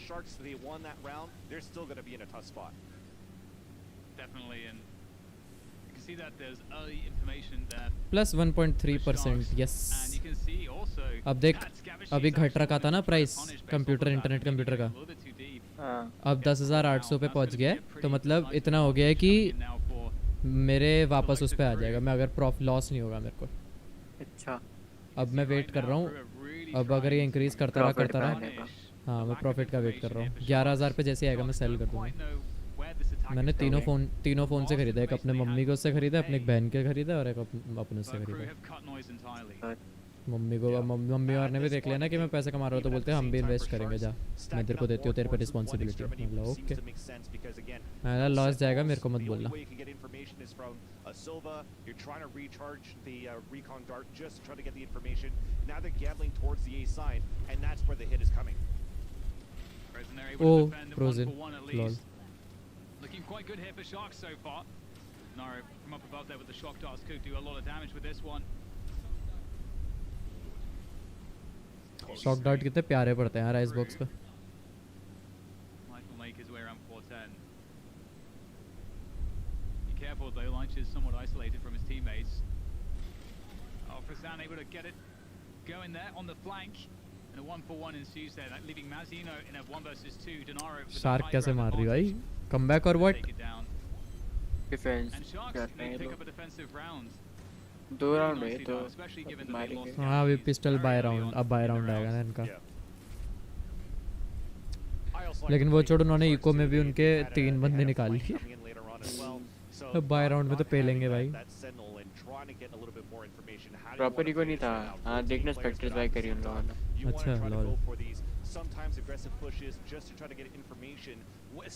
Sharks they won that round, they're still going to be in a tough spot. Definitely, and you can see that there's early information that plus 1.3% yes and you can see also अब देख अभी घट रखा था ना price computer internet computer का अब 10,800 पे पहुंच गया है तो मतलब इतना हो गया है कि मेरे वापस उस पे आ जाएगा मैं अगर प्रॉफिट लॉस नहीं होगा मेरे को अच्छा अब मैं वेट कर रहा हूँ अब अगर ये इंक्रीज करता रहा हाँ मैं प्रॉफिट का वेट कर रहा हूँ 11,000 पे जैसे आएगा मैं सेल कर दूँगा मैंने तीनों फ़ोन से खरीदा एक अपने मम्मी को उससे खरीदा अपने एक बहन के खरीदा और एक अपने उससे खरीदा मम्मी और ने भी देख लिया ना कि मैं पैसे कमा रहा हूँ तो बोलते हैं हम भी इन्वेस्ट करेंगे जा मैं तेरे को देती हूँ तेरे पे रिस्पॉन्सिबिलिटी मतलब ओके मैं लॉस जाएगा मेरे को मत बोलना You're trying to recharge the recon dart just to try to get the information. Now they're gambling towards the A side, and that's where the hit is coming. Oh, frozen. Lol. Looking quite good here for Sharks so far. Naro from up above there with the shock darts could do a lot of damage with this one. Shock dart कितने प्यारे पड़ते हैं यार ice box पे Might make his way around 410. Be careful though, Lynch is somewhat isolated from his teammates. Oh, Frazan able to get it going there on the flank. And a 1-for-1 ensues there, leaving Mazino in a 1 versus 2. Denaro with shark कैसे मार रही भाई comeback और what defence And Sharks need to pick up a defensive round. 2 round है तो मारेंगे हाँ अभी पिस्टल बाय राउंड अब बाय राउंड आएगा ना इनका लेकिन वो छोड़ उन्होंने इको में भी उनके 3 बंदे निकाल लिए अब बाय राउंड में तो पेलेंगे भाई प्रॉपर इको नहीं था हाँ देखना स्पेक्टर्स बाय करी उन लोगों ने अच्छा lol sometimes aggressive pushes just to try to get information.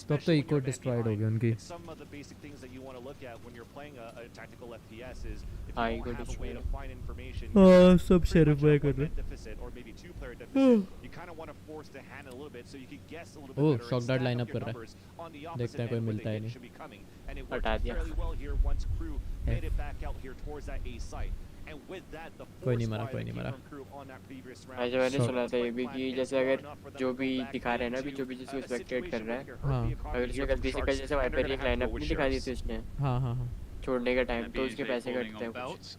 तब तो इको डिस्ट्रॉयड हो गई उनकी। Some of the basic things that you want to look at when you're playing a tactical FPS is if हाँ, you eco don't have a way to find information, हाँ, सब sheriff भाई कर रहे हैं। deficit or maybe 2-player deficit, you kind of want to force the hand a little bit so you can guess a little bit better. Shock dart and line stack up up कर your रहा numbers है, on the देखते opposite हैं कोई end where मिलता they है नहीं। should be coming. And it worked fairly well here once crew made it back out here towards that A site. And with that, the कोई नहीं force मरा, fire कोई that नहीं came मरा। from crew on that previous round. ऐसे मैंने सुना था ये भी कि जैसे अगर जो भी दिखा रहे हैं ना अभी जो भी जिसको स्पेक्टेट कर रहा है, हाँ। अगर उसने गलती से जैसे वाइपर की एक लाइनअप नहीं दिखा दी थी उसने, हाँ हाँ हाँ, छोड़ने का टाइम तो उसके पैसे कटते हैं कुछ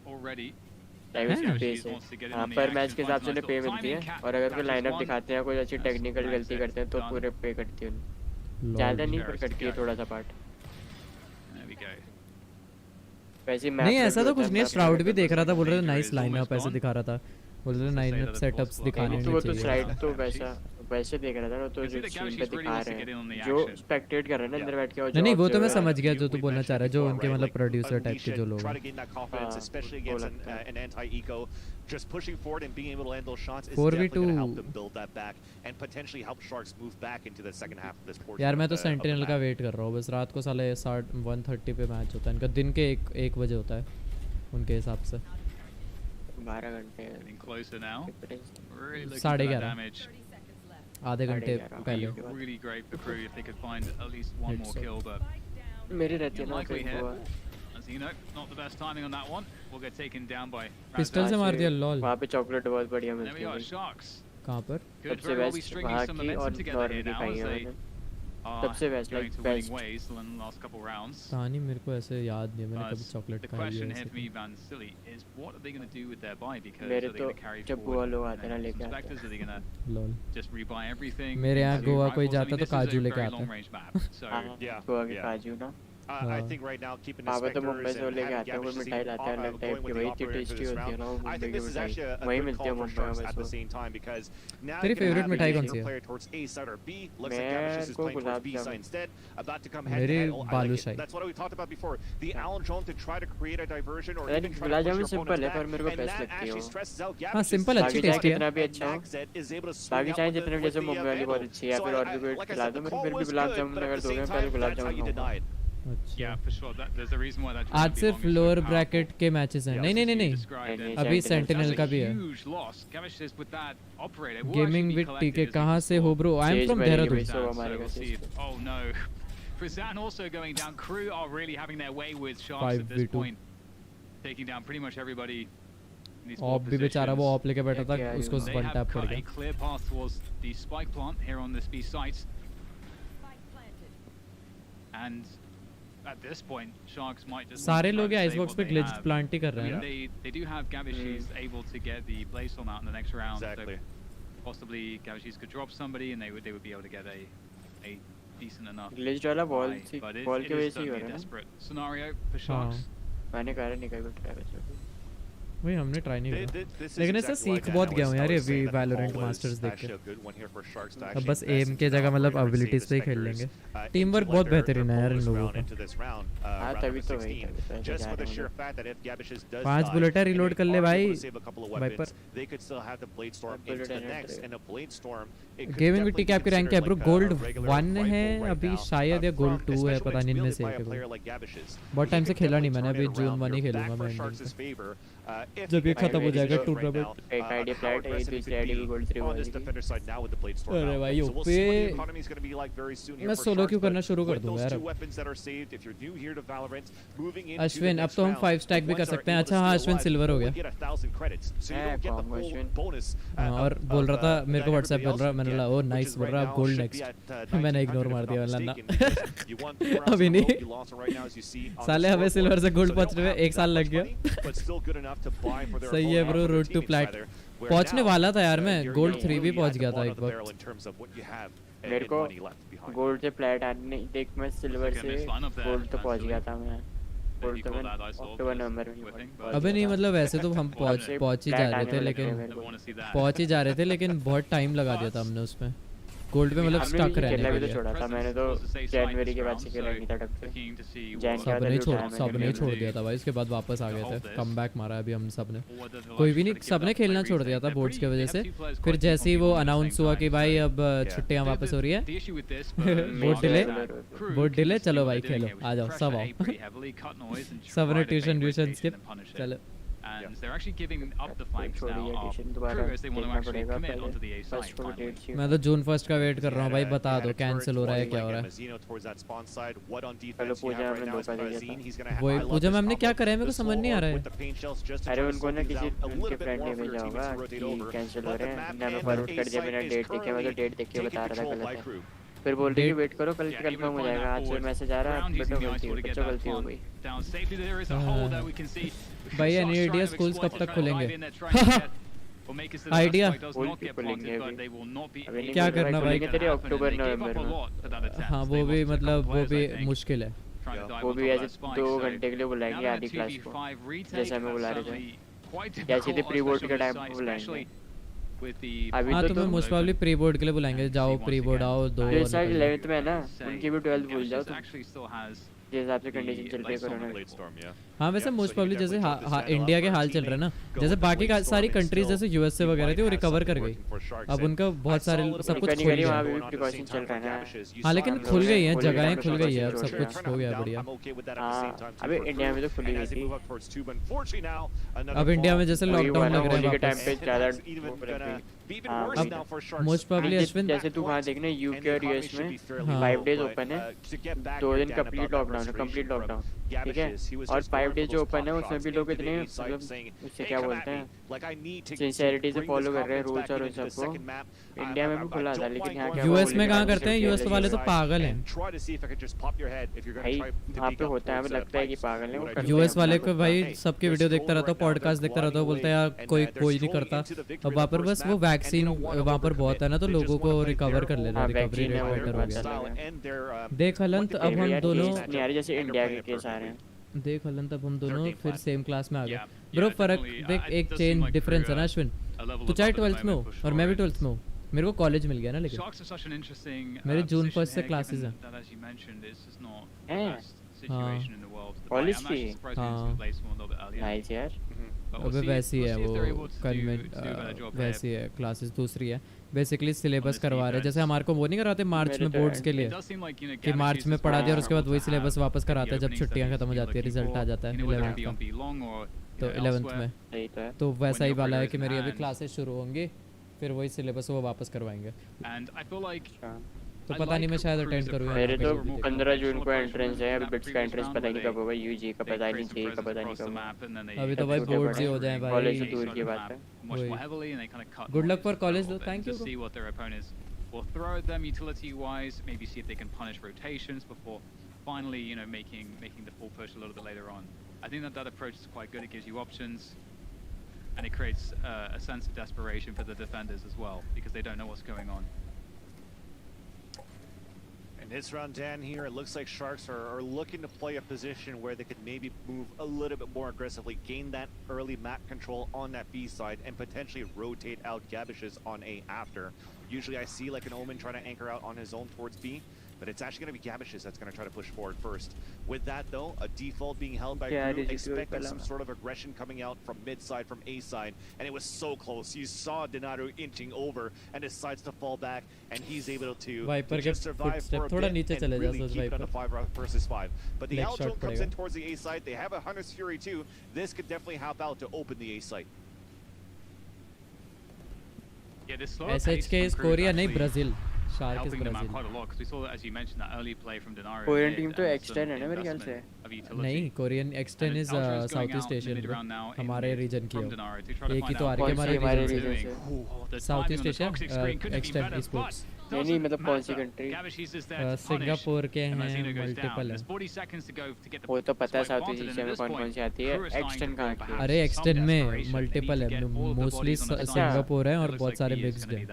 टाइम उसकी पे से। हाँ, पर मैच के हिसाब से उन्हें पे मिलती है, और अगर कोई लाइनअप दिखाते हैं कोई अच्छी टेक्निकल गलती करते हैं तो पूरे पे कटती है उन्हें, ज़्यादा नहीं पर कटती है थोड़ा सा पार्ट। वैसे नहीं ऐसा तो कुछ नहीं है, श्राउड भी देख रहा था, बोल रहे थे नाइस लाइनअप ऐसे दिखा रहा था, बोल रहे थे नाइस सेटअप्स दिखाने तो वो तो चाहिए। स्लाइड तो वैसे देख रहा था ना, तो जो स्क्रीन पे दिखा रहे हैं जो स्पेक्टेट कर रहे हैं ना अंदर बैठ के, और नहीं वो तो मैं समझ गया जो तू बोलना चाह रहा है, जो उनके मतलब प्रोड्यूसर टाइप के जो लोग हैं। Just pushing forward and being able to land those shots is 4v2 definitely going to help them build that back and potentially help Sharks move back into the second half of this portion. यार मैं तो sentinel का wait कर रहा हूँ बस, रात को साले 1:30 पे मैच होता है इनका, दिन के 1 बजे होता है उनके हिसाब से, 12 घंटे 11:30 आधे घंटे पहले। मेरी रहती है ना पिस्टल से मार दिया लॉल। वहाँ पे चॉकलेट बहुत बढ़िया मिलती है। कहाँ पर? सबसे बेस्ट वहाँ की, और नॉर्मली खाई है मैंने, सबसे बेस्ट लाइक बेस्ट। कहानी मेरे को ऐसे याद नहीं है मैंने कभी चॉकलेट खाई है। मेरे तो जब गोवा लोग आते ना लेके आते हैं लॉल, मेरे यहाँ गोवा कोई जाता तो काजू लेके आता है। गोवा के काजू ना I think right now keeping the तो specters मुंबई से लेके आते हैं कोई मिठाई लाते हैं अलग टाइप की, वही टेस्टी होती है ना वो मुंबई की मिठाई, वही मिलती है मुंबई में बस। तेरी फेवरेट मिठाई कौन सी है? मेरे को गुलाब जामुन, मेरी बालूशाही। गुलाब जामुन सिंपल है पर मेरे को बेस्ट लगती है वो। हाँ सिंपल अच्छी टेस्टी है। कितना भी अच्छा हो, बाकी चाहे जितने भी, जैसे मुंबई वाली बहुत अच्छी है, या फिर और भी कोई खिला दो मेरे, फिर भी गुलाब जामुन अगर दोगे पहले गुलाब जामुन खाऊंगा। आज सिर्फ लोअर ब्रैकेट के मैचेस हैं। नहीं नहीं नहीं नहीं, अभी सेंटिनल का भी है। गेमिंग विद टीके कहाँ से हो bro? I am from Dehradun. Frizan also going down. Crew are really having their way with Sharks at this 5v2 point, taking down pretty much everybody. Op भी बेचारा वो ऑप लेके बैठा था, उसको वन टैप कर a clear path towards the spike plant here on this B site. And at this point, Sharks might just सारे लोग आइसबॉक्स पे ग्लिच प्लांट ही कर रहे हैं। They do have Gavish is able to get the blaze on out in the next round. Exactly. So possibly Gavish could drop somebody and they would be able to get a decent enough. Glitch वाला ball की वजह से ही हो रहा है। Desperate scenario for Sharks. मैंने कहा नहीं कहीं ट्राई वैसे वही हमने ट्राई नहीं किया, लेकिन इससे सीख बहुत गया हूँ यार ये भी वैलोरेंट मास्टर्स देख के। अब बस एम के जगह मतलब एबिलिटीज पे ही खेल लेंगे। टीम वर्क बहुत बेहतरीन है यार इन लोगों का। हाँ तभी तो वही 5 बुलेट है, रिलोड कर ले भाई वाइपर। गेमिंग विद टीके आपकी रैंक क्या है ब्रो? गोल्ड 1 है अभी शायद, या गोल्ड 2 है, पता नहीं इनमें से एक है। बहुत टाइम से खेला नहीं मैंने, अभी जून 1 ही खेलूंगा मैं जब ये खत्म हो जाएगा टूर्नामेंट। एक आईडी फ्लैट है, दूसरी आईडी भी गोल्ड 3 वाली। अरे भाई ओपे, मैं सोलो क्यों करना शुरू कर दूंगा यार। अश्विन अब तो हम 5 स्टैक भी कर सकते हैं। अच्छा हाँ अश्विन सिल्वर हो गया। और बोल रहा था मेरे को व्हाट्सएप बोल रहा, मैंने बोला ओ नाइस, बोल रहा गोल्ड नेक्स्ट। मैंने इग्नोर मार दिया वरना अभी नहीं। साले हमें सिल्वर से गोल्ड पहुंचने में 1 साल लग गया। सही है ब्रो, रोड टू प्लैट पहुंचने वाला था यार मैं, गोल्ड 3 भी पहुंच गया था एक वक्त। मेरे को गोल्ड से प्लैट आने, देख मैं सिल्वर से गोल्ड तो पहुंच गया था मैं, गोल्ड तो मैं अक्टूबर नवंबर में। अबे नहीं मतलब वैसे तो हम पहुंच ही जा रहे थे, लेकिन बहुत टाइम लगा दिया था हमने उसमें। गोल्ड पे मतलब स्टक रहने के लिए छोड़ा था मैंने तो जनवरी के बाद से खेला नहीं था तब से सबने छोड़ दिया था भाई उसके बाद वापस आ गए थे कमबैक मारा अभी हम सब ने कोई भी नहीं सबने खेलना छोड़ दिया था बोर्ड्स की वजह से फिर जैसे ही वो अनाउंस हुआ कि भाई अब छुट्टियां वापस हो रही है बोर्ड डिले चलो भाई खेलो आ जाओ सब आओ सबने ट्यूशन स्किप चलो And they're actually giving up the flanks now of crew as they want to actually commit onto the A side finally. मैं तो जून 1 का वेट कर रहा हूँ भाई बता दो कैंसिल हो रहा है क्या हो रहा है वही पूजा मैम ने क्या करा है मेरे को समझ नहीं आ रहा है अरे उनको ना किसी उनके फ्रेंड ने भेजा होगा कि कैंसिल हो रहे हैं ना मैं फॉरवर्ड कर दिया मैंने डेट देखे मैं तो डेट देख के बता रहा था गलत है फिर बोल रही है वेट करो कल कंफर्म हो जाएगा आज से मैसेज आ रहा है गलती हो गई भाई एनआईडी स्कूल्स कब तक खुलेंगे आइडिया क्या करना भाई तेरे अक्टूबर नवंबर में हाँ वो भी मतलब वो भी मुश्किल है वो भी ऐसे 2 घंटे के लिए बुलाएंगे आधी क्लास को जैसे हमें बुला रहे थे जैसे थे प्री बोर्ड के टाइम पे बुलाएंगे हाँ तुम्हें मोस्ट प्रोबब्ली प्री बोर्ड के लिए बुलाएंगे जाओ प्री बोर्ड आओ 2 11th में ना उनकी भी 12th भूल जाओ जिस हिसाब से कंडीशन चल रही है कोरोना हाँ वैसे मोस्ट प्रोबब्ली जैसे इंडिया के हाल चल रहे हैं ना जैसे बाकी सारी कंट्रीज जैसे यूएसए वगैरह थी वो रिकवर कर गई अब उनका बहुत सारे सब कुछ खुल गया हाँ लेकिन खुल गई है जगहें खुल गई है अब सब कुछ हो गया बढ़िया अबे इंडिया में तो खुली गई थी अब इंडिया में जैसे लॉकडाउन लग रहा है टाइम पे ज्यादा मोस्ट प्रोबब्ली अश्विन जैसे तू वहाँ देखना यूके और यूएस में 5 डेज ओपन है 2 दिन कंप्लीट लॉकडाउन है कंप्लीट लॉकडाउन ठीक है और 5 डेज जो ओपन है उसमें भी लोग इतने उससे क्या बोलते हैं सिंसियरिटी से फॉलो कर रहे हैं रूल्स और उन सबको इंडिया में भी खुला था लेकिन यहाँ क्या यूएस में कहाँ करते हैं यूएस वाले तो पागल हैं भाई वहाँ पे होता है लगता है कि पागल है यूएस वाले को भाई सबके वीडियो देखता रहता हूँ पॉडकास्ट देखता रहता हूँ बोलता है यार कोई नहीं करता अब वहाँ पर बस वो वैक्सीन वहाँ पर बहुत है ना तो लोगों को रिकवर कर लेना रिकवरी रेट बेटर हो गया देख हलंत अब हम दोनों जैसे इंडिया के केस आ रहे हैं देख हलंत अब हम दोनों फिर सेम क्लास में आ गए ब्रो फर्क देख एक चेंज डिफरेंस है ना अश्विन तू चाहे 12th में हो और मैं भी 12th में हूँ मेरे को कॉलेज मिल गया ना लेकिन मेरे जून 1 से क्लासेस हैं कॉलेज की हाँ नाइस यार अबे वैसी है वो कन्वेंट वैसी है क्लासेस दूसरी है बेसिकली सिलेबस करवा रहे हैं जैसे हमारे को वो नहीं कराते मार्च में बोर्ड्स के लिए कि मार्च में पढ़ा दिया और उसके बाद वही सिलेबस वापस कराते हैं जब छुट्टियां खत्म हो जाती है रिजल्ट आ जाता है 11th का तो 11th में तो वैसा ही वाला है कि मेरी अभी क्लासेस शुरू होंगी फिर वही सिलेबस वो वापस करवाएंगे तो पता नहीं मैं शायद अटेंड करूँगा मेरे तो 15 जून को एंट्रेंस है अभी बिट्स का एंट्रेंस पता नहीं कब होगा यूजी का पता नहीं जे का पता नहीं कब अभी तो भाई बोर्ड्स ही हो जाए भाई कॉलेज से दूर की बात है गुड लक फॉर कॉलेज दो thank you We'll throw at them utility-wise, maybe see if they can punish rotations before finally, you know, making the full push a little bit later on. I think that approach is quite good. It gives you options, and it creates a sense of desperation for the defenders as well because they don't know what's going on. In this round, Dan, here, it looks like Sharks are looking to play a position where they could maybe move a little bit more aggressively, gain that early map control on that B side, and potentially rotate out Gabish's on A after. Usually I see like an Omen trying to anchor out on his own towards B, but it's actually going to be Gabish's that's going to try to push forward first. With that though, a default being held by Crew, expecting some sort of aggression coming out from mid side, from A side, and it was so close. You saw Donato inching over and decides to fall back, and he's able to just survive for a bit and really keep it on the 5 versus 5. But the Aldrone comes in towards the A side. They have a Hunter's Fury too. This could definitely help out to open the A site. SHK is Korea नहीं Brazil Shark is Brazil Brazil quite a lot because we saw that as you mentioned that early play from Donato Korean team तो X10 है ना मेरे ख्याल से नहीं Korean X10 is Southeast Asian हमारे reason की है एक ही तो आ रही है हमारे रीजन से Southeast Asia X10 esports नहीं मतलब कौन सी कंट्री सिंगापुर के हैं मल्टीपल है वो तो पता है साउथ एशिया में कौन कौन सी आती है X10 कहाँ की अरे X10 में मल्टीपल है मोस्टली सिंगापुर है और बहुत सारे मिक्स्ड हैं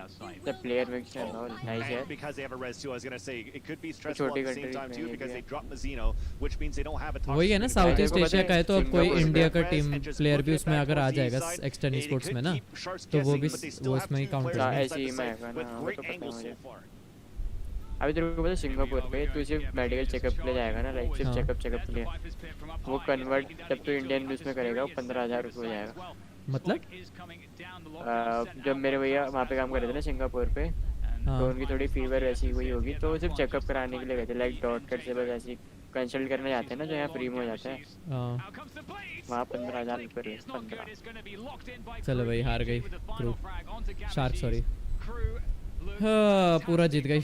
the player mix and all nice and because they have a res too I was going to say it could be stressful at the same time too because they dropped Mazzino which means they don't have a toxic वही है ना south east Asia का है तो अब कोई India का team player भी उसमें अगर आ जाएगा X10 esports में ना तो वो इसमें ही काउंट करेगा ऐसे ही मैं अभी तेरे को पता है सिंगापुर पे तू सिर्फ मेडिकल चेकअप के लिए जाएगा ना, लाइक सिर्फ चेकअप के लिए, वो कन्वर्ट जब तू इंडियन उसमें करेगा वो 15,000 रुपये हो जाएगा। मतलब जब मेरे भैया वहाँ पे काम कर रहे थे ना सिंगापुर पे, तो उनकी थोड़ी फीवर वैसी हुई होगी, तो सिर्फ चेकअप कराने के लिए गए थे, लाइक डॉक्टर से बस ऐसी कंसल्ट करने जाते हैं ना जो यहाँ फ्री में हो जाता है, वहाँ 15,000 रुपये। 15। चलो भाई हार गई क्रू, शार्क सॉरी। हाँ पूरा जीत गई।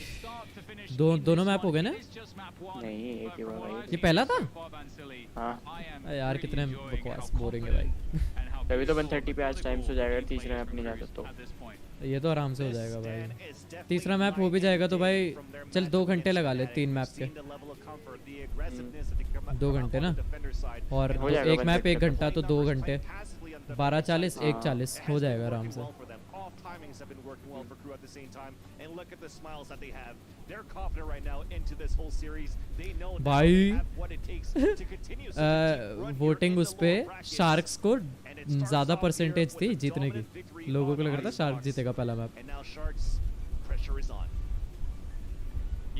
दोनों मैप हो गए ना? नहीं एक ही हुआ भाई। ये पहला था? हाँ यार कितने बकवास बोरिंग है भाई। तभी तो 130 पे आज टाइम से हो जाएगा, तीसरा मैप नहीं जाता तो। ये तो आराम से हो जाएगा भाई, तीसरा मैप हो भी जाएगा तो भाई चल 2 घंटे लगा ले 3 मैप के, 2 घंटे ना, और एक मैप 1 घंटा तो 2 घंटे, 12:40 1:40 हो जाएगा आराम से। timings have been working well for crew at the same time, and look at the smiles that they have. They're confident right now into this whole series. They know they have what it takes to continue. Voting उस पे sharks को ज़्यादा percentage थी जीतने की, लोगों को लग रहा था शार्क जीतेगा पहला map. And now Sharks pressure is on.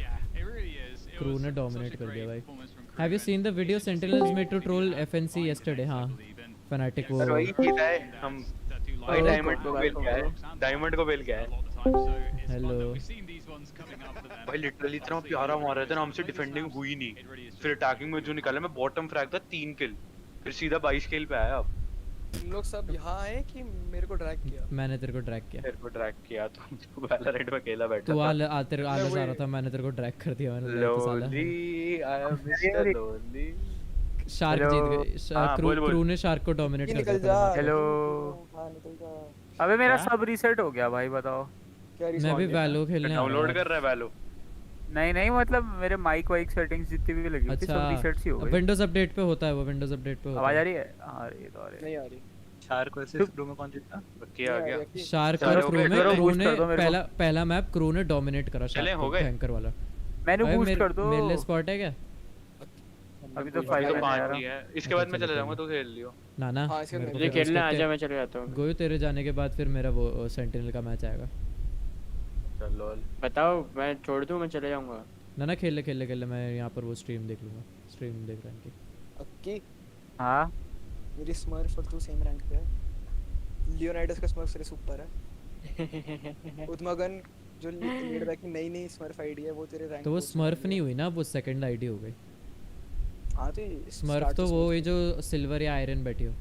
Yeah, it really is. Crew ने डोमिनेट कर दिया भाई। Have you seen the video Sentinels made to troll FNC yesterday? हाँ, फैनेटिक वो। वही चीज़ है, हम भाई डायमंड को बेल क्या है? डायमंड को बेल क्या है? हेलो। भाई लिटरली इतना प्यारा मार रहे थे ना, हमसे डिफेंडिंग हुई नहीं, फिर अटैकिंग में जो निकाला, मैं बॉटम फ्रैग था 3 किल, फिर सीधा 22 किल पे आया। अब तुम लोग सब यहाँ आए कि मेरे को ड्रैग किया? मैंने तेरे को ड्रैग किया। तेरे को ड्रैग किया तो वैलोरेंट में अकेला बैठा था। तू तेरे आलस आ रहा था, मैंने तेरे को ड्रैग कर दिया। मैंने Loli I am mister Loli. Shark जीत गए, क्रू ने शार्क को डोमिनेट कर दिया। हेलो अबे मेरा सब रीसेट हो गया भाई, बताओ। मैं भी वैलो खेलने डाउनलोड कर रहा है वैलो। नहीं मतलब मेरे माइक वाइक सेटिंग्स जितनी भी लगी थी सब रीसेट सी हो गई। विंडोज अपडेट पे होता है वो, विंडोज अपडेट पे होता है। आवाज आ रही है? आ रही है तो आ रही है। नहीं आ रही। शार्क को ऐसे क्रू में कौन जीता? बक्की आ गया। शार्क और क्रू ने पहला मैप क्रू ने डोमिनेट करा, शार्क को भयंकर वाला। मैंने बूस्ट कर दो। मेरे लिए स्पॉट है क्या? अभी तो 5 ही है, इसके बाद मैं चले जाऊंगा तो खेल लियो। ना मुझे खेलना आजा, मैं चले जाता हूं। गोयू तेरे जाने के बाद फिर मेरा वो सेंटिनल का मैच आएगा। चलो बताओ मैं छोड़ दूं, मैं चले जाऊंगा। ना खेल ले, मैं यहां पर वो स्ट्रीम देख लूंगा, स्ट्रीम देख रहा हूं कि ओके। हां मेरी स्मर्फ और तू सेम रैंक पे है। लियोनाइडस का स्मर्फ तेरे से ऊपर है। उद्मगन जो लीड बैक की नई स्मर्फ आईडी है वो तेरे रैंक। तो वो स्मर्फ नहीं हुई ना, वो सेकंड आईडी हो गई। हां तो स्मर्फ तो वो ये जो सिल्वर या आयरन बैठी हो,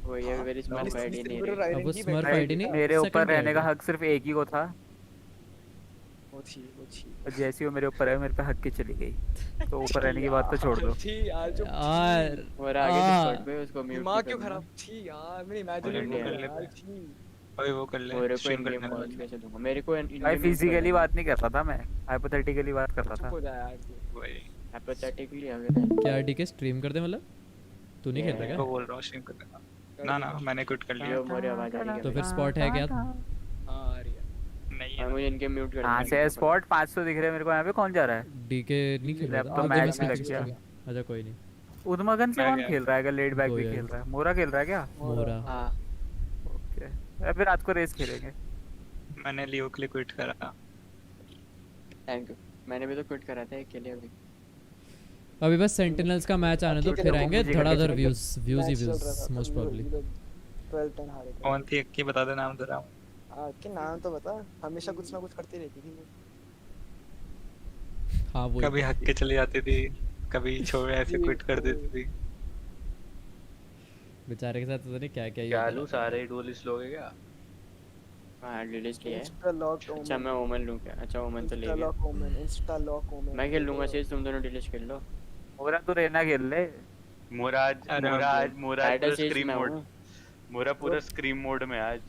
वो ये मेरी स्मर्फ आईडी नहीं है। अब वो स्मर्फ आईडी नहीं, मेरे ऊपर रहने का हक सिर्फ एक ही को था। वो थी जैसी वो मेरे ऊपर है, मेरे पे हक के चली गई, तो ऊपर रहने की बात तो छोड़ दो यार। जो और आगे डिस्कॉर्ड पे उसको म्यूट दिमाग क्यों खराब थी यार, मेरी इमेजिनेशन यार थी। ओए वो कर ले, मेरे को इन गेम पहुंच कैसे दूंगा? मेरे को भाई फिजिकली बात नहीं कर रहा था मैं, हाइपोथेटिकली बात कर रहा था। हो जा यार वही हाइपोथेटिकली आ गया। क्या डीके स्ट्रीम कर दे? मतलब तू नहीं खेलता क्या? मैं बोल रहा हूं स्ट्रीम करने का। ना मैंने क्विट कर लिया। मेरी आवाज आ रही है तो फिर स्पॉट है क्या? हां आ रही है। नहीं है, मुझे इनके म्यूट कर। हां से स्पॉट 500 दिख रहे हैं मेरे को। यहां पे कौन जा रहा है? डीके नहीं खेल रहा तो मैच में लग गया। अच्छा कोई नहीं। उद्मगन से कौन खेल रहा है? अगर लेट बैक भी खेल रहा है, मोरा खेल रहा है क्या? मोरा हां ओके। अब रात को रेस खेलेंगे। मैंने लियो के लिए क्विट करा। Thank you. मैंने भी तो क्विट करा था एक के लिए अभी बस सेंटिनल्स का मैच आने दो, फिर आएंगे धड़ाधड़ व्यूज ही व्यूज मोस्ट प्रोबब्ली। 12-10 हारे। कौन थी एक की बता दे नाम जरा। के नाम तो बता, हमेशा कुछ ना कुछ करती रहती थी। हां वो कभी हक के चली जाती थी, कभी छोड़ ऐसे क्विट कर देती थी। बेचारे के साथ पता नहीं क्या क्या लूं, सारे डुअलिस्ट लोग है क्या? हां डिलीट किया है। इंस्टा लॉक ओमन। अच्छा मैं ओमन लूं क्या? अच्छा ओमन तो ले इंस्टा लॉक ओमन, इंस्टा लॉक ओमन। मैं खेल लूंगा, शेष तुम दोनों डिलीट खेल लो। मोरा तो रहना खेल ले। मोरा स्क्रीम मोड, मोरा पूरा स्क्रीम मोड में आज।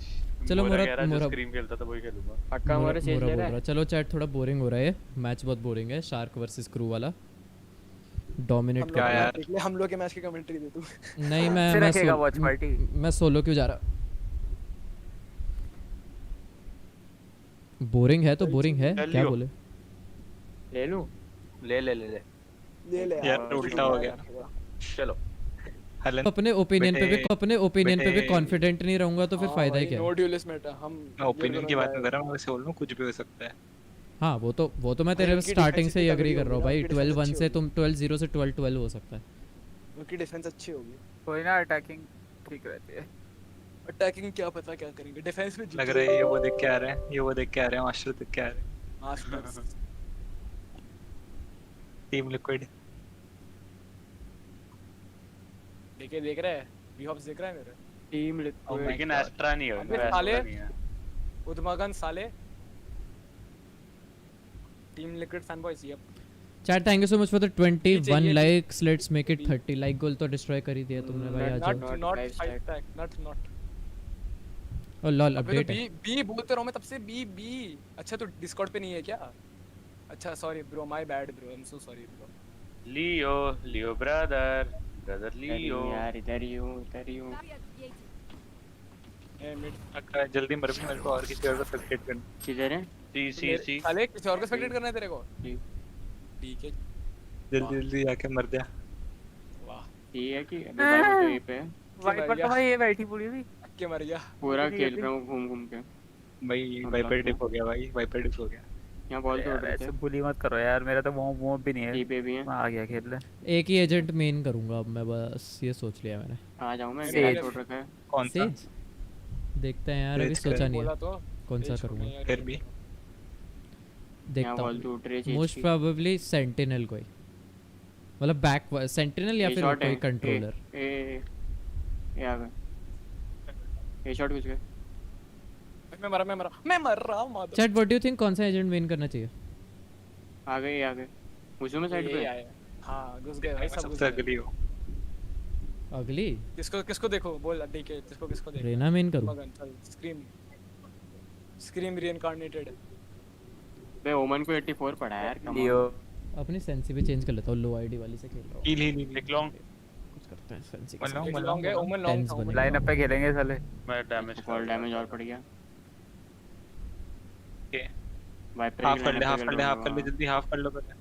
चलो मोरा स्क्रीम खेलता था वही खेलूंगा। पक्का मोरा शेष ले रहा है। चलो चैट थोड़ा बोरिंग हो रहा है, मैच बहुत बोरिंग है। शार्क वर्सेस क्रू वाला डोमिनेट कर रहा है। हम लोग के मैच की कमेंट्री दे तू। नहीं मैं सोलो क्यों जा रहा? बोरिंग है तो बोरिंग है, क्या बोले? ले लूं? ले यार उल्टा हो गया। चलो अपने ओपिनियन पे भी कॉन्फिडेंट नहीं रहूंगा तो फिर फायदा ही क्या? No duelist meta. हम ओपिनियन की बात नहीं कर रहा हूं, वैसे बोल रहा हूं कुछ भी हो सकता है। हाँ वो तो मैं तेरे स्टार्टिंग से ही एग्री कर रहा हूँ भाई 12-1 से तुम 12-0 से 12-12 हो सकता है। उनकी डिफेंस अच्छी होगी। कोई ना अटैकिंग ठीक रहती है। अटैकिंग क्या पता क्या करेंगे, डिफेंस में लग रहा है ये वो देख के आ रहे हैं, ये वो देख के आ रहे हैं, मास्टर देख के आ रहे हैं। मास्टर्स टीम लिक्विड देख रहे हैं, वीहॉप्स देख रहा है मेरे टीम लिक्विड। लेकिन एस्ट्रा नहीं है, साले उदमागन साले team Liquid fanboys. Yup chat thank you so much for the 21 likes, let's make it 30 like goal तो डिस्ट्रॉय कर ही दिया तुमने भाई। आज नॉट फाइट टैग नॉट ओ लॉल अपडेट है। बी बोलते रहो मैं तब से बी। अच्छा तो डिस्कॉर्ड पे नहीं है क्या? अच्छा sorry bro, my bad bro, I am so sorry bro. Leo brother Leo यार इधर ही हूं। ए मिड अक्का जल्दी मर भी, मेरे को और किसी और को सब्सक्राइब करना। किधर है? सी साले किसी और को सब्सक्राइब करना है तेरे को? ठीक है जल्दी जाके मर जा। वाह ठीक है कि अबे वाइपर तो ये पे वाइपर तो भाई ये बैठी पूरी थी के मर गया। पूरा खेल रहा हूं घूम के भाई वाइपर डिप हो गया भाई, वाइपर डिप हो गया। यहां बॉल तोड़ रहे थे। ऐसे बुली मत करो यार, मेरा तो वो भी नहीं है। डी पे भी है, आ गया खेल ले। एक ही एजेंट मेन करूंगा अब मैं, बस ये सोच लिया मैंने। आ जाऊं मैं, गैराज तोड़ रखा है। कौन सा? देखते हैं यार, अभी सोचा नहीं है कौन सा करूंगा। फिर भी देखता हूं मोस्ट प्रोबेबली सेंटिनल कोई, मतलब बैक सेंटिनल या फिर कोई कंट्रोलर। ये आ गए, ये शॉट कुछ गए। मैं मर रहा हूं। Chat what do you think कौन सा एजेंट विन करना चाहिए? आ गए मुझे में साइड पे। हां घुस गए भाई सब। सबसे अगली हो अगली किसको देखो बोल डीके, किसको देखो? रेना मेन करूं? स्क्रीम रीइंकार्नेटेड। बे ओमन को 84 पड़ा है यार। लियो अपनी सेंसी भी चेंज कर लेता हूं, लो आईडी वाली से खेल रहा हूं। हील लॉन्ग कुछ करते हैं सेंसी के लॉन्ग है ओमन लॉन्ग। लाइन अप पे खेलेंगे साले। मैं डैमेज फॉल डैमेज और पड़ गया। ओके वाइपर हाफ कर ले जल्दी, हाफ कर लो पहले।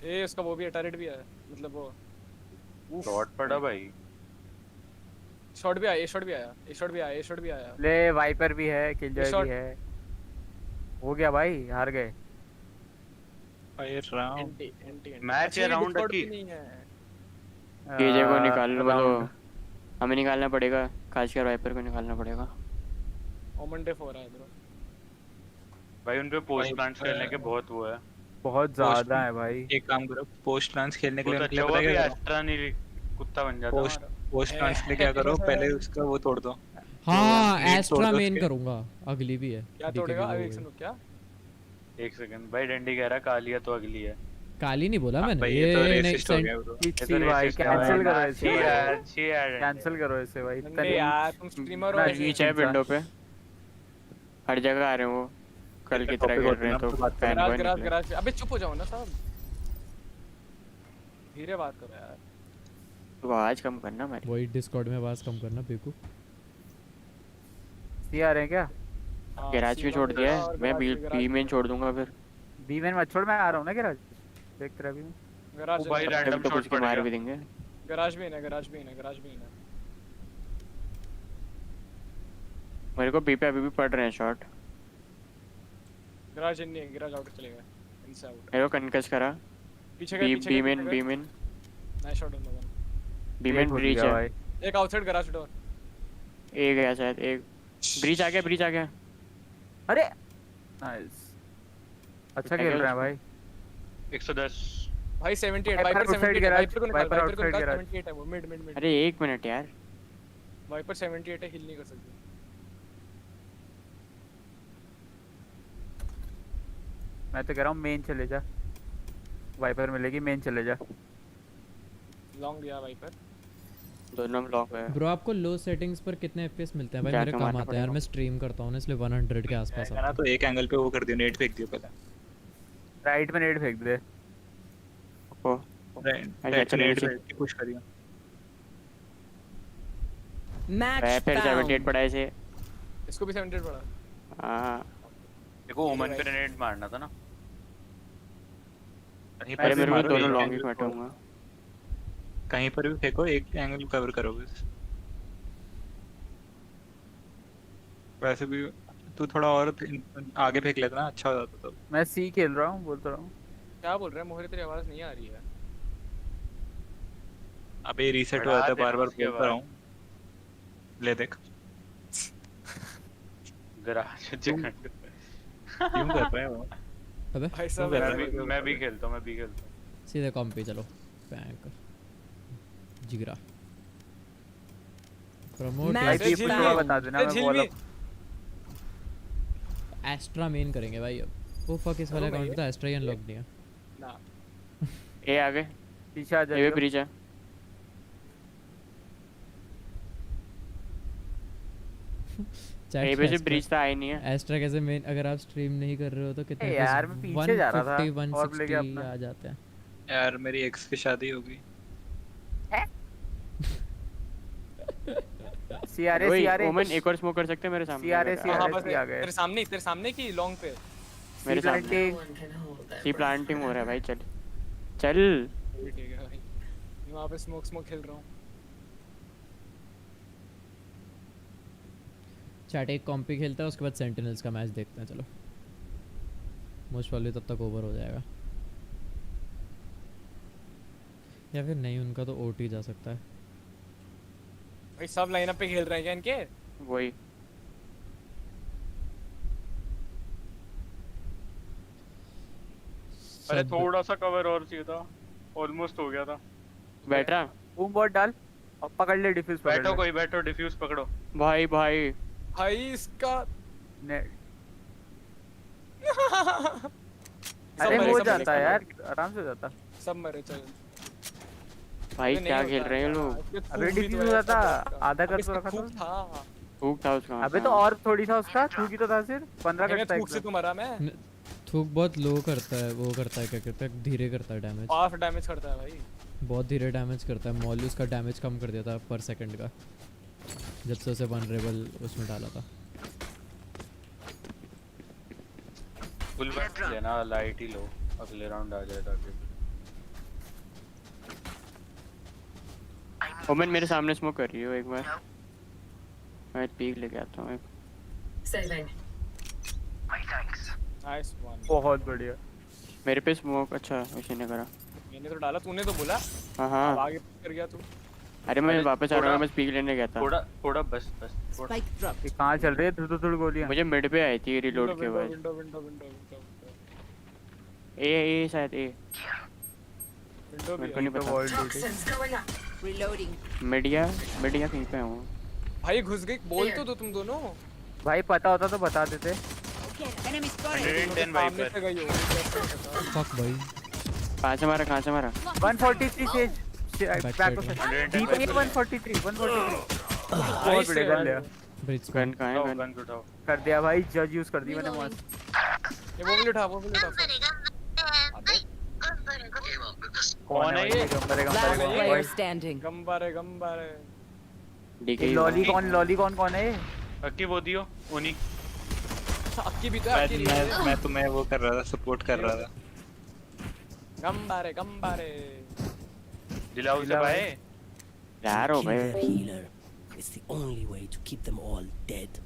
ए उसका वो भी टर्रेट भी है, मतलब वो शॉट पड़ा भाई। शॉट भी आया। ले वाइपर भी है, किलजॉय भी है। हो गया भाई, हार गए। फायर राउंड मैच है, राउंड की नहीं है। केजे को निकाल लो, मतलब हमें निकालना पड़ेगा, खासकर वाइपर को निकालना पड़ेगा। ओमन डे 4 है ब्रो भाई, उन पे पोस्ट प्लांट्स खेलने के बहुत वो है, बहुत ज्यादा है भाई। एक काम करो, पोस्ट प्लांट्स खेलने के लिए अच्छा वो भी एस्ट्रा नहीं कुत्ता बन जाता है। पोस्ट प्लांट्स के लिए क्या करो, पहले उसका वो तोड़ दो। हां एस्ट्रा मेन करूंगा, अगली भी है। क्या तोड़ेगा? अभी एक सेकंड भाई, डंडी कह रहा कालिया तो अगली है। काली नहीं बोला मैंने, ये नेक्स्ट भाई कैंसिल करो इसे यार, कैंसिल करो इसे भाई। नहीं यार तुम स्ट्रीमर हो। रीच है विंडो पे, हर जगह आ रहे हैं वो, कल की तरह खेल रहे हैं। तो गराज अबे चुप हो जाओ ना साहब, धीरे बात करो यार। तो आवाज कम करना मेरी, वही डिस्कॉर्ड में आवाज कम करना बेकू। सी आ रहे हैं क्या? गैराज भी छोड़ दिया है, मैं बी में छोड़ दूंगा। फिर बी में मत छोड़, मैं आ रहा हूं ना गैराज देख तेरा भी। गैराज भाई रैंडम तो शॉट कुछ मार भी देंगे। गैराज भी है। मेरे को बी पे अभी भी पड़ रहे हैं शॉट। गैराज इन नहीं, गैराज आउट चलेगा, इनसे आउट। मेरे को कनकस करा पीछे बी में nice shot on the one. B में ब्रीच है, एक आउटसाइड गैराज डोर। एक गया शायद, एक ब्रीच आ गया। अरे नाइस, अच्छा खेल रहा है भाई। 110 भाई 78 वाइपर 78 वाइपर को निकाल 78 है वो मिड। अरे एक मिनट यार, वाइपर 78 है, हिल नहीं कर सकते। मैं तो कह रहा हूं मेन चले जा, वाइपर मिलेगी, मेन चले जा। लॉन्ग दिया वाइपर, दोनों में लॉन्ग है। ब्रो आपको लो सेटिंग्स पर कितने एफपीएस मिलते हैं भाई? मेरे कम आते हैं यार, मैं स्ट्रीम करता हूं ना, इसलिए 100 के आसपास आता है ना। तो एक एंगल पे वो कर दियो, नेट फेंक दियो पहले, राइट में नेट फेंक दे। ओ राइट नेट पे पुश करियो। मैच पे 78 पड़ा है, इसको भी 78 पड़ा। हां देखो ओमन पे नेट मारना था ना। अरे मेरे को दोनों लॉन्ग ही काटूंगा, कहीं पर भी फेंको, एक एंगल कवर करो बस। वैसे भी तू थोड़ा और आगे फेंक लेता ना, अच्छा हो जाता तो। मैं सी खेल रहा हूँ, बोलता रहा हूँ। क्या बोल रहा है मोहरे, तेरी आवाज नहीं आ रही है। अबे रीसेट हो जाता है बार बार, बोलता रहा हूँ। ले देख गराज चिकन क्यों कर रहे हैं वो? अबे भाई साहब मैं भी खेलता हूँ, मैं भी खेलता हूँ। सीधे कॉम्प पे चलो। बैंक जिगरा प्रमोट बता देना, मैं बोला एस्ट्रा मेन करेंगे भाई अब। वो फक इस वाले अकाउंट पे तो एस्ट्रा ही अनलॉक नहीं है ना। ए आगे पीछे आ जाइए, ब्रिज है। ए पे से ब्रिज तो आई नहीं है। एस्ट्रा कैसे मेन, अगर आप स्ट्रीम नहीं कर रहे हो तो कितने यार मैं पीछे जा रहा था 150 160 आ जाते हैं यार। मेरी एक्स की शादी होगी। सीआरए ओमन एक और स्मोक कर सकते हैं मेरे सामने। सीआरए आ गए तेरे सामने की लॉन्ग पे मेरे सामने सी प्लांटिंग हो रहा है भाई। चल चल ठीक है भाई, मैं वहां पे स्मोक खेल रहा हूं। चैट एक कॉम्पी खेलता है, उसके बाद सेंटिनल्स का मैच देखते हैं। चलो मोस्ट प्रॉब्ली तब तक ओवर हो जाएगा, या फिर नहीं, उनका तो ओटी जा सकता है भाई। सब लाइनअप पे खेल रहे हैं क्या इनके? वही अरे थोड़ा सा कवर और चाहिए था, ऑलमोस्ट हो गया था। बैठ रहा बूम बॉट डाल और पकड़ ले डिफ्यूज। बैठो कोई, बैठो डिफ्यूज पकड़ो। भाई भाई भाई इसका अरे हो जाता है यार, आराम से हो जाता। सब मरे। चल भाई क्या खेल रहे हैं लोग? अबे डिफ्यूज हो जाता, आधा कर तो रखा था। थूक था उसका। अबे तो और थोड़ी सा उसका थूक ही तो था सिर्फ 15 करता है। थूक से तो मरा मैं। थूक बहुत लो करता है, वो करता है क्या कहते हैं, धीरे करता है डैमेज। हाफ डैमेज करता है भाई, बहुत धीरे डैमेज करता है। मॉली उसका डैमेज कम कर दिया था पर सेकंड का, जब से उसे वनरेबल उसमें डाला था। फुल बैक लेना, लाइट ही लो, अगले राउंड आ जाएगा। ओमन मेरे सामने स्मोक कर रही हो एक बार, मैं पीक लेके आता हूं। सेविंग नाइस वन, बहुत बढ़िया। मेरे पे स्मोक अच्छा उसी ने करा। मैंने तो डाला, तूने तो बोला। हां अब आगे कर गया तू। अरे मैं वापस आ रहा हूं, मैं पीक लेने गया था। थोड़ा बस स्पाइक ड्रॉप। ये कहां चल रही है? थोड़ी गोलियां मुझे मिड पे आई थी रिलोड के बाद। विंडो ए शायद ए विंडो मेरे को नहीं पता। मीडिया कहीं पे हूं भाई। घुस गई, बोल तो दो तुम दोनों। भाई पता होता तो बता देते। 110 वाइपर। फक भाई, कहां से मारा 143 सेज बैक ऑफ 143 बहुत बड़े गन लिया। ब्रिज गन कहां है? गन उठाओ। कर दिया भाई, जज यूज कर दी मैंने मस्त। ये वो भी उठा कौन है ये? गंबारे लॉली कौन कौन है ये? अक्की वो दियो उनी। अक्की भी तो है। मैं तुम्हें वो कर रहा था, सपोर्ट कर रहा था। गंबारे दिलाओ से भाई यार हो भाई। Healer is the only way to keep them all dead.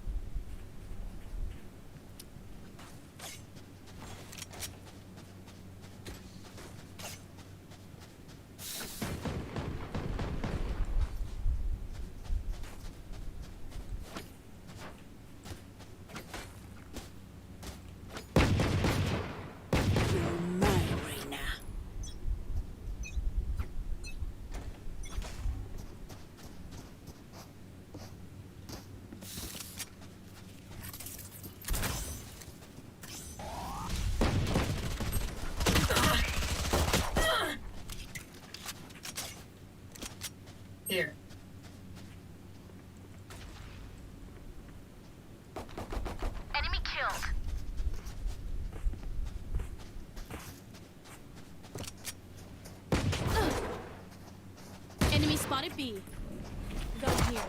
Here. Enemy killed. Enemy spotted B. Go here.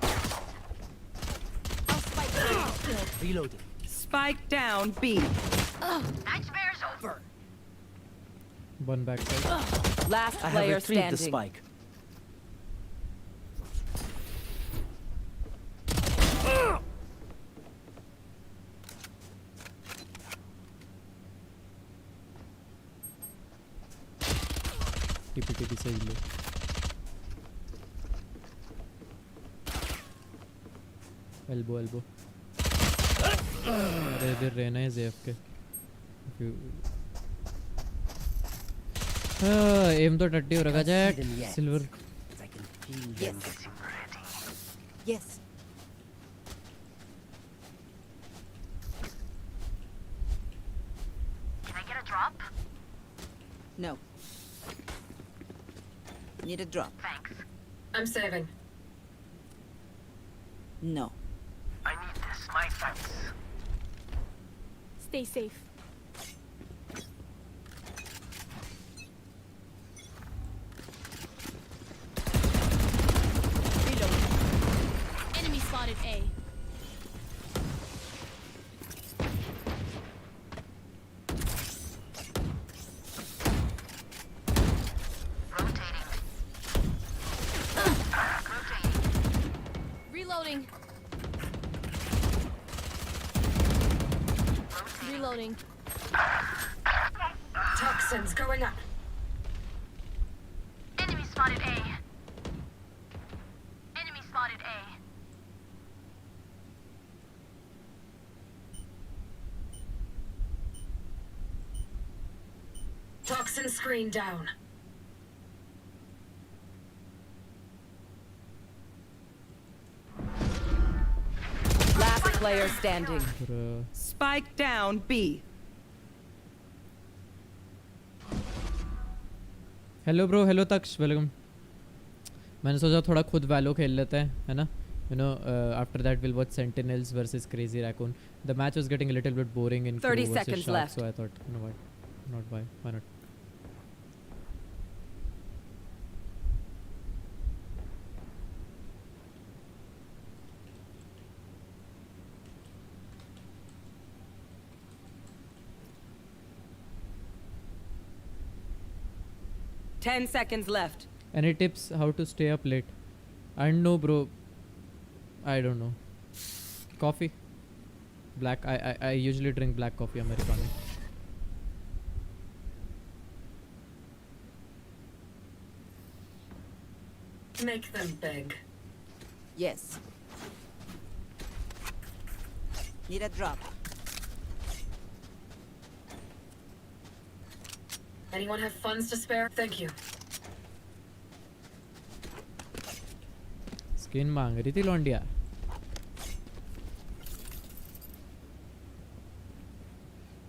I'll spike down. Reloading. Spike down B. Nightmare's over. One back side. Last I have player retrieved standing. the spike. सही लो elbow अरे इधर रहना है ज़ेफ के M तो टट्टी हो रखा जाए silver Yes. Can I get a drop? No. Need a drop. Thanks. I'm saving. No. I need this. My thanks. Stay safe. Enemy spotted A. Reloading. Reloading. Toxins going up. Enemy spotted A. Enemy spotted A. Toxin screen down. Last player standing. Spike down B. Hello bro hello Taksh welcome मैंने सोचा थोड़ा खुद वैलो खेल लेते हैं है ना you know after that we'll watch Sentinels versus Crazy Raccoon. The match was getting a little bit boring in 30 Crew versus seconds Shark, left. so I thought you know what why not. Ten seconds left. Any tips how to stay up late? I don't know bro. I don't know. Coffee. Black. I usually drink black coffee Americano. Make them beg. Yes. Need a drop. Anyone have funds to spare? Thank you. Skin मांग रही थी लौंडिया.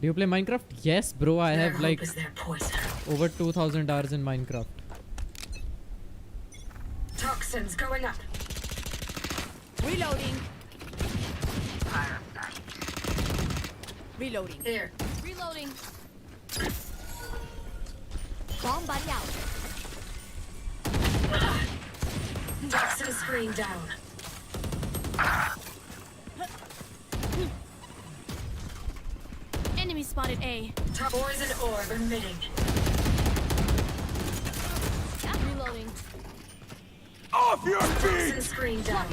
Do you play Minecraft? Yes bro, I have like over 2,000 hours in Minecraft. Toxins going up. Reloading. Reloading. Here. Reloading. Bomb buddy out. Toxin screen down. Enemy spotted A. Poison orb emitting. Reloading. Off your feet! Toxin screen down.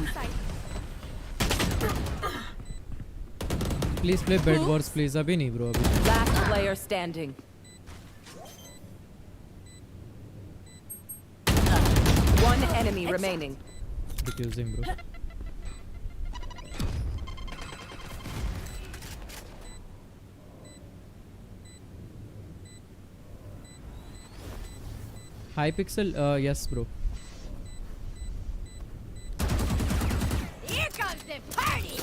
Please play Bed Wars please. अभी नहीं bro अभी. Last player standing. One enemy remaining. Diffusing bro. Hypixel, yes bro. Here comes the party.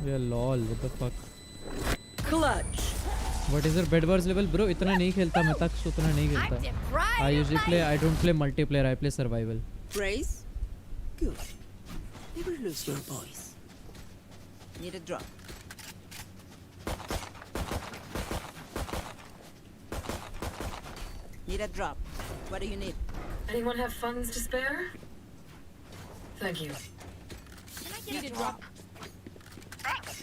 Yeah lol, what the fuck. Clutch. What is your Bed Wars level bro? इतना नहीं खेलता मैं तक उतना नहीं खेलता. I usually play. I don't play multiplayer. I play survival. Brace. Good. Never lose your voice. Need a drop. Need a drop. What do you need? Anyone have funds to spare? Thank you. Can I get a drop? Thanks.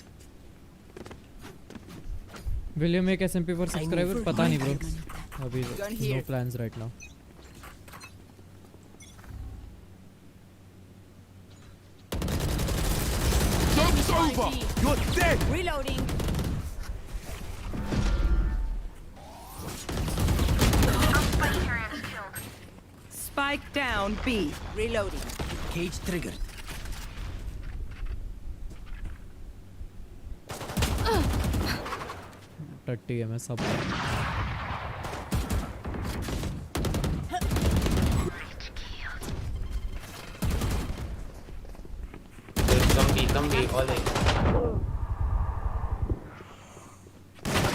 Will you make SMP for subscriber? पता नहीं bro. अभी no plans right now. Joke's over! over. You're dead. Reloading. Spike down B. Reloading. Cage triggered. टट्टी है मैं सब Come be all in.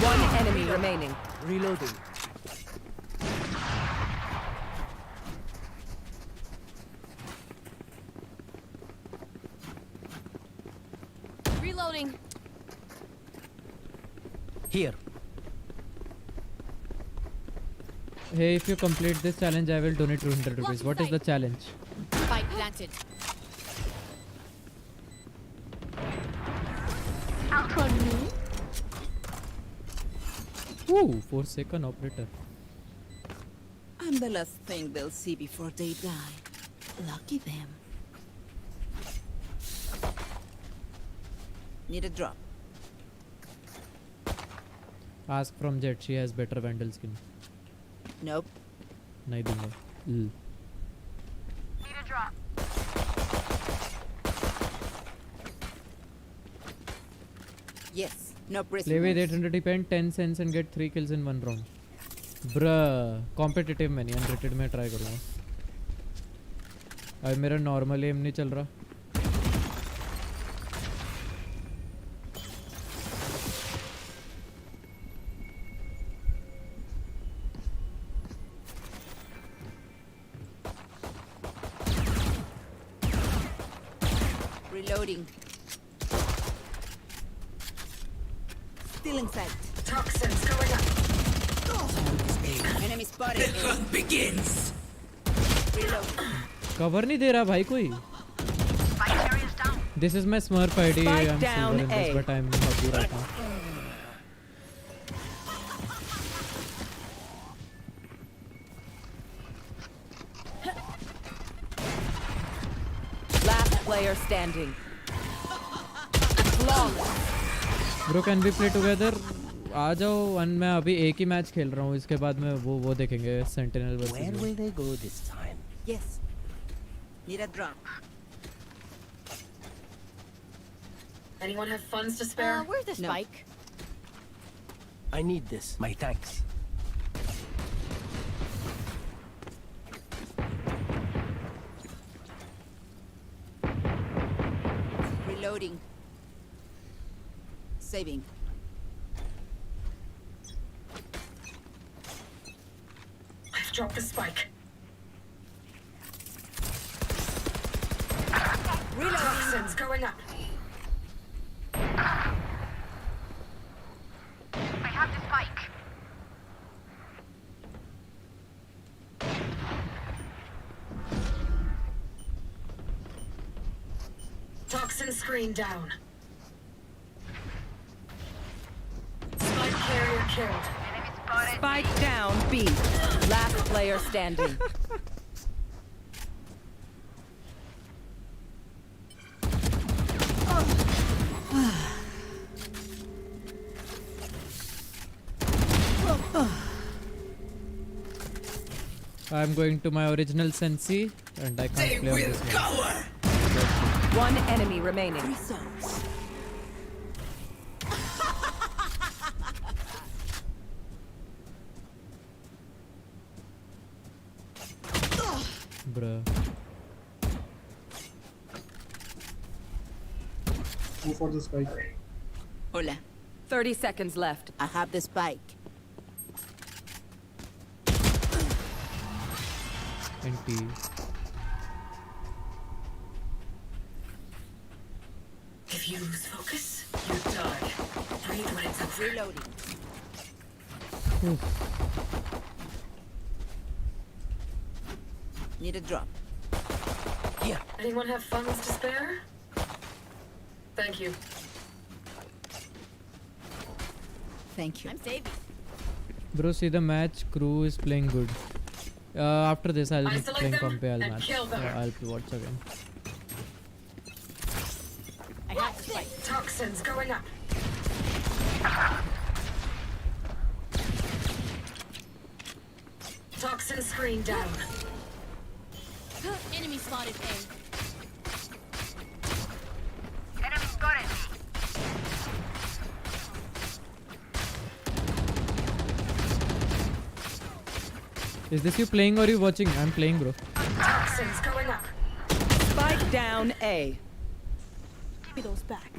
One enemy remaining. Reloading. Reloading. Here. Hey, if you complete this challenge, I will donate 200 rupees. What is the challenge? Spike planted. Ooh, Forsaken operator. I'm the last thing they'll see before they die. Lucky them. Need a drop. Ask from Jet. She has better Vandal skin. Nope. नहीं दूंगा. Need a drop. Yes. No prisoners. Play with 800 depend 10 cents and get 3 kills in 1 round. Bruh. Competitive में नहीं, unrated में try करूँगा. अब मेरा normal aim नहीं चल रहा. Reloading. Still inside. Toxins going up. Enemy spotted. The hunt begins. Reload. Cover नहीं दे रहा भाई कोई. This is my Smurf ID. Spike I'm down silver in this, A. but I'm happy right now. Last player standing. Flawless. Bro, can we play together? आ जाओ. मैं अभी एक ही match खेल रहा हूँ. इसके बाद में वो देखेंगे Sentinel versus. Where will they go this time? Yes. Need a drop. Anyone have funds to spare? Where's the spike? I need this. My thanks. Reloading. Saving. I've dropped the spike. Toxins going up. I have the spike. Toxin screen down. Spike carrier killed. Spike down B. Last player standing. I'm going to my original Sensi and I can't play on this one. One enemy remaining. Bruh. Go for the spike. Hola. 30 seconds left. I have the spike. NT. If you lose focus, you die. Breathe when it's over. Reloading. Need a drop. Here. Anyone have funds to spare? Thank you. Thank you. I'm saving. Bro, see the match. Crew is playing good. After this, I'll be playing Compe. I'll match. I'll watch again. I have the spike. Toxins going up. Toxin screen down. Enemy spotted A. Enemy spotted. Is this you playing or you watching? I'm playing, bro. Toxins going up. Spike down A. Give me those back.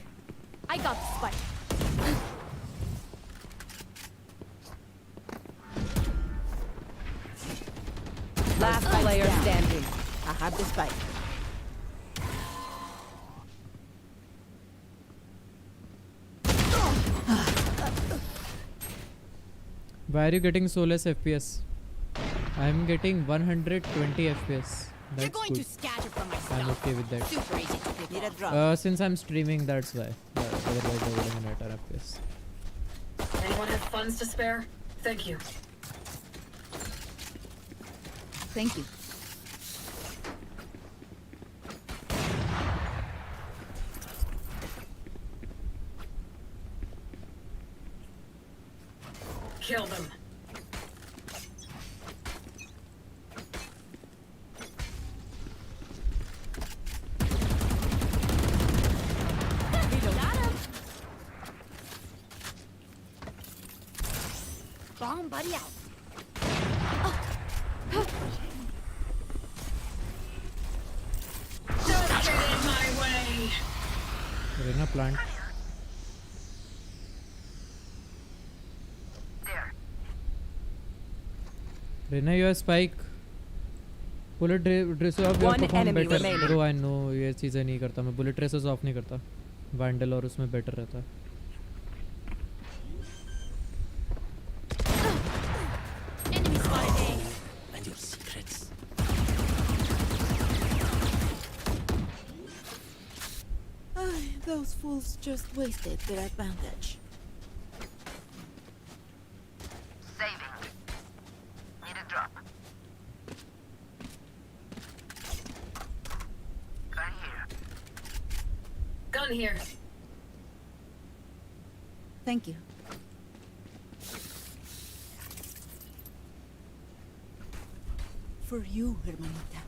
I got the spike. Last player standing. I have the spike. Why are you getting so less FPS? I'm getting 120 FPS. That's going good. to scatter from my I'm stuff. okay with that. Super easy to pick up. Since I'm streaming, that's why. Otherwise, I wouldn't have better FPS. Anyone have funds to spare? Thank you. Thank you. Kill them. Bomb buddy out. Don't get in my way. Arena plant. Rena, you have spike. Bullet traces off will perform better. Bro, I know ये चीज़ें नहीं करता मैं. Bullet traces off नहीं करता. Vandal और उसमें better रहता है. Enemy spotted A. And your secrets. Those fools just wasted their advantage. Saving. Need a drop. Gun here. Gun here. Thank you. For you, hermanita.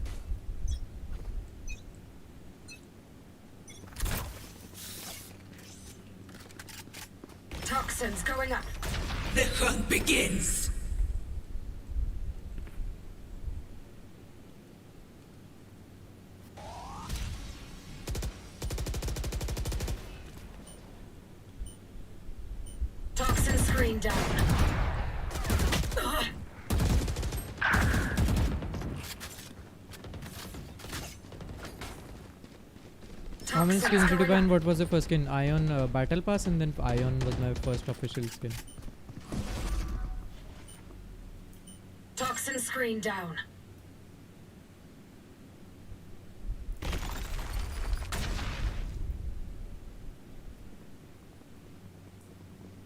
Toxins going up. The hunt begins. Toxin screen down. How many skins did you buy and what was the first skin? Ion Battle Pass and then Ion was my first official skin. Toxin screen down.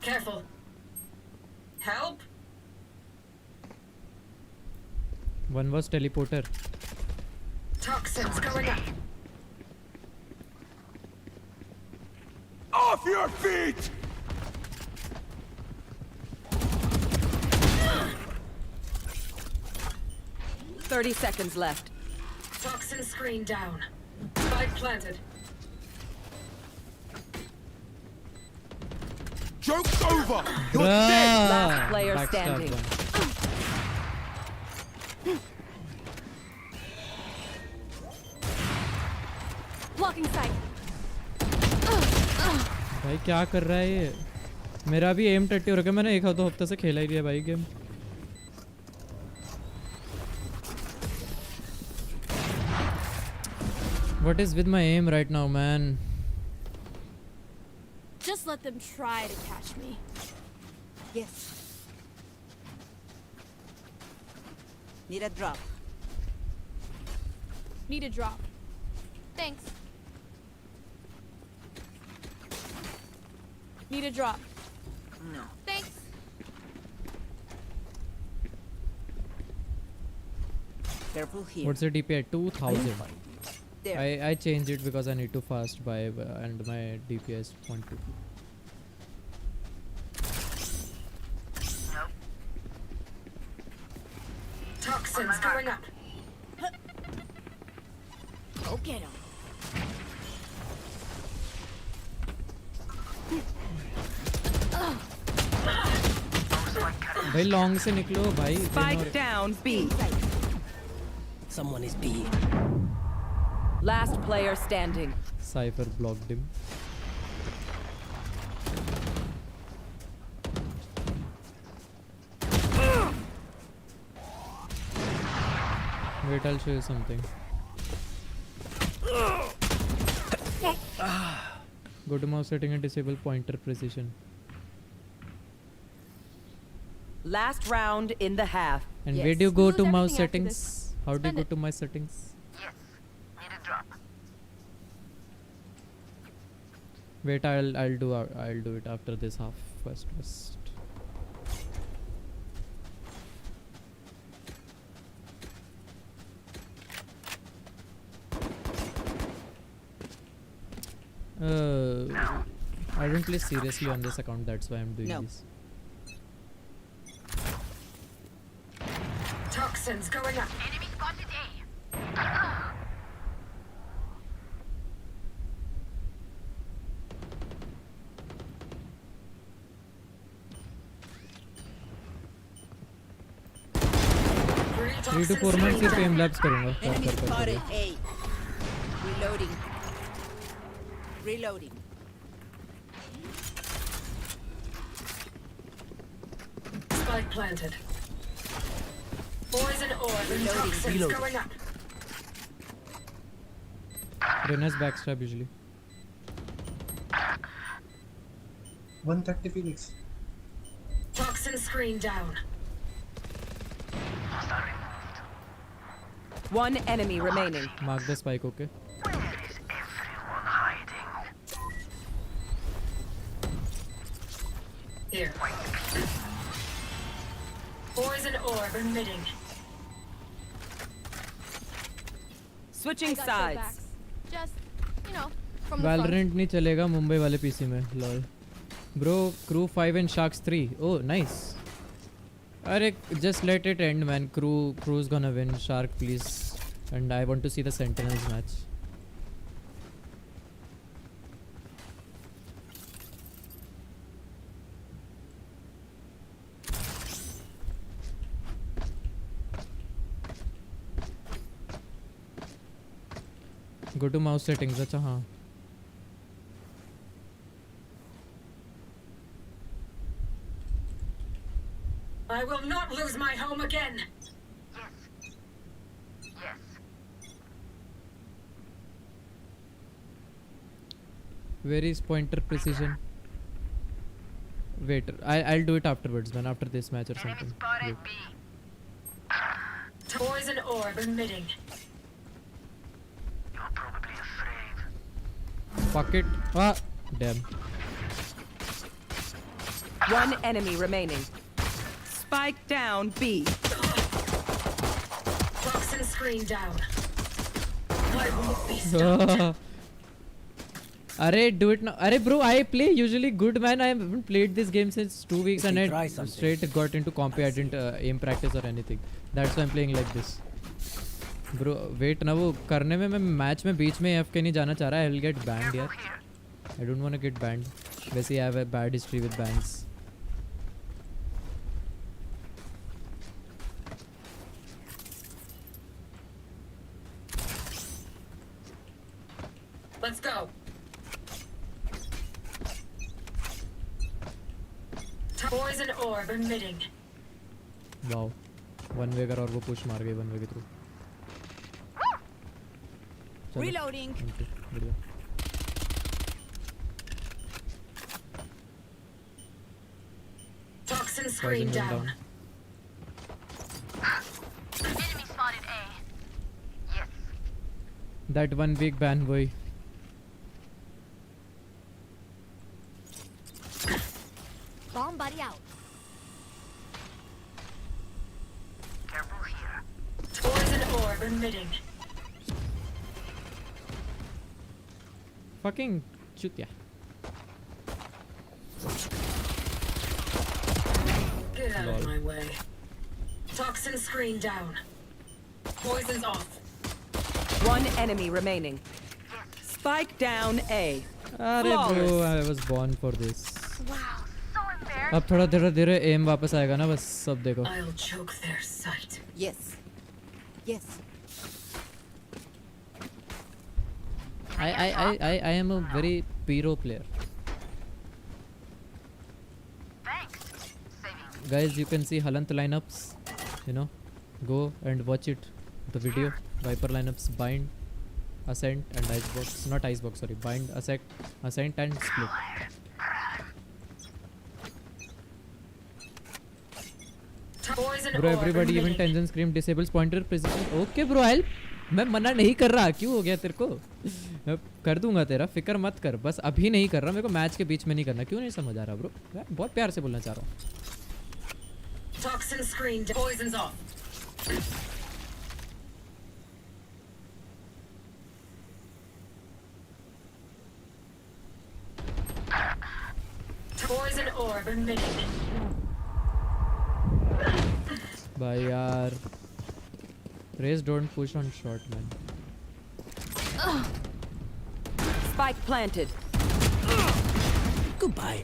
Careful. Help. One was teleporter. Toxins going up. Off your feet! "30 seconds left. Toxin screen down. Spike planted. Joke's over! You're dead! Last player Backstab standing. one. Blocking sight. भाई क्या कर रहा है ये? मेरा भी M टट्टी हो रखा है. मैंने एक दो हफ्ते से खेला ही नहीं है भाई game. What is with my aim right now, man? Just let them try to catch me. Yes. Need a drop. Need a drop. Thanks. Need a drop. No. Thanks. Careful here. What's the DP at 2000? there. I changed it because I need to fast buy and my DPS 122. Toxins going up. Go get him. भाई long से निकलो भाई. Spike down B. Someone is B. Last player standing. Cypher blocked him. Wait, I'll show you something. Go to mouse setting and disable pointer precision. Last round in the half. And where do you go to mouse settings? How do you go to my settings? Wait, I'll do it after this half first. I don't play seriously on this account, that's why I'm doing this. Toxins going up. Enemy spotted A. Three to 4 months सिर्फ aim labs करूँगा. Enemy spotted A. Reloading. Reloading. Spike planted. Poison orb and toxins going up. Rena's backstab usually. 130 Phoenix. Toxin screen down. One enemy remaining. Mark the spike, okay? Here. Poison orb emitting. Switching sides. Just, you know, from the Valorant नहीं चलेगा मुंबई वाले PC में. Lol. Bro, Crew 5 and Sharks 3. Oh, nice. Arey, just let it end, man. Crew's gonna win. Shark, please. And I want to see the Sentinels match. Go to mouse settings. अच्छा हाँ. I will not lose my home again. Where is pointer precision? Wait, I'll do it afterwards, man. After this match or something. Wait. Poison orb emitting. Fuck it. Ah, damn. One enemy remaining. Spike down B. Toxin screen down. I won't be stopped. Arey, do it now. Arey, bro, I play usually good, man. I haven't played this game since 2 weeks and I straight got into compy. I didn't aim practice or anything. That's why I'm playing like this. Bro, wait ना वो करने में मैं match में बीच में AFK नहीं जाना चाह रहा. I will get banned यार. I don't want to get banned. वैसे I have a bad history with bans. Let's go. Poison orb emitting. Wow. One way कर और वो push मार गई one way के through. Reloading. बढ़िया. Toxin screen down. enemy spotted A. Yes. That 1 week ban boy. Bomb buddy out. Poison orb emitting. Fucking chutia. Get out of my way. Toxin screen down. Poison's off. One enemy remaining. Spike down A. अरे bro, I was born for this. अब थोड़ा धीरे M वापस आएगा ना, बस सब देखो. I'll choke their sight. Yes. Yes. I am a very pyro player. Guys, you can see HALANT lineups. You know, go and watch it. The video. Viper lineups: bind, ascent, and icebox. Not icebox, sorry. Bind, ascent, and split. Bro, everybody, even Tenzin Scream disables pointer precision. Okay, bro, I'll. मैं मना नहीं कर रहा. क्यों हो गया तेरे को? मैं कर दूंगा तेरा, फिक्र मत कर. बस अभी नहीं कर रहा. मेरे को मैच के बीच में नहीं करना. क्यों नहीं समझ आ रहा ब्रो? मैं बहुत प्यार से बोलना चाह रहा हूँ. Toxin screen. Poison's off. Poison orb emitting. भाई यार, Raze don't push on short, man. Spike planted. Goodbye.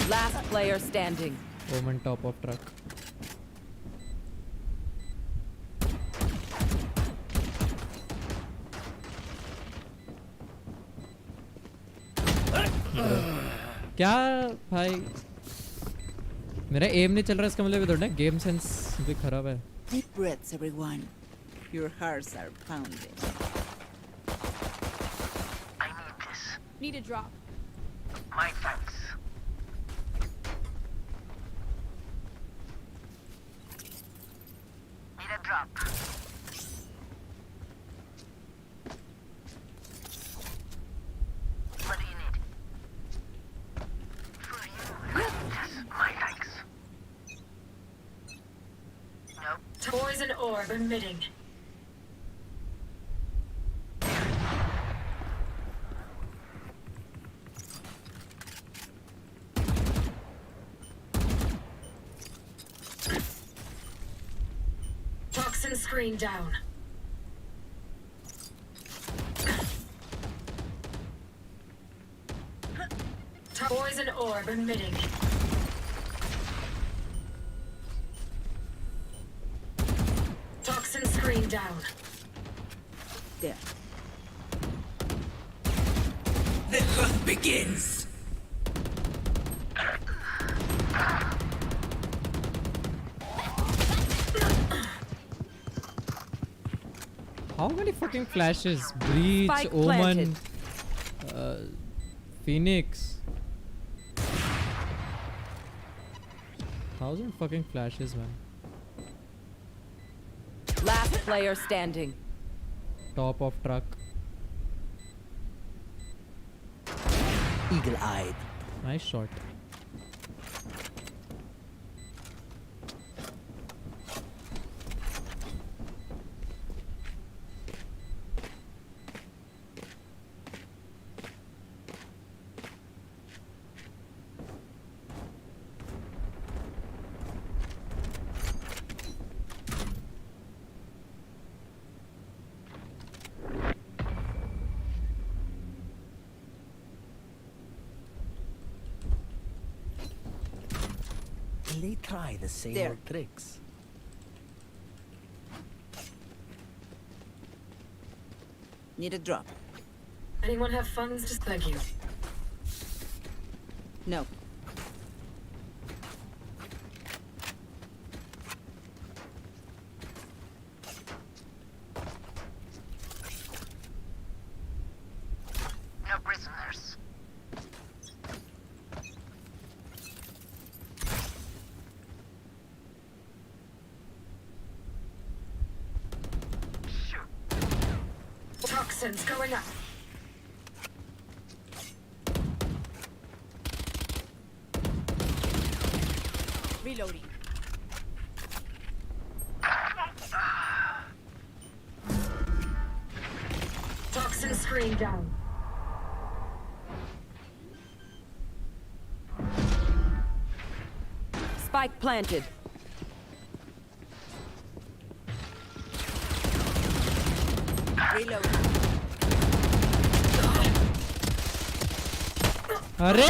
Last player standing. Omen top of truck. क्या भाई, मेरा एम नहीं चल रहा, इसका मतलब थोड़ा गेम सेंस भी खराब है. Deep breaths, everyone. Your hearts are pounding. I need this. Need a drop. My thanks. Need a drop. What do you need? For you. My thanks. Nope. Poison orb emitting. Toxin screen down. Poison orb emitting. Toxin screen down. There. The hunt begins. How many fucking flashes? Breach, Spike Omen, Phoenix. 1,000 fucking flashes, man. Last player standing. Top of truck. Eagle-eyed. Nice shot. They try the same There. old tricks. Need a drop. Anyone have funds? Just thank you. No. No prisoners. Toxins going up. Reloading. screen down. Spike planted. Reload. अरे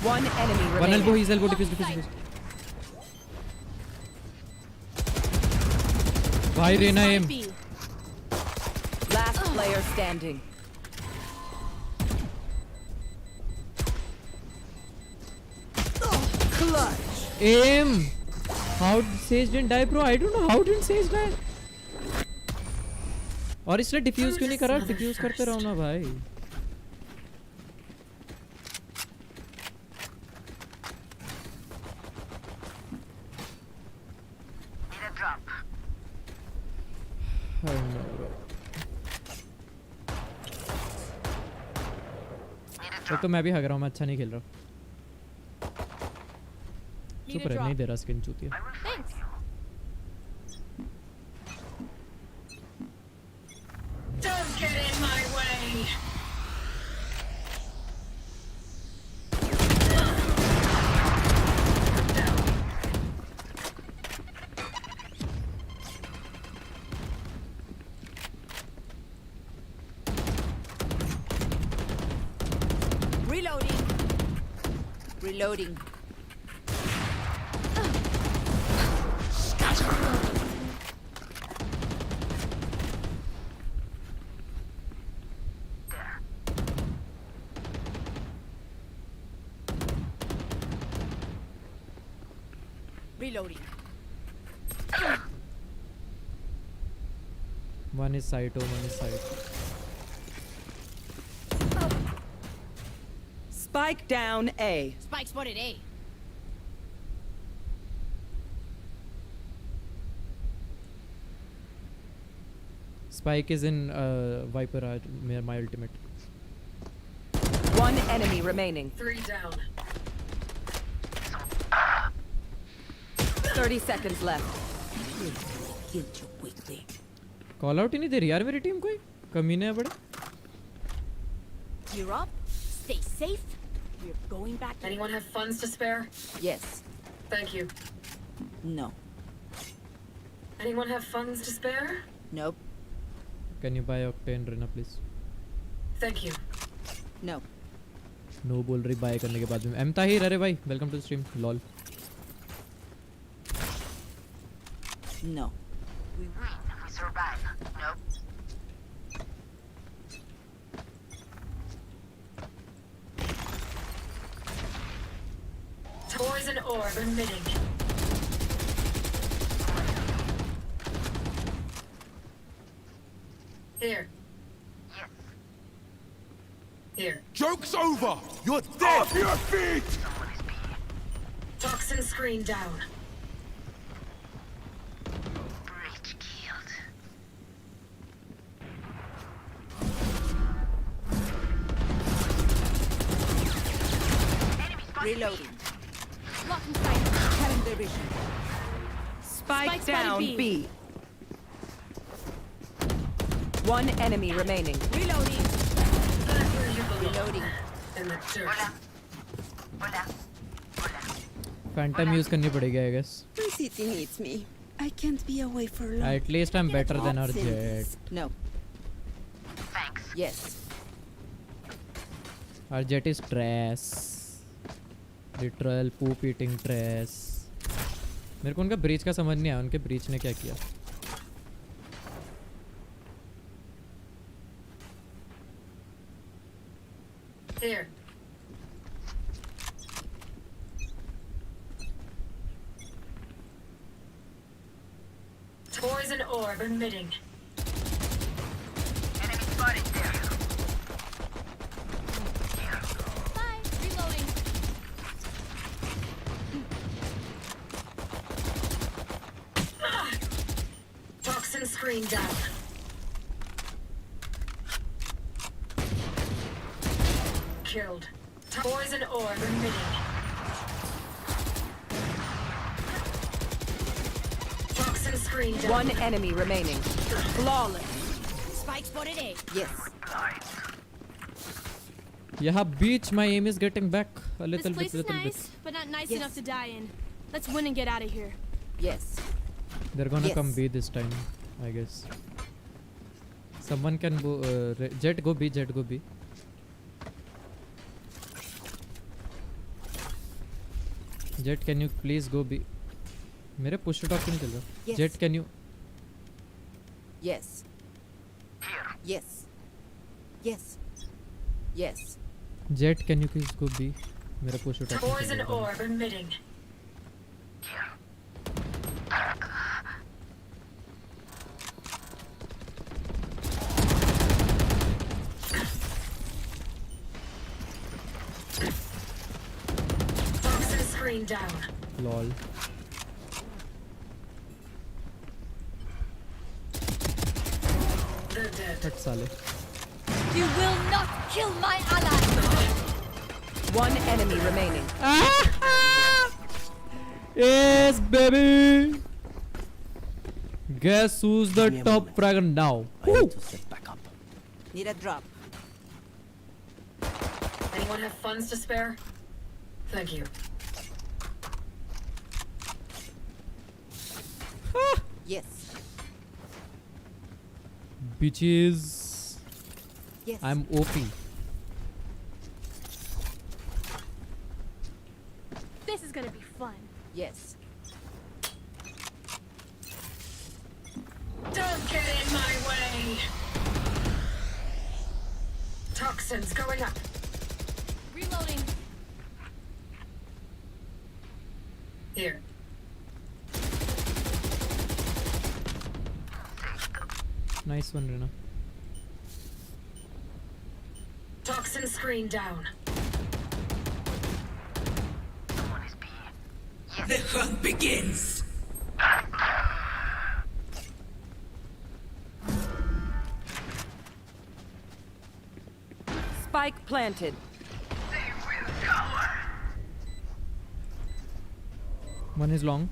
One enemy one remaining. elbow, he's elbow, defuse. भाई Reyna M. Last player standing. Clutch. Aim. How Sage didn't die, bro? I don't know how didn't Sage die. और इसलिए diffuse क्यों नहीं करा? Diffuse करते रहो ना भाई. I don't know, bro. तो मैं भी हग रहा हूँ, मैं अच्छा नहीं खेल रहा. चुप रह, नहीं दे रहा स्किन चूतिया. Don't get in my way. Reloading. Reloading. Reloading. One is side, one is side. Spike down A. Spike spotted A. Spike is in Viper, my ultimate. One enemy remaining. 3 down. 30 seconds left. Kill you quickly. Call out ही नहीं दे रही यार मेरी team कोई. कमीने हैं बड़े. You're up. Stay safe. We're going back. Anyone have funds to spare? Yes. Thank you. No. Anyone have funds to spare? Nope. Can you buy Octane Rena please? Thank you. No. No बोल रही buy करने के बाद में. M Tahir अरे भाई welcome to the stream. Lol. No. We win. We survive. Nope. Poison orb emitting. Here. Yes. Here. Joke's over! You're dead! Off your feet! Toxin screen down. Reloading. Blocking sight. Having their vision. Spike spotted down B. B. One enemy remaining. Reloading. Reloading. In the dirt. Phantom use करनी पड़ेगी I guess. My city needs me. I can't be away for long. At least I'm better than our Jet. No. Thanks. Yes. Our Jet is trash. Literal poop eating trash. मेरे को उनका breach का समझ नहीं आया. उनके breach ने क्या किया? Here. Poison orb emitting. Enemy spotted there. Bye. Reloading. Toxin screen down. Killed. Poison orb emitting. screen down. One enemy remaining. Flawless. Spike spotted A. Yes. Yeah, beach. My aim is getting back a This little place bit. is nice, but not nice enough to die in. Let's win and get out of here. Yes. They're gonna Yes. come B this time, I guess. Someone can go. Jet go B. Jet go B. Jet, can you please go B? मेरे push to talk क्यों नहीं चल रहा? Yes. Jet, can you? Yes. Yes. Yes. Yes. Jet, can you please go B? मेरा push to talk नहीं Poison चल रहा. orb emitting. Toxin screen down. Lol. They're dead. हट साले. You will not kill my ally. One enemy remaining. Yes, baby. Guess who's the top fragger now? Woo! Need a drop. Anyone have funds to spare? Thank you. Yes. Bitches. Yes. I'm OP. This is gonna be fun. Yes. Don't get in my way. Toxins going up. Reloading. Here. Nice one, Rena. Toxin screen down. The hunt begins. Spike planted. One is long.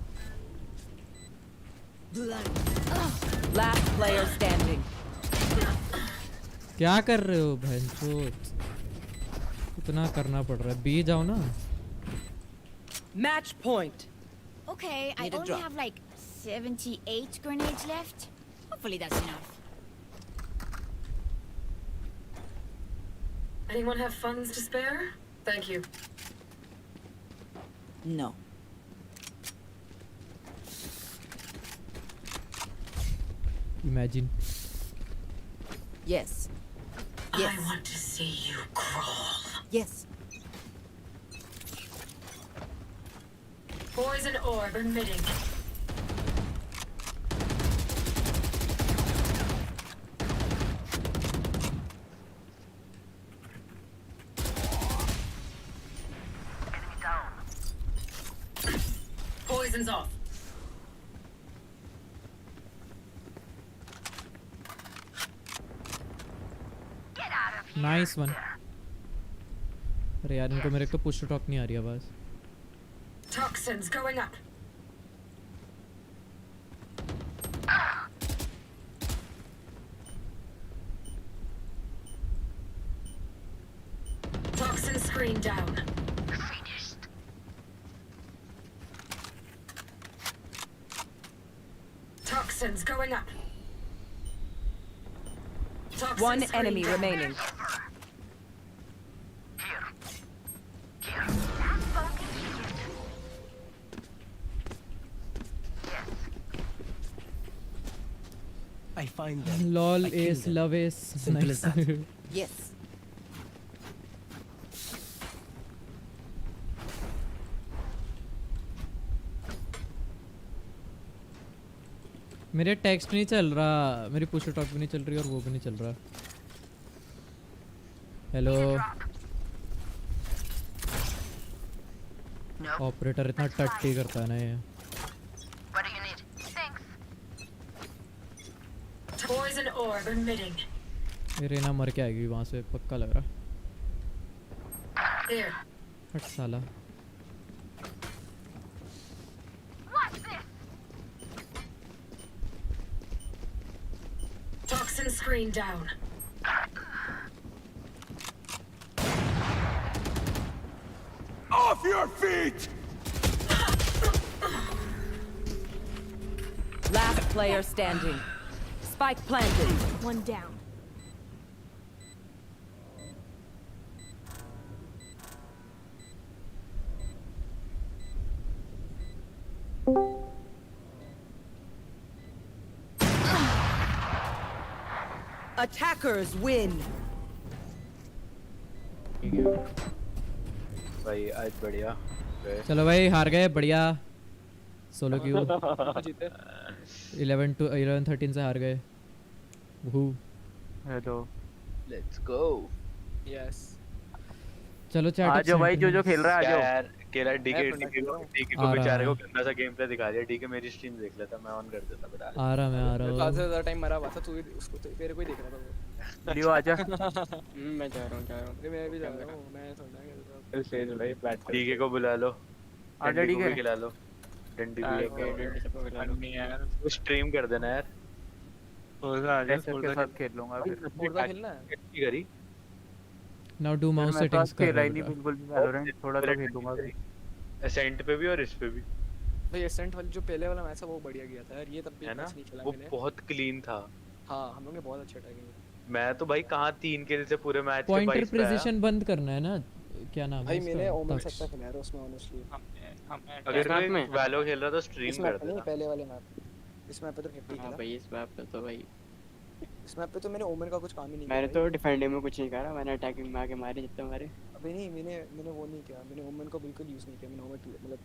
Last player standing. क्या कर रहे हो भैंसोद? इतना करना पड़ रहा है. B जाओ ना. Match point. Okay, I Need a only drop. have like 78 grenades left. Hopefully that's enough. Anyone have funds to spare? Thank you. No. Imagine. Yes. Yes. I want to see you crawl. Yes. Poison orb emitting. Poison's off. Nice one. अरे यार इनको मेरे को push to talk नहीं आ रही आवाज. Toxins going up. Toxin screen down. Toxins going up. Toxin One screen enemy down. remaining. I find them. Lol I kill ace them. love ace. Simple as that. Yes. मेरे text नहीं चल रहा. मेरी push talk भी नहीं चल रही और वो भी नहीं चल रहा. हेलो ऑपरेटर इतना टट्टी करता है ना ये. Poison orb emitting. ये रेना मर के आएगी वहां से पक्का लग रहा. Here. हट साला. Toxin screen down. Off your feet! Last player standing. Spike planted. One down. Attackers win. भाई आज बढ़िया चलो भाई हार गए बढ़िया सोलो क्यू 11-13 से हार गए हेलो लेट्स गो यस चलो चैट आज भाई जो खेल रहा है आज यार केला डीके को बेचारे को गंदा सा गेम प्ले दिखा दिया डीके मेरी स्ट्रीम देख लेता मैं ऑन कर देता बता आ रहा मैं आ रहा हूं आधा ज्यादा टाइम मरा हुआ था तू उसको तो तेरे को ही देख रहा था वो लियो आजा मैं जा रहा हूं मैं भी जा रहा हूं मैं थोड़ा चल सेज भाई बैठ डीके को बुला लो आजा डीके खिला लो डंडी भी नहीं यार वो स्ट्रीम कर देना यार फोर्जा आ जा फोर्जा के साथ खेल लूंगा फिर फोर्जा खेलना है की करी नाउ डू माउस सेटिंग्स कर खेला ही नहीं बिल्कुल भी वैलोरेंट थोड़ा तो खेलूंगा अभी एसेंट पे भी और इस पे भी भाई एसेंट वाली जो पहले वाला मैच था वो बढ़िया गया था यार ये तब भी मैच नहीं खेला मैंने वो बहुत क्लीन था हां हम लोग ने बहुत अच्छा अटैक किया मैं तो भाई कहां 3 किल से पूरे मैच के 22 पॉइंटर प्रिसिशन बंद करना है ना क्या नाम है भाई मैंने ओमन सकता खेला यार उसमें ऑनेस्टली अगर कोई वैलो खेल रहा तो स्ट्रीम कर देना पहले वाले मैप इस मैप पे तो 50 खेला भाई इस मैप पे तो भाई इस मैप पे तो मैंने ओमन का कुछ काम ही नहीं किया मैंने तो डिफेंडिंग में कुछ नहीं करा मैंने अटैकिंग में आके मारे जितने मारे अबे नहीं मैंने वो नहीं किया मैंने ओमन को बिल्कुल यूज नहीं किया मैंने ओमन मतलब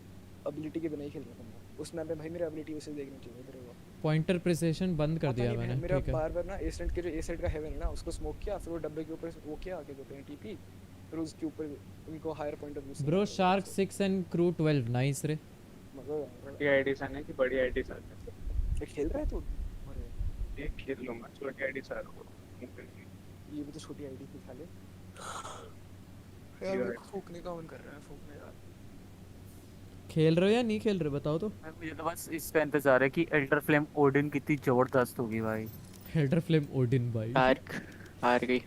एबिलिटी के बिना ही खेल रहा था उस मैप पे भाई मेरी एबिलिटी उसे देखनी चाहिए तेरे को पॉइंटर प्रिसिशन बंद कर दिया मैंने मेरा बार-बार ना एसेंट के जो एसेंट का हेवन है ना उसको स्मोक किया फिर वो डब्बे के ऊपर वो किया आगे जो टीपी फिर उसके ऊपर उनको higher point of view bro shark 6 and crew 12 nice रे छोटी आईडी साने की बड़ी आईडी साने से खेल रहा है तू ये खेल लूंगा छोटी आईडी सारे को ये भी तो छोटी आईडी दिखा ले यार फूकने का मन कर रहा है फूकने यार खेल रहे हो या नहीं खेल रहे बताओ तो मुझे तो बस इसका इंतजार है कि एल्डर फ्लेम ओडिन कितनी जबरदस्त होगी भाई एल्डर फ्लेम ओडिन भाई हार गई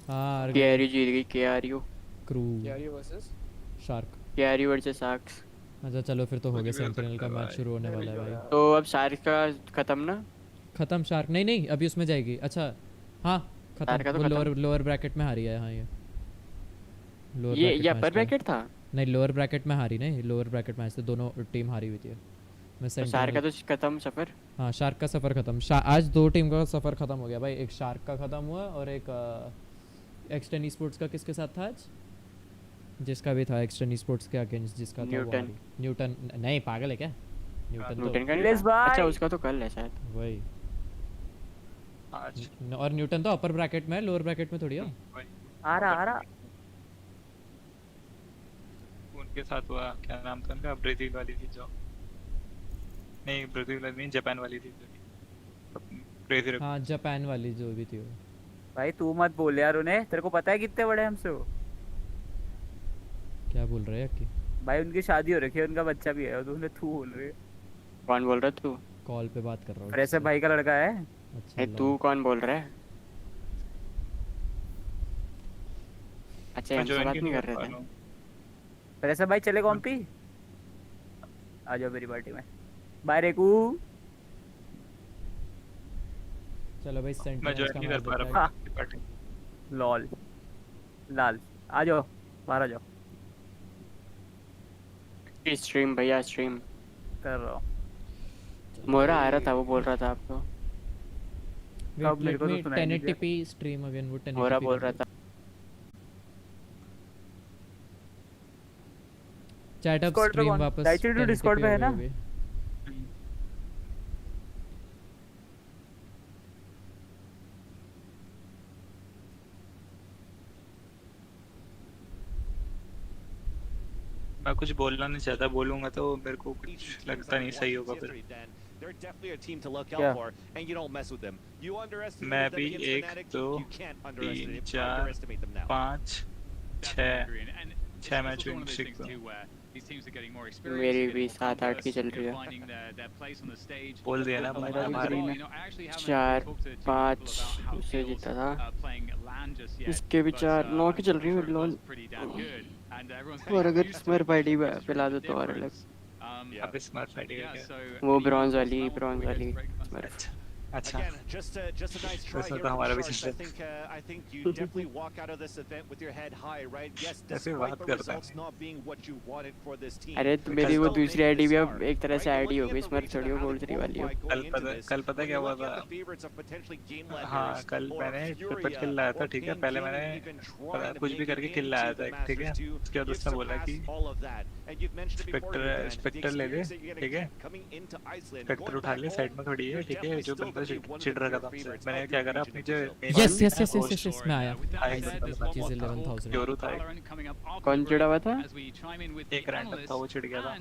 हार गई केआरयू जीत गई KRU crew KRU versus shark KRU versus sharks अच्छा चलो फिर तो हो गया सेंटिनल का मैच शुरू होने वाला है भाई तो अब शार्क का खत्म ना खत्म शार्क नहीं अभी उसमें जाएगी अच्छा हाँ खत्म वो लोअर ब्रैकेट में हारी है हाँ ये अपर ब्रैकेट था नहीं लोअर ब्रैकेट में हारी नहीं लोअर ब्रैकेट मैच से दोनों टीम हारी हुई थी मैं शार्क का तो खत्म सफर हाँ शार्क का सफर खत्म आज दो टीम का सफर खत्म हो गया भाई एक शार्क का खत्म हुआ और एक एक्सटर्न स्पोर्ट्स का किसके साथ था आज जिसका भी था एक्सटर्न स्पोर्ट्स के अगेंस्ट जिसका था न्यूटन नहीं पागल है क्या न्यूटन का अच्छा उसका तो कल है शायद वही और न्यूटन तो अपर ब्रैकेट में है लोअर ब्रैकेट में थोड़ी है आ रहा उनके साथ हुआ क्या नाम था उनका ब्राजील वाली थी जो नहीं ब्राजील वाली नहीं जापान वाली थी ब्राजील हाँ जापान वाली जो भी थी वो भाई तू मत बोल यार उन्हें तेरे को पता है कितने बड़े हमसे वो क्या बोल रहे हैं कि भाई उनकी शादी हो रखी है उनका बच्चा भी है और तूने तू बोल रहे कौन बोल रहा है तू कॉल पे बात कर रहा हूँ ऐसे भाई का लड़का है अच्छा तू कौन बोल रहा है अच्छा हमसे बात नहीं कर रहे थे ऐसा भाई चले कॉम्पी आ जाओ मेरी पार्टी में बाय रेकू चलो भाई सेंटिनल्स मैं ज्वाइन नहीं कर पा रहा पार्टी लॉल लाल आ जाओ बाहर आ जाओ स्ट्रीम भैया स्ट्रीम कर रहा हूँ मोरा आ रहा था वो बोल रहा था आपको अब मेरे को तो सुनाई 1080p स्ट्रीम अगेन वो 1080p मोरा बोल रहा था चैट अप स्ट्रीम वापस डिस्कॉर्ड पे है ना मैं कुछ बोलना नहीं चाहता बोलूंगा तो मेरे को कुछ लगता नहीं सही होगा फिर मैं भी 1 2 3 4 5 6 match win streak These teams are getting more experience. मेरी भी 7-8 की चल रही है। Finding their place on the stage. बोल दिया ना मेरा भी Well, green you know, I actually haven't 4 talked to too many 5 people about how it उससे feels जीता था। playing LAN just yet. इसके भी 4 9 की चल रही है लॉल। और अगर स्मर्फ आईडी पिला दो तो और अलग। अब स्मर्फ आईडी का क्या? वो ब्रॉन्ज वाली smurf. Again, just a nice try here from Sharks. I think you definitely walk out of this event with your head high, right? Yes, despite the results not being what you wanted for this team. अरे तो मेरी वो दूसरी ID भी अब एक तरह से आईडी हो गई स्मर्फ थोड़ी वो गोल्ड 3 वाली हो। कल पता क्या हुआ था? हाँ कल मैंने ट्रिपल किल लाया था, ठीक है? पहले मैंने कुछ भी करके किल लाया था, ठीक है? उसके बाद उसने बोला कि स्पेक्टर ले ले, ठीक है? स्पेक्टर उठा ले, साइड में खड़ी है, ठीक है? जो बंदा चिढ़ रहा था मुझसे, मैंने क्या करा अपनी जो यस मैं आया चीज 11000 जोरू था। कौन चिढ़ा हुआ था? एक रैंडम था वो चिढ़ गया था।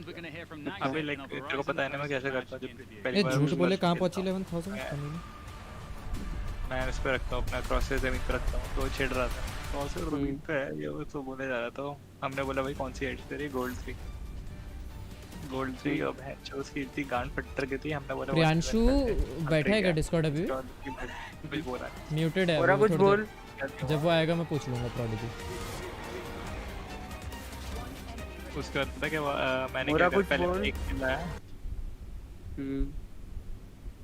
अभी लाइक तेरे को पता है ना मैं कैसे करता हूँ जब पहली बार झूठ बोले कहां पहुंची 11000 मैं इस पे रखता हूँ अपना क्रॉस जमीन पे रखता हूँ तो चिढ़ रहा था क्रॉस जमीन पे है ये वो तो बोले जा रहा था। हमने बोला भाई कौन सी आईडी तेरी? गोल्ड 3 अब है जो उसकी इतनी गांड फट्टर की थी। हमने बोला प्रियांशु बैठा है क्या डिस्कॉर्ड अभी? म्यूटेड है और कुछ बोल। जब वो आएगा मैं पूछ लूंगा प्रोडिजी। उसके बाद पता क्या मैंने क्या करा पहले एक किल लाया।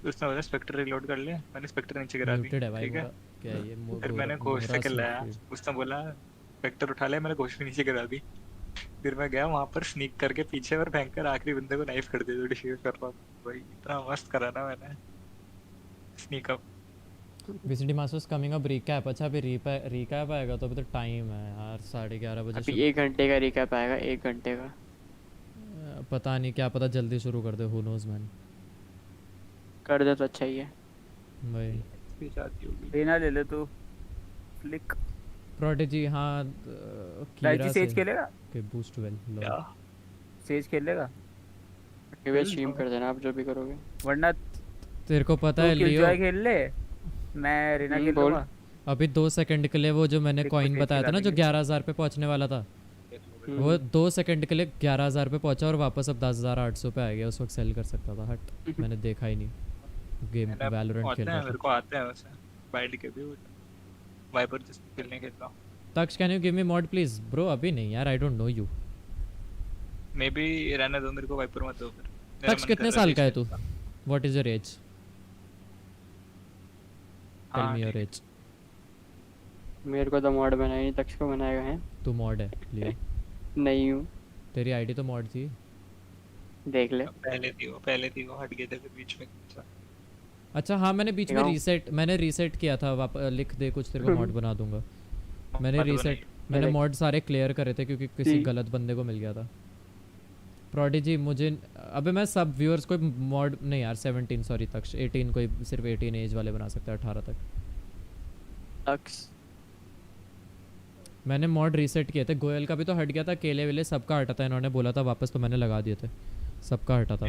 उसने बोला स्पेक्टर रिलोड कर ले, मैंने स्पेक्टर नीचे गिरा दी, ठीक है? क्या ये फिर मैंने घोष से किल लाया, उसने बोला स्पेक्टर उठा ले, मैंने घोष नीचे गिरा दी। फिर मैं गया वहां पर स्नीक करके पीछे और भयंकर आखिरी बंदे को नाइफ कर दिया, डिफीज कर रहा था भाई। इतना मस्त करा ना मैंने sneak up. VCT masters coming up recap. अच्छा अभी रिकैप आएगा तो अभी तो टाइम है यार 11:30 बजे। अभी 1 घंटे का रिकैप आएगा 1 घंटे का। पता नहीं क्या पता जल्दी शुरू कर दे, हु नोज मैन। कर दे तो अच्छा ही है भाई। लेना ले ले तू फ्लिक प्रोडिजी। हाँ कीरा सेज खेलेगा के बूस्ट वेल क्या सेज खेलेगा? वे स्ट्रीम कर देना आप जो भी करोगे, वरना तेरे को पता है लियो खेल ले, मैं रीना खेल लूंगा। अभी 2 सेकंड के लिए वो जो मैंने कॉइन बताया था ना जो 11000 पे पहुंचने वाला था, वो 2 सेकंड के लिए 11000 पे पहुंचा और वापस अब 10800 पे आ गया। उस वक्त सेल कर सकता था। हट मैंने देखा ही नहीं गेम वैलोरेंट खेल रहा था। मेरे को आते हैं वैसे बाइट के भी वाइपर जिस खेलने खेलता हूं। Taksh can you give me mod please? Bro अभी नहीं यार, I don't know you. Maybe रहने दो मेरे को, वाइपर मत दो फिर। तक्ष कितने साल का है तू? What is your age? Tell me your age. मेरे को तो मॉड बनाया नहीं, तक्ष को बनाएगा है। तू मॉड है लियो? नहीं हूं। तेरी आईडी तो मॉड थी, देख ले। पहले थी वो हट गए थे फिर बीच में। अच्छा हाँ मैंने बीच में रीसेट किया था। लिख दे कुछ, तेरे को मॉड बना दूंगा। मैंने मॉड सारे क्लियर करे थे क्योंकि किसी गलत बंदे को मिल गया था। प्रोडिजी मुझे अबे मैं सब व्यूअर्स को मॉड नहीं यार 17 सॉरी तक्ष 18 कोई सिर्फ 18 एज वाले बना सकता है 18 तक। तक्ष मैंने मॉड रीसेट किए थे। गोयल का भी तो हट गया था, केले वेले सबका हटा था। इन्होंने बोला था वापस तो मैंने लगा दिए थे, सबका हटा था।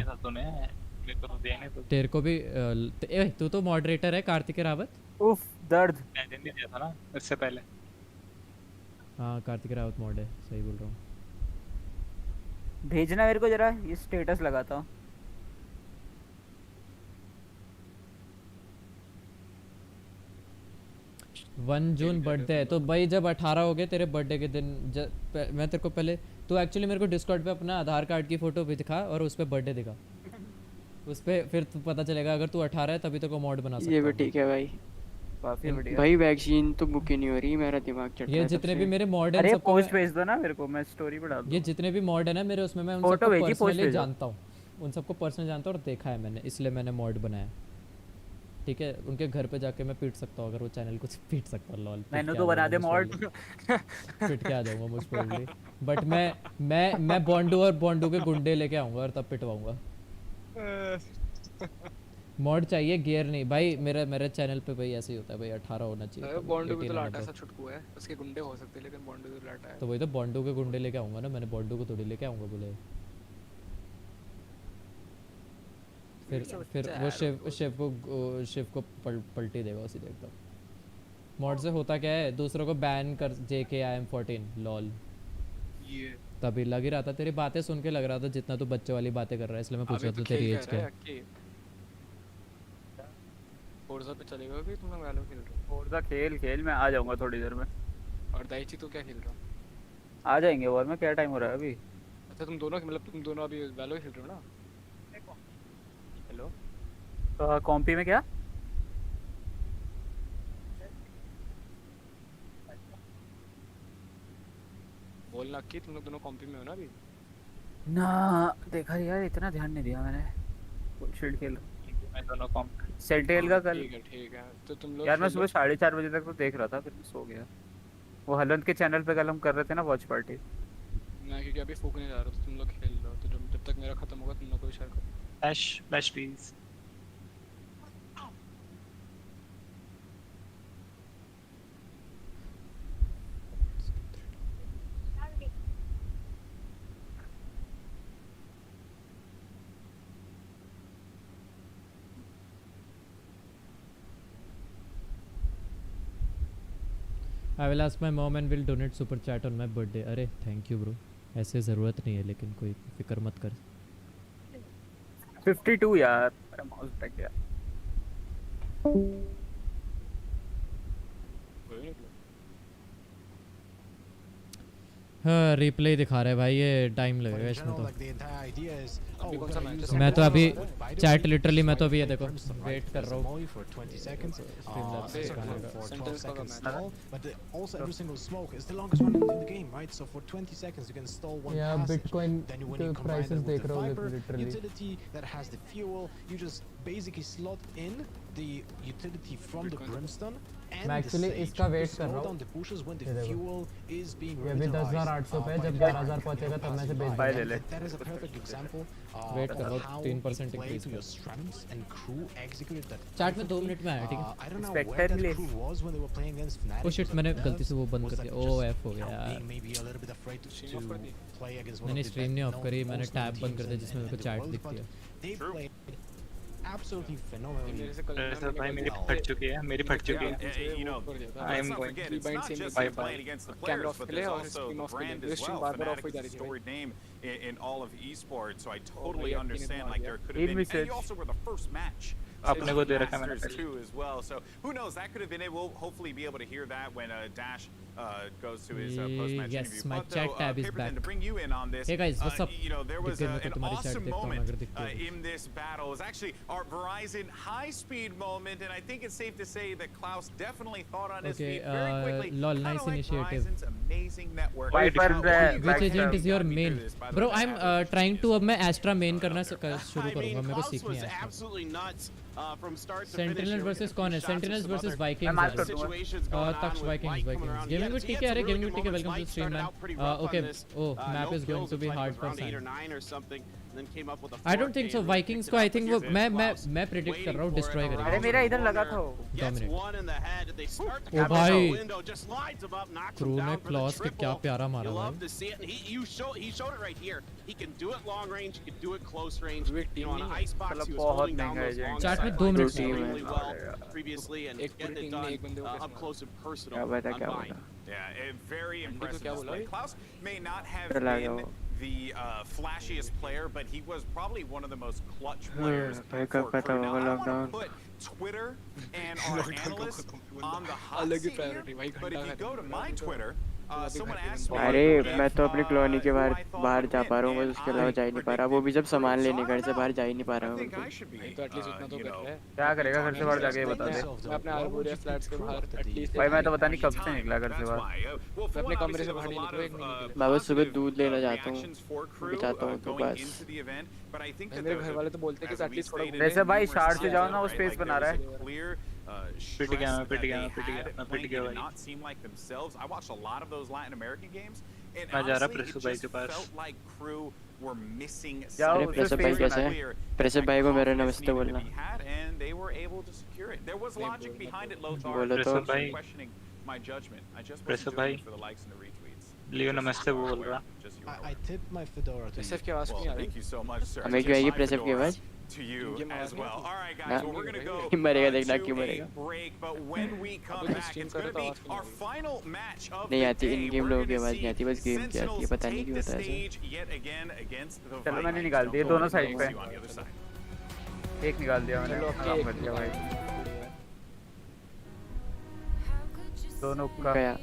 तेरे को भी तू तो मॉडरेटर है कार्तिक रावत। उफ दर्द। मैंने नहीं दिया था ना इससे पहले। हाँ कार्तिक रावत मॉड है, सही बोल रहा हूँ। भेजना मेरे को जरा, ये स्टेटस लगाता हूँ। वन जून बर्थडे है तो भाई जब 18 हो गए तेरे बर्थडे के दिन मैं तेरे को पहले तू एक्चुअली मेरे को डिस्कॉर्ड पे अपना आधार कार्ड की फोटो भी दिखा और उस पे बर्थडे दिखा, उस पे फिर तू पता चलेगा अगर तू 18 है तभी तो को मॉड बना सकता है। ये भी ठीक है भाई, काफी बढ़िया भाई। वैक्सीन तो बुक ही नहीं हो रही, मेरा दिमाग चट रहा है। ये जितने भी मेरे मॉड हैं सबको पोस्ट भेज दो ना मेरे को, मैं स्टोरी पे डाल दूं। ये जितने भी मॉड है ना मेरे उसमें मैं उन सबको पर्सनली जानता हूँ, उन सबको पर्सनली जानता हूँ और देखा है मैंने, इसलिए मैंने मॉड बनाया। ठीक है उनके घर पे जाके मैं पीट सकता हूँ अगर वो चैनल कुछ पीट सकता है। लॉल मैंने तो बना दे मॉड, पीट के आ जाऊंगा मुझ पे। बट मैं बॉन्डू के गुंडे लेके आऊंगा और तब पिटवाऊंगा। मॉड चाहिए गियर नहीं भाई। मेरे चैनल पे भाई ऐसे ही होता है भाई, 18 होना चाहिए। बॉन्डू भी तो लाटा सा छुटकू है, उसके गुंडे हो सकते हैं लेकिन बॉन्डू तो लाटा है। तो वही तो बॉन्डू के गुंडे लेके आऊंगा ना, मैंने बॉन्डू को थोड़ी लेके आऊंगा बोले। फिर वो शिव को पलटी देगा उसी देखता। मॉड से होता क्या है, दूसरों को बैन कर JK IM14 लॉल। तभी लग ही रहा था, तेरी बातें सुन के लग रहा था जितना तू बच्चे वाली बातें कर रहा है, इसलिए मैं पूछ रहा था तेरी एज क्या है। फोर्जा पे चलेगा अभी तुम लोग वैलो खेल रहे हो? फोर्जा खेल मैं आ जाऊंगा थोड़ी देर में। और दाइची तो क्या खेल रहा? आ जाएंगे वॉर में, क्या टाइम हो रहा है अभी? अच्छा तुम दोनों अभी वैलो खेल रहे हो ना? हेलो तो कॉम्पी में क्या? बोलना कि तुम लोग दोनों कॉम्पी में हो ना अभी? ना देखा यार, इतना ध्यान नहीं दिया मैंने। फुल शील्ड खेल मैं दोनों कॉम्प सेंटिनेल का कल। ठीक है तो तुम लोग यार मैं सुबह 4:30 बजे तक तो देख रहा था, फिर मैं सो गया। वो हलंत के चैनल पे कल हम कर रहे थे ना वॉच पार्टी। मैं क्योंकि अभी फूकने जा रहा हूं तो तुम लोग खेल लो, तो जब तक मेरा खत्म होगा तुम लोग को शेयर करो। Bash please. I will ask my mom and will donate super chat on my birthday. अरे थैंक यू ब्रो, ऐसे ज़रूरत नहीं है लेकिन कोई फिक्र मत कर। 52 यार, मेरा माउस अटक गया। हाँ रिप्ले दिखा रहा है भाई, ये टाइम लगेगा इसमें तो। मैं तो अभी चैट लिटरली मैं तो अभी ये देखो वेट कर रहा हूँ। या बिटकॉइन के प्राइसेस देख रहा हूँ लिटरली। मैं एक्चुअली इसका वेट कर रहा हूँ। ये अभी 10,800 पे, जब 11,000 पहुँचेगा तब मैं से बेच दूँगा। ले ले। वेट कर रहा हूँ 3% इंक्रीज कर। चैट में 2 मिनट में आया, ठीक है। ओ शिट मैंने गलती से वो बंद कर दिया। ओ एफ हो गया यार। मैंने स्ट्रीम नहीं ऑफ करी, मैंने टैब बंद कर दिया जिसमें मेरे को चैट दिखती है। Absolutely phenomenal. भाई मेरी फट चुकी है, मेरी फट चुकी है। I am going to bind same bye bye. Camera off कर ले और स्क्रीन ऑफ कर ले। स्क्रीन बार-बार ऑफ हो जा रही है। In all of esports, so I totally understand. Like there could have been, and you also were the first match. अपने को दे रखा मैंने too as well. So who knows? That could have been it. We'll hopefully be able to hear that when Dash goes to his post-match yes, interview. my chat tab is back. To bring you in on this, hey guys, what's up? You know there was an awesome moment in this battle. It was actually our Verizon high-speed moment, and I think it's safe to say that Klaus definitely thought on his feet very quickly. Lol, nice initiative. Verizon's amazing network. Which agent is your main? Bro, I'm trying to अब मैं Astra main करना शुरू करूँगा, मेरे को सीखनी है Astra. Sentinels versus कौन है? Sentinels versus Vikings. Taksha Vikings. Gaming with TK, अरे Gaming with TK, welcome to the stream man. Okay, oh map is going to be hard for Sam. I don't think so. Vikings को I think वो मैं predict कर रहा हूँ destroy करेगा। अरे मेरा इधर लगा था। Dominate. ओ भाई, क्रू ने क्लॉस के क्या प्यारा मारा भाई। बहुत महंगा है। चैट में 2 minute Yeah, a very impressive display. Klaus may not have been the flashiest player, but he was probably one of the most clutch players for crew. Now, I want to put Twitter and our analysts on the hot seat here, but if you go to my Twitter, someone asked me... अरे मैं तो अपनी colony के बाहर जा पा रहा हूँ, बस उसके अलावा जा ही नहीं पा रहा। वो भी जब सामान लेने घर से बाहर जा ही नहीं पा रहा हूँ। तो एटलीस्ट उतना तो कर ले। क्या करेगा घर से बाहर जाके बता दे। मैं अपने आर्बोरिया फ्लैट्स के बाहर एटलीस्ट भाई मैं तो पता नहीं कब से निकला घर से बाहर। मैं अपने कमरे से बाहर नहीं निकला एक महीने। मैं बस सुबह दूध लेना जाता हूँ, बिताता हूँ तो बस। मेरे घर वाले तो बोलते हैं कि एटलीस्ट थोड़ा वैसे भाई शार्ट से जाओ ना, वो स्पेस बना रहा है। पिट गया भाई। Not seem like themselves. I watched a lot of those Latin American games, and honestly, it just felt like crew were missing something. Pressure भाई को मेरा नमस्ते बोलना। And they were able to secure it. There was logic behind it, Lothar. Questioning my judgment. I just wasn't doing it for the likes and the retweets. लियो नमस्ते बोल रहा। I tip my fedora to pressure की आवाज नहीं आ रही। Thank you so much, sir. हमें क्यों आएगी प्रेसर की आवाज? to you as well. All right, guys, well, we're going to go मरेगा देखना to क्यों a मरेगा break, but when we come back, it's going to be our final match of नहीं the आती day. इन game We're लोगों की going to आवाज नहीं see आती बस गेम की आती है Sentinels पता नहीं take क्यों the होता है ऐसा stage yet again against the चलो मैंने Vikings. निकाल दिए Don't दोनों let साइड me पे। see you on the other side. एक निकाल दिया मैंने, आराम कर दिया भाई। दोनों का गया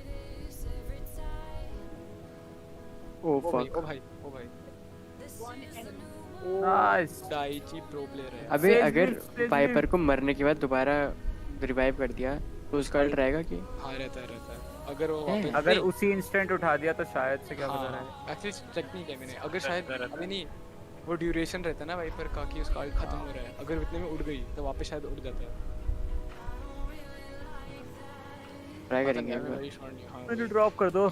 ओ फक ओ भाई नाइस डाइची प्रो प्लेयर है। अबे अगर वाइपर को मरने के बाद दोबारा रिवाइव कर दिया तो उसका अल्ट रहेगा कि हाँ रहता है अगर वो अगर उसी इंस्टेंट उठा दिया तो शायद से क्या पता रहे। एक्चुअली टेक्निक है मैंने अगर शायद अभी नहीं वो ड्यूरेशन रहता है ना वाइपर का कि उसका अल्ट खत्म हो रहा है, अगर इतने में उड़ गई तो वापस शायद उड़ जाता है। ट्राई करेंगे मैंने ड्रॉप कर दो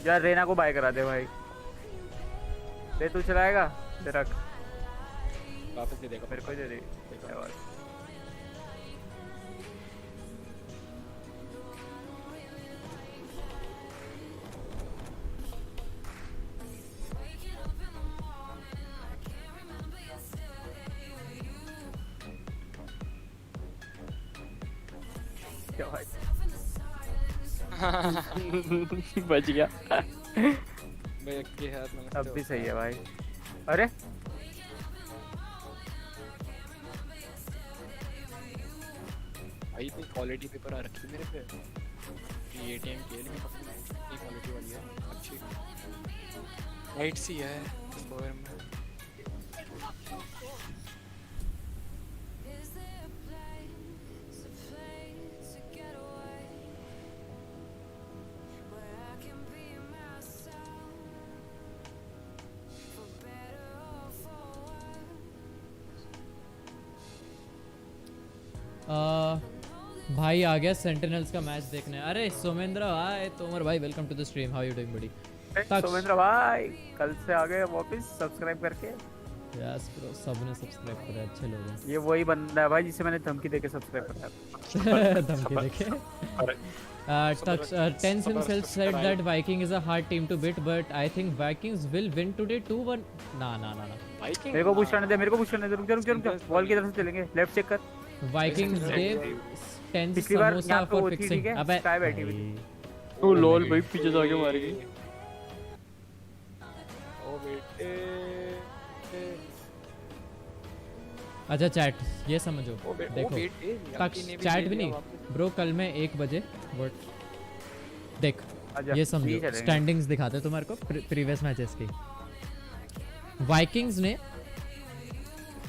यार, रेना को बाय करा दे भाई। ले तू चलाएगा दे रख वापस दे देगा मेरे को दे दे। क्या भाई बच गया भाई के हाथ में अब भी सही है भाई। अरे भाई इतनी क्वालिटी पेपर आ रखी मेरे पे, ये एटीएम के लिए इतनी क्वालिटी वाली है अच्छी लाइट सी है स्कोर में। भाई आ गया सेंटिनल्स का मैच देखने। अरे सोमेंद्र भाई तोमर भाई welcome to the stream, how you doing buddy? Somendra भाई कल से आ गए वापस सब्सक्राइब करके। यस ब्रो सबने सब्सक्राइब करा, अच्छे लोग हैं। ये वही बंदा है भाई जिसे मैंने धमकी देके सब्सक्राइब करा। धमकी देके Tens himself said that Viking is a hard team to beat, but I think Vikings will win today 2-1. ना मेरे को पुश करने दे, मेरे को पुश करने दे। रुक जा बॉल की तरफ से चलेंगे, लेफ्ट चेक कर। Vikings gave Tens पिछली बार samosa यहाँ पे for वो थी, fixing. ठीक है अबे स्काई बैठी हुई। ओ लॉल भाई पीछे से आके मार गई। ओ बेटे अच्छा चैट ये समझो, देखो तक चैट भी नहीं ब्रो, कल मैं 1 बजे व्हाट देख ये समझो स्टैंडिंग्स दिखाते तुम्हारे को प्रीवियस मैचेस की। वाइकिंग्स ने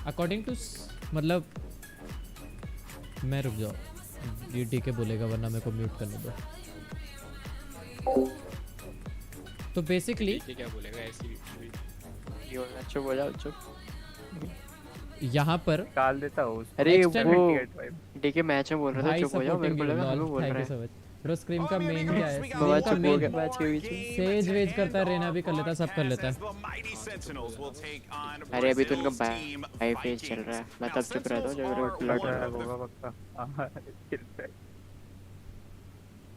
अकॉर्डिंग टू मतलब मैं रुक जाओ ये डीके बोलेगा वरना मेरे को म्यूट करने दो। तो बेसिकली क्या बोलेगा ऐसी चुप हो जाओ चुप। यहाँ पर डाल देता हूँ। अरे वो डीके मैच में बोल रहा था चुप हो जाओ, मेरे को लगा हमें बोल रहा है। ब्रो स्क्रीम का मेन क्या है? बाबा चुप हो गया मैच के बीच में। सेज वेज करता है, रेना भी कर लेता है, सब कर लेता है। अरे अभी तो उनका बाय फेस चल रहा है, मैं तब चुप रहता हूँ जब लड़ रहा होगा पक्का।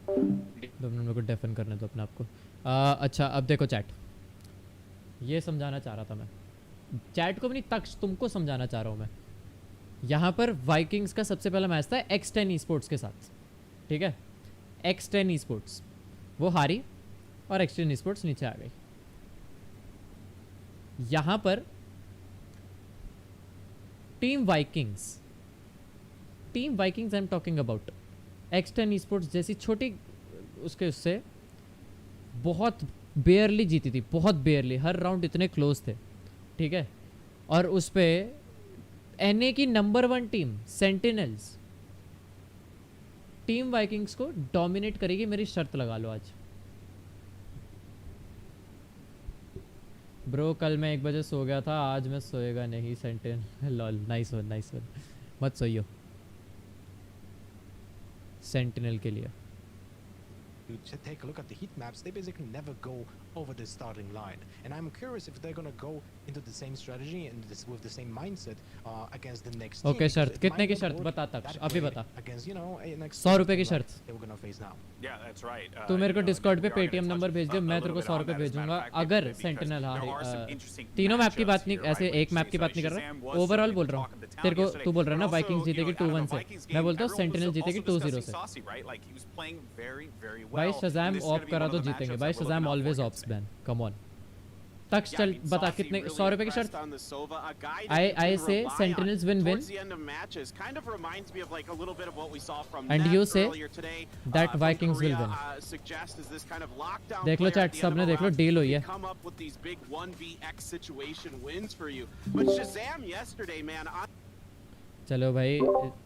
दो मिनट को डेफन करने दो अपने आप को। अच्छा अब देखो चैट, ये समझाना चाह रहा था मैं, चैट को भी नहीं तक तुमको समझाना चाह रहा हूँ मैं। यहाँ पर वाइकिंग्स का सबसे पहला मैच था X10 esports के साथ, ठीक है? X10 esports वो हारी और X10 esports नीचे आ गई। यहाँ पर team Vikings I am talking about X10 esports जैसी छोटी उससे बहुत बेयरली जीती थी, बहुत बेयरली, हर राउंड इतने क्लोज थे, ठीक है? और उस पे NA की number 1 team sentinels team Vikings को डोमिनेट करेगी, मेरी शर्त लगा लो आज। ब्रो कल मैं 1 बजे सो गया था, आज मैं सोएगा नहीं। सेंटिनल लॉल नाइस वन मत सोइयो सेंटिनल के लिए। to take a look at the heat maps, they basically never go over the starting line. And I'm curious if they're gonna go into the same strategy and with the same mindset against the next team. Okay, शर्त कितने की शर्त बता तक अभी बता. Against, you know, next 100 रुपए की शर्त. they were gonna face now. Yeah, that's right. तू मेरे को डिस्कॉर्ड पे पेटीएम नंबर भेज दे, मैं तेरे को 100 रुपए भेजूंगा अगर सेंटिनल हारे. तीनों मैप की बात नहीं, ऐसे एक मैप की बात नहीं कर रहा, ओवरऑल बोल रहा हूँ. तेरे को तू बोल रहा है ना वाइकिंग्स जीतेगी 2-1 से, मैं बोलता हूँ सेंटिनल जीतेगी 2-0 से. भाई शज़ैम ऑफ करा तो जीतेंगे भाई. Shazam always ops ban. Come on Taksh चल बता कितने 100 रुपए की शर्त. I say Sentinels win and you say that Vikings will win. देख लो चैट, सबने देख लो, डील हुई है.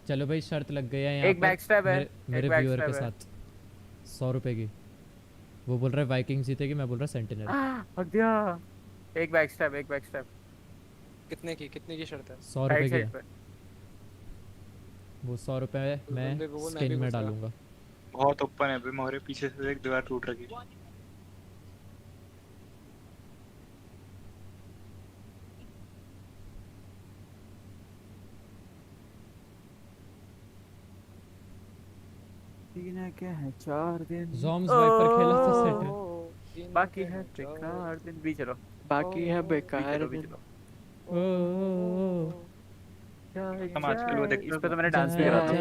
चलो भाई शर्त लग गई है यहाँ पर मेरे व्यूअर के साथ 100 रुपए की. वो बोल रहा है वाइकिंग्स जीतेगी, मैं बोल रहा सेंटिनल. हक दिया. एक बैक स्टैप. कितने की शर्त है? 100 रुपए की. वो 100 रुपए मैं स्किन में डालूंगा. बहुत ओपन है, मोहरे पीछे से एक दीवार टूट रही है. क्या है 4 दिन ज़ॉम्स वाइपर खेला तो सेट है. बाकी है बेकार दिन भी. चलो बाकी है बेकार दिन. हम आजकल वो देखते इस पे तो मैंने डांस भी करा था.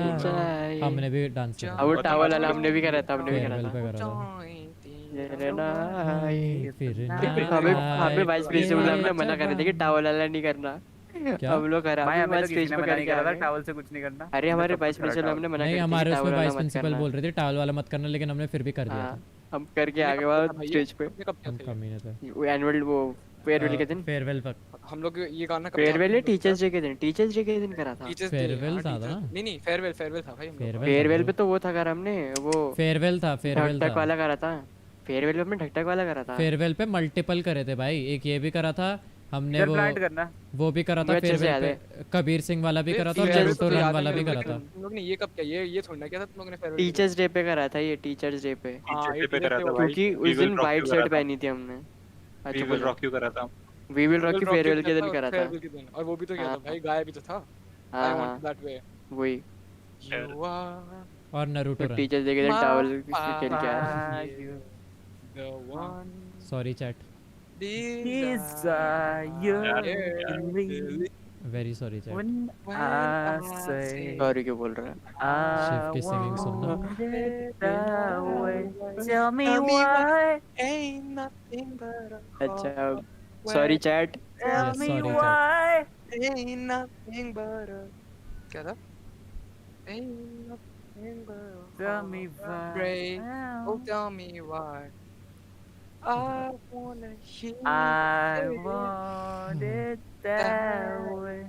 हमने भी डांस किया. वो टावल वाला हमने भी करा था. हमें वाइस प्रिंसिपल हमने मना कर दिया कि टावल वाला नहीं करना. हम लोग करा मैं स्टेज पे करके आ रहा था. टावल से कुछ नहीं करना. अरे हमारे वाइस प्रिंसिपल हमने मना कर दिया. नहीं, हमारे उसमें वाइस प्रिंसिपल बोल रहे थे टावल वाला मत करना, लेकिन हमने फिर भी कर दिया था. हम करके आगे वाला स्टेज पे. हम कमीने थे. वो एनुअल वो फेयरवेल के दिन. फेयरवेल हम लोग ये गाना कब? फेयरवेल टीचर्स डे के दिन. टीचर्स डे के दिन करा था. फेयरवेल था ना? नहीं फेयरवेल था भाई. फेयरवेल पे तो वो था करा हमने. वो फेयरवेल था. ढक वाला करा था. फेयरवेल पे हमने ढक वाला करा था. फेयरवेल पे मल्टीपल करे थे भाई. एक ये भी करा था हमने, वो भी करा था फेयरवेल पे. कबीर सिंह वाला भी करा था और जरूर रन वाला भी करा था. तुम लोग ने ये कब किया? ये छोड़ना क्या था तुम लोगों ने? फेयरवेल टीचर्स डे पे करा था. ये टीचर्स डे पे क्योंकि उस दिन वाइट शर्ट पहनी थी हमने. अच्छा विल रॉक यू करा था. We will rock you farewell के दिन करा था. और वो भी तो किया था भाई. गाया भी तो था. I want that way. वही. और नारुतो रन. टीचर्स डे के दिन टॉवल खेल के आया. Sorry chat. Very sorry chat. Sorry क्यों बोल रहा है? शिव की सिंगिंग सुनना. अच्छा सॉरी चैट. सॉरी क्या था? Tell me why. Oh, tell me why. I want it that way.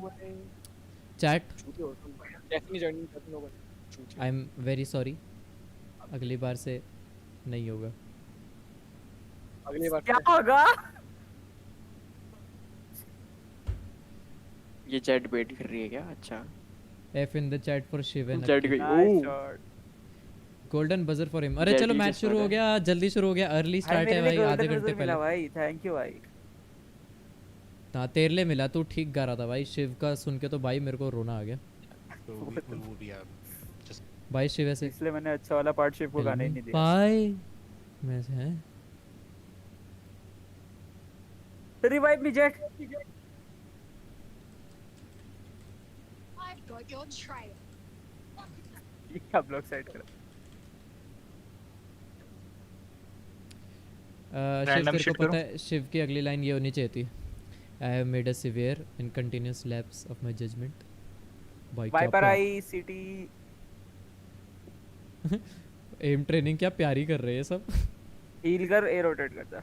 Chat. I am very sorry. अगली बार से नहीं होगा. अगली बार क्या होगा? ये चैट वेट कर रही है क्या? अच्छा. F in the chat for Shivan. Chat गई. Golden buzzer for him. अरे चलो मैच शुरू हो गया, जल्दी शुरू हो गया. अर्ली स्टार्ट है भाई, आधे घंटे पहले भाई. थैंक यू भाई. हाँ तेरे लिए मिला, तू ठीक गा रहा था भाई. शिव का सुन के तो भाई मेरे को रोना आ गया भाई. शिव ऐसे इसलिए मैंने अच्छा वाला पार्ट शिव को गाने ही नहीं दिया भाई. मैं से हैं revive me jet. I've got your trail. ये आप लोग साइड करो. शिव तेरे को पता है शिव की अगली लाइन ये होनी चाहिए थी. I have made a severe and continuous lapse of my judgment. Viper आई सिटी. एम ट्रेनिंग क्या प्यारी कर रहे हैं सब. हील कर, ए रोटेट कर जा,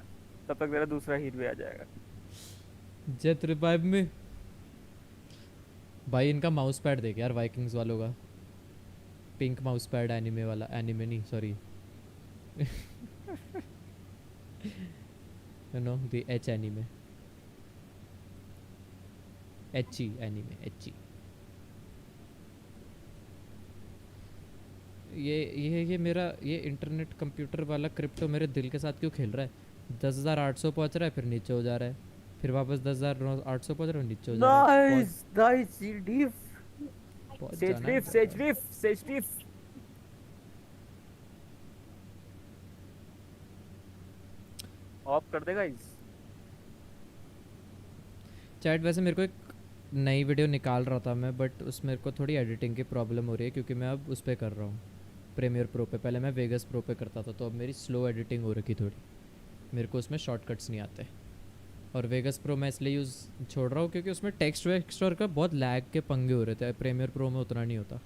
तब तक तेरा दूसरा हील भी आ जाएगा. जेट रिवाइव में भाई इनका माउस पैड देख यार वाइकिंग्स वालों का. पिंक माउस पैड एनिमे वाला. एनिमे नहीं sorry. You know the H anime. H anime. H. ये मेरा ये इंटरनेट कंप्यूटर वाला क्रिप्टो मेरे दिल के साथ क्यों खेल रहा है? 10,800 पहुंच रहा है, फिर नीचे हो जा रहा है, फिर वापस 10,800 पहुंच रहा है, नीचे हो जा रहा है। Nice nice deep says deep of कर देगा इस चैट। वैसे मेरे को एक नई वीडियो निकाल रहा था मैं, बट उसमें मेरे को थोड़ी एडिटिंग की प्रॉब्लम हो रही है क्योंकि मैं अब उस पर कर रहा हूँ प्रीमियर प्रो पे। पहले मैं वेगस प्रो पे करता था, तो अब मेरी स्लो एडिटिंग हो रखी थोड़ी, मेरे को उसमें शॉर्टकट्स नहीं आते। और वेगस प्रो मैं इसलिए यूज़ छोड़ रहा हूँ क्योंकि उसमें टेक्स्ट वेक्स्टर का बहुत लैग के पंगे हो रहे थे, प्रीमियर प्रो में उतना नहीं होता।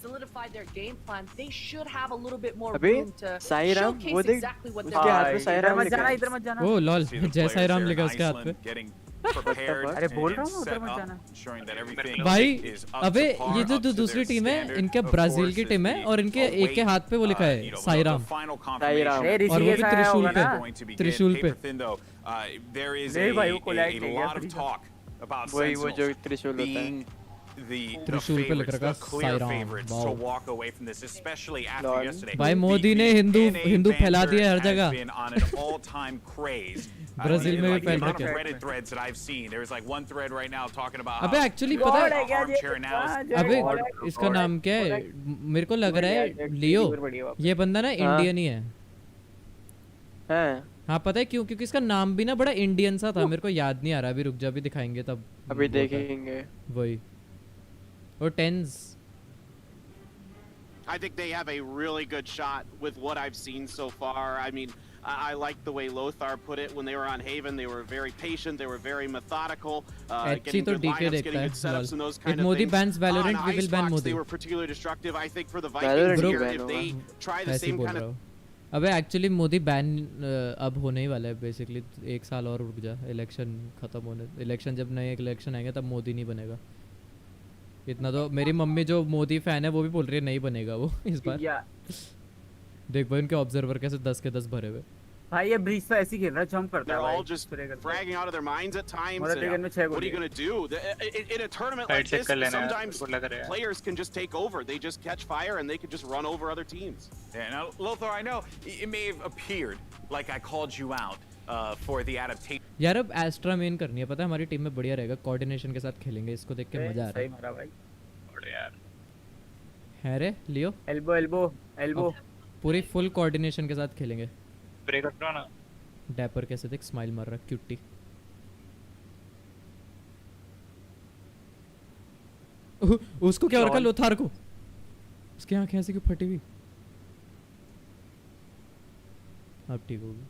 solidify their game plan, they should have a little bit more अबे room to साईराम वो showcase देख exactly what उसके हाथ में साईराम लिखा है। इधर मत जाना। ओ लॉल जय साईराम लिखा उसके हाथ पे। अरे बोल रहा हूँ उधर मत जाना भाई। अबे ये जो दूसरी टीम है, इनके ब्राजील की टीम है और इनके एक के हाथ पे वो लिखा है साईराम, और वो भी त्रिशूल पे, त्रिशूल पे। नहीं भाई वो कोलैड नहीं है, वही वो जो त्रिशूल होता है, त्रिशूल पे लिख रखा साईराम। भाई मोदी ने हिंदू फैला दिया हर जगह। ब्राजील में भी फैल रखे। अबे एक्चुअली पता है, अबे इसका नाम क्या है? मेरे को लग रहा है लियो, ये बंदा ना इंडियन ही है। हाँ पता है क्यों? क्योंकि इसका नाम भी ना बड़ा इंडियन सा था, मेरे को याद नहीं आ रहा। अभी रुक जा, अभी दिखाएंगे तब, अभी देखेंगे वही। और tense I think they have a really good shot with what I've seen so far. I mean, I like the way Lothar put it when they were on Haven. They were very patient. They were very methodical. Getting good lineups, getting good setups, and those kind of Modi things. bans Valorant, we will ban Modi. They were particularly destructive. I think for the Vikings here, if they try the same kind of. अबे actually Modi ban अब होने ही वाला है basically. 1 साल और रुक जा, election खत्म होने, इलेक्शन जब नए इलेक्शन आएंगे तब मोदी नहीं बनेगा। इतना तो मेरी मम्मी जो मोदी फैन है वो भी बोल रही है नहीं बनेगा वो इस बार। देख भाई उनके ऑब्जर्वर कैसे 10 के 10 भरे हुए। भाई ये ब्रीच तो ऐसे ही खेल रहा है, जंप करता है। They're all just fragging out of their minds at times. What are you going to do? In a tournament like this, sometimes players can just take over. They just catch fire and they can just run over other teams. Yeah, now, Lothar, I know it may have appeared like I called you out for the adaptation. यार अब extra main करनी है, पता है हमारी team में बढ़िया रहेगा, कोऑर्डिनेशन के साथ खेलेंगे, इसको देख के मजा आ रहा है। सही मारा भाई। बड़े यार है रे लियो, एल्बो पूरी फुल कोऑर्डिनेशन के साथ खेलेंगे। ब्रेक करो ना। डैपर कैसे देख स्माइल मार रहा, क्यूटी। उसको क्या हो रखा लोथार को? उसकी आंखें ऐसे क्यों फटी हुई? अब ठीक होगी।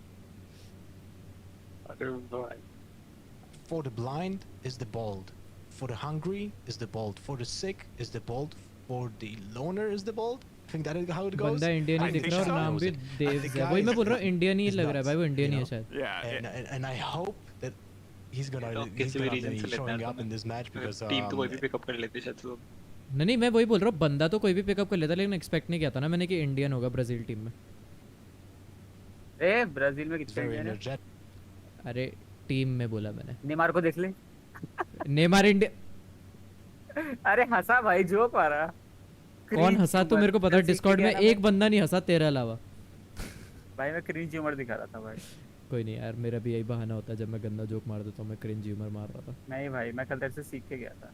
For the blind is the bold, for the hungry is the bold, for the sick is the bold, for the loner is the bold. I think that is how it goes. बंदा Indian ही दिख रहा है और नाम भी देव है। वही मैं बोल रहा हूँ, इंडियन ही लग रहा है भाई, वो इंडियन ही है शायद। And I hope that he's gonna be showing up in this match because team तो कोई भी पिकअप कर लेते शायद तो। नहीं मैं वही बोल रहा हूँ, बंदा तो कोई भी पिकअप कर लेता, लेकिन एक्सपेक्ट नहीं किया था ना मैंने कि इंडियन होगा ब्राजील टीम में। ब्राजील में कितने इंडियन है? अरे टीम में बोला मैंने। नेमार को देख ले। Neymar India. अरे हंसा भाई, जोक आ रहा। कौन हंसा तो मेरे को पता है, डिस्कॉर्ड में एक बंदा नहीं हंसा तेरे अलावा। भाई मैं क्रिंज ह्यूमर दिखा रहा था भाई। कोई नहीं यार, मेरा भी यही बहाना होता है, जब मैं गंदा जोक मार देता हूँ मैं क्रिंज ह्यूमर मार रहा था। नहीं भाई मैं कल तेरे से सीख के गया था।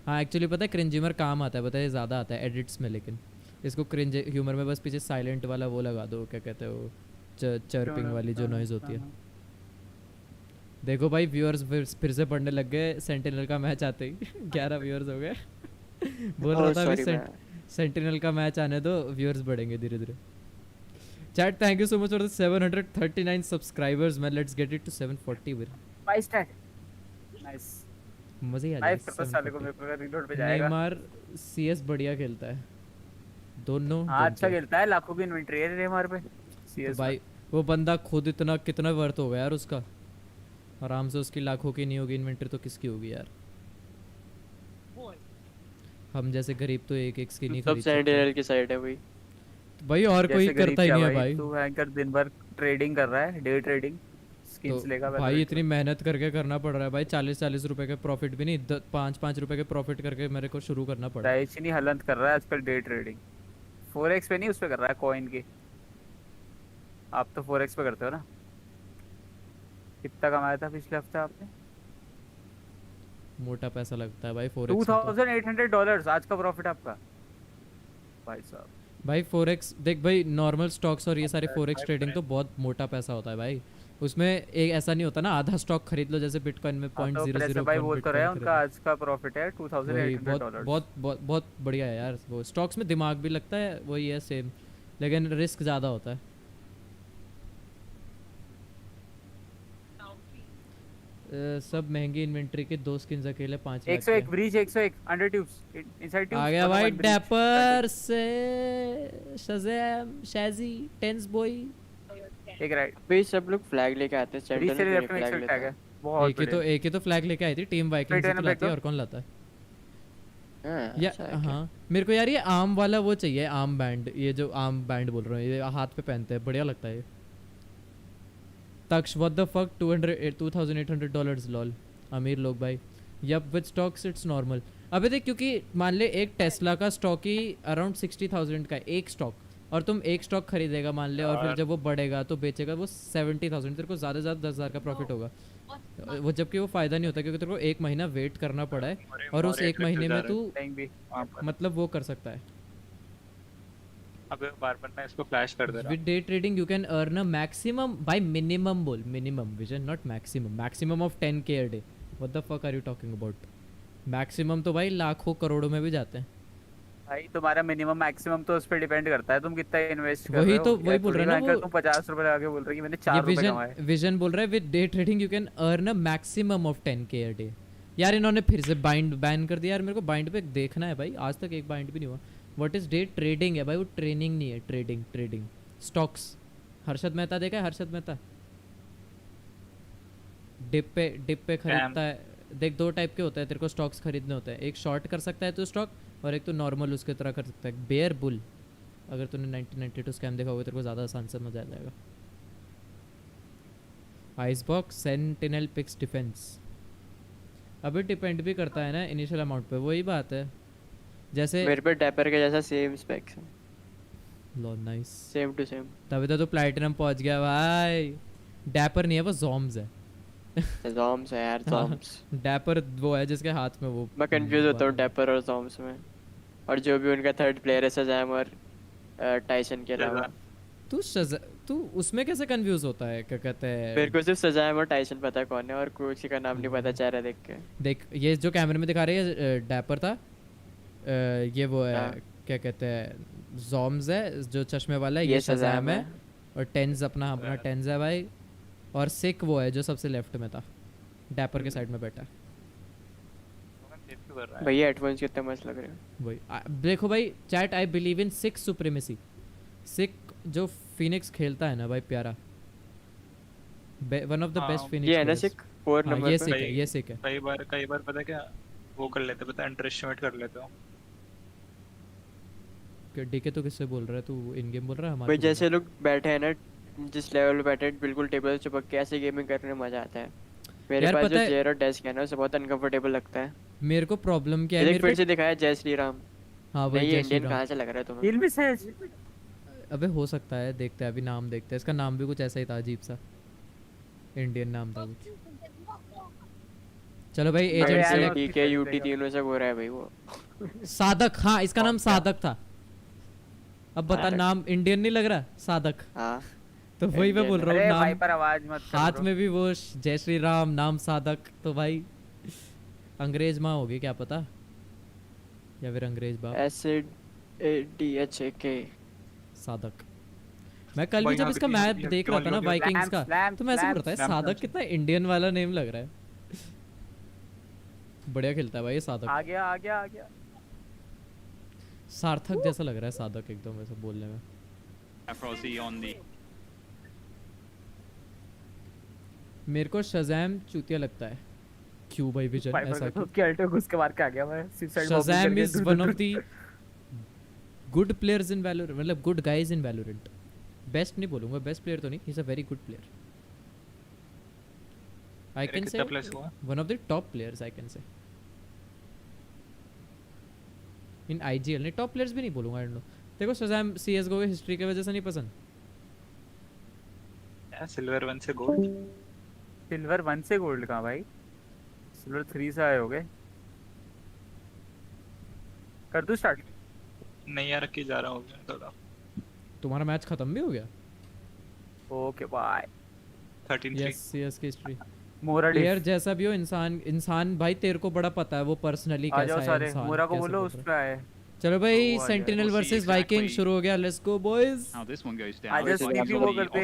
हाँ एक्चुअली पता है क्रिंज ह्यूमर काम आता है, पता है ज़्यादा आता है एडिट्स में, लेकिन इसको क्रिंज ह्यूमर में बस पीछे साइलेंट वाला वो लगा दो, क्या कहते हैं वो, चर्पिंग वाली जो नॉइज़ होती है। देखो भाई व्यूअर्स फिर से पढ़ने लग गए, सेंटिनल का मैच आते ही 11 व्यूअर्स हो गए। बोल रहा था अभी सेंटिनल का मैच आने दो, व्यूअर्स बढ़ेंगे धीरे धीरे। Chat thank you so much for the 739 subscribers man, let's get it to 740 विल। 5 स्टैक नाइस, मजे आ जाएगा। साले को मेरे को रीलोड पे जाएगा। नेमार सीएस बढ़िया खेलता है, दोनों अच्छा खेलता है, लाखों की इन्वेंटरी है नेमार पे सीएस भाई। वो बंदा खुद इतना कितना वर्थ होगा यार उसका, आराम से उसकी लाखों की नहीं होगी इन्वेंटरी तो किसकी होगी यार। हम जैसे गरीब तो एक स्किन नहीं खरीद सकते। सब सेंटिनल की साइड है भाई और कोई करता ही नहीं है भाई। तू हैकर दिन भर ट्रेडिंग कर रहा है, डे ट्रेडिंग। स्किन्स लेगा भाई इतनी मेहनत करके करना पड़ रहा है भाई, 40-40 रुपए के प्रॉफिट भी नहीं, 5-5 रुपए के प्रॉफिट करके मेरे को शुरू करना पड़ा। दाइची नहीं हलंत कर रहा है आजकल डे ट्रेडिंग 4x पे नहीं, उस पे कर रहा है कॉइन की। आप तो 4x पे करते हो ना? कितना कमाया था पिछले हफ्ते आपने? मोटा पैसा लगता है भाई 4x। $2,800 आज का प्रॉफिट आपका भाई साहब। भाई 4x देख भाई, नॉर्मल स्टॉक्स और ये सारे 4x ट्रेडिंग तो बहुत मोटा पैसा होता है भाई। उसमें एक ऐसा नहीं होता ना आधा स्टॉक खरीद लो जैसे बिटकॉइन में 0.001 भाई बोल तो रहे हैं उनका आज का प्रॉफिट है $2,800। बहुत बढ़िया है यार। वो स्टॉक्स में दिमाग भी लगता है, वही है सेम, लेकिन रिस्क ज़्यादा होता है। सब महंगी इन्वेंटरी के 2 स्किन्स अकेले 5 lakh 101 breach 101 under tubes inside tubes आ गया भाई। डैपर से शज़ैम शैजी टेंस बॉय एक राइट भाई सब लोग फ्लैग लेके आते हैं। सेंटिनल से लेफ्ट में एक टैग है बहुत एक ही तो फ्लैग लेके आई थी टीम वाइकिंग्स से, लाती है और कौन लाता है? हाँ मेरे को यार ये आर्म वाला वो चाहिए, आर्म बैंड, ये जो आर्म बैंड बोल रहा हूँ, ये हाथ पे पहनते हैं, बढ़िया लगता है। Taksh what the fuck $2,800 lol अमीर लोग भाई। Yup with stocks it's normal. अबे देख क्योंकि मान ले एक टेस्ला का स्टॉक ही अराउंड 60,000 का एक स्टॉक, और तुम एक स्टॉक खरीदेगा मान ले, और फिर जब वो बढ़ेगा तो बेचेगा वो 70,000, तेरे को ज़्यादा से ज़्यादा 10,000 का प्रॉफिट होगा वो, जबकि वो फ़ायदा नहीं होता क्योंकि तेरे को 1 महीना वेट करना पड़ा है, और उस 1 महीने में तू मतलब वो कर सकता है। अबे बार-बार मैं इसको फ्लैश कर दे रहा हूं। With day trading you can earn a maximum by minimum बोल, minimum vision not maximum of 10k a day. What the fuck are you talking about? Maximum तो भाई लाखों करोड़ों में भी जाते हैं भाई। तुम्हारा मिनिमम मैक्सिमम तो उस पे डिपेंड करता है तुम कितना इन्वेस्ट कर रहे हो। वही बोल रहा है ना वो, तुम 50 रुपए लगा के बोल रहे हो कि मैंने 4 रुपए कमाए। विजन बोल रहा है with day trading you can earn a maximum of 10k a day। यार इन्होंने फिर से बाइंड बैन कर दिया यार, मेरे को बाइंड पे देखना है भाई, आज तक एक बाइंड भी नहीं हुआ। व्हाट इज डे ट्रेडिंग है भाई, वो ट्रेनिंग नहीं है, ट्रेडिंग स्टॉक्स। हर्षद मेहता देखा है? हर्षद मेहता डिप पे खरीदता है। देख 2 टाइप के होते हैं, तेरे को स्टॉक्स खरीदने होते हैं, एक शॉर्ट कर सकता है तो स्टॉक, और एक तो नॉर्मल उसके तरह कर सकता है। बेयर बुल, अगर तूने 1992 स्कैम देखा होगा तेरे को ज़्यादा आसान समझ आ जाएगा। Icebox sentinel picks defense, अभी डिपेंड भी करता है ना इनिशियल अमाउंट पे, वही बात है। जैसे मेरे पे डैपर के जैसा सेम स्पेक्स है। लो नाइस, सेम टू सेम। तभी तो प्लैटिनम पहुंच गया भाई। डैपर नहीं है वो ज़ॉम्स है। ज़ॉम्स है यार, ज़ॉम्स। डैपर वो है जिसके हाथ में वो, मैं कंफ्यूज होता हूँ डैपर और ज़ॉम्स में, और जो भी उनका थर्ड प्लेयर है शज़ैम और टाइसन के अलावा। तू उसमें कैसे कंफ्यूज होता है? क्या कहते हैं, मेरे को सिर्फ शज़ैम और टाइसन पता है कौन है, और किसी का नाम नहीं पता चेहरा देख के। देख ये जो कैमरे में दिखा रहे हैं डैपर था, ये वो है क्या कहते हैं ज़ॉम्स है जो चश्मे वाला है, ये शज़ैम है, और टेंस अपना टेंस है भाई, और सिक वो है जो सबसे लेफ्ट में था, डैपर के साइड में बैठा। भैया हेडफोन्स कितने मस्त लग रहे हैं। वही देखो भाई chat, I believe in Sick supremacy. Sick जो फिनिक्स खेलता है ना भाई प्यारा, one of the best Phoenix. ये है ना सिक 4 नंबर पे, ये सिक है। कई बार पता क्या वो कर लेते, पता अंडर एस्टिमेट कर लेते हो। डीके तो किससे बोल रहा है तू? इन गेम बोल रहा है हमारे? भाई जैसे लोग बैठे हैं ना, जिस लेवल पे बैठे बिल्कुल टेबल से चिपक के, ऐसे गेमिंग करने में मजा आता है। मेरे पास जो चेयर और डेस्क है ना उसे बहुत अनकंफर्टेबल लगता है। मेरे को प्रॉब्लम क्या है, मेरे फिर से दिखाया जय श्री राम। हां भाई ये इंडियन कहां से लग रहा है तुम्हें? हिल में सेज। अबे हो सकता है, देखते हैं अभी नाम देखते हैं। इसका नाम भी कुछ ऐसा ही था, अजीब सा इंडियन नाम था कुछ। चलो भाई एजेंट सेलेक्ट, डीके यूटी तीनों से हो रहा है भाई वो। साधक, हाँ इसका नाम साधक था। अब बता नाम इंडियन नहीं लग रहा? साधक। हाँ तो वही मैं बोल रहा हूँ, नाम भाई पर आवाज मत कर, हाथ में भी वो जय श्री राम, नाम साधक। तो भाई अंग्रेज माँ होगी क्या पता, या फिर अंग्रेज बाप। एसिड DHAK साधक। मैं कल भी जब इसका मैप देख रहा था ना वाइकिंग्स का, तो मैं ऐसे बोल रहा था साधक कितना इंडियन वाला नेम लग रहा है। बढ़िया खेलता है भाई ये साधक। आ गया सार्थक जैसा लग रहा है साधक एकदम ऐसा बोलने में। मेरे को शज़ैम चूतिया लगता है। क्यों भाई विजन ऐसा क्यों? उसके अल्टो घुस के मार के आ गया मैं। Shazam is one of the good players in Valorant, मतलब good guys in Valorant. Best नहीं बोलूंगा, बेस्ट प्लेयर तो नहीं, he is a very good player. I can say one of the top players I can say in IGL. नहीं top players भी नहीं बोलूँगा I don't know. देखो Shazam CS:GO की हिस्ट्री की वजह से नहीं पसंद. यार सिल्वर 1 से गोल्ड. सिल्वर 1 से गोल्ड कहाँ भाई? सिल्वर 3 से आए होगे. कर दूँ स्टार्ट? नहीं यार रख के जा रहा हूँ थोड़ा. तुम्हारा मैच खत्म भी हो गया? Okay bye. 13-3. यस CS की हिस्ट्री. प्लेयर जैसा भी हो इंसान भाई तेरे को बड़ा पता है वो पर्सनली कैसा है इंसान. मोरा को बोलो उस पे आए. चलो भाई सेंटिनल वर्सेस वाइकिंग शुरू हो गया. Let's go boys. आज स्नीपी वो करते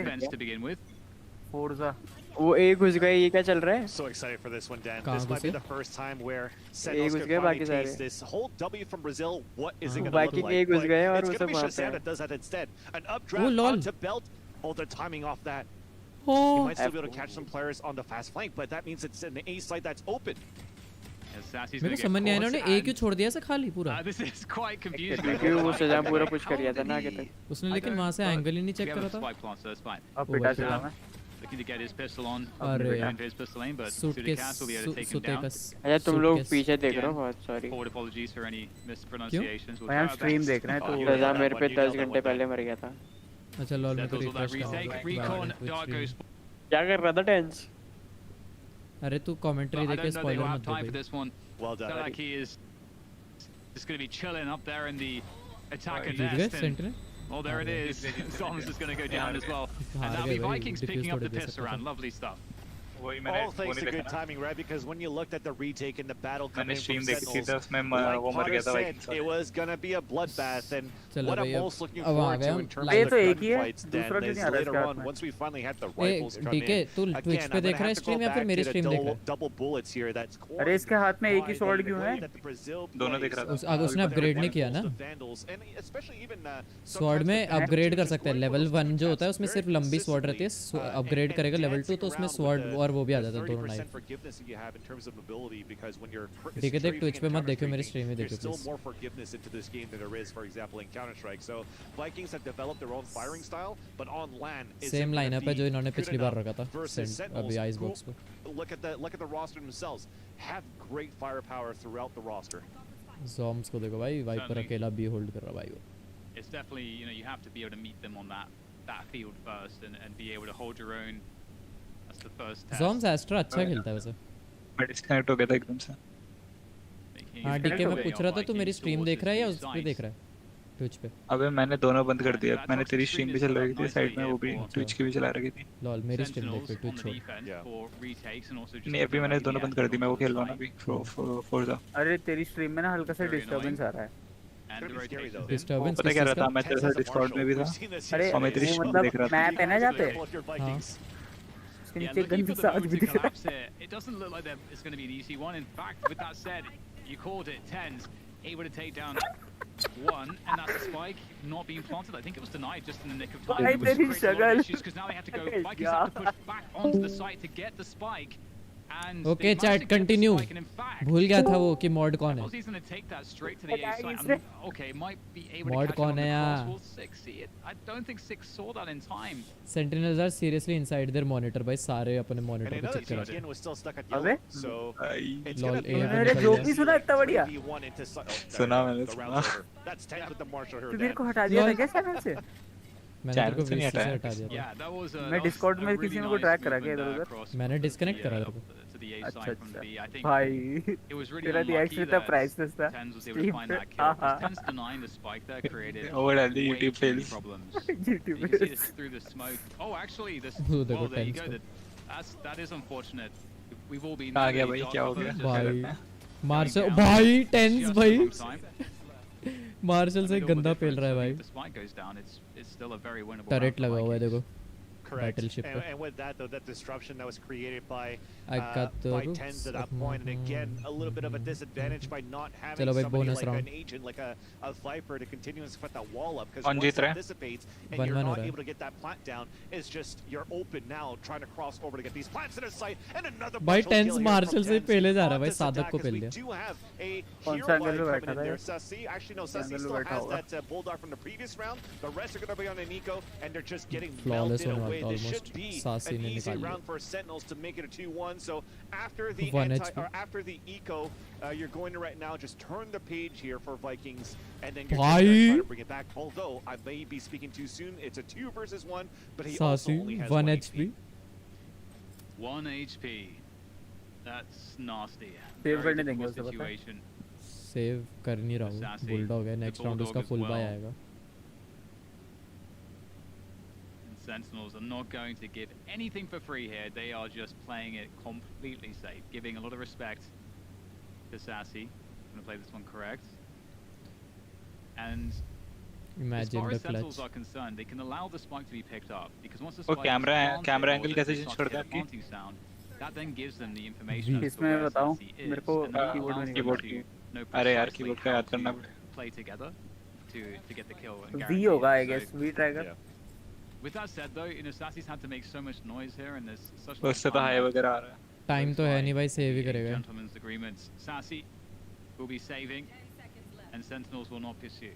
फोर्जा. वो एक घुस गए. ये क्या चल रहा है? So excited for this one, Dan. This might be the first time where Sentinels can finally taste this whole W from Brazil. What is it going to look like? एक घुस गए और it's वो going to be सब Shazam that does that instead. An updraft onto belt. Oh, they're timing off that. He might still be able to catch some players on the fast flank, but that means it's an A site that's open. मेरे को समझ नहीं आया इन्होंने A क्यों छोड़ दिया ऐसा खाली पूरा. This is quite confusing. क्योंकि वो शज़ाम पूरा पुश कर दिया था ना आगे तक. उसने लेकिन वहाँ से एंगल ही नहीं चेक करा था. अब पिटा चला मैं. Looking to get his pistol on. अरे his pistol aim, but to the castle be able to take him down. अच्छा तुम लोग पीछे देख रहे हो. बहुत sorry. Forward apologies for any mispronunciations. भाई हम स्ट्रीम देख रहे हैं तो शज़ाम मेरे पे 10 घंटे पहले मर गया था. अच्छा लॉल में तो रिफ्रेश क्या कर रहा था टेंस? अरे तू कमेंट्री देख के स्पॉइलर मत दे. Well done. Like he is just going to be chilling up there in the attacker जीत गए nest. Sentinel. Oh, there it is. Thomas is going to go down as well. And that'll be Vikings picking up the piss around. Lovely stuff. All thanks to good timing, right? Because when you looked at the retake in the battle coming from Sentinels, like said, it was gonna be a bloodbath, and what I'm most looking forward to in terms of the gunfights, Dan, is later on once we finally had the rifles come in. Again, I'm gonna have to go back to the double bullets here. That's core. अरे इसके हाथ में एक ही shot क्यों है? दोनों दिख रहा था. उसने अपग्रेड नहीं किया ना. स्वॉर्ड में अपग्रेड कर सकते हैं. लेवल 1 जो होता है उसमें सिर्फ लंबी स्वॉर्ड रहती है. अपग्रेड करेगा लेवल 2 तो उसमें स्वॉर्ड और वो भी आ जाता है दोनों नाइफ. ठीक है देख ट्विच पे मत देखियो मेरी स्ट्रीम में देखियो प्लीज. सेम लाइनअप है जो इन्होंने पिछली बार रखा था अभी आइस बॉक्स पे. ज़ॉम्स को देखो भाई वाइपर अकेला बी होल्ड कर रहा भाई वो. It's definitely, you know, you have to be able to meet them on that field first and be able to hold your own. That's the first test. Zombs Astra अच्छा खेलता है वैसे. मैं disconnect हो गया था एकदम से. हां डीके मैं पूछ रहा था तू मेरी स्ट्रीम देख रहा है या उस पे देख रहा है ट्विच पे? अबे मैंने दोनों बंद कर दिया. मैंने तेरी स्ट्रीम भी चला रही थी साइड में, वो भी ट्विच की भी चला रही थी. लॉल मेरी स्ट्रीम देख पे ट्विच छोड़. नहीं अभी मैंने दोनों बंद कर दी. मैं वो खेल रहा हूं अभी फोर्जा. अरे तेरी स्ट्रीम में ना हल्का सा डिस्टरबेंस आ रहा है. डिस्टर्बेंस पता क्या रहा था? मैं तेरे साथ डिस्कॉर्ड में भी था और मैं तेरी स्ट्रीम देख रहा था. मैप है ना जाते. हां इसके नीचे गंदी सा आज भी दिख रहा है. It doesn't look like it's going to be an easy one. In fact, with that said, you called it. Tens able to take down one, and that's a spike not being planted. I think it was denied just in the nick of time. It was because now they have to go. Vikings have to push back onto the site to get the spike. Okay chat continue. भूल गया था वो कि mod कौन है. Mod कौन है यार? Sentinels are seriously inside their monitor भाई. सारे अपने मॉनिटर पे चेक कर रहे हैं. अबे लॉल अरे जो भी सुना इतना बढ़िया सुना मैंने. तू मेरे को हटा दिया था क्या चैनल से? मैंने तेरे को वीसी से हटा दिया था. मैं डिस्कॉर्ड में किसी ने को ट्रैक करा क्या इधर उधर? मैंने डिस्कनेक्ट करा तेरे को. अच्छा भाई तेरा रिएक्शन इतना प्राइसलेस था. Over all the YouTube fails. That is unfortunate. We've all been. आ गया भाई क्या हो गया भाई मार्शल भाई टेंस भाई. मार्शल से गंदा पेल रहा है भाई. टरेट लगा हुआ है देखो. Battleship. And with that though, that disruption that was created by Tens at that point, and again a little bit of a disadvantage by not having somebody like an agent like a Viper to continue to put that wall up, because once it dissipates and you're not able to get that plant down, it's just you're open now trying to cross over to get these plants in a sight. And another भाई tense martial से पहले जा रहा है भाई. सादक को पहले कौन सा एंगल में बैठा था? Actually no, Sassy still has that bulldog from the previous round. The rest are going to be on a Nico, and they're just getting melted away way, this should be an easy round for Sentinels to make it a 2-1. So after the after the eco, you're going to right now just turn the page here for Vikings, and then you're going to try to bring it back. Although I may be speaking too soon, it's a 2 versus 1, but he also only has 1 HP. 1 HP. That's nasty. Save करने देंगे उसे पता है? Save कर नहीं रहा हूँ. Bulldog है. Next round उसका full buy आएगा. Sentinels are not going to give anything for free here. They are just playing it completely safe, giving a lot of respect to Sassy. I'm going to play this one correct. And as far as Sentinels are concerned, they can allow the spike to be picked up because once the spike camera angle कैसे change कर दें आपकी? That then gives them the information as to इसमें where बताओ Sassy is. मेरे को keyboard की अरे यार कीबोर्ड का याद करना पड़ेगा. Play together to get the kill. V होगा I guess. V try कर. With that said, though, you know, Sassy's had to make so much noise here, and there's such. उससे तो हाई वगैरह आ रहा है. Time तो है नहीं भाई, save ही करेगा. Gentlemen's agreements. Sassy will be saving, and Sentinels will not pursue.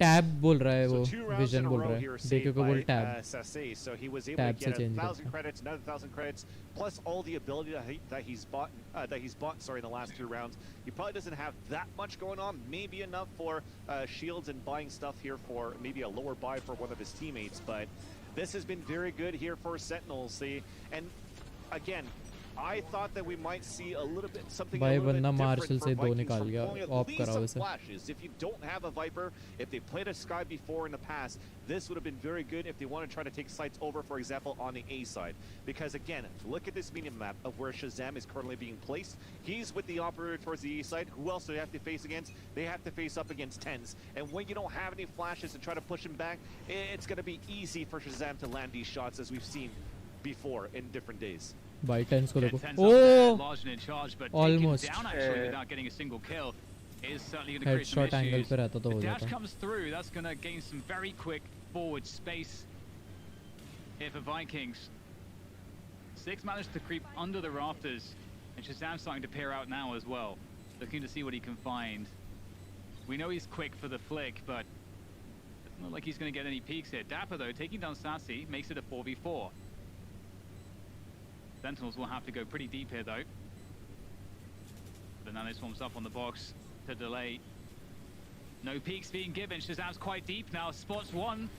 Tab बोल रहा है वो, Vision बोल रहा है. देखो को बोल tab. So he was able to get 1,000 credits, another 1,000 credits, plus all the ability that he's bought. In the last 2 rounds. He probably doesn't have that much going on. Maybe enough for shields and buying stuff here for maybe a lower buy for one of his teammates, but. This has been very good here for Sentinels, see, and again, I thought that we might see a little bit something a little bit different for Vikings from pulling at least some flashes. If you don't have a Viper, if they played a Sky before in the past, this would have been very good if they want to try to take sites over, for example, on the A side. Because again, look at this medium map of where Shazam is currently being placed. He's with the operator towards the A side. Who else do they have to face against? They have to face up against 10s. And when you don't have any flashes to try to push him back, it's going to be easy for Shazam to land these shots, as we've seen before in different days. By 10s को देखो. Oh, almost. Down actually without getting a single kill is certainly going to create some Headshot angle issues. पे रहता तो हो The dash जाता. comes through. That's going to gain some very quick forward space here for Vikings. 6 managed to creep under the rafters, and Shazam's starting to peer out now as well, looking to see what he can find. We know he's quick for the flick, but it's not like he's going to get any peeks here. Dapper though, taking down Sassy, makes it a 4v4. Sentinels will have to go pretty deep here though. The nano swarms up on the box to delay. No peeks being given. Shazam's quite deep now. Spots one.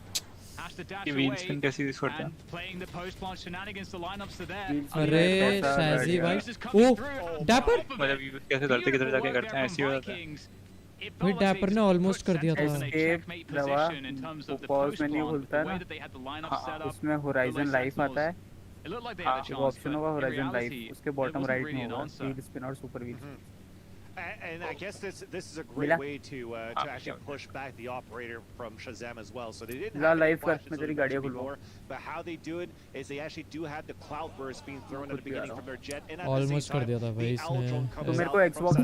Has to dash away. And playing the post plant shenanigans. The lineups are there. अरे Shazzy भाई. Oh, Dapper. मतलब कैसे करते किधर जाके करते हैं ऐसी होता है. भाई Dapper ने almost कर दिया था. Escape दवा. वो pause में नहीं खुलता ना. उसमें Horizon Life आता है. वो ऑप्शन होगा Horizon Life. उसके bottom right में होगा. Wheel spin और super wheel. And I guess this is a great way to actually push back the operator from Shazam as well. So they didn't have any flashes before, but how they do it is they actually do have the cloud burst being thrown at the beginning from their jet, and at the same time, the owl drone comes out from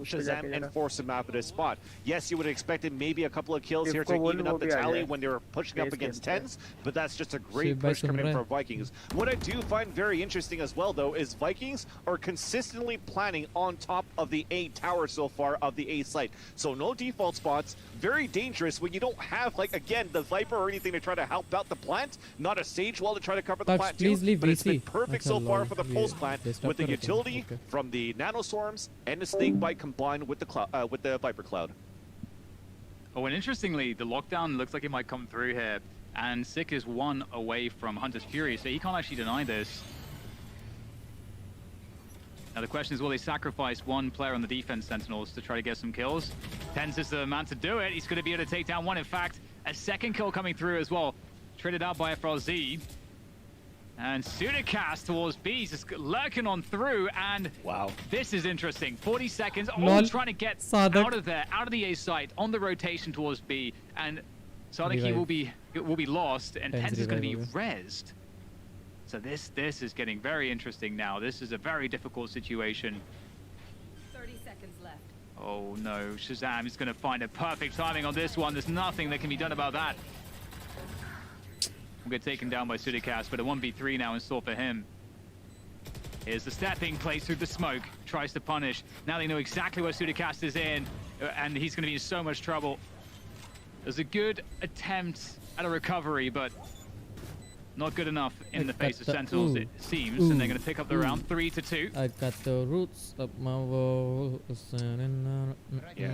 Shazam and force him out of his spot. Yes, you would have expected maybe a couple of kills here to even up the tally when they were pushing up against 10s, but that's just a great push coming in for Vikings. What I do find very interesting as well, though, is Vikings are consistently planning on top of the A tower so far of the A site. So no default spots, very dangerous when you don't have, like, again, the Viper or anything to try to help out the plant, not a Sage wall to try to cover the plant too, but it's been perfect so far for the pulse plant with the utility from the nanoswarms and the snake bite combined with the Viper cloud. Oh, and interestingly, the lockdown looks like it might come through here, and Sick is 1 away from Hunter's Fury, so he can't actually deny this. Now the question is, will they sacrifice one player on the defense Sentinels to try to get some kills? Tens is the man to do it. He's going to be able to take down one. In fact, a second kill coming through as well. Traded out by FRZ. And Sudicast towards B, just lurking on through, and wow, this is interesting. 40 seconds, all trying to get out of there, out of the A site, on the rotation towards B, and Sadiki will be lost, and Tens is going to be rezzed. So this is getting very interesting now. This is a very difficult situation. 30 seconds left. Oh no, Shazam is going to find a perfect timing on this one. There's nothing that can be done about that. We'll get taken down by Sudicast, but a 1v3 now in store for him. Here's the stepping, plays through the smoke, tries to punish. Now they know exactly where Sudicast is in, and he's going to be in so much trouble. There's a good attempt at a recovery, but not good enough in the face of Sentinels, it seems, and they're going to pick up the round 3-2. I got the roots of my woe. Yeah,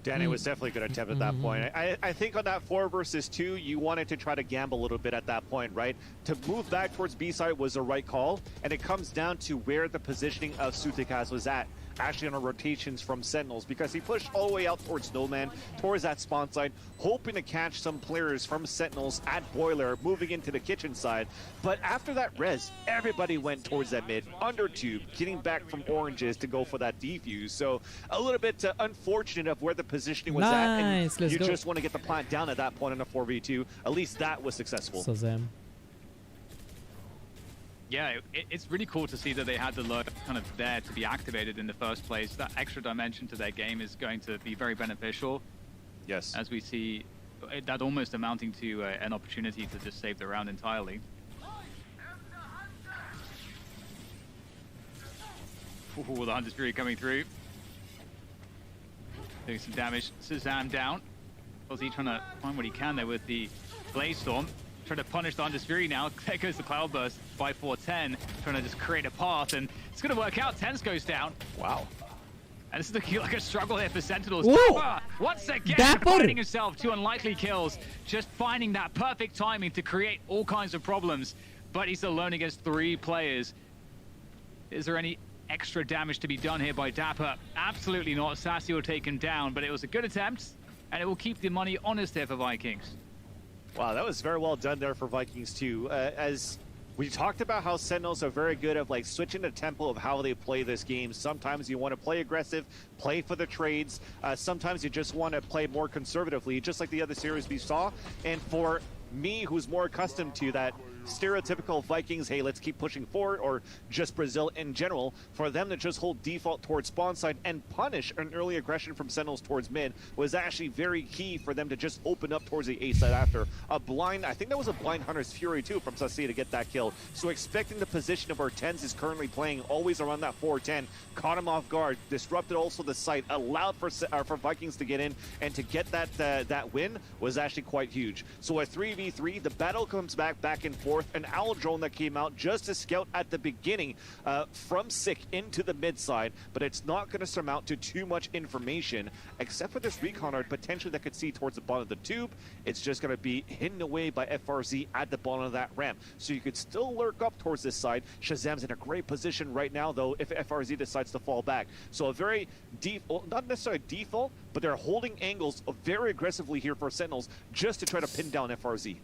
Danny was definitely good attempt at that point. I think on that 4 versus 2, you wanted to try to gamble a little bit at that point, right? To move back towards B side was the right call, and it comes down to where the positioning of Sutikaz was at. Actually on the rotations from Sentinels, because he pushed all the way out towards Snowman, towards that spawn side, hoping to catch some players from Sentinels at Boiler, moving into the kitchen side. But after that res, everybody went towards that mid, under tube, getting back from oranges to go for that defuse. So a little bit unfortunate of where the positioning was at, and you just want to get the plant down at that point in a 4v2. At least that was successful. Yeah, it's really cool to see that they had the lurk kind of there to be activated in the first place. That extra dimension to their game is going to be very beneficial. Yes. As we see that almost amounting to an opportunity to just save the round entirely. Ooh, the Hunter's Fury coming through. Doing some damage. Shazam down. Was he trying to find what he can there with the Blaze Storm? Trying to punish the Hunter's Fury now. There goes the Cloudburst by 410. Trying to just create a path, and it's going to work out. Tens goes down. Wow. And this is looking like a struggle here for Sentinels. Once again, Dapper. finding himself 2 unlikely kills. Just finding that perfect timing to create all kinds of problems. But he's alone against 3 players. Is there any extra damage to be done here by Dapper? Absolutely not. Sassy will take him down, but it was a good attempt, and it will keep the money honest here for Vikings. Wow, that was very well done there for Vikings too. As we talked about how Sentinels are very good at like switching the tempo of how they play this game. Sometimes you want to play aggressive, play for the trades. Sometimes you just want to play more conservatively, just like the other series we saw. And for me, who's more accustomed to that stereotypical Vikings, hey, let's keep pushing forward, or just Brazil in general, for them to just hold default towards spawn side and punish an early aggression from Sentinels towards mid was actually very key for them to just open up towards the A side after a blind, I think that was a blind Hunter's Fury too from Sassy to get that kill. So expecting the position of our 10s is currently playing always around that 410, caught him off guard, disrupted also the site, allowed for Vikings to get in, and to get that win was actually quite huge. So a 3v3, the battle comes back and forth. An owl drone that came out just to scout at the beginning from Sick into the mid side, but it's not going to surmount to too much information except for this reconner potentially that could see towards the bottom of the tube. It's just going to be hidden away by FRZ at the bottom of that ramp, so you could still lurk up towards this side. Shazam's in a great position right now though if FRZ decides to fall back. So a very not necessarily default, but they're holding angles very aggressively here for Sentinels just to try to pin down FRZ.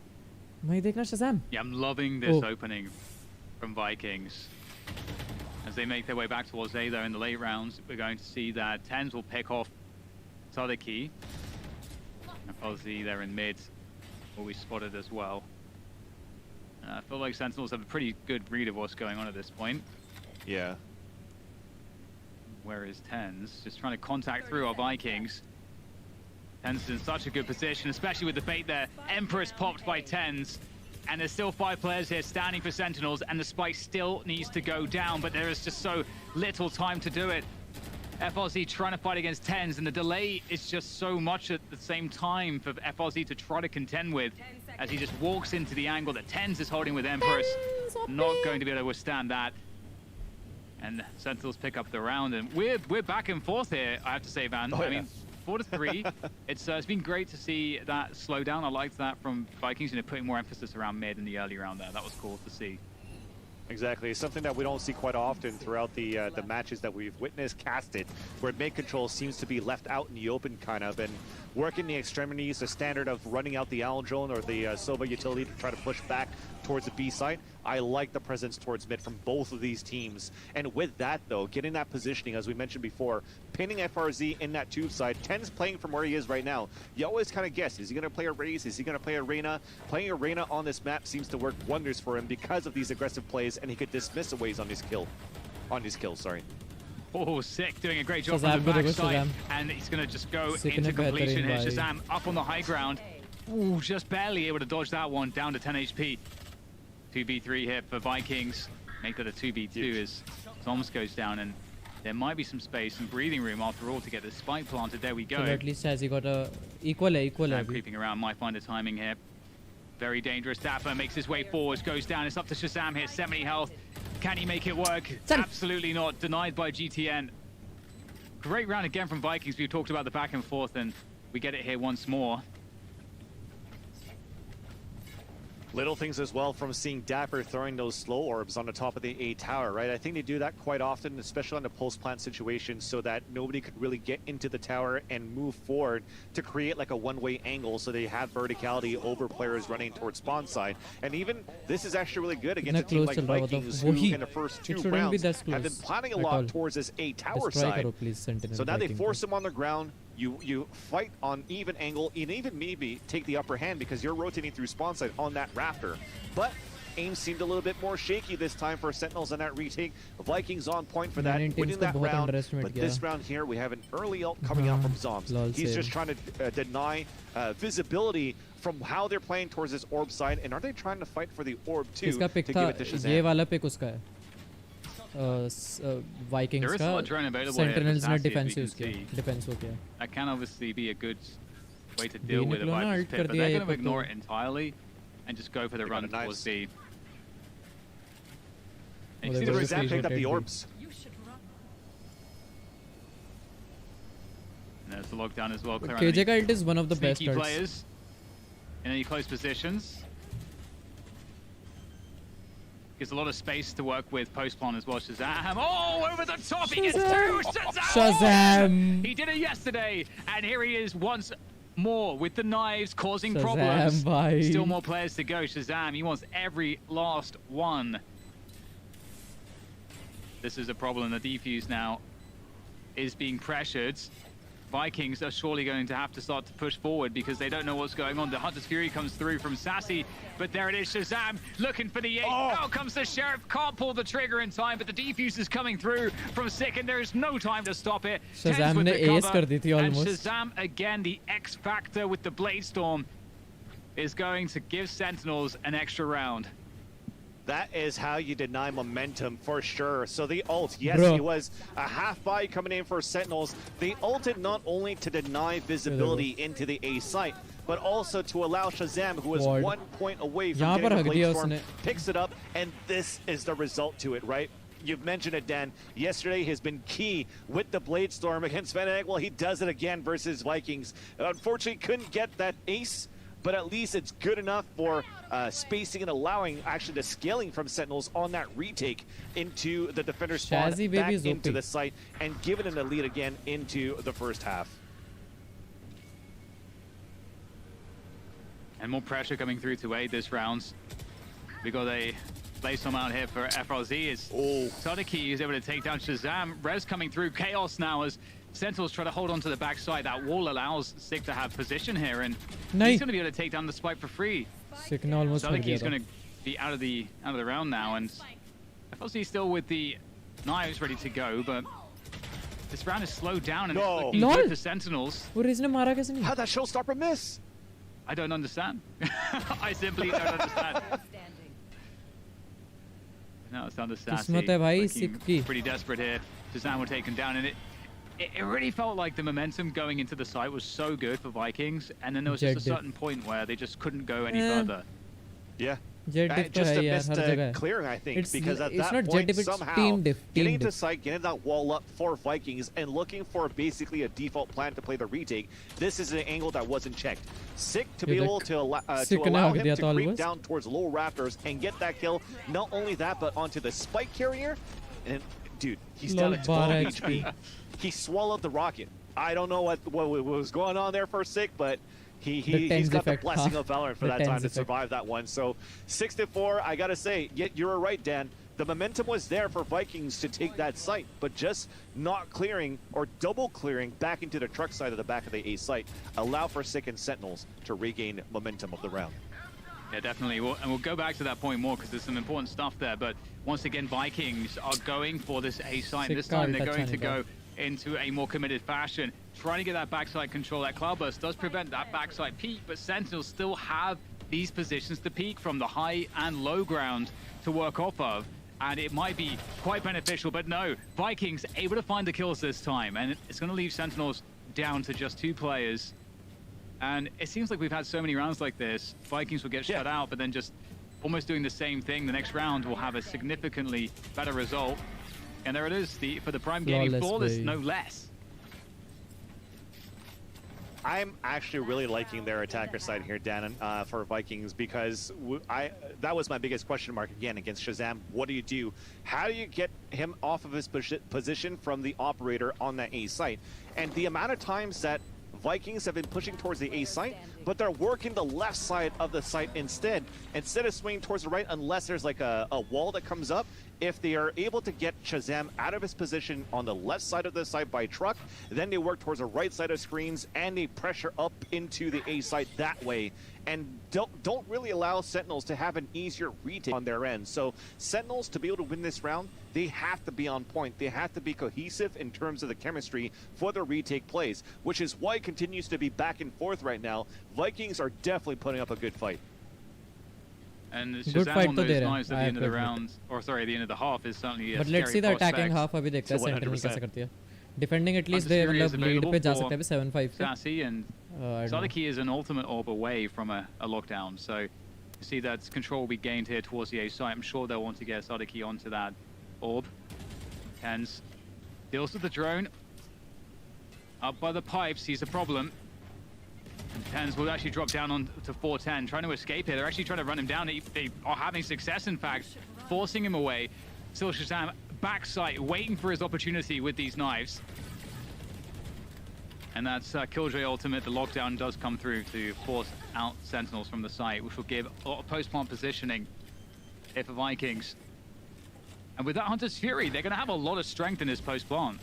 Yeah, I'm loving this opening from Vikings. As they make their way back towards A, though, in the late rounds, we're going to see that Tens will pick off Sadiki. Ozzy there in mid will be spotted as well. I feel like Sentinels have a pretty good read of what's going on at this point. Yeah. Where is Tens? Just trying to contact through our Vikings. Tens is in such a good position, especially with the bait there. Empress popped by Tens, and there's still 5 players here standing for Sentinels, and the spike still needs to go down, but there is just so little time to do it. FRZ trying to fight against Tens, and the delay is just so much at the same time for FRZ to try to contend with, as he just walks into the angle that Tens is holding with Empress. Not going to be able to withstand that. And Sentinels pick up the round, and we're back and forth here, I have to say, Van. I mean, 4-3. It's been great to see that slow down. I liked that from Vikings, putting more emphasis around mid in the early round there. That was cool to see. Exactly, something that we don't see quite often throughout the matches that we've witnessed casted, where mid control seems to be left out in the open kind of, and working the extremities, the standard of running out the Owl Drone or the Sova utility to try to push back towards the B side. I like the presence towards mid from both of these teams. And with that though, getting that positioning, as we mentioned before, pinning FRZ in that tube side, Ten's playing from where he is right now. You always kind of guess, is he going to play a Raze? Is he going to play a Reyna? Playing a Reyna on this map seems to work wonders for him because of these aggressive plays, and he could dismiss aways on his kill. Sorry. Oh, Sick doing a great job on the backside, and he's going to just go into completion here. Shazam up on the high ground. Ooh, just barely able to dodge that one, down to 10 HP. 2v3 here for Vikings. Make that a 2v2 as Toms goes down, and there might be some space and breathing room after all to get the spike planted. There we go. So at least has he got a equal. Creeping around, might find a timing here. Very dangerous. Dapper makes his way forward, goes down. It's up to Shazam here. 70 health. Can he make it work? Absolutely not. Denied by GTN. Great round again from Vikings. We've talked about the back and forth, and we get it here once more. Little things as well from seeing Dapper throwing those slow orbs on the top of the A tower, right? I think they do that quite often, especially on the post-plant situation, so that nobody could really get into the tower and move forward to create like a one-way angle, so they have verticality over players running towards spawn side. And even this is actually really good against a team like Vikings, who in the first 2 rounds have been planning a lot towards this A tower side. So now they force them on the ground. You fight on even angle, and even maybe take the upper hand because you're rotating through spawn side on that rafter. But aim seemed a little bit more shaky this time for Sentinels on that retake. Vikings on point for that, winning that round. But this round here, we have an early ult coming out from Zombs. He's just trying to deny visibility from how they're playing towards this orb side. And are they trying to fight for the orb too to give it to Shazam? ये वाला pick उसका है. Vikings का Sentinels ने defense use किया. Defense हो गया. That can obviously be a good way to deal with a Viper's pit, but they're going to ignore it entirely and just go for the run towards B. And you see the Shazam picked up the orbs. And there's the lockdown as well. KJ ka ult is one of the best players in any close positions. Gives a lot of space to work with post-spawn as well. Shazam! Oh, over the top! He gets 2! Shazam! Oh! He did it yesterday, and here he is once more with the knives causing problems. Still more players to go. Shazam, he wants every last one. This is a problem. The defuse now is being pressured. Vikings are surely going to have to start to push forward because they don't know what's going on. The Hunter's Fury comes through from Sassy, but there it is, Shazam looking for the 8. Out comes the Sheriff, can't pull the trigger in time, but the defuse is coming through from Sick, and there is no time to stop it. Shazam ne ace kar di thi almost. And Shazam again, the X factor with the Blade Storm, is going to give Sentinels an extra round. That is how you deny momentum for sure. So the ult, yes, it was a half buy coming in for Sentinels. They ulted not only to deny visibility into the A site, but also to allow Shazam, who is 1 point away from getting the Blade Storm, picks it up, and this is the result to it, right? You've mentioned it, Dan. Yesterday has been key with the Blade Storm against Fnatic. Well, he does it again versus Vikings. Unfortunately, couldn't get that ace, but at least it's good enough for spacing and allowing actually the scaling from Sentinels on that retake into the defender spawn back into the site and giving them the lead again into the first half. And more pressure coming through to aid this round. We got a Blaze out here for FRZ. It's Sodiki is able to take down Shazam. Rez coming through. Chaos now as Sentinels try to hold on to the backside. That wall allows Sick to have position here, and he's going to be able to take down the spike for free. Sick ne almost Sodiki's going to be out of the round now, and FLZ still with the knives ready to go, but this round is slowed down and it's looking good for Sentinels. How'd that showstopper miss? I don't understand. I simply don't understand. No, it's under Sassy. Pretty desperate here. Shazam were taken down, and it really felt like the momentum going into the site was so good for Vikings, and then there was just a certain point where they just couldn't go any further. Yeah. Just a missed clearing, I think, because at that point, somehow, getting into site, getting that wall up for Vikings, and looking for basically a default plan to play the retake, this is an angle that wasn't checked. Sick to be able to allow him to creep down towards low rafters and get that kill. Not only that, but onto the spike carrier, and dude, he's down at 12 HP. He swallowed the rocket. I don't know what was going on there for Sick, but he's got the blessing of Valorant for that time to survive that one. So 6-4, I gotta say, you're right, Dan. The momentum was there for Vikings to take that site, but just not clearing or double clearing back into the truck side of the back of the A site allow for Sick and Sentinels to regain momentum of the round. Yeah, definitely. We'll go back to that point more because there's some important stuff there. But once again, Vikings are going for this A site. This time they're going to go into a more committed fashion, trying to get that backside control. That Cloudburst does prevent that backside peak, but Sentinels still have these positions to peak from, the high and low ground to work off of, and it might be quite beneficial, but no, Vikings able to find the kills this time, and it's going to leave Sentinels down to just 2 players. And it seems like we've had so many rounds like this. Vikings will get shut out, but then just almost doing the same thing. The next round will have a significantly better result. And there it is, for the Prime Gaming flawless, no less. I'm actually really liking their attacker side here, Dan, for Vikings, because that was my biggest question mark again against Shazam. What do you do? How do you get him off of his position from the operator on that A site? And the amount of times that Vikings have been pushing towards the A site, but they're working the left side of the site instead of swinging towards the right, unless there's like a wall that comes up. If they are able to get Shazam out of his position on the left side of the site by truck, then they work towards the right side of screens and they pressure up into the A site that way, and don't really allow Sentinels to have an easier retake on their end. So Sentinels, to be able to win this round, they have to be on point. They have to be cohesive in terms of the chemistry for their retake plays, which is why it continues to be back and forth right now. Vikings are definitely putting up a good fight. And Shazam on those knives at the end of the round, or sorry, at the end of the half is certainly a But let's see the attacking half अभी देखते हैं Sentinel कैसे करती है. Defending at least they मतलब lead पे जा सकते हैं 7-5 से. Sassy and Sadiki is an ultimate orb away from a lockdown, so you see that control will be gained here towards the A site. I'm sure they'll want to get Sadiki onto that orb. Tens deals with the drone. Up by the pipes, he's a problem. And Tens will actually drop down on to 410, trying to escape here. They're actually trying to run him down. They are having success, in fact, forcing him away. Still Shazam backside, waiting for his opportunity with these knives. And that's Killjoy ultimate. The lockdown does come through to force out Sentinels from the site, which will give a lot of post-plant positioning here for Vikings. And with that Hunter's Fury, they're going to have a lot of strength in this post-plant.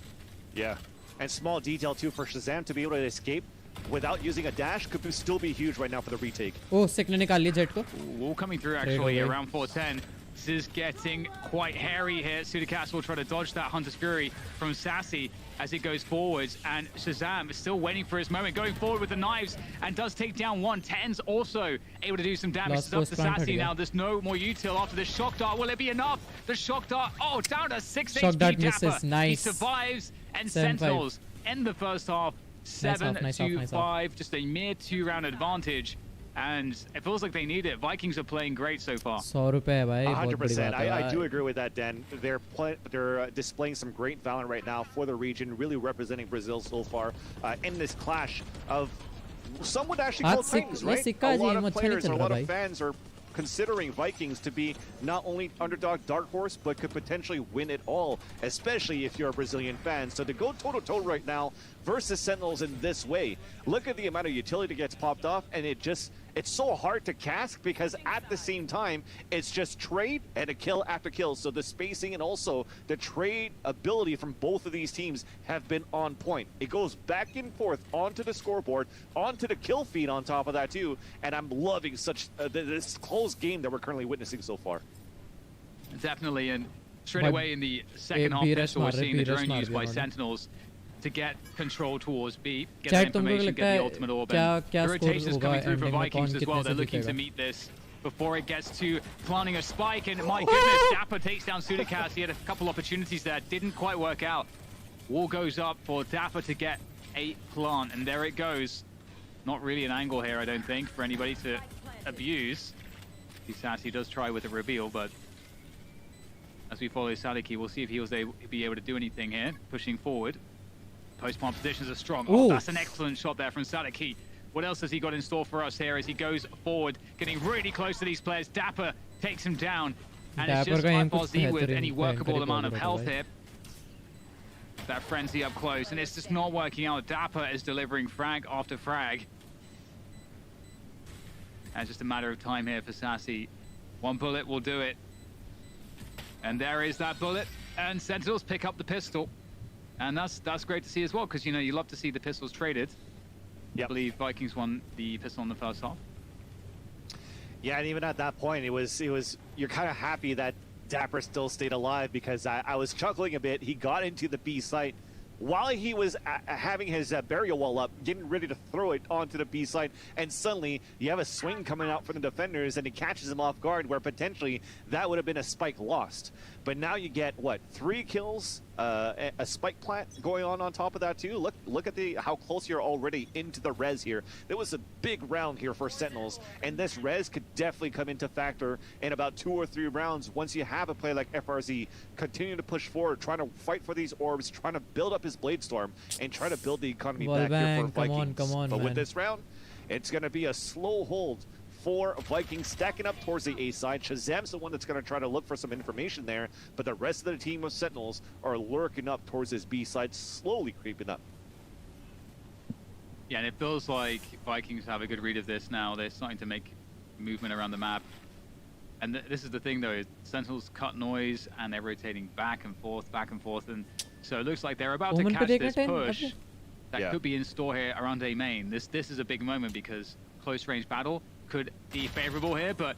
Yeah, and small detail too for Shazam to be able to escape without using a dash could still be huge right now for the retake. Oh, sick ne nikal liya Jet ko. All coming through actually around 410. This is getting quite hairy here. Sudicast will try to dodge that Hunter's Fury from Sassy as it goes forwards, and Shazam is still waiting for his moment, going forward with the knives, and does take down one. Ten's also able to do some damage. It's up to Sassy now. There's no more util after the shock dart. Will it be enough? The shock dart, oh, down to 6 shock HP. Dart Dapper. misses, nice. He survives, and Sentinels end the first half 7-5, just a mere 2-round advantage. And it feels like they need it. Vikings are playing great so far. 100%. I do agree with that, Dan. They're displaying some great Valorant right now for the region, really representing Brazil so far in this clash of some would actually call Titans, right? A lot of players, a lot of fans are considering Vikings to be not only underdog dark horse, but could potentially win it all, especially if you're a Brazilian fan. So to go toe-to-toe right now versus Sentinels in this way, look at the amount of utility that gets popped off, and it's so hard to cast because at the same time, it's just trade and a kill after kill. So the spacing and also the trade ability from both of these teams have been on point. It goes back and forth onto the scoreboard, onto the kill feed on top of that too. And I'm loving such this close game that we're currently witnessing so far. Definitely, and straight away in the second half, we're seeing the drone used by Sentinels to get control towards B, get that information, get the ultimate orb, and the rotations coming through for Vikings as well. They're looking to meet this before it gets to planting a spike, and my goodness, Dapper takes down Sudicast. He had a couple opportunities there, didn't quite work out. Wall goes up for Dapper to get a plant, and there it goes. Not really an angle here, I don't think, for anybody to abuse. Sassy does try with a reveal, but as we follow Sadiki, we'll see if he was be able to do anything here, pushing forward. Post-plant positions are strong. Oh, that's an excellent shot there from Sadiki. What else has he got in store for us here as he goes forward, getting really close to these players? Dapper takes him down, and it's just HyperZ with any workable amount of health here. That frenzy up close, and it's just not working out. Dapper is delivering frag after frag. And it's just a matter of time here for Sassy. One bullet will do it. And there is that bullet, and Sentinels pick up the pistol. And that's great to see as well, because, you know, you love to see the pistols traded. I believe Vikings won the pistol in the first half. Yeah, and even at that point, it was you're kind of happy that Dapper still stayed alive, because I was chuckling a bit. He got into the B site while he was having his burial wall up, getting ready to throw it onto the B side, and suddenly you have a swing coming out from the defenders, and it catches him off guard, where potentially that would have been a spike lost. But now you get, what, 3 kills, a spike plant going on top of that too. Look at how close you're already into the res here. There was a big round here for Sentinels, and this res could definitely come into factor in about 2 or 3 rounds once you have a player like FRZ continue to push forward, trying to fight for these orbs, trying to build up his Blade Storm, and try to build the economy back here for Vikings. Come on, but man. with this round, it's going to be a slow hold for Vikings, stacking up towards the A side. Shazam's the one that's going to try to look for some information there, but the rest of the team of Sentinels are lurking up towards this B side, slowly creeping up. Yeah, and it feels like Vikings have a good read of this now. They're starting to make movement around the map. And this is the thing, though. Sentinels cut noise, and they're rotating back and forth, and so it looks like they're about to catch this push that could be in store here around A main. This is a big moment because close-range battle could be favorable here, but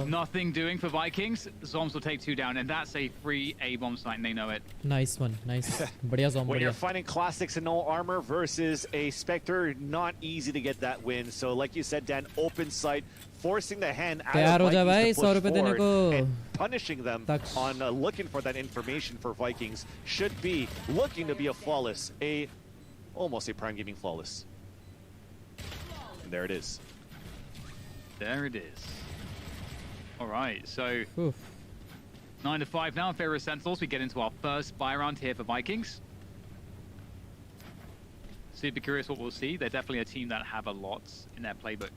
nothing doing for Vikings. Zombs will take 2 down, and that's a free A-bomb site, and they know it. Nice one, nice. Badhiya Zomb, when you're fighting classics in no armor versus a Spectre, not easy to get that win. So like you said, Dan, open sight, forcing the hand out of Vikings to push forward and punishing them on looking for that information for Vikings. Should be looking to be a flawless, almost a Prime Gaming flawless. And there it is. There it is. All right, so 9-5 now in favor of Sentinels. We get into our first buy round here for Vikings. Super curious what we'll see. They're definitely a team that have a lot in their playbook.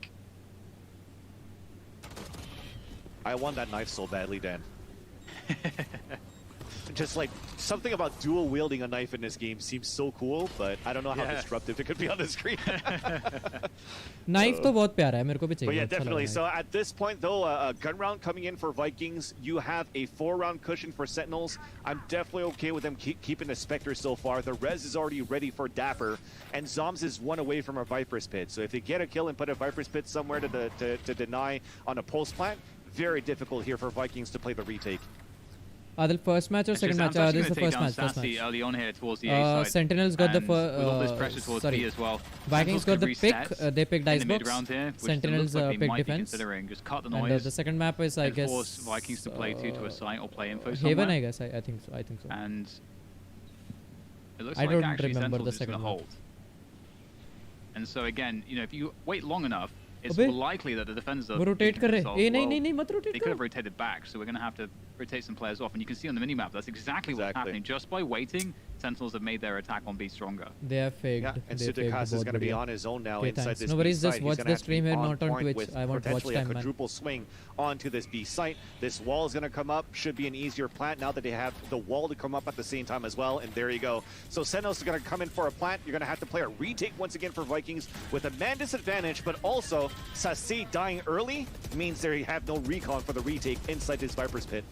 I want that knife so badly, Dan. Just like something about dual wielding a knife in this game seems so cool, but I don't know how disruptive it could be on the screen. Knife to बहुत प्यारा है, मेरे को भी चाहिए. But yeah, definitely. So at this point, though, a gun round coming in for Vikings. You have a 4-round cushion for Sentinels. I'm definitely okay with them keeping the Spectre so far. The res is already ready for Dapper, and Zombs is 1 away from a Viper's Pit. So if they get a kill and put a Viper's Pit somewhere to deny on a post plant, very difficult here for Vikings to play the retake. Adil, first match or second match? This is the first match. Early on here towards the A side. Sentinels got the first. With all this pressure towards B as well. Vikings got the pick. They picked Icebox. Here, Sentinels picked defense. Just cut the noise. And the second map is, I guess, force Vikings to play to a site or play info Haven, I guess. I think so. And it looks I like don't actually remember Sentinels the is going second to hold. And so again, you know, if you wait long enough, it's Abey, likely that the defenders are rotate कर रहे. नहीं, मत rotate. They could have rotated back, so we're going to have to rotate some players off. And you can see on the minimap that's exactly what's happening. Just by waiting, Sentinels have made their attack on B stronger. They have faked. Yeah, and Sudakas is going to be on his own now inside this no B worries, site. Just watch the stream here, not on Twitch. I want watch potentially time, a man. quadruple swing onto this B site. This wall is going to come up. Should be an easier plant now that they have the wall to come up at the same time as well. And there you go. So Sentinels is going to come in for a plant. You're going to have to play a retake once again for Vikings with a man disadvantage, but also Sassi dying early means they have no recon for the retake inside this Viper's Pit.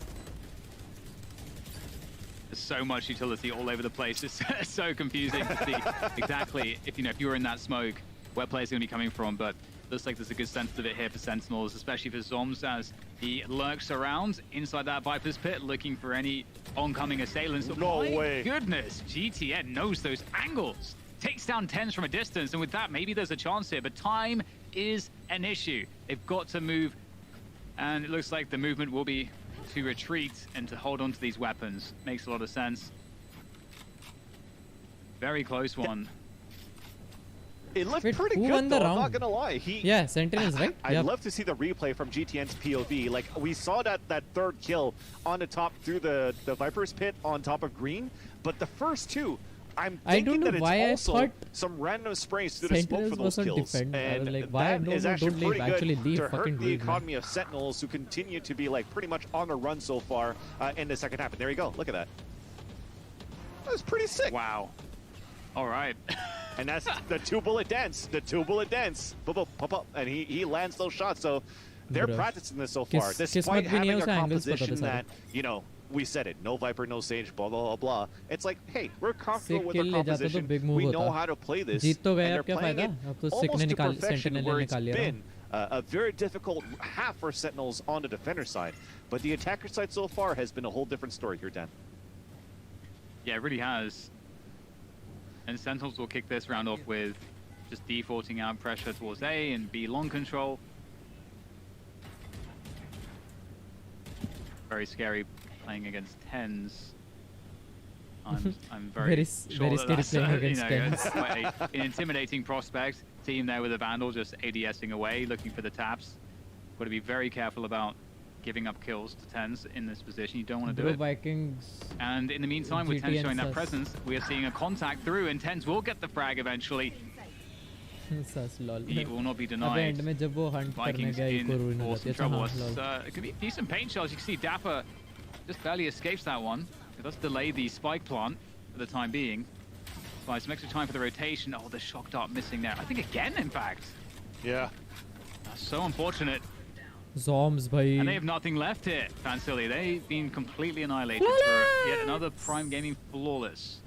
There's so much utility all over the place. It's so confusing to see exactly if you were in that smoke where players are going to be coming from. But looks like there's a good sense of it here for Sentinels, especially for Zombs as he lurks around inside that Viper's Pit looking for any oncoming assailants. No way. Goodness, GTN knows those angles. Takes down 10s from a distance, and with that, maybe there's a chance here, but time is an issue. They've got to move, and it looks like the movement will be to retreat and to hold on to these weapons. Makes a lot of sense. Very close one. It looked pretty good, though, I'm not gonna lie. Yeah, Sentinels, right? I'd love to see the replay from GTN's POV. Like, we saw that 3rd kill on the top through the Viper's Pit on top of green, but the first 2, I'm thinking that it's also some random sprays through the smoke for those kills. And that is actually pretty good to hurt the economy of Sentinels, who continue to be like pretty much on the run so far in the second half. And there you go. Look at that. That was pretty sick. Wow. All right. And that's the 2-bullet dance. The 2-bullet dance. Pop up. And he lands those shots. So they're practicing this so far. Despite having a composition that, you know, we said it, no Viper, no Sage, blah, blah, blah, blah. It's like, hey, we're comfortable with the composition. We know how to play this. And they're playing it almost to perfection, where it's been a very difficult half for Sentinels on the defender side. But the attacker side so far has been a whole different story here, Dan. Yeah, it really has. And Sentinels will kick this round off with just defaulting out pressure towards A and B long control. Very scary playing against tens. I'm very very sure scary playing against tens. Quite an intimidating prospect. Team there with a Vandal just ADSing away, looking for the taps. Got to be very careful about giving up kills to tens in this position. You don't want to do it. Vikings. And in the meantime, with tens showing that presence, we are seeing a contact through, and tens will get the frag eventually. He will not be denied. Vikings in awesome trouble. It could be decent paint shells. You can see Dapper just barely escapes that one. It does delay the spike plant for the time being. Buys some extra time for the rotation. Oh, the shock dart missing there. I think again, in fact. Yeah. That's so unfortunate. Zombs, bhai. And they have nothing left here, Fancilly. They've been completely annihilated for yet another Prime Gaming flawless.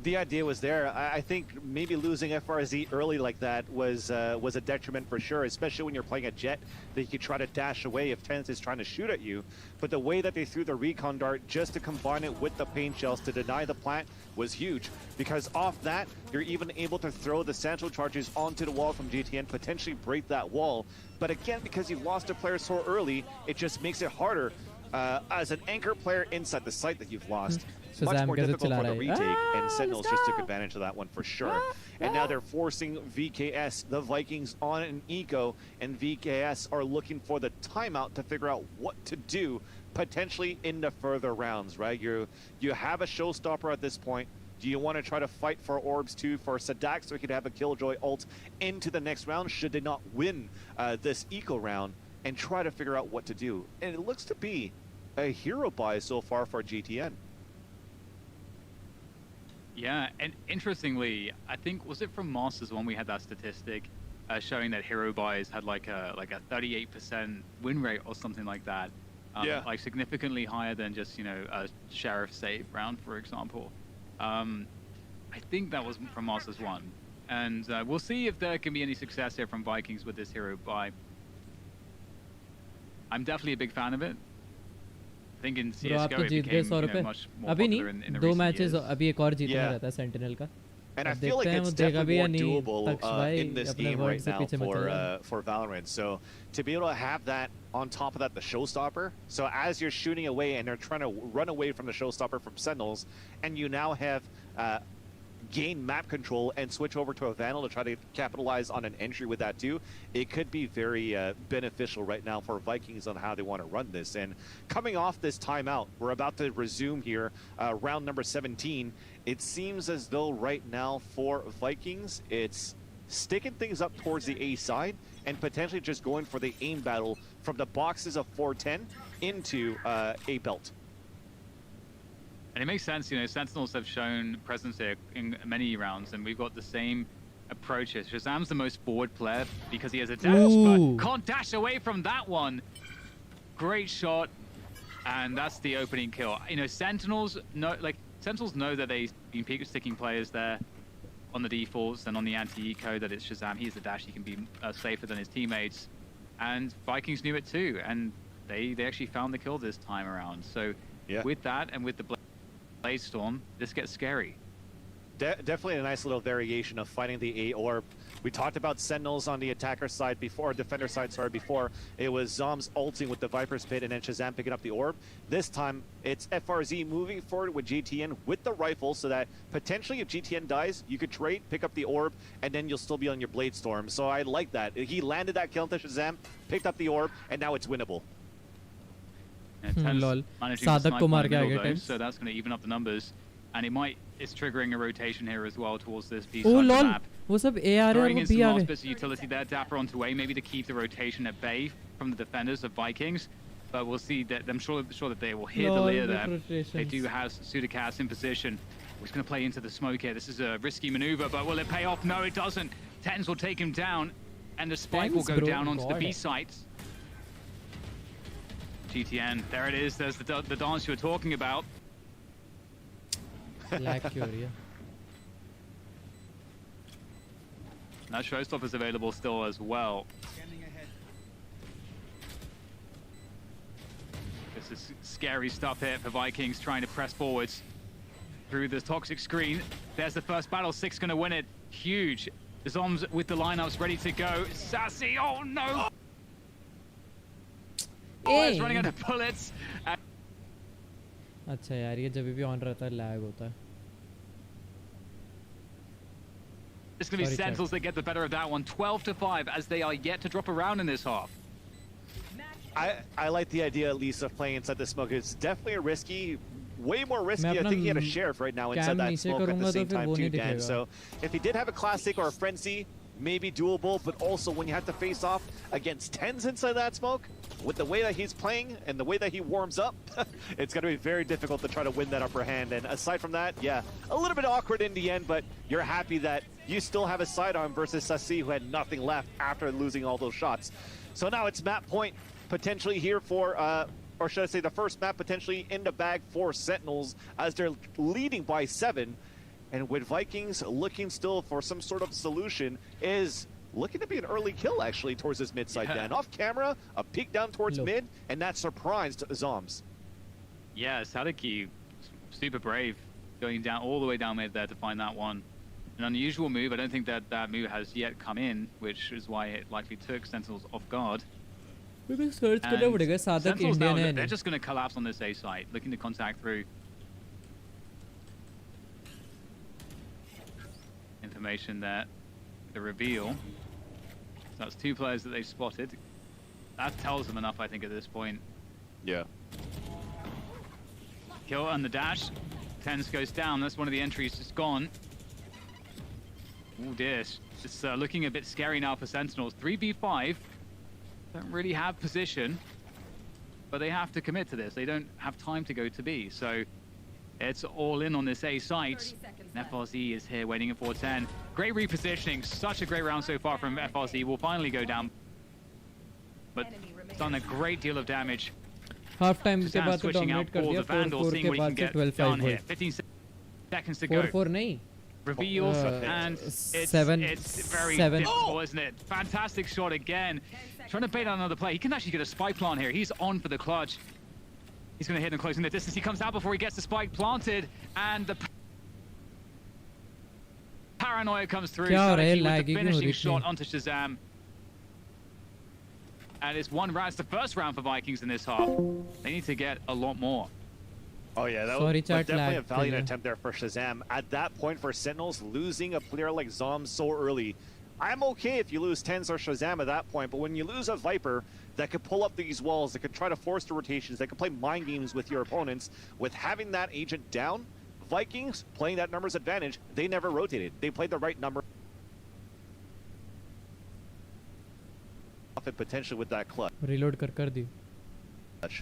The idea was there. I think maybe losing FRZ early like that was a detriment for sure, especially when you're playing a jet that you could try to dash away if Tennis is trying to shoot at you. But the way that they threw the recon dart just to combine it with the paint shells to deny the plant was huge, because off that, you're even able to throw the Sancho charges onto the wall from GTN, potentially break that wall. But again, because you've lost a player so early, it just makes it harder as an anchor player inside the site that you've lost. Much more difficult for the retake, and Sentinels just took advantage of that one for sure. And now they're forcing VKS, the Vikings, on an eco, and VKS are looking for the timeout to figure out what to do, potentially in the further rounds, right? You have a showstopper at this point. Do you want to try to fight for orbs too for Sadak so he could have a Killjoy ult into the next round should they not win this eco round, and try to figure out what to do? And it looks to be a hero buy so far for GTN. Yeah, and interestingly, I think, was it from Masters when we had that statistic showing that hero buys had like a 38% win rate or something like that. Yeah. Like significantly higher than just, you know, a Sheriff save round, for example. I think that was from Masters 1. And we'll see if there can be any success here from Vikings with this hero buy. I'm definitely a big fan of it. I think in CSGO it became, you know, much more popular in the recent years. अभी एक और जीतना रहता है Sentinel का. And I feel like it's definitely more doable in this game right now for Valorant. So to be able to have that on top of that, the showstopper. So as you're shooting away and they're trying to run away from the showstopper from Sentinels, and you now have gain map control and switch over to a Vandal to try to capitalize on an entry with that too, it could be very beneficial right now for Vikings on how they want to run this. And coming off this timeout, we're about to resume here round number 17. It seems as though right now for Vikings, it's sticking things up towards the A side and potentially just going for the aim battle from the boxes of 410 into A belt. And it makes sense, you know, Sentinels have shown presence here in many rounds, and we've got the same approaches. Shazam's the most forward player because he has a dash, but can't dash away from that one. Great shot, and that's the opening kill. You know, Sentinels know that they've been peak sticking players there on the defaults and on the anti-eco, that it's Shazam. He's the dash, he can be safer than his teammates. And Vikings knew it too, and they actually found the kill this time around. So with that and with the Blade Storm, this gets scary. Definitely a nice little variation of fighting the A orb. We talked about Sentinels on the attacker side before, defender side, sorry, before. It was Zombs ulting with the Viper's Pit and then Shazam picking up the orb. This time, it's FRZ moving forward with GTN with the rifle so that potentially if GTN dies, you could trade, pick up the orb, and then you'll still be on your Blade Storm. So I like that. He landed that kill to Shazam, picked up the orb, and now it's winnable. Lol. Sadak ko maar ke aage, so that's going to even up the numbers, and it's triggering a rotation here as well towards this B side of the map. वो सब A आ रहे हैं और वो B आ गए. Bits of utility there, Dapper onto A, maybe to keep the rotation at bay from the defenders of Vikings, but we'll see that I'm sure that they will hear the Leer there. They do have Sudicast in position. He's going to play into the smoke here. This is a risky maneuver, but will it pay off? No, it doesn't. Tens will take him down, and the spike will go down onto the B site. GTN, there it is. There's the dance you were talking about. That showstopper is available still as well. This is scary stuff here for Vikings trying to press forwards through the toxic screen. There's the first battle. 6 going to win it. Huge. The Zombs with the lineups ready to go. Sassy, oh no! Oh, it's running out of bullets. अच्छा यार ये जब भी on रहता है lag होता है. It's going to be Sentinels that get the better of that one. 12-5 as they are yet to drop around in this half. I like the idea at least of playing inside the smoke. It's definitely a risky, way more risky. I think he had a sheriff right now inside that smoke at the same time too, Dan. So if he did have a classic or a frenzy, maybe doable, but also when you have to face off against 10s inside that smoke, with the way that he's playing and the way that he warms up, it's going to be very difficult to try to win that upper hand. And aside from that, yeah, a little bit awkward in the end, but you're happy that you still have a sidearm versus Sassi, who had nothing left after losing all those shots. So now it's map point potentially here for, or should I say the first map potentially in the bag for Sentinels as they're leading by 7. And with Vikings looking still for some sort of solution, is looking to be an early kill actually towards this mid side. Dan off camera, a peek down towards mid, and that surprised Zoms. Yeah, Sadiki, super brave, going down all the way down mid there to find that one. An unusual move. I don't think that that move has yet come in, which is why it likely took Sentinels off guard. Sentinels now, they're just going to collapse on this A site, looking to contact through. Information that the reveal. So that's 2 players that they've spotted. That tells them enough, I think, at this point. Yeah. Kill on the dash. Tens goes down. That's one of the entries just gone. Oh dear. It's looking a bit scary now for Sentinels. 3v5. Don't really have position, but they have to commit to this. They don't have time to go to B. So it's all in on this A site. FRZ is here waiting at 410. Great repositioning. Such a great round so far from FRZ. Will finally go down, but it's done a great deal of damage. Half time के बाद तो switching out dominate कर all दिया. the Vandals, seeing what he can get done here. 15 seconds to go. 4-4 नहीं. Reveals and it's very difficult, isn't it? Fantastic shot again. Trying to bait out another play. He can actually get a spike plant here. He's on for the clutch. He's going to hit him closing the distance. He comes out before he gets the spike planted, and the paranoia comes through. Sadiki with the finishing shot onto Shazam. And it's one round. It's the first round for Vikings in this half. They need to get a lot more. Oh yeah, that was definitely a valiant attempt there for Shazam. At that point for Sentinels, losing a player like Zom so early, I'm okay if you lose Tens or Shazam at that point, but when you lose a Viper that could pull up these walls, that could try to force the rotations, that could play mind games with your opponents, with having that agent down, Vikings playing that numbers advantage, they never rotated. They played the right number. Potentially with that clutch. Reload kar di.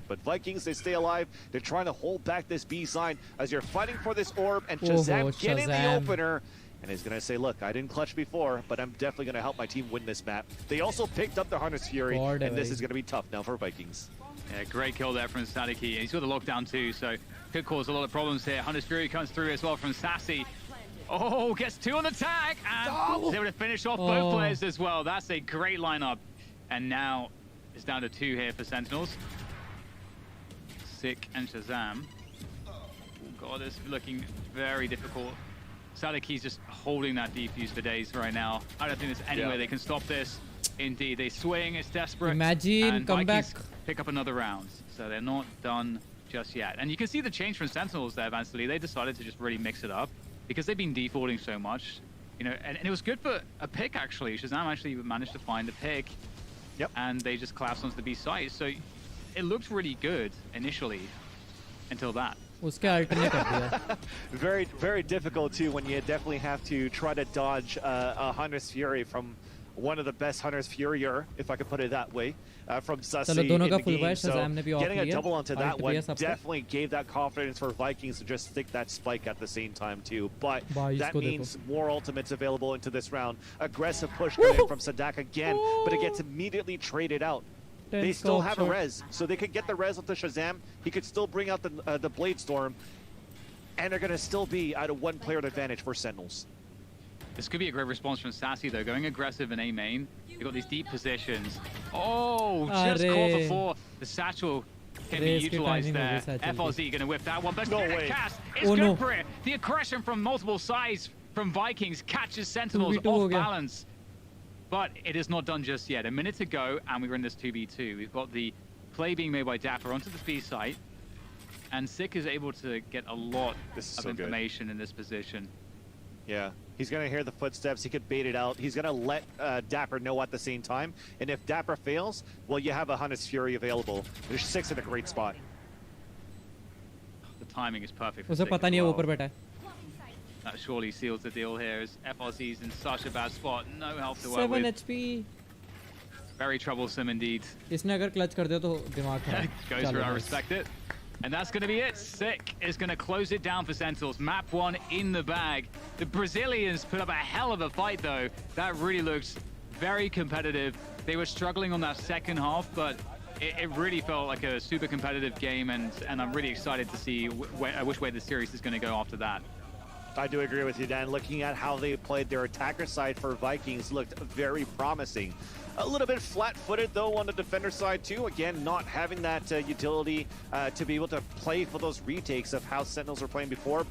But Vikings, they stay alive. They're trying to hold back this B side as you're fighting for this orb, and Shazam getting the opener. And he's going to say, look, I didn't clutch before, but I'm definitely going to help my team win this map. They also picked up the Hunter's Fury, and this is going to be tough now for Vikings. Yeah, great kill there from Sadiki. He's got the lockdown too, so could cause a lot of problems here. Hunter's Fury comes through as well from Sassy. Oh, gets 2 on the tag, and he's able to finish off both players as well. That's a great lineup. And now it's down to 2 here for Sentinels. Sick and Shazam. Oh god, this is looking very difficult. Sadiki's just holding that defuse for days right now. I don't think there's any way they can stop this. Indeed, they swing, it's desperate. Imagine, come back. Pick up another round. So they're not done just yet. And you can see the change from Sentinels there, Vansily. They decided to just really mix it up because they've been defaulting so much. You know, and it was good for a pick actually. Shazam actually managed to find a pick. Yep. And they just collapsed onto the B side. So it looked really good initially until that. Very, very difficult too when you definitely have to try to dodge a Hunter's Fury from one of the best Hunter's Furier, if I could put it that way, from Sassy in the game. So getting a double onto that one definitely gave that confidence for Vikings to just stick that spike at the same time too. But that means more ultimates available into this round. Aggressive push coming from Sadak again, but it gets immediately traded out. They still have a res, so they could get the res onto Shazam. He could still bring out the Blade Storm, and they're going to still be at a 1-player advantage for Sentinels. This could be a great response from Sassy, though. Going aggressive in A main. They've got these deep positions. Oh, just caught before the satchel can be utilized there. FRZ going to whip that one, but cast is good for it. The aggression from multiple sides from Vikings catches Sentinels off balance. But it is not done just yet. A minute to go, and we're in this 2v2. We've got the play being made by Dapper onto the B site. And Sick is able to get a lot of information in this position. Yeah, he's going to hear the footsteps. He could bait it out. He's going to let Dapper know at the same time. And if Dapper fails, well, you have a Hunter's Fury available. There's 6 in a great spot. The timing is perfect for उसे Sick पता as नहीं है वो well. ऊपर बैठा है. That surely seals the deal here as FRC's in such a bad spot. No help to work 7 with. HP. Very troublesome indeed. इसने अगर क्लच कर दिया तो दिमाग खराब. Goes for it, I respect it. And that's going to be it. Sick is going to close it down for Sentinels. Map 1 in the bag. The Brazilians put up a hell of a fight though. That really looks very competitive. They were struggling on that second half, but it really felt like a super competitive game, and I'm really excited to see which way the series is going to go after that. I do agree with you, Dan. Looking at how they played, their attacker side for Vikings looked very promising. A little bit flat-footed, though, on the defender side, too. Again, not having that utility to be able to play for those retakes of how Sentinels were playing before.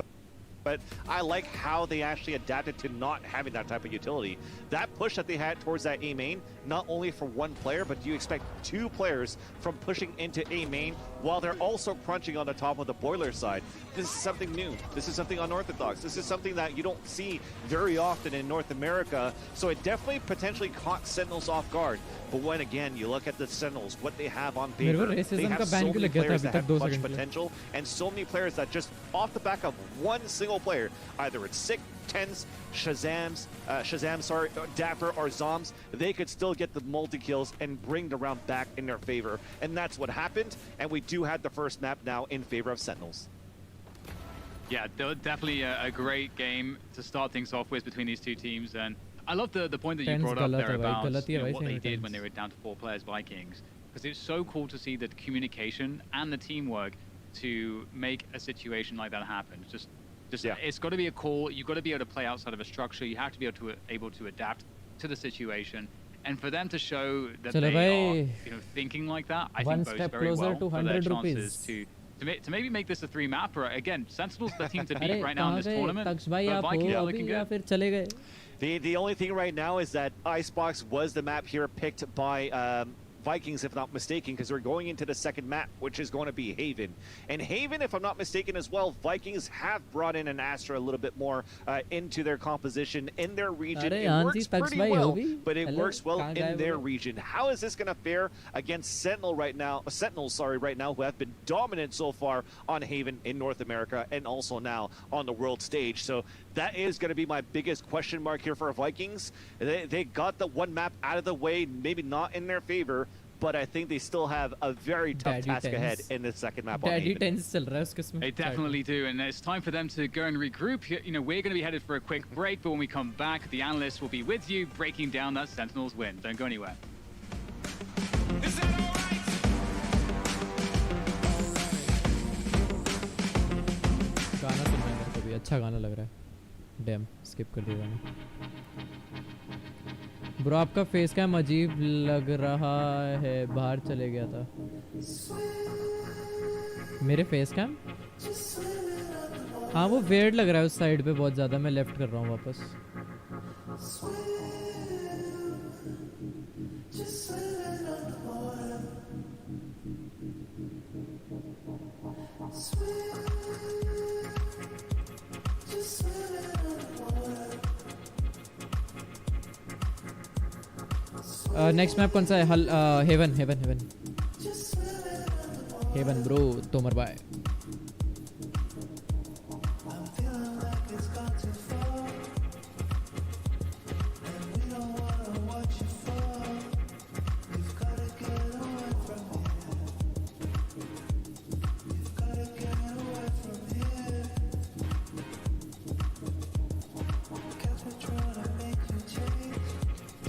But I like how they actually adapted to not having that type of utility. That push that they had towards that A main, not only for one player, but you expect 2 players from pushing into A main while they're also crunching on the top of the boiler side. This is something new. This is something unorthodox. This is something that you don't see very often in North America. So it definitely potentially caught Sentinels off guard. But when again you look at the Sentinels, what they have on paper, they have so many players that have clutch potential, and so many players that just off the back of one single player, either it's Sick, Tens, Dapper or Zombs, they could still get the multi-kills and bring the round back in their favor. And that's what happened, and we do have the first map now in favor of Sentinels. Yeah, definitely a great game to start things off with between these two teams. And I love the point that you brought up there about what they did when they were down to 4 players, Vikings. Because it's so cool to see the communication and the teamwork to make a situation like that happen. Just it's got to be a call. You've got to be able to play outside of a structure. You have to be able to adapt to the situation. And for them to show that they are thinking like that, I think bodes very well for their chances to maybe make this a 3-mapper. Again, Sentinels the team to beat right now in this tournament. But Vikings are looking good. The only thing right now is that Icebox was the map here picked by Vikings, if not mistaken, because we're going into the second map, which is going to be Haven. And Haven, if I'm not mistaken as well, Vikings have brought in an Astra a little bit more into their composition in their region. It works pretty well, but it works well in their region. How is this going to fare against Sentinels right now, who have been dominant so far on Haven in North America and also now on the world stage? So that is going to be my biggest question mark here for Vikings. They got the one map out of the way, maybe not in their favor, but I think they still have a very tough task ahead in the second map. They definitely do, and it's time for them to go and regroup. You know, we're going to be headed for a quick break, but when we come back, the analysts will be with you, breaking down that Sentinels win. Don't go anywhere. Is that all right? गाना सुनना है मेरे को भी, अच्छा गाना लग रहा है. डैम स्किप कर दिया गाना. ब्रो आपका फेस कैम अजीब लग रहा है, बाहर चले गया था. मेरे फेस कैम हाँ वो वेयर्ड लग रहा है उस साइड पे बहुत ज़्यादा. मैं लेफ्ट कर रहा हूँ वापस. नेक्स्ट मैप कौन सा है? Haven bro. Tomar bye.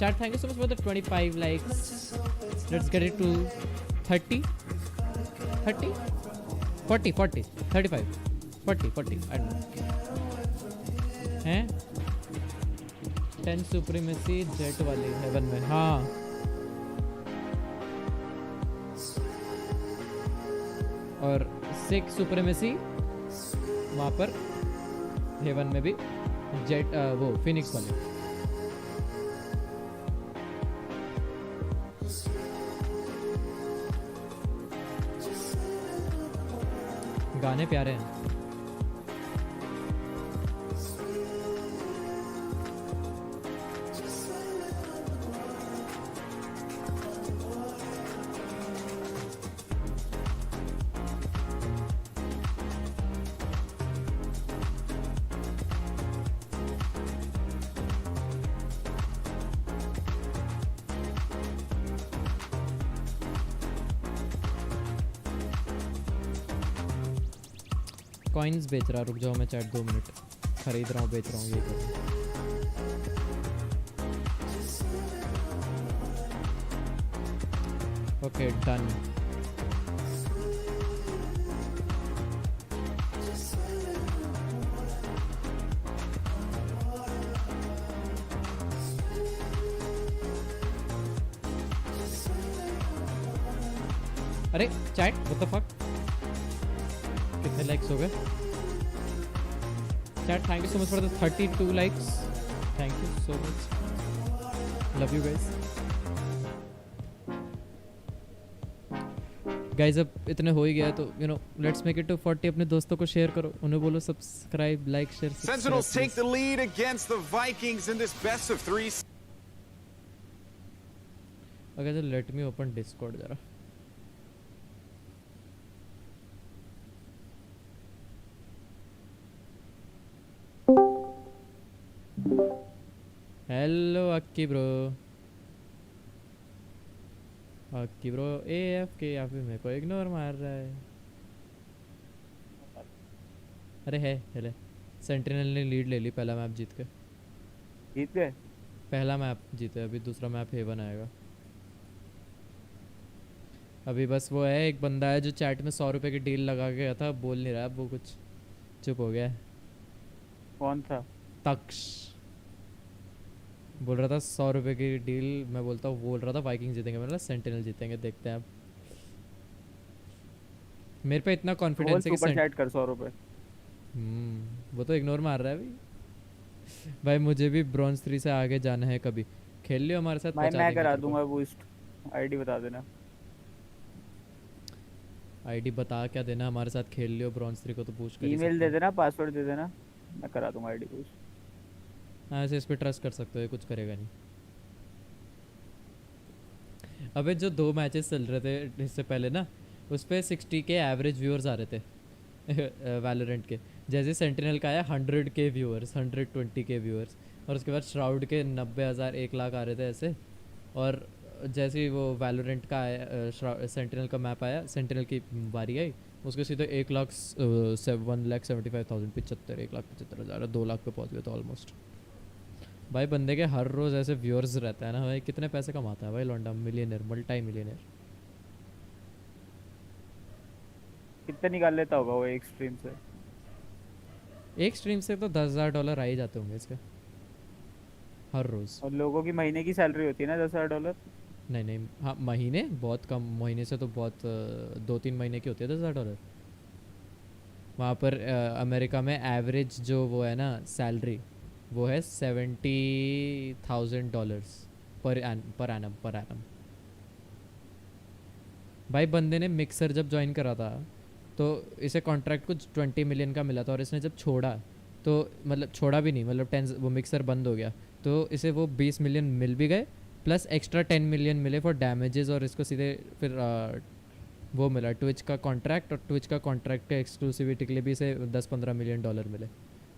Chat, thank you so much for the 25 likes. Let's get it to 30, 40, 35, 40, I don't know. हैं? 10 सुप्रीमेसी जेट वाली हेवन में. हाँ और 6 सुप्रीमेसी वहाँ पर हेवन में भी जेट वो फिनिक्स वाले. गाने प्यारे हैं। कॉइन्स बेच रहा, रुक जाओ मैं चैट 2 मिनट, खरीद रहा हूँ बेच रहा हूँ ये कर रहा हूँ। Okay done. अरे चैट व्हाट द फक, कितने लाइक्स हो गए chat? Thank you so much for the 32 likes, thank you so much, love you guys. Guys अब इतने हो ही गया तो you know let's make it to 40। अपने दोस्तों को शेयर करो, उन्हें बोलो subscribe like share. Sentinels take the lead against the Vikings in this best of 3. Okay, so let me open Discord जरा। हेलो अक्की ब्रो, अक्की ब्रो AFK या फिर मेरे को इग्नोर मार रहा है। अरे है हेले, सेंटिनल ने लीड ले ली, पहला मैप जीत गए। पहला मैप जीते, अभी दूसरा मैप हेवन आएगा। अभी बस वो है एक बंदा है जो चैट में 100 रुपए की डील लगा के गया था, बोल नहीं रहा अब वो, कुछ चुप हो गया है। कौन था? तक्ष बोल रहा था 100 रुपए की डील, मैं बोलता हूँ, बोल रहा था वाइकिंग्स जीतेंगे, मतलब सेंटिनल जीतेंगे, देखते हैं अब। मेरे पे इतना कॉन्फिडेंस है कि सुपर चैट कर 100 रुपए। वो तो इग्नोर मार रहा है अभी। भाई मुझे भी ब्रॉन्ज 3 से आगे जाना है, कभी खेल लियो हमारे साथ। मैं करा दूंगा बूस्ट, आईडी बता देना। आईडी बता क्या देना, हमारे साथ खेल लियो ब्रॉन्ज 3 को तो पूछ कर ईमेल दे देना, पासवर्ड दे देना, मैं करा दूंगा आईडी बूस्ट। हाँ ऐसे इस पे ट्रस्ट कर सकते हो, कुछ करेगा नहीं। अबे जो 2 मैचेस चल रहे थे इससे पहले ना, उस पे 60 के एवरेज व्यूअर्स आ रहे थे वैलोरेंट के। जैसे सेंटिनल का आया 100 के व्यूअर्स, 120 के व्यूअर्स, और उसके बाद श्राउड के 90,000 1 लाख आ रहे थे ऐसे। और जैसे ही वो वैलोरेंट का आया, सेंटिनल का मैप आया, सेंटिनल की बारी आई, उसके सीधे 1,75,000 1,75,000 2 लाख पे पहुंच गए थे ऑलमोस्ट। भाई बंदे के हर रोज़ ऐसे व्यूअर्स रहता है ना भाई, कितने पैसे कमाता है भाई लौंडा, मिलियनर, मल्टी मिलियनर। कितने निकाल लेता होगा वो एक स्ट्रीम से? एक स्ट्रीम से तो $10,000 आ ही जाते होंगे इसके हर रोज़। और लोगों की महीने की सैलरी होती है ना $10,000? नहीं हाँ महीने बहुत कम, महीने से तो बहुत 2-3 महीने की होती है $10,000। वहाँ पर अमेरिका में एवरेज जो वो है ना सैलरी, वो है $70,000 पर एनम। भाई बंदे ने मिक्सर जब ज्वाइन करा था तो इसे कॉन्ट्रैक्ट कुछ 20 मिलियन का मिला था, और इसने जब छोड़ा तो मतलब छोड़ा भी नहीं, मतलब 10 वो मिक्सर बंद हो गया तो इसे वो 20 मिलियन मिल भी गए, प्लस एक्स्ट्रा 10 मिलियन मिले फॉर डैमेजेस, और इसको सीधे फिर वो मिला ट्विच का कॉन्ट्रैक्ट, और ट्विच का कॉन्ट्रैक्ट के एक्सक्लूसिविटी के लिए भी इसे $10-15 मिलियन मिले।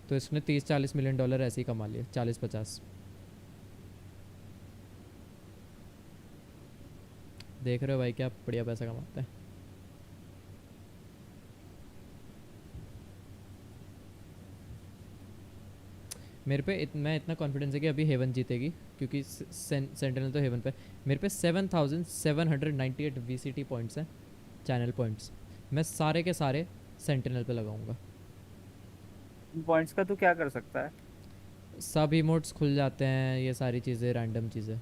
तो इसने $30-40 मिलियन ऐसे ही कमा लिए, 40-50। देख रहे हो भाई क्या बढ़िया पैसा कमाते हैं। मेरे पे मैं इतना कॉन्फिडेंस है कि अभी हेवन जीतेगी, क्योंकि सेंटिनल तो हेवन पे। मेरे पे 7,798 VCT पॉइंट्स हैं, चैनल पॉइंट्स। मैं सारे के सारे सेंटिनल पे लगाऊंगा। पॉइंट्स का तू क्या कर सकता है? सब इमोट्स खुल जाते हैं, ये सारी चीज़ें, रैंडम चीज़ें।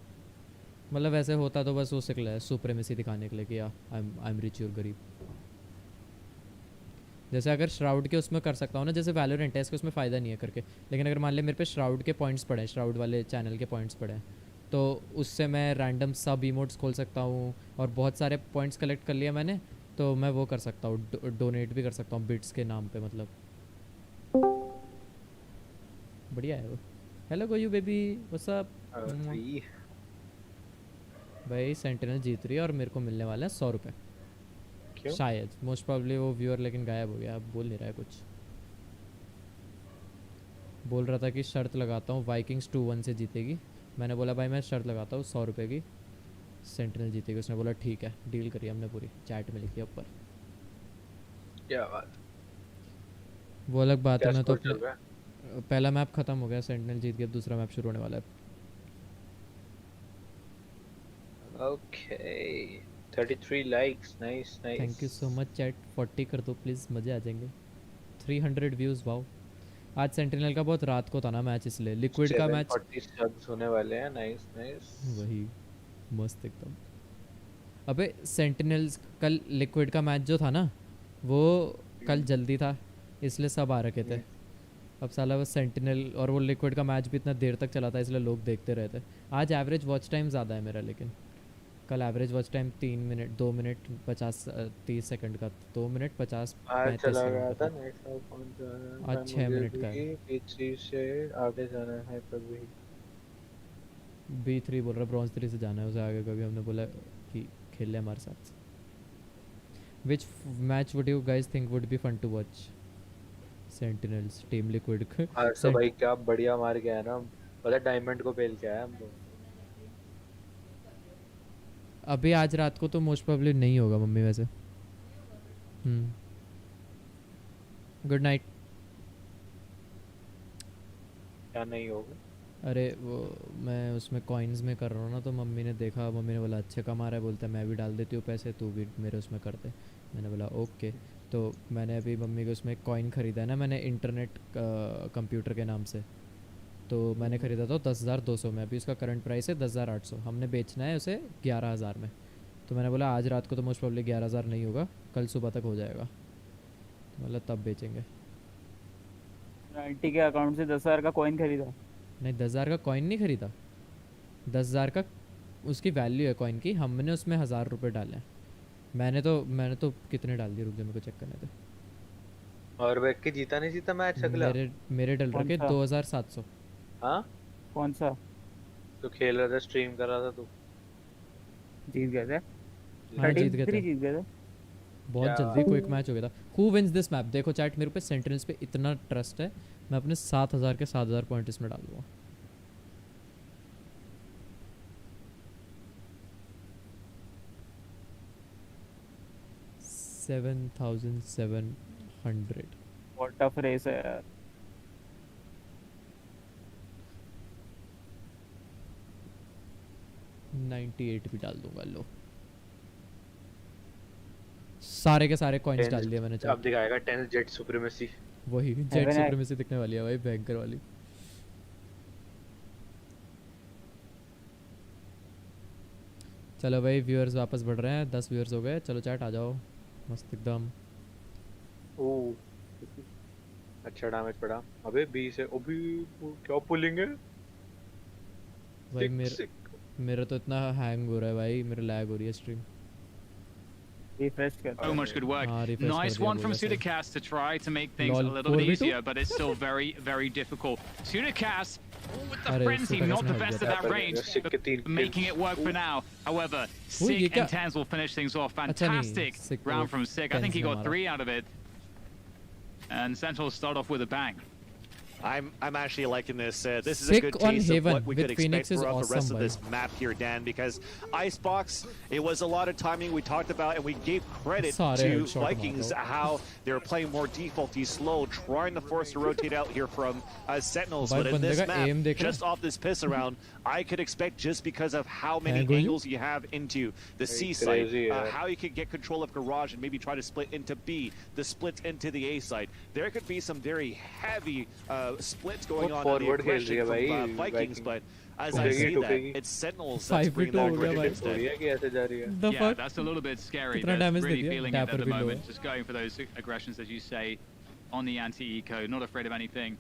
मतलब ऐसे होता तो बस वो सिकला है सुप्रीमेसी दिखाने के लिए कि आई एम रिच और गरीब। जैसे अगर श्राउड के उसमें कर सकता हूँ ना, जैसे वैलोरेंट है इसके उसमें फ़ायदा नहीं है करके, लेकिन अगर मान ले मेरे पे श्राउड के पॉइंट्स पड़े हैं, श्राउड वाले चैनल के पॉइंट्स पड़े हैं, तो उससे मैं रैंडम सब इमोट्स खोल सकता हूँ, और बहुत सारे पॉइंट्स कलेक्ट कर लिया मैंने तो मैं वो कर सकता हूँ, डोनेट भी कर सकता हूँ बिट्स के नाम पे, मतलब बढ़िया है वो। हेलो गोयू बेबी, व्हाट्स अप? भाई सेंटिनल जीत रही है और मेरे को मिलने वाला है 100 रुपये शायद, मोस्ट प्रॉब्ली वो व्यूअर लेकिन गायब हो गया, अब बोल नहीं रहा है कुछ। बोल रहा था कि शर्त लगाता हूँ वाइकिंग्स 2-1 से जीतेगी। मैंने बोला भाई मैं शर्त लगाता हूँ 100 रुपये की, सेंटिनल जीतेगी। उसने बोला ठीक है, डील करी हमने पूरी, चैट में लिखी ऊपर। क्या बात, वो अलग बात है। मैं तो पहला मैप खत्म हो गया, सेंटिनल जीत गया, दूसरा मैप शुरू होने वाला है। Okay 33 likes, nice nice. Thank you so much chat, 40 कर दो प्लीज़, मज़े आ जाएंगे। 300 व्यूज़, वाओ। आज सेंटिनल का बहुत रात को था ना मैच, इसलिए लिक्विड का मैच 40 सब्स होने वाले हैं, नाइस नाइस। वही मस्त एकदम। अबे सेंटिनल्स कल लिक्विड का मैच जो था ना, वो कल जल्दी था इसलिए सब आ रखे थे। अब साला वो सेंटिनल और वो लिक्विड का मैच भी इतना देर तक चला था इसलिए लोग देखते रहे थे। आज एवरेज वॉच टाइम ज़्यादा है मेरा, लेकिन कल average watch time 3 minute 2 minute 30 second का, 2 मिनट 50 आज 35 चला गया सेकंड था का। नेक्स्ट में कौन सा है? आज 6 मिनट का है। B3 से आगे जाना है पर भी B3 बोल रहा, ब्रॉन्ज 3 से जाना है उसे आगे। कभी हमने बोला कि खेल ले हमारे साथ। Which match would you guys think would be fun to watch? Sentinels team Liquid. आज तो भाई क्या बढ़िया मार के आया ना, पता डायमंड को पेल के आया हम लोग। अभी आज रात को तो मोस्ट प्रोबेबली नहीं होगा मम्मी वैसे। Good night. क्या नहीं होगा? अरे वो मैं उसमें कॉइन्स में कर रहा हूँ ना, तो मम्मी ने देखा, मम्मी ने बोला अच्छे कमा रहा है, बोलता है मैं भी डाल देती हूँ पैसे, तू भी मेरे उसमें कर दे। मैंने बोला ओके। तो मैंने अभी मम्मी को उसमें कॉइन ख़रीदा है ना, मैंने इंटरनेट कंप्यूटर के नाम से, तो मैंने ख़रीदा था 10,200 में। अभी उसका करंट प्राइस है 10,800। हमने बेचना है उसे 11,000 में। तो मैंने बोला आज रात को तो मोस्ट प्रॉब्ली 11,000 नहीं होगा, कल सुबह तक हो जाएगा, तो मतलब तब बेचेंगे। आंटी के अकाउंट से 10,000 का कॉइन खरीदा? नहीं 10,000 का कॉइन नहीं ख़रीदा, 10,000 का उसकी वैल्यू है कॉइन की। हमने उसमें 1,000 रुपये डाले हैं। मैंने तो कितने डाल दिए, रुक जा मेरे को चेक करने थे। और बैक के जीता नहीं जीता मैच अगला? मेरे डल रखे 2,700। हाँ कौन सा? तो खेल रहा था, स्ट्रीम कर रहा था तू? जीत गए थे? हाँ जीत गए थे बहुत जल्दी, क्विक मैच हो गया था। Who wins this map? देखो चैट, मेरे पे सेंटिनल्स पे इतना ट्रस्ट है, मैं अपने 7,000 के 7,000 पॉइंट इसमें डाल दूँगा। $7,700। बहुत टफ रेस है यार। 98 भी डाल दूंगा। लो सारे के सारे कॉइन्स डाल दिए मैंने। अब दिखाएगा 10 जेट सुप्रीमेसी। वही जेट सुप्रीमेसी दिखने वाली है भाई, भयंकर वाली। चलो भाई व्यूअर्स वापस बढ़ रहे हैं, 10 व्यूअर्स हो गए। चलो चैट आ जाओ, मस्त एकदम। ओह अच्छा डैमेज पड़ा। अबे बी से अभी क्या पुलिंग है भाई। मेरा तो इतना हैंग हो रहा है भाई, मेरा लैग हो रही है स्ट्रीम। Refresh कर। So much good work. Nice one from Sudicast to try to make things a little bit easier, but it's still very, very difficult. Sudicast with the frenzy, not the best at that range, but making it work for now. However, Sig and Tans will finish things off. Fantastic round from Sig. I think he got 3 out of it. And Sentinels start off with a bang. I'm actually liking this. This is a good taste of what we could expect throughout the rest of this map here, Dan, because Icebox, it was a lot of timing we talked about, and we gave credit to Vikings how they were playing more defaulty, slow, trying to force to rotate out here from Sentinels. But in this map, just off this piss around, I could expect, just because of how many angles you have into the C side, how you could get control of Garage and maybe try to split into B, the splits into the A side. There could be some very heavy splits going on in the aggression from Vikings, but as I see that, it's Sentinels that's bringing that aggression instead. Yeah, that's a little bit scary. They're really feeling it at the moment, just going for those aggressions, as you say, on the anti-eco, not afraid of anything.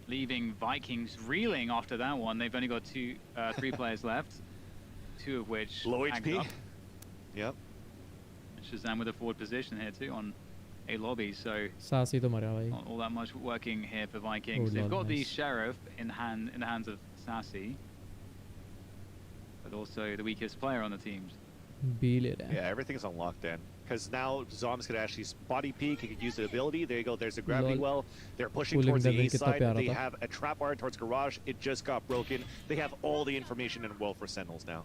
Leaving Vikings reeling after that one. They've only got 3 players left, 2 of which low HP. Yep. Shazam with a forward position here too on a lobby, so Sassy to mara bhai. not all that much working here for Vikings. They've got the Sheriff in the hands of Sassy, but also the weakest player on the team. Yeah, everything's on lockdown. Because now Zom's could actually body peek, he could use the ability. There you go, there's the gravity well. They're pushing towards the A side. They have a trap wire towards garage. It just got broken. They have all the information in well for Sentinels now.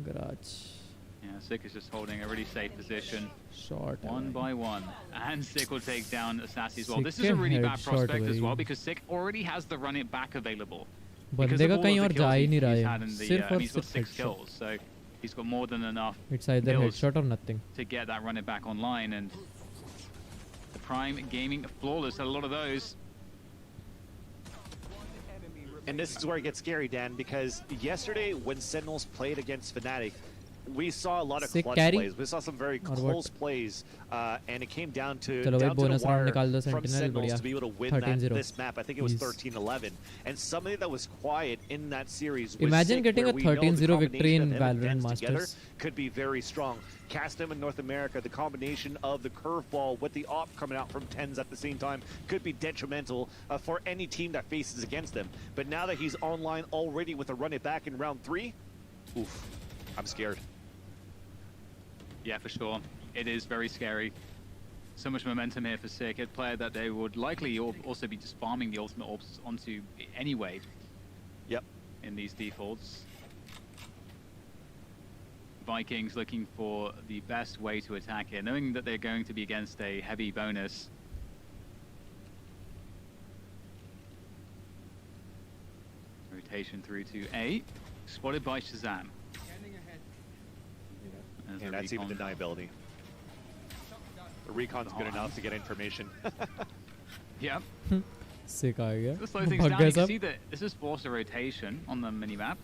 Garage. Yeah, Sick is just holding a really safe position. Short. One by one. And Sick will take down Sassy as well. This is a really bad prospect as well because Sick already has the run it back available. बंदे का कहीं और जा ही नहीं रहा है. सिर्फ और he's got 6 kills, so he's got more than enough. It's either headshot or nothing. To get that run it back online, and the Prime Gaming flawless, a lot of those. And this is where it gets scary, Dan, because yesterday when Sentinels played against Fnatic, we saw a lot of clutch plays. We saw some very close plays, and it came down to the wire from Sentinels to be able to win this map. I think it was 13-11. And somebody that was quiet in that series was Imagine getting a 13-0 victory in Valorant Masters. Could be very strong. Castem in North America, the combination of the curveball with the op coming out from 10s at the same time could be detrimental for any team that faces against them. But now that he's online already with a run it back in round 3, oof, I'm scared. Yeah, for sure. It is very scary. So much momentum here for Sick, a player that they would likely also be just farming the ultimate orbs onto anyway. Yep. In these defaults. Vikings looking for the best way to attack here, knowing that they're going to be against a heavy bonus. Rotation through to A. Spotted by Shazam. And that's even deniability. The recon's good enough to get information. Yep. Sick idea. To slow things down, you can see that this is forced a rotation on the minimap.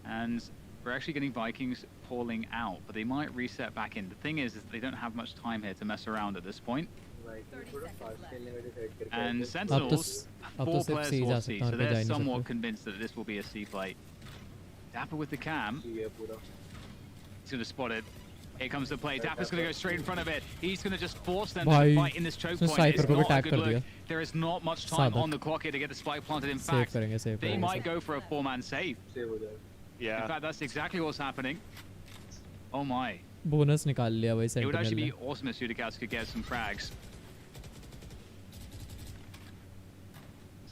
And we're actually getting Vikings pulling out, but they might reset back in. The thing is they don't have much time here to mess around at this point. And Sentinels, 4 players for C, so they're somewhat convinced that this will be a C play. Dapper with the cam. He's going to spot it. Here comes the play. Dapper's going to go straight in front of it. He's going to just force them to fight in this choke point. It's not a good look. There is not much time on the clock here to get the spike planted. In fact, they might go for a 4-man save. Yeah. In fact, that's exactly what's happening. Oh my. Bonus nikal liya bhai Sentinel. It would actually be awesome if Sudicast could get some frags.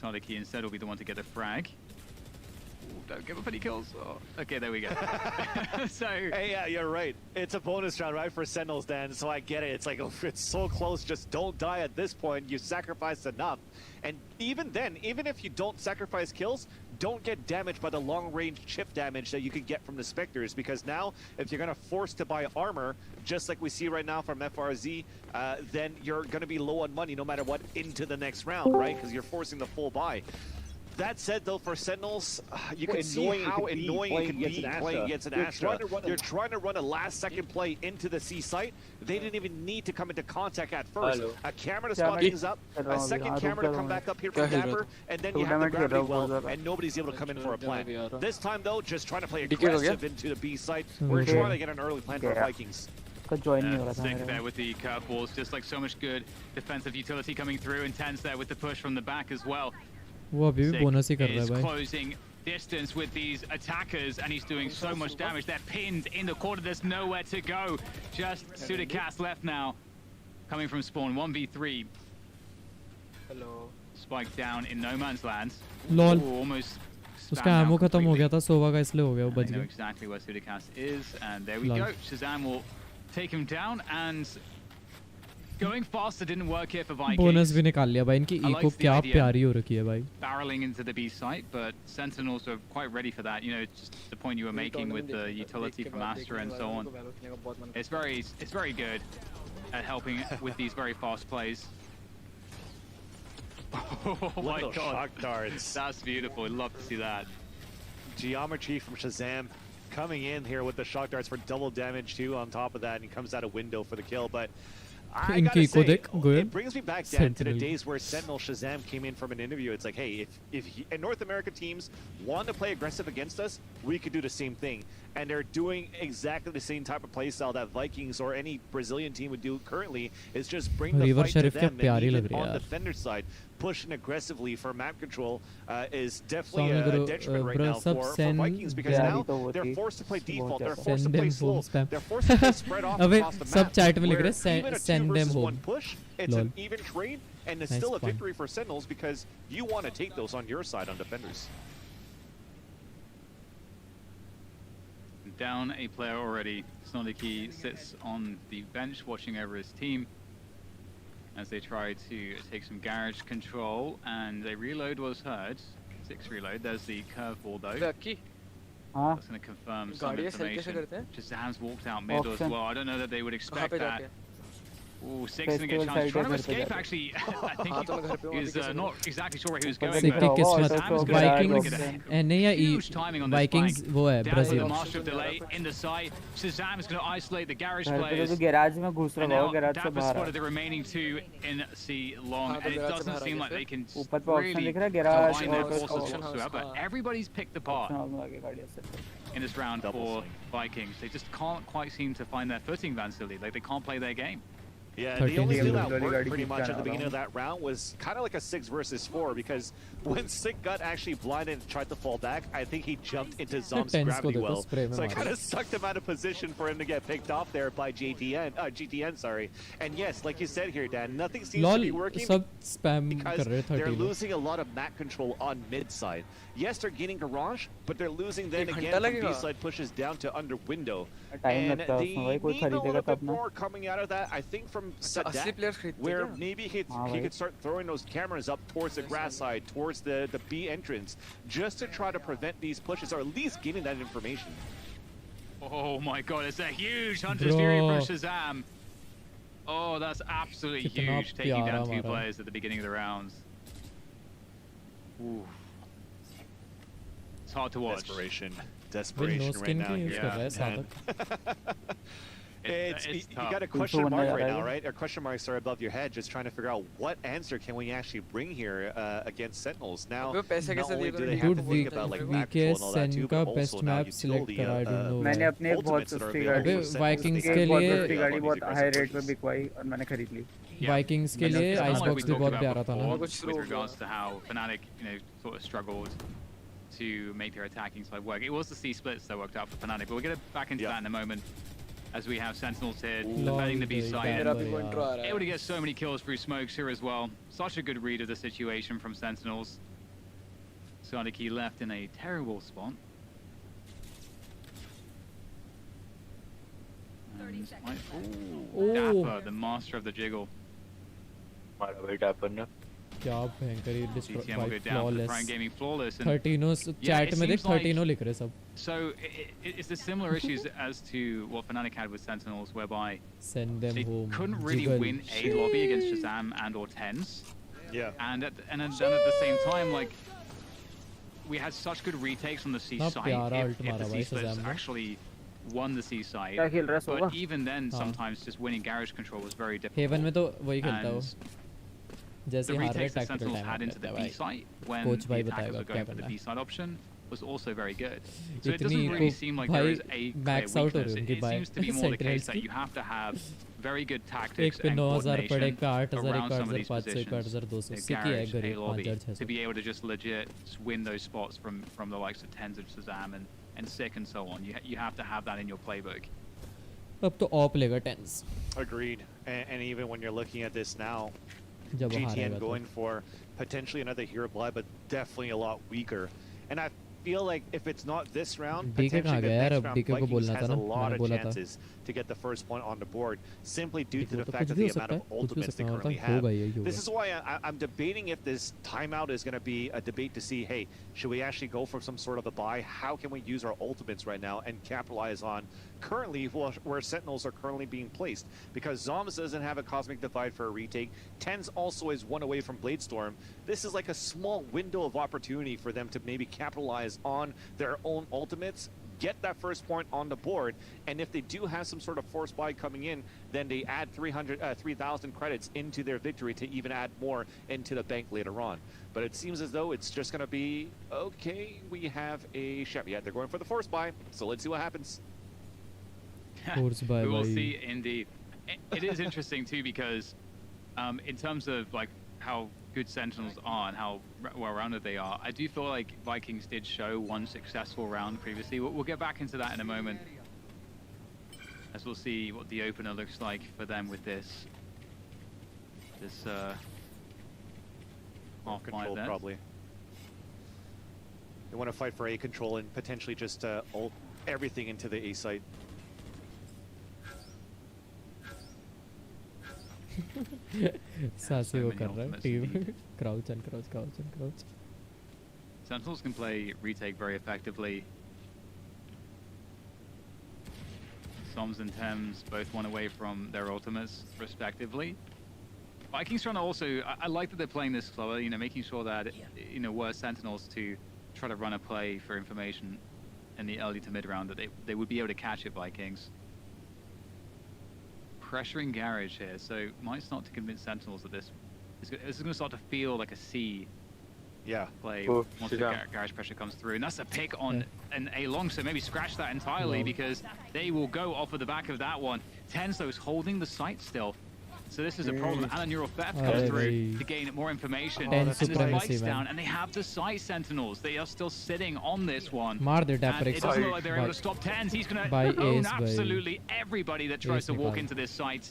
Sadiki instead will be the one to get the frag. Don't give up any kills. Oh, okay, there we go. So hey, yeah, you're right. It's a bonus round, right, for Sentinels, Dan. So I get it. It's like, oh, it's so close. Just don't die at this point. You sacrificed enough. And even then, even if you don't sacrifice kills, don't get damaged by the long-range chip damage that you could get from the Spectres. Because now, if you're going to force to buy armor, just like we see right now from FRZ, then you're going to be low on money no matter what into the next round, right? Because you're forcing the full buy. That said, though, for Sentinels, you can see how annoying it can be playing against an Astra. You're trying to run a last-second play into the C site. They didn't even need to come into contact at first. A camera to spot things up, a second camera to come back up here from Dapper, and then you have the gravity well, and nobody's able to come in for a plant. This time, though, just trying to play aggressive into the B site. We're trying to get an early plant for Vikings. Sick there with the curveballs, just like so much good defensive utility coming through, and Tense there with the push from the back as well. वो अभी भी bonus ही कर रहा है भाई. Closing distance with these attackers, and he's doing so much damage. They're pinned in the corner. There's nowhere to go. Just Sudicast left now, coming from spawn. 1v3. Hello. Spike down in no man's land. Lol. Ooh, almost. उसका ammo खत्म हो गया था सोवा का इसलिए हो गया वो बच गया. I know exactly where Sudicast is, and there we go. Shazam will take him down, and going faster didn't work here for Vikings. Bonus भी निकाल लिया भाई. इनकी इको क्या प्यारी हो रखी है भाई. Barreling into the B site, but Sentinels are quite ready for that. You know, just the point you were making with the utility from Astra and so on. It's very good at helping with these very fast plays. Oh my God! Shock darts. That's beautiful. I'd love to see that. Geometry from Shazam coming in here with the shock darts for double damage too on top of that, and he comes out a window for the kill. But I gotta say, it brings me back, Dan, to the days where Sentinel Shazam came in from an interview. It's like, hey, if North American teams want to play aggressive against us, we could do the same thing. And they're doing exactly the same type of play style that Vikings or any Brazilian team would do currently, is just bring the fight to them. And even on the defender side, pushing aggressively for map control is definitely a detriment right now for Vikings, because now they're forced to play default, they're forced to play slow, they're forced to play spread off across the map. Where even a 2 versus 1 push, it's an even trade, and it's still a victory for Sentinels because you want to take those on your side on defenders. Down a player already. Soniki sits on the bench watching over his team as they try to take some garage control, and a reload was heard. 6 reload. There's the curveball though. That's going to confirm some information. Shazam's walked out mid as well. I don't know that they would expect that. Ooh, 6 gonna get chance. Trying to escape actually. I think he was not exactly sure where he was going. Vikings huge timing on this Vikings वो है Brazil. Master of delay in the side. Shazam is going to isolate the garage players. garage में घुस रहा होगा, garage से Dapper बाहर. spotted the remaining 2 in C long, and it doesn't seem like they can ऊपर पे option really दिख रहा है, garage combine their और forces whatsoever. Everybody's picked apart in this round for Vikings. They just can't quite seem to find their footing, Vansili. Like, they can't play their game. Yeah, the only thing that worked pretty much at the beginning of that round was kind of like a 6 versus 4, because when Sick Gut actually blinded and tried to fall back, I think he jumped into Zom's gravity well. So it kind of sucked him out of position for him to get picked off there by GTN, sorry. And yes, like you said here, Dan, nothing seems to be working because they're losing a lot of map control on mid side. Yes, they're gaining garage, but they're losing then again from B side pushes down to under window. And they need a little bit more coming out of that, I think, from Sadat, where maybe he could start throwing those cameras up towards the grass side, towards the B entrance, just to try to prevent these pushes, or at least getting that information. Oh my god, it's a huge Hunter's Fury from Shazam. Oh, that's absolutely huge, taking down 2 players at the beginning of the rounds. Ooh. It's hard to watch. Desperation right now. You got a question mark right now, right? A question mark, sorry, above your head, just trying to figure out what answer can we actually bring here against Sentinels. Now, not only do they have to think about like map control and all that too, but also now utility ultimates that are available for Vikings के लिए गाड़ी बहुत high rate पे बिकवाई और मैंने खरीद ली. Vikings के लिए Icebox भी बहुत प्यारा था ना. With regards to how Fnatic, sort of struggled to make their attacking side work. It was the C splits that worked out for Fnatic, but we'll get back into that in a moment. As we have Sentinels here defending the B side, able to get so many kills through smokes here as well. Such a good read of the situation from Sentinels. Soniki left in a terrible spot. Dapper, the master of the jiggle. क्या भयंकर ही DTM will go down for Prime Gaming flawless. 13 chat में देख 13 लिख रहे सब. So it's the similar issues as to what Fnatic had with Sentinels, whereby they couldn't really win a lobby against Shazam and or Tens. Yeah. And then at the same time, like, we had such good retakes on the C side. If the C splits actually won the C side, but even then, sometimes just winning garage control was very difficult. Haven में तो वही खेलता हूँ. The retakes that Sentinels had into the B site when the attackers were going for the B side option was also very good. So it doesn't really seem like there is a clear weakness. It seems to be more the case that you have to have very good tactics and coordination around some of these positions. Garage, A lobby, to be able to just legit win those spots from the likes of Tens of Shazam and Sick and so on. You have to have that in your playbook. अब तो op लेगा Tens. Agreed. And even when you're looking at this now, GTN going for potentially another hero blind, but definitely a lot weaker. And I feel like if it's not this round, potentially the next round, Vikings has a lot of chances to get the first point on the board, simply due to the fact of the amount of ultimates they currently have. This is why I'm debating if this timeout is going to be a debate to see, hey, should we actually go for some sort of a buy? How can we use our ultimates right now and capitalize on currently where Sentinels are currently being placed? Because Zoms doesn't have a Cosmic Divide for a retake. Tens also is one away from Bladestorm. This is like a small window of opportunity for them to maybe capitalize on their own ultimates, get that first point on the board. And if they do have some sort of force buy coming in, then they add 3,000 credits into their victory to even add more into the bank later on. But it seems as though it's just going to be, okay, we have a chef. Yeah, they're going for the force buy. So let's see what happens. Force buy. We will see indeed. It is interesting too because in terms of like how good Sentinels are and how well-rounded they are, I do feel like Vikings did show one successful round previously. We'll get back into that in a moment, as we'll see what the opener looks like for them with this half control there. Probably. They want to fight for A control and potentially just ult everything into the A site. सासी वो कर रहा है team crouch and crouch, crouch and crouch. Sentinels can play retake very effectively. Soms and Thames both won away from their ultimates respectively. Vikings trying to also, I like that they're playing this slower, you know, making sure that, you know, were Sentinels to try to run a play for information in the early to mid round, that they would be able to catch it, Vikings. Pressuring Garage here, so might start to convince Sentinels that this is going to start to feel like a C play once the Garage pressure comes through. And that's a pick on an A long, so maybe scratch that entirely because they will go off of the back of that one. Tens, though, is holding the site still. So this is a problem. And a neural theft comes through to gain more information. And the spike's down, and they have the site Sentinels. They are still sitting on this one. And it doesn't look like they're able to stop Tens. He's going to own absolutely everybody that tries to walk into this site.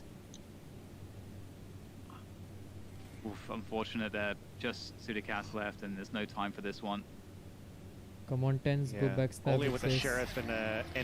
Oof, unfortunate there. Just Sudicast left, and there's no time for this one. Come on, Tens, go backstab. Only with a sheriff and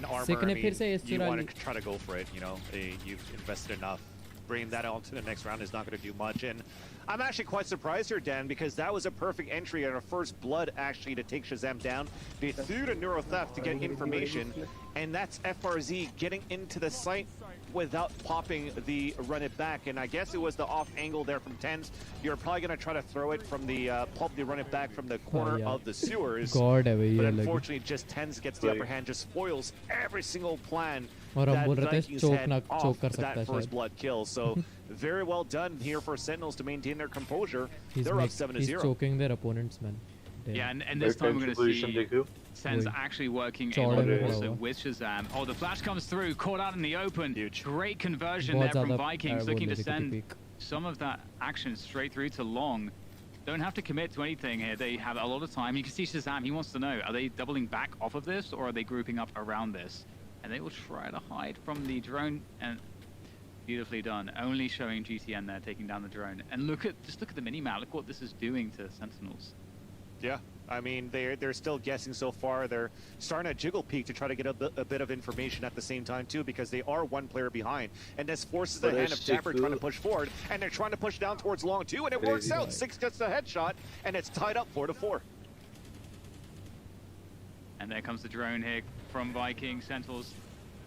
armor, I mean, you want to try to go for it, you know. You've invested enough. Bringing that on to the next round is not going to do much. And I'm actually quite surprised here, Dan, because that was a perfect entry and a first blood actually to take Shazam down. They threw to Neuro Theft to get information, and that's FRZ getting into the site without popping the run it back. And I guess it was the off angle there from Tens. You're probably going to try to throw it from the pop the run it back from the corner of the sewers. But unfortunately, just Tens gets the upper hand, just spoils every single plan that Vikings had off that first blood kill. So very well done here for Sentinels to maintain their composure. They're up 7-0. He's choking their opponents, man. Yeah, and this time we're going to see Sen's actually working a lot also with Shazam. Oh, the flash comes through, caught out in the open. Huge. Great conversion there from Vikings, looking to send some of that action straight through to long. Don't have to commit to anything here. They have a lot of time. You can see Shazam, he wants to know, are they doubling back off of this, or are they grouping up around this? And they will try to hide from the drone, and beautifully done. Only showing GTN there, taking down the drone. And just look at the mini-map. Look what this is doing to Sentinels. Yeah, I mean, they're still guessing so far. They're starting to jiggle peek to try to get a bit of information at the same time, too, because they are one player behind. And this forces the hand of Dapper trying to push forward, and they're trying to push down towards long, too, and it works out. 6 gets the headshot, and it's tied up 4-4. And there comes the drone here from Viking. Sentinels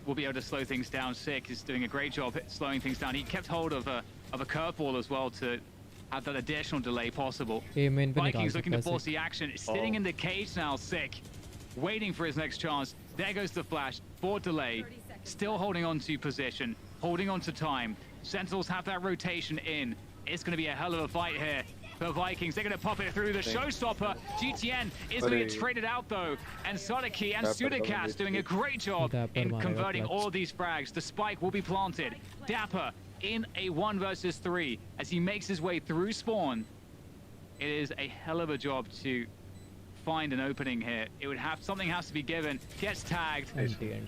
will be able to slow things down. Sick is doing a great job slowing things down. He kept hold of a curveball as well to have that additional delay possible. Vikings looking to force the action. Sitting in the cage now, Sick. Waiting for his next chance. There goes the flash. Board delay. Still holding on to position. Holding on to time. Sentinels have that rotation in. It's going to be a hell of a fight here for Vikings. They're going to pop it through the showstopper. GTN is going to get traded out, though. And Sodiki and Sudicast doing a great job in converting all of these frags. The spike will be planted. Dapper in a 1 versus 3 as he makes his way through spawn. It is a hell of a job to find an opening here. Something has to be given. Gets tagged,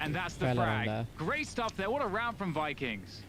and that's the frag. Great stuff there. What a round from Vikings.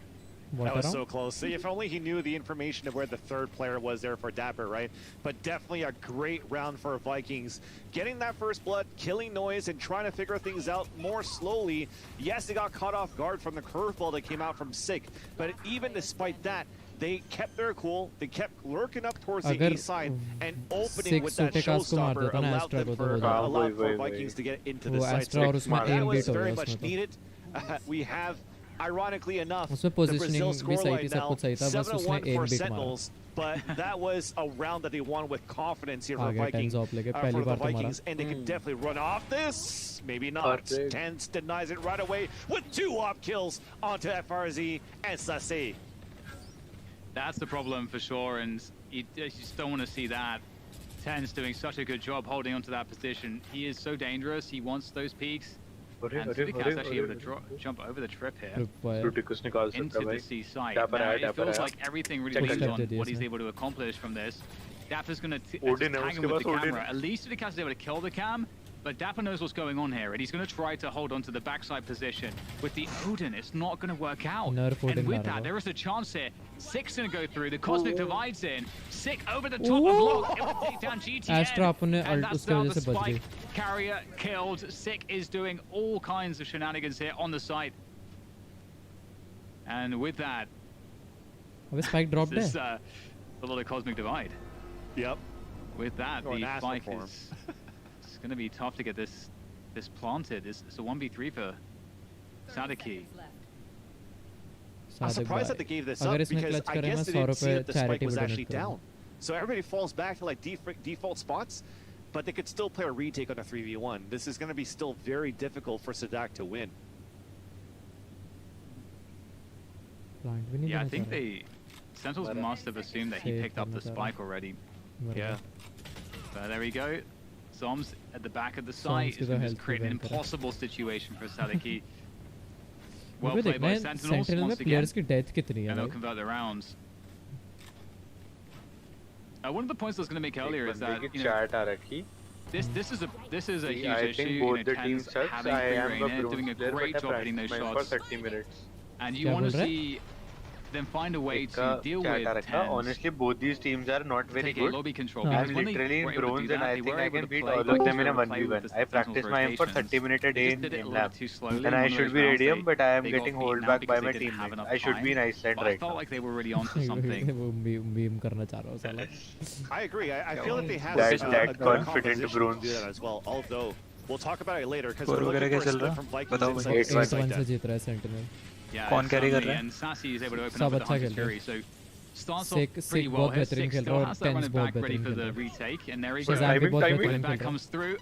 That was so close. See, if only he knew the information of where the third player was there for Dapper, right? But definitely a great round for Vikings. Getting that first blood, killing Noise, and trying to figure things out more slowly. Yes, they got caught off guard from the curveball that came out from Sick, but even despite that, they kept their cool. They kept lurking up towards the east side and opening with that showstopper allowed for Vikings to get into the site. That was very much needed. We have Ironically enough, उसमें the positioning Brazil भी सही scoreline थी, सब now कुछ सही था, बस उसने 7-1 aim for भी मारा। Sentinels, but that was a round that they won with confidence here for आ गया Vikings, 10 ऑफ लेके for पहली the बार तो मारा। Vikings, and they can definitely run off this. Maybe not. Tens denies it right away with 2 op kills onto FRZ and Sase. That's the problem for sure, and you just don't want to see that. Ten's doing such a good job holding onto that position. He is so dangerous. He wants those peaks. And Sudikat's actually able to jump over the trip here into the C site. Now, it feels like everything really leans on what he's able to accomplish from this. Dapper's going to tag him with the camera. At least Sudikat's able to kill the cam, but Dapper knows what's going on here, and he's going to try to hold on to the backside position. With the Odin, it's not going to work out. And with that, there is a chance here. Sick's going to go through. The Cosmic Divide's in. Sick over the top of Lock. Able to take down GTN. And that's now the Spike carrier killed. Sick is doing all kinds of shenanigans here on the site. And with that, Spike dropped this is a lot of Cosmic Divide. Yep. With that, the Spike is... It's going to be tough to get this planted. It's a 1v3 for Sadiki. I'm surprised that they gave this up because I guess they didn't see that the spike was actually down. So everybody falls back to like default spots, but they could still play a retake on a 3v1. This is going to be still very difficult for Sadak to win. Yeah, I think Sentinels must have assumed that he picked up the spike already. Yeah. So there we go. Zoms at the back of the site is going to create an impossible situation for Sadiki. Well played by Sentinels once again. And they'll convert the rounds. One of the points I was going to make earlier is that this is a huge issue. Ten's having free reign here, doing a great job hitting those shots. And you want to see them find a way to deal with Tens. Honestly, both these teams are not very good. Lobby control. I'm literally in bronze and I think I can beat all of them in a 1v1. I practice my aim for 30 minutes a day in lab. And I should be radium, but I am getting held back by my teammates. I should be in Iceland right now. I felt like they were really onto something. I agree. I feel that they have that confident bronze do that as well. Although we'll talk about it later because we're looking for a split from Vikings inside. Yeah, and Sassy is able to open up with the Hunter's Fury, so starts off pretty well here. Sick still has that running back ready for the retake, and there he goes. Running back comes through.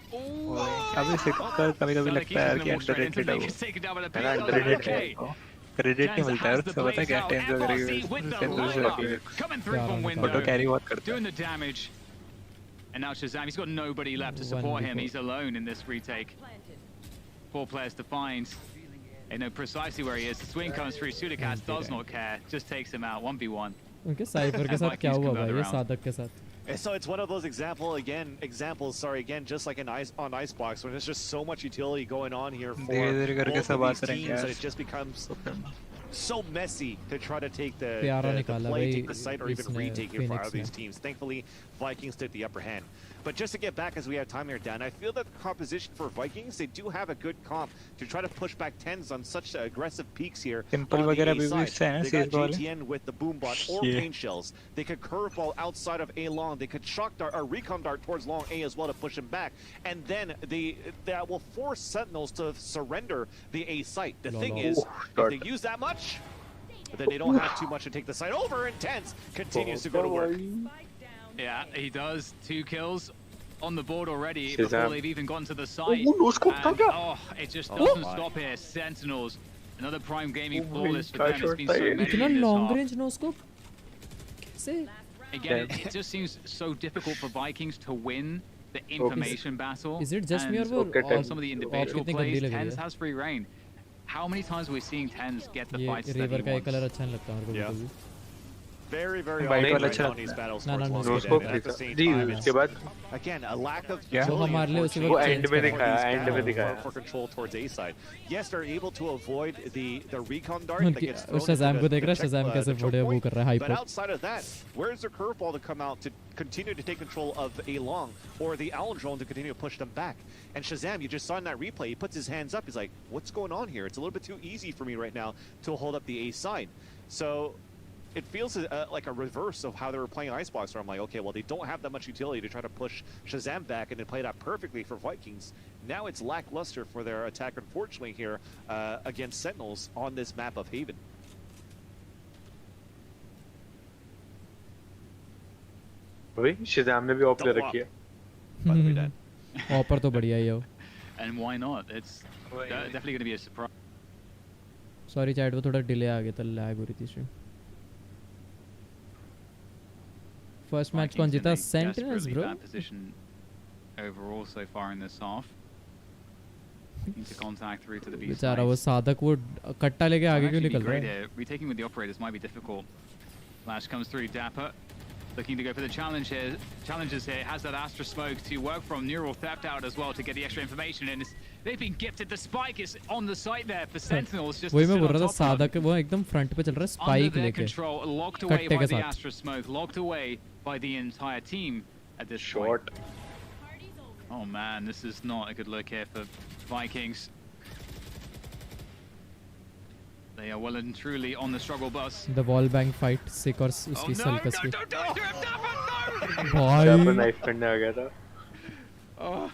Credit नहीं मिलता है उससे पता क्या time जो करेगा coming through from window, auto carry बहुत करता है doing the damage. And now Shazam, he's got nobody left to support him. He's alone in this retake. 4 players to find. They know precisely where he is. The swing comes through. Sudikatz does not care. Just takes him out. 1v1. उनके cipher के साथ क्या हुआ भाई ये साधक के साथ? So it's one of those examples, just like on Icebox, when there's just so much utility going on here for both of these teams that it just becomes so messy to try to take the play, take the site, or even retake here for either of these teams. Thankfully, Vikings took the upper hand. But just to get back as we have time here, Dan, I feel that the composition for Vikings, they do have a good comp to try to push back Tens on such aggressive peaks here. Simple on the वगैरह A भी side. इससे They got GTN with the boom bot or pain shells. They could curveball outside of A long. They could shock dart or recon dart towards long A as well to push him back. And then that will force Sentinels to surrender the A site. The thing is, if they use that much, then they don't have too much to take the site over, and Tens continues to go to work. Yeah, he does. 2 kills on the board already before they've even gotten to the site. And, it just doesn't stop here. Sentinels, another prime gaming flawless for them. It's been so many इतना in this long half. range no scope. कैसे? Again, it just seems so difficult for Vikings to win the information battle. Is it just me or on some of the individual plays, Tens has free reign. How many times are we seeing Tens get the fights that he river का wants? Colour अच्छा नहीं लगता मेरे को बिल्कुल भी. Very White वाला often on these battles No, towards no, long no. game, and at the same ji time, उसके बाद again, a lack of वो हमारे लिए उसी utility वक्त end में change दिखाया, करेंगे. end में दिखाया. for control towards A side. Yes, they're able to avoid the recon dart that gets thrown उस शज़ाम को into देख रहा है the शज़ाम कैसे choke बड़े वो point. कर रहा है But hyper. outside of that, where's the curveball to come out to continue to take control of A long, or the owl drone to continue to push them back? And Shazam, you just saw in that replay, he puts his hands up. He's like, what's going on here? It's a little bit too easy for me right now to hold up the A side. So it feels like a reverse of how they were playing Icebox, where I'm like, okay, well, they don't have that much utility to try to push Shazam back, and they played out perfectly for Vikings. Now it's lackluster for their attack, unfortunately, here against Sentinels on this map of Haven. वही Shazam ने भी op ले रखी है. ऑपर तो बढ़िया ही है. And why not? It's definitely going to be a surprise. Sorry chat, वो थोड़ा डिले आ गया था, लैग हो रही थी स्ट्रीम. फर्स्ट मैच कौन जीता? Sentinels bro. Overall so far in this half. Into contact through to the B. बेचारा वो साधक वो कट्टा लेके आगे क्यों निकल रहा है? Retaking with the operators might be difficult. Flash comes through. Dapper looking to go for the challenge here. Challenges here. Has that Astra smoke to work from. Neural theft out as well to get the extra information. And they've been gifted the spike. Is on the site there for Sentinels. Just वही मैं बोल रहा था, साधक वो एकदम front पे चल रहा है स्पाइक लेके. Control locked away by the Astra smoke. Locked away by the entire team at this point. Oh man, this is not a good look here for Vikings. They are well and truly on the struggle bus. The wall bang fight, sick और उसकी सलकस की. Dapper knife करने आ गया था. Oh,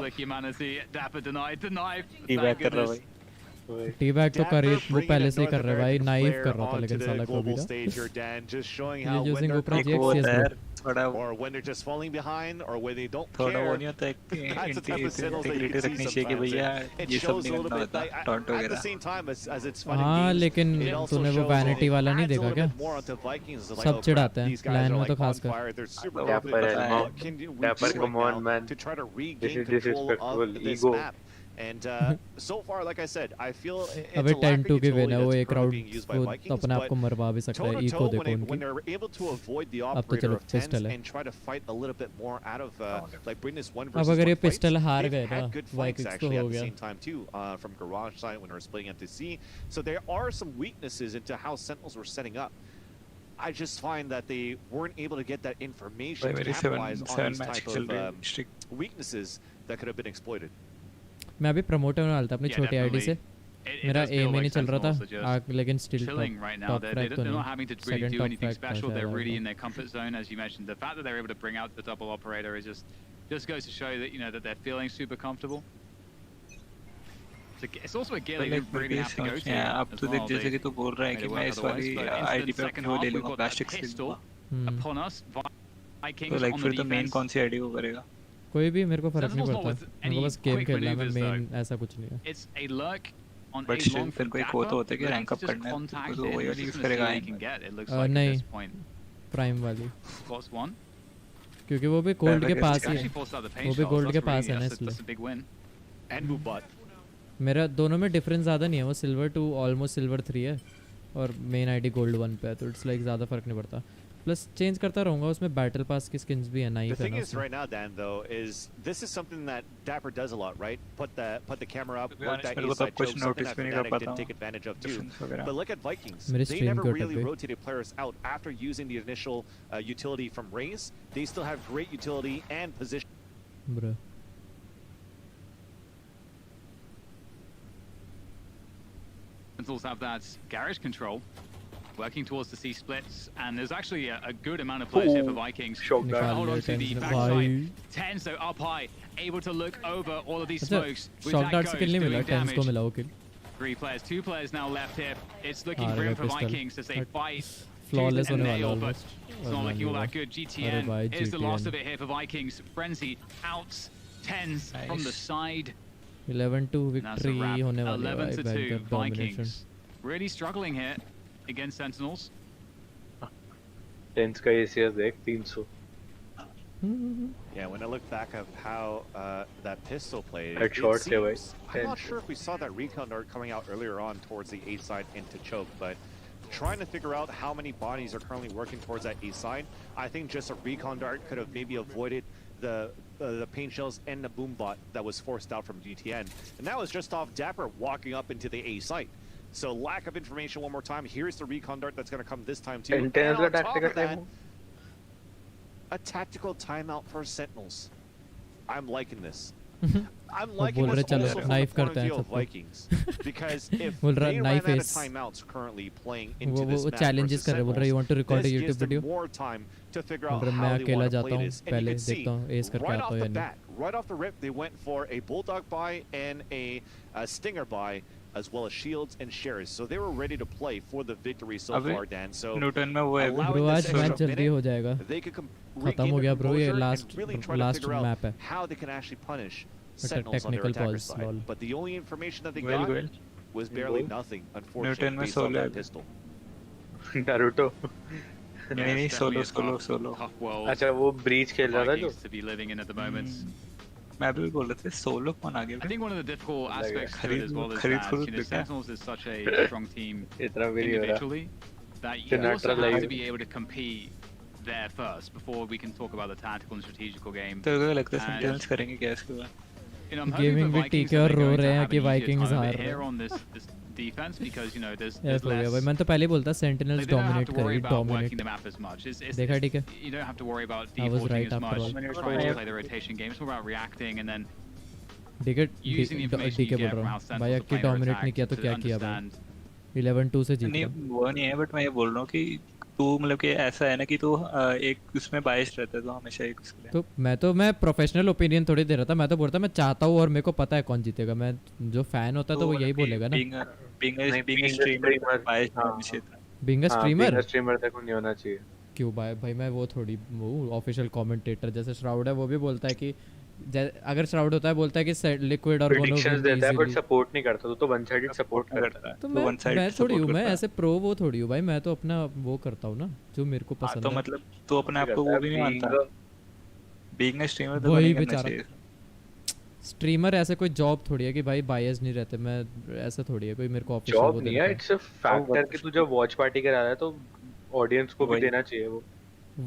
the humanity. Dapper denied the knife. Teabag कर रहा भाई. Teabag तो कर ही वो पहले से ही कर रहा है भाई, नाइफ कर रहा था लेकिन साला को भी ना. Using Opera GX or when they're just falling behind, or when they don't care. That's the type of signals that you can see sometimes. It shows a little bit like, at the same time as it's fun and games, लेकिन तूने वो vanity वाला नहीं देखा क्या? सब चिढ़ाते हैं, LAN में तो खासकर. Dapper, come on man. To try to This regain is control of this ego. map. And so far, like I said, I feel it's अबे a lack of 10-2 की win है, वो utility एक that's currently round being used by वो Vikings, अपने आप को मरवा भी सकता है. इको देखो when उनकी. they're able to avoid the अब तो operator चलो of tens पिस्टल है. and try to fight a little bit more out of like bring this one अब versus अगर ये one fights, पिस्टल हार they've गए ना, had good fights Vikings तो actually हो at the गया. same time too from garage side when they were splitting up to C. So there are some weaknesses into how Sentinels were setting up. I just find that they weren't able to get that information to capitalize on these type of weaknesses that could have been exploited. मैं अभी promoter में डालता अपनी छोटी ID से. मेरा M ही नहीं चल रहा था, लेकिन स्टिल टॉप ट्रैक तो नहीं. Second top track special. They're really in their comfort zone, as you mentioned. The fact that they're able to bring out the double operator is just goes to show that that they're feeling super comfortable. It's also a gear that you really have to go to. अब तो देख जैसे कि तू बोल रहा है कि मैं इस वाली आईडी पे वो ले लूँगा plastic pistol upon us. Vikings तो लाइक फिर तो मेन कौन सी आईडी को करेगा? कोई भी मेरे को फर्क नहीं पड़ता. मेरे को बस गेम खेलना है, मेन ऐसा कुछ नहीं है. It's a lurk on But a long फिर कोई को तो होता है कि रैंक अप करना है तो वही वाली यूज करेगा. नहीं, प्राइम वाली. Cost one. क्योंकि वो भी गोल्ड के पास ही है. वो भी गोल्ड के पास है ना, इसलिए. And Bubat. मेरा दोनों में डिफरेंस ज़्यादा नहीं है. वो सिल्वर 2 ऑलमोस्ट सिल्वर 3 है और मेन आईडी गोल्ड 1 पे है, तो इट्स लाइक ज़्यादा फर्क नहीं पड़ता. प्लस चेंज करता रहूंगा. उसमें बैटल पास की स्किन्स भी है, नाइफ है ना. The thing is right now, Dan, though, is this is something that Dapper does a lot, right? Put the camera up, work that inside choke, something that Fnatic didn't take advantage of too. But look at Vikings. They never really rotated players out after using the initial utility from Raze. They still have great utility and position. Bro. Sentinels have that garage control, working towards the C splits, and there's actually a good amount of players here for Vikings. Hold on to the backside. Tens though up high, able to look over all of these smokes. Shock dart से kill नहीं मिला, Tens को मिला वो kill. 3 players, 2 players now left here. It's looking grim for Vikings as they fight. Flawless and होने वाला nail, almost. It's not looking all that good. GTN is the last of it here for Vikings. Frenzy out. Tens from the side. 11-2 victory होने वाली है. 11-2 Vikings. Really struggling here against Sentinels. Tens का ACS देख 300. Yeah, when I look back of how that pistol played, I'm not sure if we saw that recon dart coming out earlier on towards the A side into choke, but trying to figure out how many bodies are currently working towards that A side, I think just a recon dart could have maybe avoided the paint shells and the boom bot that was forced out from GTN. And that was just off Dapper walking up into the A site. So lack of information one more time. Here's the recon dart that's going to come this time too. And on top of that, a tactical timeout for Sentinels. I'm liking this. I'm liking this also from the point of view of Vikings, because if they ran out of timeouts currently playing into this match versus Sentinels, this gives them more time to figure out how they want to play this. And you can see, right off the bat, right off the rip, they went for a Bulldog buy and a Stinger buy, as well as shields and shares. So they were ready to play for the victory so far, Dan. So bro, आज match जल्दी हो जाएगा. खत्म हो गया bro, ये last map है. How they can actually punish Sentinels on their attacker side. But the only information that they got was barely nothing, unfortunately, based on that pistol. Naruto. नहीं solo. अच्छा वो breach खेल रहा था जो. To be living in at the moment. मैं भी बोल रहे थे सोलो कौन आगे. I think one of the difficult aspects to it as well is that Sentinels is such a strong team individually that you also have to be able to compete there first before we can talk about the tactical and strategical game. तो लगता है Sentinels करेंगे क्या इसके बाद. Gaming भी टीके और रो रहे हैं कि वाइकिंग्स हार रहे हैं. Defense because there's हो गया भाई. मैं तो पहले बोलता Sentinels dominate करेगी, dominate. देखा ठीक है. You don't have to worry about defaulting as much. Trying to play the rotation game. It's more about reacting and then using the information you get from how Sentinels are playing their attacks to understand. 11-2 से जीत नहीं वो नहीं है, but मैं ये बोल रहा हूँ कि तू मतलब कि ऐसा है ना कि तू एक उसमें बायस्ड रहता है, तो हमेशा एक उसके लिए. तो मैं प्रोफेशनल ओपिनियन थोड़ी दे रहा था. मैं तो बोलता मैं चाहता हूँ और मेरे को पता है कौन जीतेगा. मैं जो फैन होता है तो वो यही बोलेगा ना. बीइंग अ स्ट्रीमर तक नहीं होना चाहिए. क्यों भाई मैं वो थोड़ी ऑफिशियल कमेंटेटर जैसे श्राउड है वो भी बोलता है कि अगर श्राउड होता है बोलता है कि लिक्विड और प्रेडिक्शंस देता है बट सपोर्ट नहीं करता. तो वन साइडेड सपोर्ट करता है. तो मैं थोड़ी हूँ, मैं ऐसे प्रो वो थोड़ी हूँ भाई. मैं तो अपना वो करता हूँ ना जो मेरे को पसंद है. तो मतलब तू अपने आप को वो भी नहीं मानता. बीइंग अ स्ट्रीमर तो वही बेचारा स्ट्रीमर ऐसे कोई जॉब थोड़ी है कि भाई बायस नहीं रहते. मैं ऐसा थोड़ी है कोई मेरे को ऑफिशियल जॉब नहीं है. इट्स अ फैक्टर कि तू जब वॉच पार्टी करा रहा है तो ऑडियंस को भी देना चाहिए. वो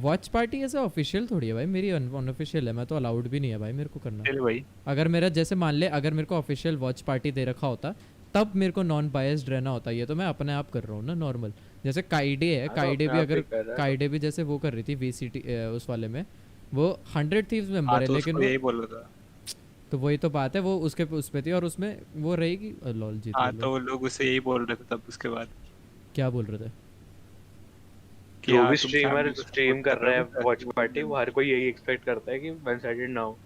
वॉच पार्टी ऐसा ऑफिशियल थोड़ी है भाई. मेरी अनऑफिशियल है. मैं तो अलाउड भी नहीं है भाई मेरे को करना. भाई अगर मेरा जैसे मान ले अगर मेरे को ऑफिशियल वॉच पार्टी दे रखा होता तब मेरे को नॉन बायस्ड रहना होता. ये तो मैं अपने आप कर रहा हूँ ना नॉर्मल. जैसे काइडे है, काइडे भी अगर काइडे भी जैसे वो कर रही थी वीसीटी उस वाले में, वो 100 थीव्स मेंबर है लेकिन यही बोल रहा था. तो वही तो बात है. वो उसके उस पे थी और उसमें वो रहेगी लॉल जीत. हां तो लोग उससे यही बोल रहे थे तब. उसके बाद क्या बोल रहे थे? जो भी स्ट्रीमर स्ट्रीम कर रहा है वॉच पार्टी, वो हर कोई यही एक्सपेक्ट करता है कि वन साइडेड ना हो.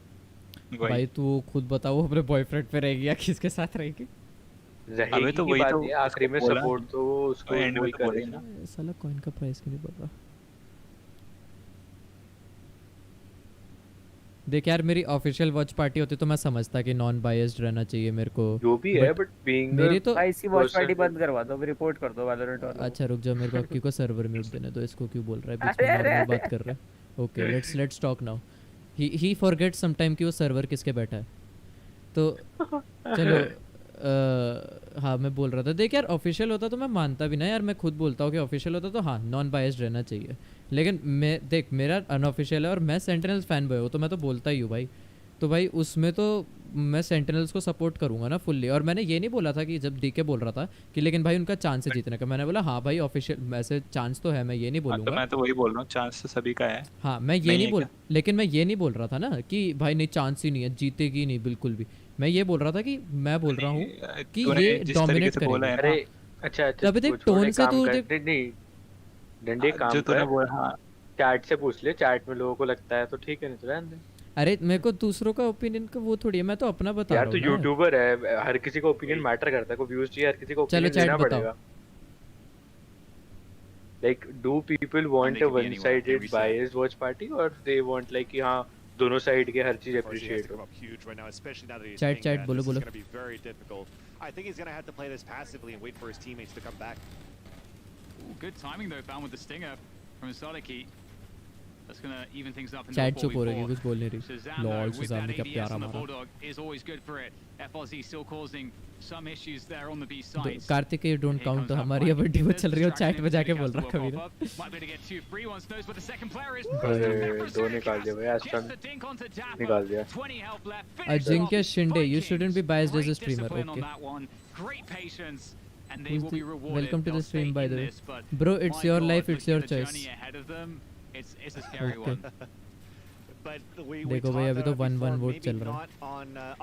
भाई तू खुद बताओ अपने बॉयफ्रेंड पे रहेगी या किसके साथ रहेगी? अबे तो वही तो आखिरी में सपोर्ट तो उसको एंड में करेगा. साला कॉइन का प्राइस क्यों नहीं बढ़ रहा? देख यार मेरी ऑफिशियल वॉच पार्टी होती तो मैं समझता कि नॉन बायस्ड रहना चाहिए मेरे को. जो भी है बट बीइंग मेरी तो इसकी वॉच पार्टी बंद करवा दो, रिपोर्ट कर दो वैलोरेंट वालों. अच्छा रुक जा, मेरे को अक्की को सर्वर म्यूट देने दो. इसको क्यों बोल रहा है बीच में नॉर्मल बात कर रहा है. Okay let's talk now. He forget some time कि वो सर्वर किसके बैठा है. तो चलो हाँ मैं बोल रहा था. देख यार ऑफिशियल होता तो मैं मानता भी ना यार. मैं खुद बोलता हूँ कि ऑफिशियल होता तो हाँ नॉन बायस्ड रहना चाहिए. लेकिन मैं देख मेरा अनऑफिशियल है और मैं सेंटिनल्स फैन बॉय हूँ तो मैं तो बोलता ही हूँ भाई. तो भाई उसमें तो मैं सेंटिनल्स को सपोर्ट करूंगा ना फुल्ली. और मैंने ये नहीं बोला था कि जब डीके बोल रहा था कि लेकिन भाई उनका चांस है जीतने का, मैंने बोला हाँ भाई ऑफिशियल ऐसे चांस तो है. मैं ये नहीं बोलूँगा. मैं तो वही बोल रहा हूँ चांस तो सभी का है. हाँ मैं ये नहीं बोल लेकिन मैं ये नहीं बोल रहा था ना कि भाई नहीं चांस ही नहीं है, जीतेगी नहीं बिल्कुल भी. मैं ये बोल रहा था कि मैं बोल रहा हूँ कि ये डोमिनेट करेगा. अरे अच्छा तभी देख टोन से तू डंडे काम जो तूने बोला. हाँ चैट से पूछ ले. चैट में लोगों को लगता है तो ठीक है, नहीं तो रहने दे. अरे मेरे को दूसरों का ओपिनियन का वो थोड़ी है. मैं तो अपना बता रहा हूँ यार. तो यूट्यूबर है, हर किसी का ओपिनियन मैटर करता है. को व्यूज चाहिए, हर किसी को ओपिनियन देना पड़ेगा. Like do people want a one-sided biased watch party or they want like कि हाँ दोनों साइड के हर चीज अप्रिशिएट हो. चैट बोलो. I think he's going to have to play this passively and wait for his teammates to come back. Good timing though found with the stinger from Sadiki. That's going to even things up in chat चुप हो रही है, कुछ बोल नहीं रही. Lol Sujan ने क्या प्यारा मारा. Is always good for it. FRZ still causing some issues there on the B side. Kartik ये डोंट काउंट तो हमारी अब टीम चल रही है. चैट में जाके बोल रहा कभी ना. दो निकाल दिया भाई. आस्टन निकाल दिया. Ajinkya Shinde you shouldn't be biased as a streamer. Okay. Great patience. And they will be rewarded. Welcome to the stream by the way. Bro, it's your life, it's your choice. It's a scary one. देखो भाई अभी तो 1-1 vote चल रहा है.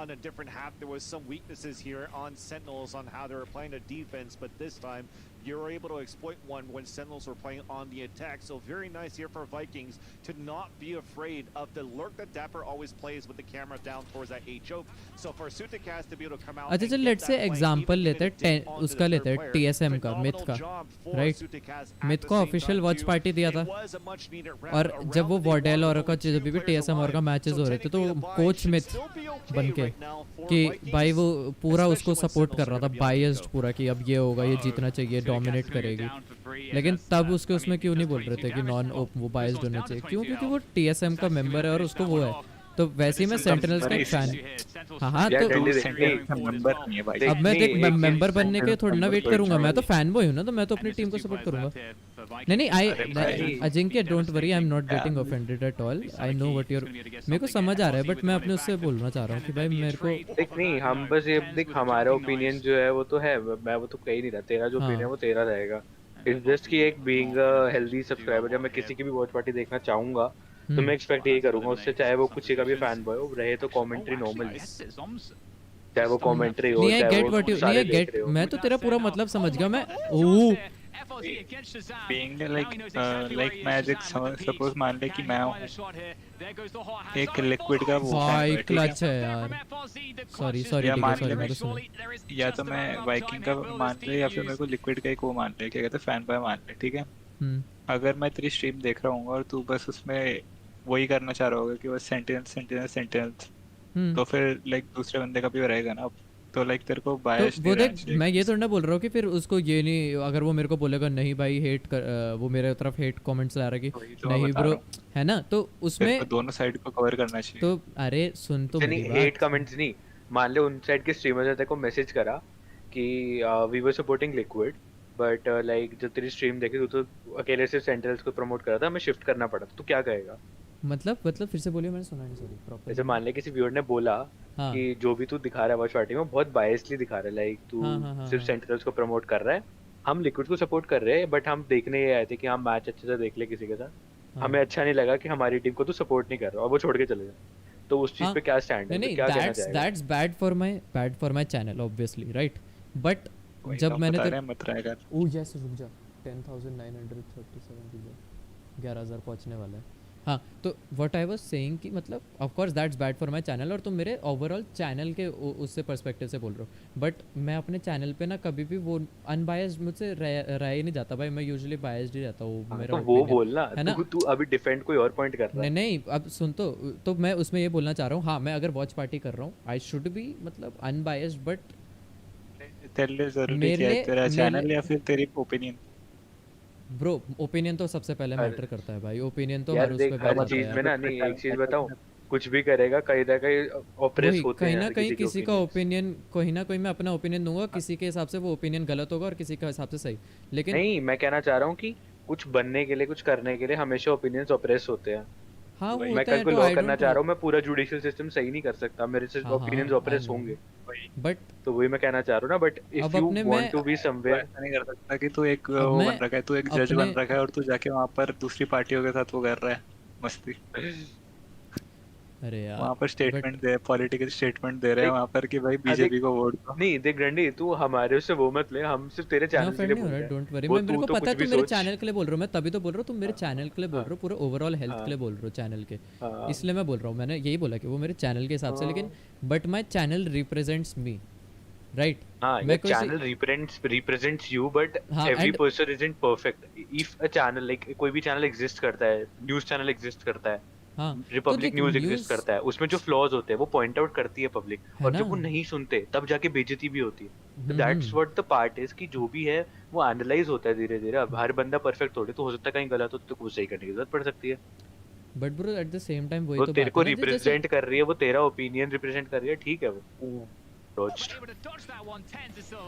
On a different half, there was some weaknesses here on Sentinels on how they were playing the defense, but this time you were able to exploit one when Sentinels were playing on the attack. So very nice here for Vikings to not be afraid of the lurk that Dapper always plays with the camera down towards that A choke. So for Sutikaz to be able to come out. अच्छा चल let's say example लेते हैं उसका लेते हैं TSM का myth का right. Myth को ऑफिशियल वॉच पार्टी दिया था और जब वो वॉर्डेल और का जब भी TSM और का मैचेस हो रहे थे तो कोच मिथ बन के कि भाई वो पूरा उसको सपोर्ट कर रहा था बायस्ड पूरा कि अब ये होगा ये जीतना चाहिए डोमिनेट करेगी. लेकिन तब उसके उसमें क्यों नहीं बोल रहे थे कि नॉन वो बायस्ड होना चाहिए. क्यों? क्योंकि वो TSM का मेंबर है और उसको वो है. तो वैसे ही मैं सेंटिनल्स का एक फैन. हाँ तो अब मैं देख मेंबर बनने के थोड़ा ना वेट करूंगा. मैं तो फैन बॉय हूँ ना, तो मैं तो अपनी टीम को सपोर्ट करूंगा. नहीं I Ajinkya don't worry I am not getting offended at all. I know what your मेरे को समझ आ रहा है बट मैं अपने उससे बोलना चाह रहा हूँ कि भाई मेरे को देख नहीं हम बस ये देख हमारा ओपिनियन जो है वो तो है. मैं वो तो कह ही नहीं रहा. तेरा जो ओपिनियन है वो तेरा रहेगा. इट्स जस्ट कि एक बीइंग अ हेल्दी सब्सक्राइबर जब मैं किसी की भी वॉच पार्टी देखना चाहूंगा तो मैं एक्सपेक्ट यही करूंगा उससे, चाहे वो कुछ का भी फैन बॉय हो रहे तो कमेंट्री नॉर्मल है, चाहे वो कमेंट्री हो चाहे वो सारे देख रहे हो. मैं तो तेरा पूरा मतलब समझ गया. मैं ओ being like magic suppose मान ले कि मैं एक लिक्विड का वो भाई क्लच है यार. सॉरी मैं तो सुन या तो मैं वाइकिंग का मान ले या फिर मेरे को लिक्विड का एक वो मान ले क्या कहते हैं फैन बॉय मान ले. ठीक है अगर मैं तेरी स्ट्रीम देख रहा हूँ और तू बस उसमें वही करना चाह रहा होगा कि बस सेंटिनल्स तो फिर लाइक दूसरे बंदे का भी रहेगा ना. तो लाइक तेरे को बायस वो देख मैं ये थोड़ा ना बोल रहा हूँ कि फिर उसको ये नहीं अगर वो मेरे को बोलेगा नहीं भाई हेट वो मेरे तरफ हेट कमेंट्स ला रहा है कि नहीं ब्रो है ना तो उसमें दोनों साइड को कवर करना चाहिए. तो अरे सुन तो नहीं हेट कमेंट्स नहीं. मान ले उन साइड के स्ट्रीमर्स ने तेरे को मैसेज करा कि we were supporting Liquid but like जब तेरी स्ट्रीम देखी तो अकेले सिर्फ सेंटिनल्स को प्रमोट करा था, हमें शिफ्ट करना पड़ा. तो क्या कहेगा? मतलब फिर से बोलिए, मैंने सुना नहीं. Sorry proper. जैसे मान ले किसी व्यूअर ने बोला कि जो भी तू दिखा रहा है वॉच पार्टी में बहुत बायसली दिखा रहा है, लाइक तू सिर्फ सेंटिनल्स को प्रमोट कर रहा है. हम लिक्विड को सपोर्ट कर रहे हैं बट हम देखने ये आए थे कि हम मैच अच्छे से देख ले किसी के साथ. हमें अच्छा नहीं लगा कि हमारी टीम को तू सपोर्ट नहीं कर रहा और वो छोड़ के चले जाए. तो उस चीज पे क्या स्टैंड है? क्या कहना चाहेगा? That's bad for my channel obviously right. But जब मैंने ओह यस रुक जा 10,937 11,000 पहुंचने वाला है. हाँ तो व्हाट आई वाज सेइंग कि मतलब of course that's bad for my channel और तुम मेरे ओवरऑल चैनल के उससे पर्सपेक्टिव से बोल रहे हो. बट मैं अपने चैनल पे ना कभी भी वो अनबायस्ड मुझसे रह ही नहीं जाता भाई. मैं यूजुअली बायस्ड ही रहता हूँ. मेरा तो वो बोलना है ना. तू अभी डिफेंड कोई और पॉइंट कर रहा है. नहीं अब सुन तो मैं उसमें ये बोलना चाह रहा हूँ. हाँ मैं अगर वॉच पार्टी कर रहा हूँ आई शुड बी मतलब अनबायस्ड. बट तेरे लिए जरूरी है तेरा चैनल या फिर तेरी ओपिनियन? ब्रो ओपिनियन तो सबसे पहले मैटर करता है भाई. ओपिनियन तो हर उस पे हर चीज में ना. नहीं एक चीज बताऊं, कुछ भी करेगा कहीं ना कहीं ऑपरेस होते हैं. कहीं ना कहीं किसी का ओपिनियन कोई ना कोई मैं अपना ओपिनियन दूंगा. किसी के हिसाब से वो ओपिनियन गलत होगा और किसी के हिसाब से सही. लेकिन नहीं मैं कहना चाह रहा हूँ कि कुछ बनने के लिए कुछ करने के लिए हमेशा ओपिनियंस ऑपरेस होते हैं. हाँ वो मैं कल को लॉ करना चाह रहा हूँ, मैं पूरा जुडिशियल सिस्टम सही नहीं कर सकता. मेरे से ओपिनियंस ऑपरेस होंगे. बट तो वही मैं कहना चाह रहा हूँ ना. But if you want to be somewhere नहीं कर सकता कि तू एक वो बन रखा है, तू एक जज बन रखा है और तू जाके वहाँ पर दूसरी पार्टियों के साथ वो कर रहा है मस्ती. अरे यार वहाँ पर स्टेटमेंट दे पॉलिटिकल स्टेटमेंट दे रहे हैं वहाँ पर कि भाई बीजेपी को वोट दो. नहीं देख रंडी तू हमारे उससे वो मत ले. हम सिर्फ तेरे चैनल के लिए बोल रहे हैं. Don't worry. मैं मेरे को पता है तुम मेरे चैनल के लिए बोल रहे हो. मैं तभी तो बोल रहा हूँ तुम मेरे चैनल के लिए बोल रहे हो, पूरा ओवरऑल हेल्थ के लिए बोल रहे हो चैनल के. इसलिए मैं बोल रहा हूँ. मैंने यही बोला कि वो मेरे चैनल के हिसाब से. लेकिन but my channel represents me right. मैं channel represents you but every person isn't perfect. If a channel like कोई भी चैनल एग्जिस्ट करता है, न्यूज़ चैनल एग्जिस्ट करता है, रिपब्लिक न्यूज़ एग्जिस्ट करता है, उसमें जो फ्लॉज होते हैं वो पॉइंट आउट करती है पब्लिक. और जब वो नहीं सुनते तब जाके बेइज्जती भी होती है. That's what the part is कि जो भी है वो एनालाइज होता है धीरे धीरे. अब हर बंदा परफेक्ट थोड़ी तो हो सकता है कहीं गलत हो तो कुछ सही करने की जरूरत पड़ सकती है. But bro at the same time वही तो तेरे को रिप्रेजेंट कर रही है, वो तेरा ओपिनियन रिप्रेजेंट कर रही है. ठीक है वो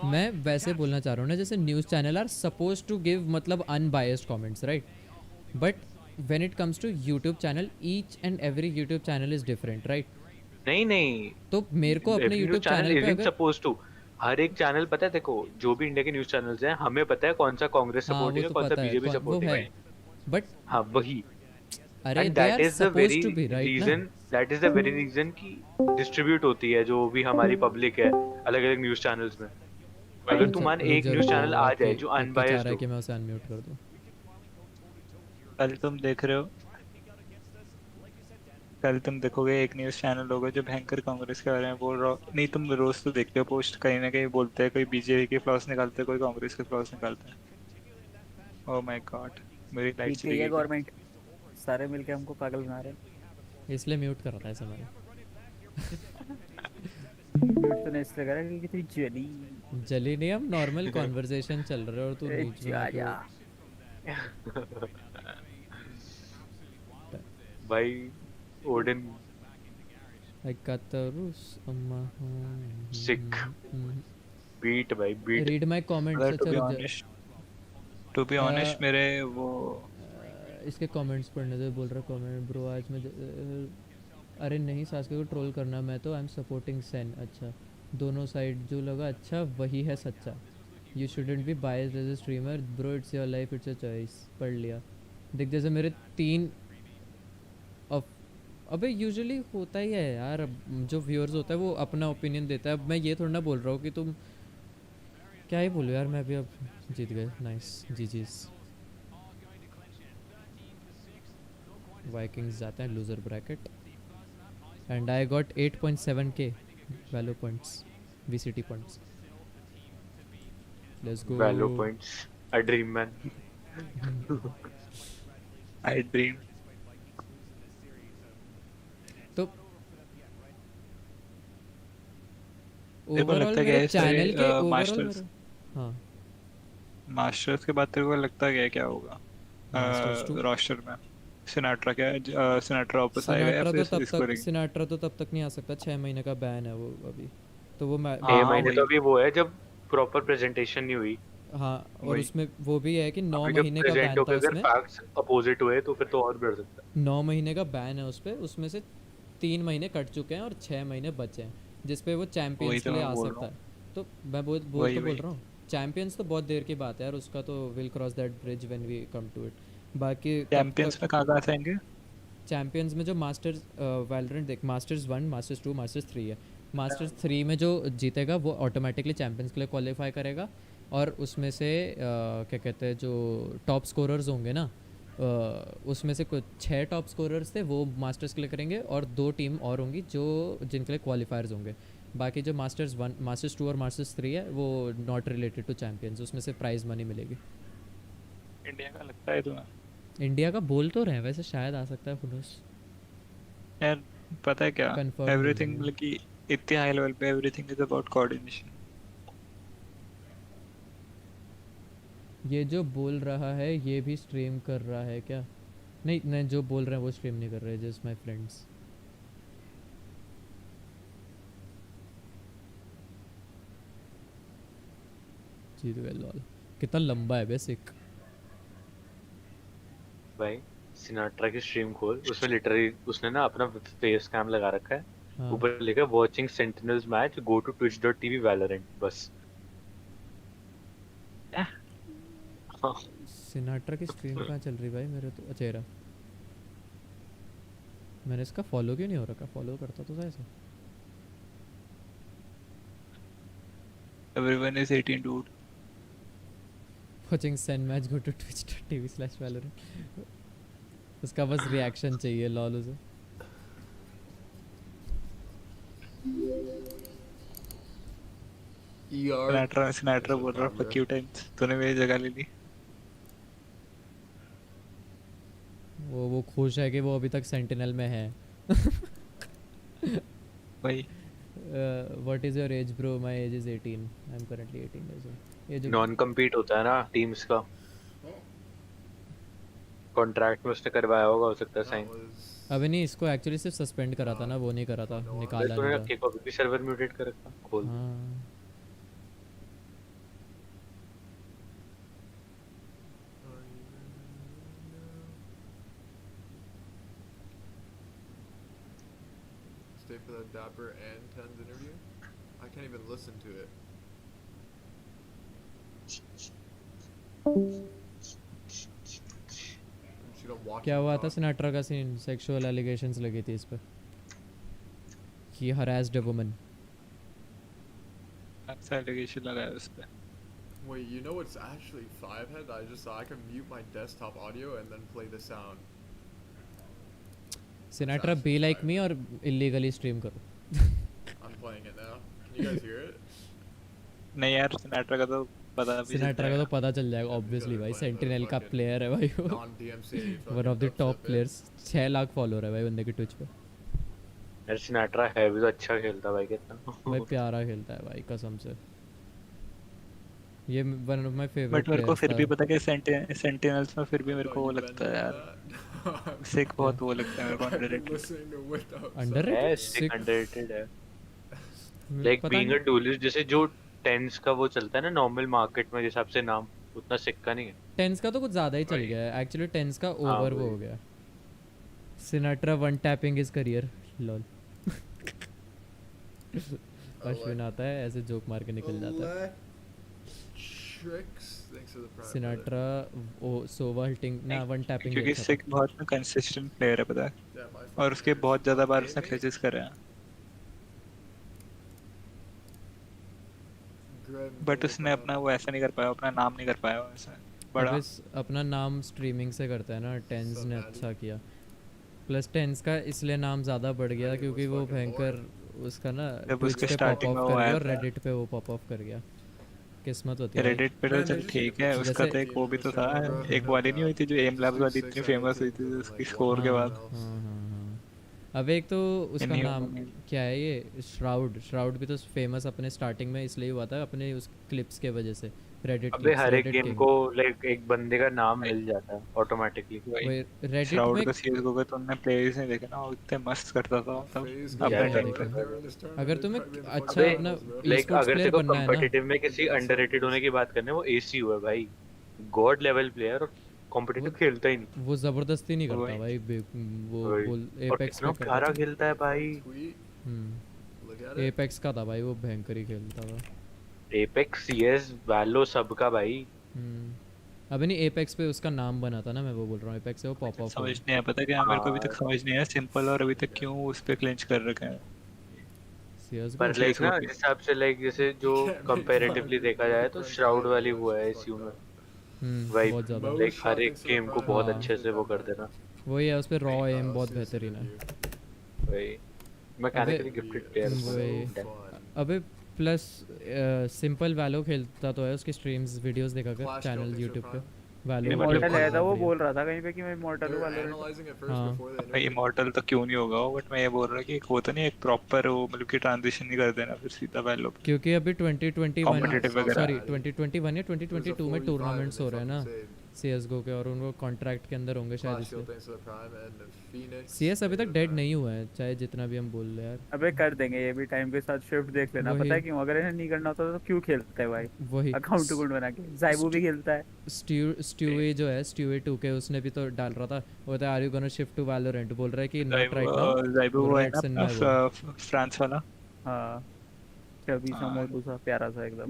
मैं वैसे बोलना चाह रहा हूँ ना जैसे news channel are suppose to give मतलब unbiased comments right. But when it comes to YouTube channel each and every YouTube channel is different right. नहीं तो मेरे को अपने YouTube चैनल पे अगर सपोज टू हर एक चैनल पता है देखो जो भी इंडिया के न्यूज़ चैनल्स हैं हमें पता है कौन सा कांग्रेस सपोर्टिंग है कौन सा बीजेपी सपोर्टिंग है. बट हाँ वही And that is the very reason, that is the very reason कि distribute होती है जो भी हमारी public है अलग-अलग news channels में. अगर तू मान एक news channel आ जाए जो unbiased हो. कि मैं उसे unmute कर दूं. कल तुम देख रहे हो, कल तुम देखोगे एक न्यूज़ चैनल होगा जो भयंकर कांग्रेस के बारे में बोल रहा हो. नहीं, तुम रोज तो देखते हो पोस्ट, कहीं ना कहीं बोलते हैं, कोई बीजेपी के फ्लॉस निकालते हैं, कोई कांग्रेस के फ्लॉस निकालते हैं. ओह माय गॉड, मेरी लाइफ चली गई. गवर्नमेंट सारे मिलके हमको पागल बना रहे हैं. इसलिए म्यूट कर रहा था ऐसा मैंने. म्यूट तो नहीं इसलिए कर रहा क्योंकि तू जली नहीं, हम नॉर्मल कन्वर्सेशन चल रहे और तू बीच में आके भाई Odin Ikatarus amma sick beat भाई beat. read my comments. to be honest मेरे वो इसके कमेंट्स पढ़ने दे. बोल रहा कमेंट ब्रो आज मैं अरे नहीं सास्के को ट्रोल करना, मैं तो आई एम सपोर्टिंग सेन. अच्छा दोनों साइड जो लगा अच्छा वही है सच्चा. You shouldn't be biased as a streamer bro, it's your life, it's a choice. पढ़ लिया देख. जैसे मेरे 3 अबे यूजुअली होता ही है यार, जो व्यूअर्स होता है वो अपना ओपिनियन देता है. अब मैं ये थोड़ा ना बोल रहा हूँ कि तुम क्या ही बोलो यार. मैं भी अब जीत गए. नाइस जीजीस. वाइकिंग्स जाते हैं loser bracket and I got 8.7k वैलो points, VCT points. Let's go. वैलो points, I dream man. I dream. तो ओवरऑल मेरे चैनल के ओवरऑल हाँ मास्टर्स के बाद तेरे को लगता है क्या होगा रोस्टर में? सिनाट्रा क्या सिनाट्रा वापस आएगा या फिर इसको करेंगे? सिनाट्रा तो तब तक नहीं आ सकता, 6 महीने का बैन है वो अभी. तो वो 6 महीने तो अभी वो है जब प्रॉपर प्रेजेंटेशन नहीं हुई. हाँ और उसमें वो भी है कि 9 महीने का बैन था उसमें. फैक्ट्स अपोजिट हुए तो फिर तो और बढ़ सकता है. 9 महीने का बैन है उस पे, उसमें से 3 महीने कट चुके हैं और 6 महीने बचे हैं जिस पे वो चैंपियंस के लिए आ सकता है. तो मैं बोल रहा हूँ चैंपियंस तो बहुत देर की बात है यार, उसका तो will cross that bridge when we come to it. बाकी चैंपियंस में कहाँ आएंगे? चैंपियंस में जो मास्टर्स वैलोरेंट देख, मास्टर्स 1 मास्टर्स 2 मास्टर्स 3 है. मास्टर्स 3 में जो जीतेगा वो ऑटोमेटिकली चैंपियंस के लिए क्वालिफाई करेगा. और उसमें से क्या कहते हैं जो टॉप स्कोरर्स होंगे ना, उसमें से कुछ 6 टॉप स्कोरर्स थे वो मास्टर्स के लिए करेंगे और 2 टीम और होंगी जो जिनके लिए क्वालिफायर्स होंगे. बाकी जो मास्टर्स 1 मास्टर्स 2 और मास्टर्स 3 है वो नॉट रिलेटेड टू चैंपियंस, उसमें से प्राइज मनी मिलेगी. इंडिया का लगता है तुम्हें? इंडिया का बोल तो रहे वैसे शायद आ सकता है फुनूस यार. पता है क्या, एवरीथिंग मतलब कि इतने हाई लेवल पे एवरीथिंग इज अबाउट कोऑर्डिनेशन. ये जो बोल रहा है ये भी स्ट्रीम कर रहा है क्या? नहीं जो बोल रहे हैं वो स्ट्रीम नहीं कर रहे, जस्ट माय फ्रेंड्स. जीत गए लॉल. कितना लंबा है बेसिक भाई. सिनाट्रा की स्ट्रीम खोल, उसमें लिटरली उसने ना अपना फेस कैम लगा रखा है. हाँ. ऊपर लिखा है watching Sentinels match, go to twitch.tv Valorant. बस सिनाट्रा की स्ट्रीम कहाँ चल रही भाई मेरे तो? चेहरा मैंने इसका फॉलो क्यों नहीं हो रखा? फॉलो करता तो था ऐसा. Everyone is 18 dude. Watching Sen match, go to twitch.tv/valorant. उसका बस रिएक्शन चाहिए लॉल उसे. सिनाट्रा बोल रहा फक यू टाइम्स, तूने मेरी जगह ले ली. वो खुश है कि वो अभी तक सेंटिनल में है. भाई what is your as bro? My age is 18. I am currently 18 years old. ये जो नॉन कम्पीट होता है ना टीम्स का, कॉन्ट्रैक्ट में उसने करवाया होगा हो सकता है साइन. अबे नहीं, इसको एक्चुअली सिर्फ सस्पेंड करा था ना, वो नहीं करा था, निकाला नहीं था. तूने कभी भी सर्वर म्यूटेट कर रखा? खोल. हां stay for the Dapper and Ten's interview? I can't even listen to it. And she don't watching. क्या हुआ था सिनाट्रा का सीन? सेक्सुअल एलिगेशंस लगी थी इस पे. He harassed a woman. अच्छा एलिगेशन लगाया उस पे. Wait, you know what's actually 5head? I just thought I can mute my desktop audio and then play the sound. Sinatra, be like me और illegally stream करो. I'm playing it now. Can you guys hear it? नहीं यार Sinatra का तो पता भी Sinatra का तो पता चल जाएगा ऑब्वियसली भाई. सेंटिनल का प्लेयर है भाई वो. One of the top players. 6 lakh follower है भाई बंदे के ट्विच पे. यार सिनाट्रा है भी तो अच्छा खेलता भाई कितना. भाई प्यारा खेलता है भाई कसम से. ये one of my favourite. But मेरे को फिर भी पता है सेंटिनल्स में फिर भी मेरे को वो लगता है यार सिक बहुत वो लगता है मेरे को अंडररेटेड है. लाइक बीइंग अ डुएलिस्ट जैसे जो टेंस का वो चलता है ना नॉर्मल मार्केट में जिस हिसाब से नाम उतना सिक्का नहीं है. टेंस का तो कुछ ज्यादा ही चल गया है एक्चुअली. टेंस का ओवर वो हो गया. Sinatra one tapping his career lol. Ashwin आता है ऐसे जोक मार के निकल जाता है. सिनाट्रा ओ सोवा हिटिंग ना वन टैपिंग. क्योंकि सिक बहुत कंसिस्टेंट प्लेयर है पता है और उसके बहुत ज्यादा बार उसने क्लचेस करे हैं. बट उसने अपना वो ऐसा नहीं कर पाया. अपना नाम नहीं कर पाया वैसे बड़ा. अपना नाम स्ट्रीमिंग से करता है ना. टेंस ने अच्छा किया. प्लस टेंस का इसलिए नाम ज़्यादा बढ़ गया क्योंकि वो भयंकर उसका ना ट्विच पे पॉप ऑफ कर गया और रेडिट पे वो पॉप ऑफ कर गया. किस्मत होती है. रेडिट पे तो चल ठीक है. उसका तो एक वो भी तो था. एक वाली नहीं हुई थी जो एम लैब्स वाली इतनी फेमस हुई थी उसकी स्कोर के बाद. अब एक तो उसका नाम क्या है ये श्राउड भी तो फेमस अपने स्टार्टिंग में इसलिए हुआ था अपने उस क्लिप्स के वजह से. रेडिट अबे हर एक गेम को लाइक एक बंदे का नाम मिल जाता है ऑटोमेटिकली. रेडिट में CS:GO का तुमने प्लेयर्स नहीं देखे ना इतने मस्त करता था तब. अगर तुम्हें अच्छा अपना लाइक अगर तेरे को कॉम्पिटिटिव में किसी अंडररेटेड होने की बात करने वो AC हुआ भाई. गॉड लेवल प्लेयर और कॉम्पिटिटिव खेलता ही नहीं. वो जबरदस्ती नहीं करता भाई. वो एपेक्स में प्यारा खेलता है भाई. एपेक्स का था भाई वो भयंकर ही खेलता था. एपेक्स CS वैलो सबका भाई. अबे नहीं एपेक्स पे उसका नाम बना था ना. मैं वो बोल रहा हूँ एपेक्स से वो पॉप ऑफ. समझ नहीं है पता क्या मेरे को अभी तक समझ नहीं है सिंपल और अभी तक क्यों उस पे क्लिंच कर रखे हैं. पर लाइक ना जिस हिसाब से लाइक जैसे जो कंपैरेटिवली देखा जाए तो श्राउड वाली वो है इस में भाई. लाइक हर एक गेम को बहुत अच्छे से वो कर देना. वही है उस पे रॉ एम बहुत बेहतरीन है भाई. Mechanically gifted player. अबे प्लस सिंपल वैलो खेलता तो है. उसकी स्ट्रीम्स वीडियोस देखा कर चैनल YouTube पे. वैलो इमॉर्टल है था वो बोल रहा था कहीं पे कि मैं इमॉर्टल हूं वाले. भाई इमॉर्टल तो क्यों नहीं होगा बट मैं ये बोल रहा कि एक होता नहीं एक प्रॉपर वो मतलब कि ट्रांजिशन नहीं कर देना फिर सीधा वैलो. क्योंकि अभी 2021 सॉरी 2021 या 2022 में टूर्नामेंट्स हो रहे हैं ना CS:GO के और उनको कॉन्ट्रैक्ट के अंदर होंगे शायद इसलिए. CS अभी तक डेड नहीं हुआ है चाहे जितना भी हम बोल ले यार. अबे कर देंगे ये भी टाइम के साथ शिफ्ट देख लेना. पता है क्यों? अगर इन्हें नहीं करना होता तो क्यों खेलते हैं भाई. वही अकाउंट बना के. जाइबू भी खेलता है. स्ट्यूए जो है स्ट्यूए 2K उसने भी तो डाल रहा था. वो था are you gonna shift to Valorant. बोल रहा है कि नॉट राइट नाउ. जाइबू वो है ना फ्रांस वाला. हां छवि सा मोटू सा प्यारा सा एकदम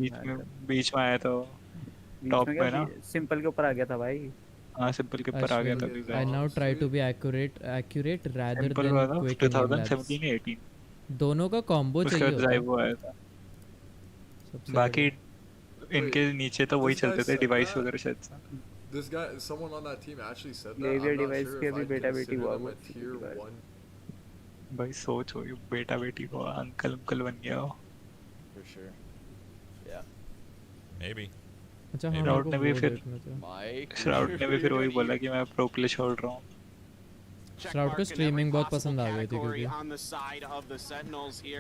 बीच में आया तो टॉप में ना सिंपल के ऊपर आ गया था भाई. हां सिंपल के ऊपर आ गया था. I now try to be accurate rather than quick. 2017 18 दोनों का कॉम्बो चाहिए होता है. वो आया था. बाकी इनके नीचे तो वही चलते थे डिवाइस वगैरह शायद. This guy, someone on that team actually said that. I'm not device sure के if भी I बेटा बेटी consider हुआ them वो a tier 1. भाई सोच हो ये बेटा बेटी को अंकल बन गया हो. For sure. Yeah. Maybe. अच्छा हाँ श्राउड ने भी फिर वही बोला कि मैं प्रो प्ले छोड़ रहा हूँ. श्राउड को स्ट्रीमिंग बहुत पसंद आ गई थी क्योंकि बोल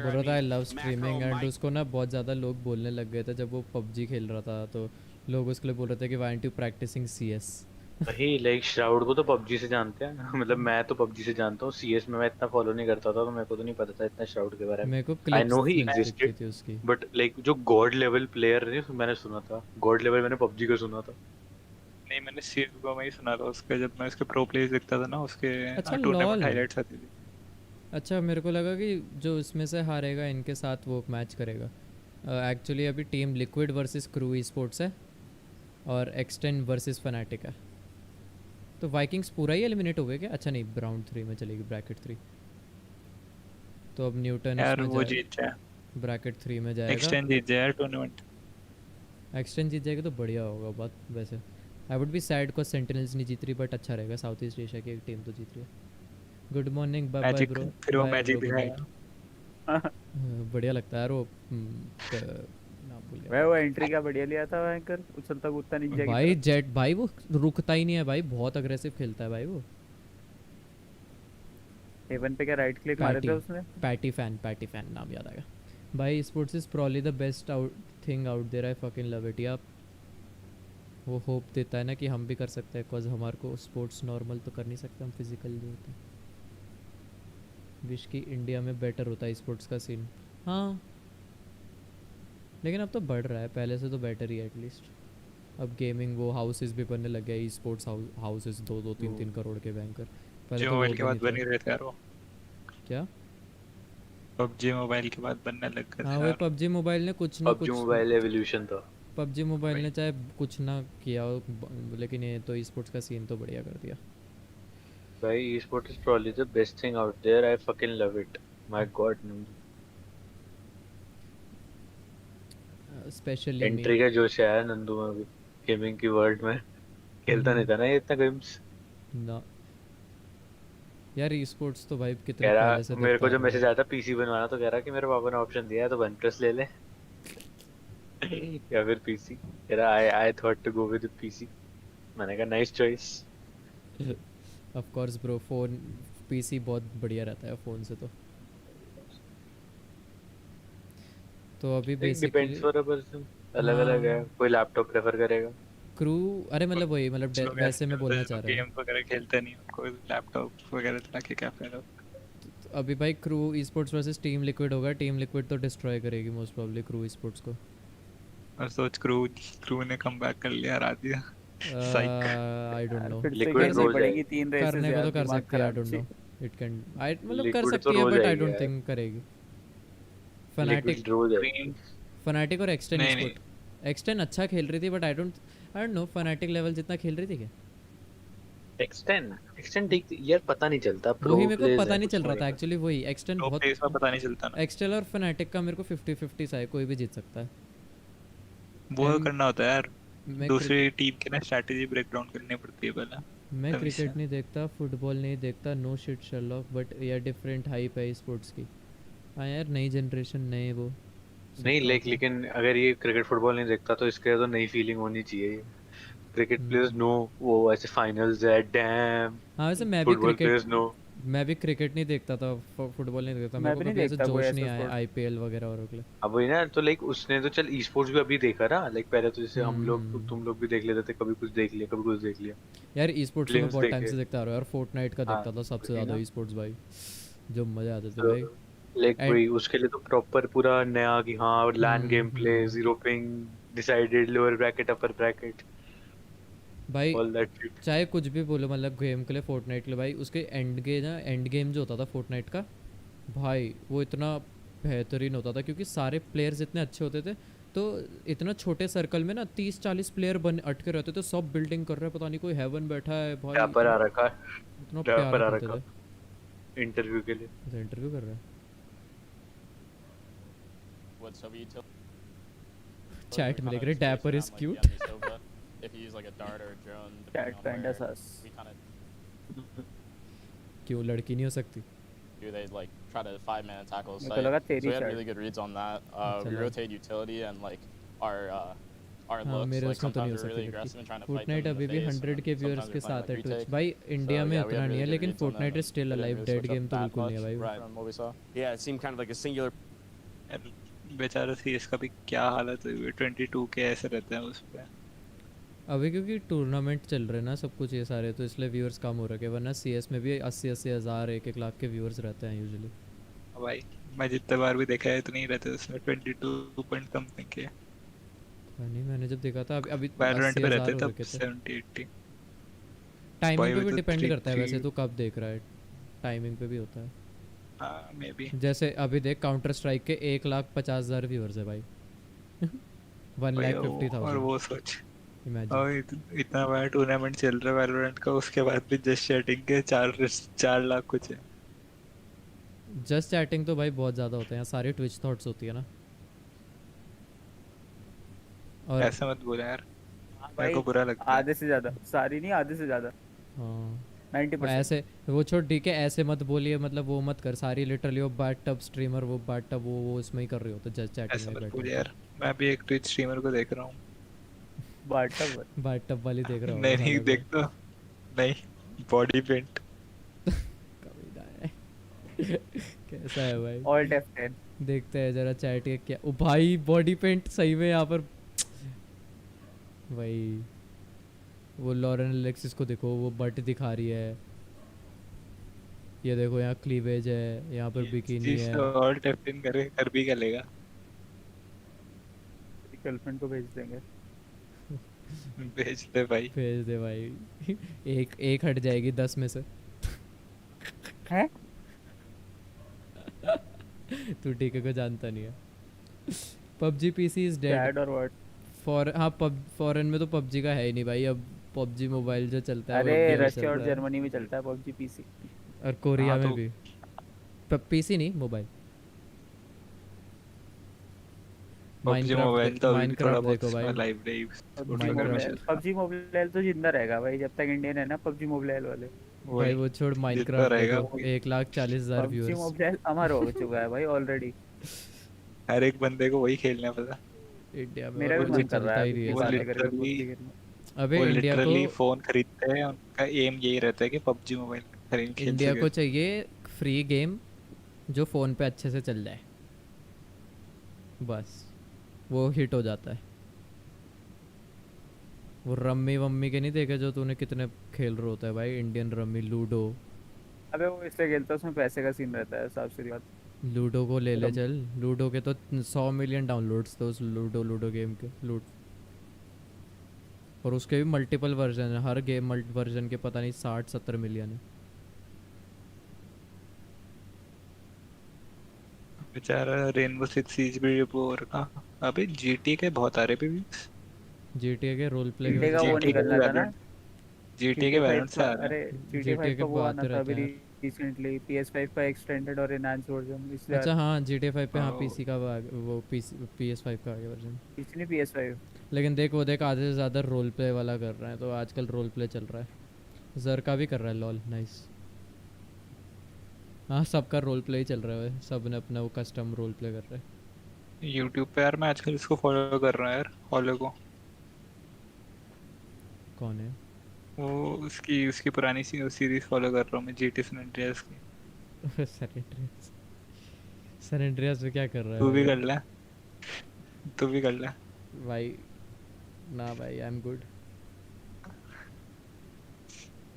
रहा था आई लव स्ट्रीमिंग एंड उसको ना बहुत ज़्यादा लोग बोलने लग गए थे जब वो PUBG खेल रहा था तो लोग उसके लिए बोल रहे थे कि why aren't you practising CS. भाई लाइक श्राउड को तो PUBG से जानते हैं. मतलब मैं तो PUBG से जानता हूँ. CS में मैं इतना फॉलो नहीं करता था तो मेरे को तो नहीं पता था इतना श्राउड के बारे में. मेरे को I know he existed but like जो गॉड लेवल प्लेयर है मैंने सुना था. गॉड लेवल मैंने PUBG का सुना था. नहीं मैंने CS:GO में ही सुना था उसके. जब मैं उसके प्रो प्लेस देखता था ना उसके टूर्नामेंट हाइलाइट्स आती थी. अच्छा मेरे को लगा कि जो इसमें से हारेगा इनके साथ वो मैच करेगा. एक्चुअली अभी team liquid versus crew e sports है और एक्सटेंड वर्सेस फनाटिक है. तो वाइकिंग्स पूरा ही एलिमिनेट हो गया क्या? अच्छा नहीं, राउंड 3 में चलेगी ब्रैकेट 3। तो अब न्यूटन यार इसमें वो जीत जाए, ब्रैकेट 3 में जाएगा। एक्सटेंड जीत जाए टूर्नामेंट। एक्सटेंड जीत जाएगा तो बढ़िया होगा बात वैसे। आई वुड बी सैड को सेंटिनल्स नहीं जीत रही, बट अच्छा रहेगा, साउथ ईस्ट एशिया की एक टीम तो जीत रही है। Good morning, bye bye bro. फिर वो मैजिक दिखाएगा। बढ़िया लगता है यार वो। नाम भूल गया वो एंट्री क्या बढ़िया लिया था बैंकर, उछलता कूदता निंजा की भाई। तरह। जेट भाई वो रुकता ही नहीं है भाई, बहुत अग्रेसिव खेलता है भाई वो। हेवन पे क्या राइट क्लिक मारे थे उसने? पैटी फैन नाम याद आएगा भाई। Sports is probably the best thing out there, I fucking love it. या वो होप देता है ना कि हम भी कर सकते हैं, बिकॉज हमारे को स्पोर्ट्स नॉर्मल तो कर नहीं सकते, हम फिजिकल नहीं होते। विश की इंडिया में बेटर होता है स्पोर्ट्स का सीन। हाँ लेकिन अब तो बढ़ रहा है, पहले से तो बेटर ही है एटलीस्ट। अब गेमिंग वो हाउसेस भी बनने लग गए, ई स्पोर्ट्स हाउसेस 2-3 करोड़ के बैंकर। पहले जो तो मोबाइल के बाद बन ही रहे थे यार वो। क्या पबजी मोबाइल के बाद बनने लग गए। हाँ वो पबजी मोबाइल ने कुछ ना कुछ, पबजी मोबाइल एवोल्यूशन था। पबजी मोबाइल ने चाहे कुछ ना किया हो, लेकिन ये तो ई स्पोर्ट्स का सीन तो बढ़िया कर दिया भाई। E sport is probably the best thing out there, I fucking love it, my god. Specially entry का जोश आया नंदू में भी, गेमिंग की वर्ल्ड में। खेलता नहीं था ना ये इतना गेम्स ना यार। ई स्पोर्ट्स तो भाई कितने पहले से मेरे को जो मैसेज आया था पीसी बनवाना, तो कह रहा कि मेरे पापा ने ऑप्शन दिया है तो वन प्लस ले ले या फिर पीसी। कह रहा I thought to go with PC. मैंने कहा nice choice. Of course bro, phone PC बहुत बढ़िया रहता है फोन से। तो अभी basically depends for a person, अलग-अलग है। कोई लैपटॉप प्रेफर करेगा, क्रू। अरे मतलब वही, मतलब वैसे मैं बोलना चाह रहा हूं, गेम वगैरह खेलते नहीं, कोई लैपटॉप वगैरह चला के क्या फायदा। अभी भाई crew e sports versus team liquid होगा। टीम लिक्विड तो डिस्ट्रॉय करेगी most probably crew e sports को। और सोच क्रू ने कमबैक कर लिया, हरा दिया। I don't know, Liquid role पड़ेगी 3 रेसेस करने को तो कर सकती है। I don't know, it can, I मतलब कर सकती है, बट आई डोंट थिंक करेगी। फनाटिक और एक्सटेंड अच्छा खेल रही थी, but I don't know Fnatic level जितना खेल रही थी क्या। एक्सटेंड ठीक यार, पता नहीं चलता। वही मेरे को पता नहीं चल रहा था एक्चुअली, वही एक्सटेंड बहुत पता नहीं चलता ना। एक्सटेल और फनाटिक का मेरे को 50-50 सा है, कोई भी जीत सकता है। वो करना होता है यार, दूसरी टीम के ना स्ट्रेटजी ब्रेक डाउन करनी पड़ती है पहले। मैं क्रिकेट नहीं देखता, फुटबॉल नहीं देखता, नो शिट शर्लॉक, बट यार डिफरेंट हाइप है स्पोर्ट्स की। हाँ यार नई जनरेशन, नए वो नहीं लेकिन अगर ये क्रिकेट फुटबॉल नहीं देखता तो इसके तो नई फीलिंग होनी चाहिए। क्रिकेट प्लेयर्स नो वो ऐसे फाइनल्स है, डैम। हाँ वैसे मैं भी क्रिकेट नहीं देखता था, फुटबॉल नहीं देखता, मेरे को कभी ऐसे जोश नहीं आया आईपीएल वगैरह और के लिए। अब वही ना, तो लाइक उसने तो चल ई स्पोर्ट्स भी अभी देखा ना, लाइक पहले तो जैसे हम लोग तुम लोग भी देख लेते थे, कभी कुछ देख लिया कभी कुछ देख लिया यार। ई स्पोर्ट्स में बहुत टाइम से देखता आ रहा हूं यार, फोर्टनाइट का देखता था सबसे ज्यादा ई स्पोर्ट्स भाई, जो मजा आता था भाई। लाइक वही उसके लिए तो प्रॉपर पूरा नया कि हाँ LAN game play, zero ping, decided lower bracket upper bracket भाई, चाहे कुछ भी बोलो, मतलब गेम के लिए फोर्टनाइट के लिए भाई, उसके एंड गेम जो होता था फोर्टनाइट का भाई, वो इतना बेहतरीन होता था क्योंकि सारे प्लेयर्स इतने अच्छे होते थे। तो इतना छोटे सर्कल में ना 30-40 प्लेयर बन अटके रहते थे, सब बिल्डिंग कर रहे हैं, पता नहीं कोई हेवन बैठा है भाई, यहाँ पर आ रखा है, इतना प्यारा करते थे। इंटरव्यू के लिए इंटरव्यू कर रहा है। चैट में लिख रहे dapper is cute. If you use like a dart or a drone, Cat panda sus. We kind of क्यों लड़की नहीं हो सकती? do they like try to 5-man tackle मेरे को site. लगा So तेरी we had शायद। really good reads on that. We rotate utility and like our हाँ looks मेरे like उसमें तो नहीं sometimes हो are really सकती aggressive and trying to fight Fortnite them in अभी the भी face. 100 के व्यूअर्स Sometimes के we find साथ है like ट्विच retake. भाई। इंडिया में So, yeah, we उतना had नहीं है, really good लेकिन reads on Fortnite them is still and alive, didn't dead really game switch तो up बिल्कुल नहीं है that भाई। much from what we saw. Yeah, it seemed kind of like a singular. बेचारा सी इसका भी क्या हालत हुई, 22 के ऐसे रहते हैं उस पे अभी, क्योंकि टूर्नामेंट चल रहे हैं ना सब कुछ ये सारे, तो इसलिए व्यूअर्स कम हो रखे, वरना सीएस में भी 80-80 हज़ार 1-1 लाख के व्यूअर्स रहते हैं यूजुअली। भाई मैं जितने बार भी देखा है इतने ही रहते उसमें, 22 पॉइंट समथिंग के। नहीं मैंने जब देखा था अभी वैलोरेंट पे रहते तब 70-80। टाइमिंग पे भी डिपेंड करता है वैसे, तो कब देख रहा है टाइमिंग पे भी होता है। हाँ मे बी। जैसे अभी देख काउंटर स्ट्राइक के 1,50,000 व्यूअर्स है भाई। 1,50,000। और वो सोच इमेजिन इतना बड़ा टूर्नामेंट चल रहा है वैलोरेंट का, उसके बाद भी जस्ट चैटिंग के 4 लाख कुछ है। जस्ट चैटिंग तो भाई बहुत ज़्यादा होते हैं, सारी ट्विच थॉट्स होती है ना। और ऐसा मत बोला यार, हाँ मेरे को भाई, बुरा लगता है। आधे से ज्यादा, सारी नहीं आधे से ज्यादा, हाँ 90%। ऐसे वो छोड़, ठीक है ऐसे मत बोलिए, मतलब वो मत कर सारी लिटरली वो बैट टब स्ट्रीमर, वो बैट टब वो इसमें ही कर रही हो तो जस्ट चैटिंग ऐसा में मत बैठे बोल यार, मैं भी एक ट्विच स्ट्रीमर को देख रहा हूँ। बैट टब वाली देख रहा होगा नहीं नहीं साला देख तो नहीं, बॉडी पेंट। कमीना है। कैसा है भाई? ऑल्ट F10 देखते हैं जरा चैट के क्या। ओ भाई बॉडी पेंट सही में यहाँ पर भाई, वो लॉरेन एलेक्सिस को देखो, वो बट दिखा रही है, ये देखो यहाँ क्लीवेज है, यहाँ पर बिकिनी है। ऑल्ट F10 करे कर भी क्या लेगा? गर्लफ्रेंड को भेज देंगे। भेज दे भाई, भेज दे भाई। एक हट जाएगी 10 में से। हैं? तू टीके को जानता नहीं है। पबजी पीसी इज डेड और व्हाट? हाँ फॉरेन में तो पबजी का है ही नहीं भाई, अब पबजी मोबाइल जो चलता है। अरे रशिया और जर्मनी में चलता है पबजी पीसी, और कोरिया में भी पीसी नहीं मोबाइल। माइनक्राफ्ट देखो भाई, पबजी मोबाइल तो जिंदा रहेगा भाई जब तक इंडियन है ना पबजी मोबाइल वाले। भाई वो छोड़, माइनक्राफ्ट देखो 1,40,000 व्यूअर्स। पबजी मोबाइल अमर हो चुका है भाई ऑलरेडी। हर एक बंदे को वही खेलना पता। इंडिया में मेरा भी मन कर रहा है वो अबे इंडिया को फोन खरीदते हैं, उनका एम यही रहता है कि पबजी मोबाइल खरीद खेल। इंडिया को चाहिए फ्री गेम जो फ़ोन पे अच्छे से चल जाए, बस वो हिट हो जाता है। वो रम्मी वम्मी के नहीं देखे जो तूने कितने खेल रहे होता है भाई, इंडियन रम्मी, लूडो। अबे वो इसलिए खेलता है उसमें पैसे का सीन रहता है, साफ सी बात। लूडो को ले ले चल, लूडो के तो 100 मिलियन डाउनलोड्स थे उस लूडो गेम के लूट, और उसके भी मल्टीपल वर्जन है, हर गेम वर्जन के पता नहीं 60-70 मिलियन है। बेचारा रेनबो सिक्स सीज भी वो रखा। अबे जीटी के बहुत आ रहे पे भी, जीटी के रोल प्ले जीटी का वो निकलना था ना, जीटी के वैरिएंट से आ रहे। अरे जीटी 5 का वो आना था अभी रिसेंटली, PS5 का एक्सटेंडेड और एनहांस्ड वर्जन इसलिए। अच्छा हाँ जीटी 5 पे हाँ पीसी का वो PS5 का आगे वर्जन, इसलिए PS5। लेकिन देख वो देख आधे से ज़्यादा रोल प्ले वाला कर रहे हैं, तो आजकल रोल प्ले चल रहा है। जर का भी कर रहा है लॉल, नाइस। हाँ सबका रोल प्ले ही चल रहा है, सब ने अपना वो कस्टम रोल प्ले कर रहे हैं। यूट्यूब पे यार मैं आजकल इसको फॉलो कर रहा हूँ यार, हॉलो को। कौन है वो? उसकी पुरानी सीरीज फॉलो कर रहा हूँ मैं, जीटी सैन एंड्रियास की। सैन एंड्रियास में क्या कर रहा है? तू भी कर ले, तू भी कर ले भाई। ना भाई आई एम गुड।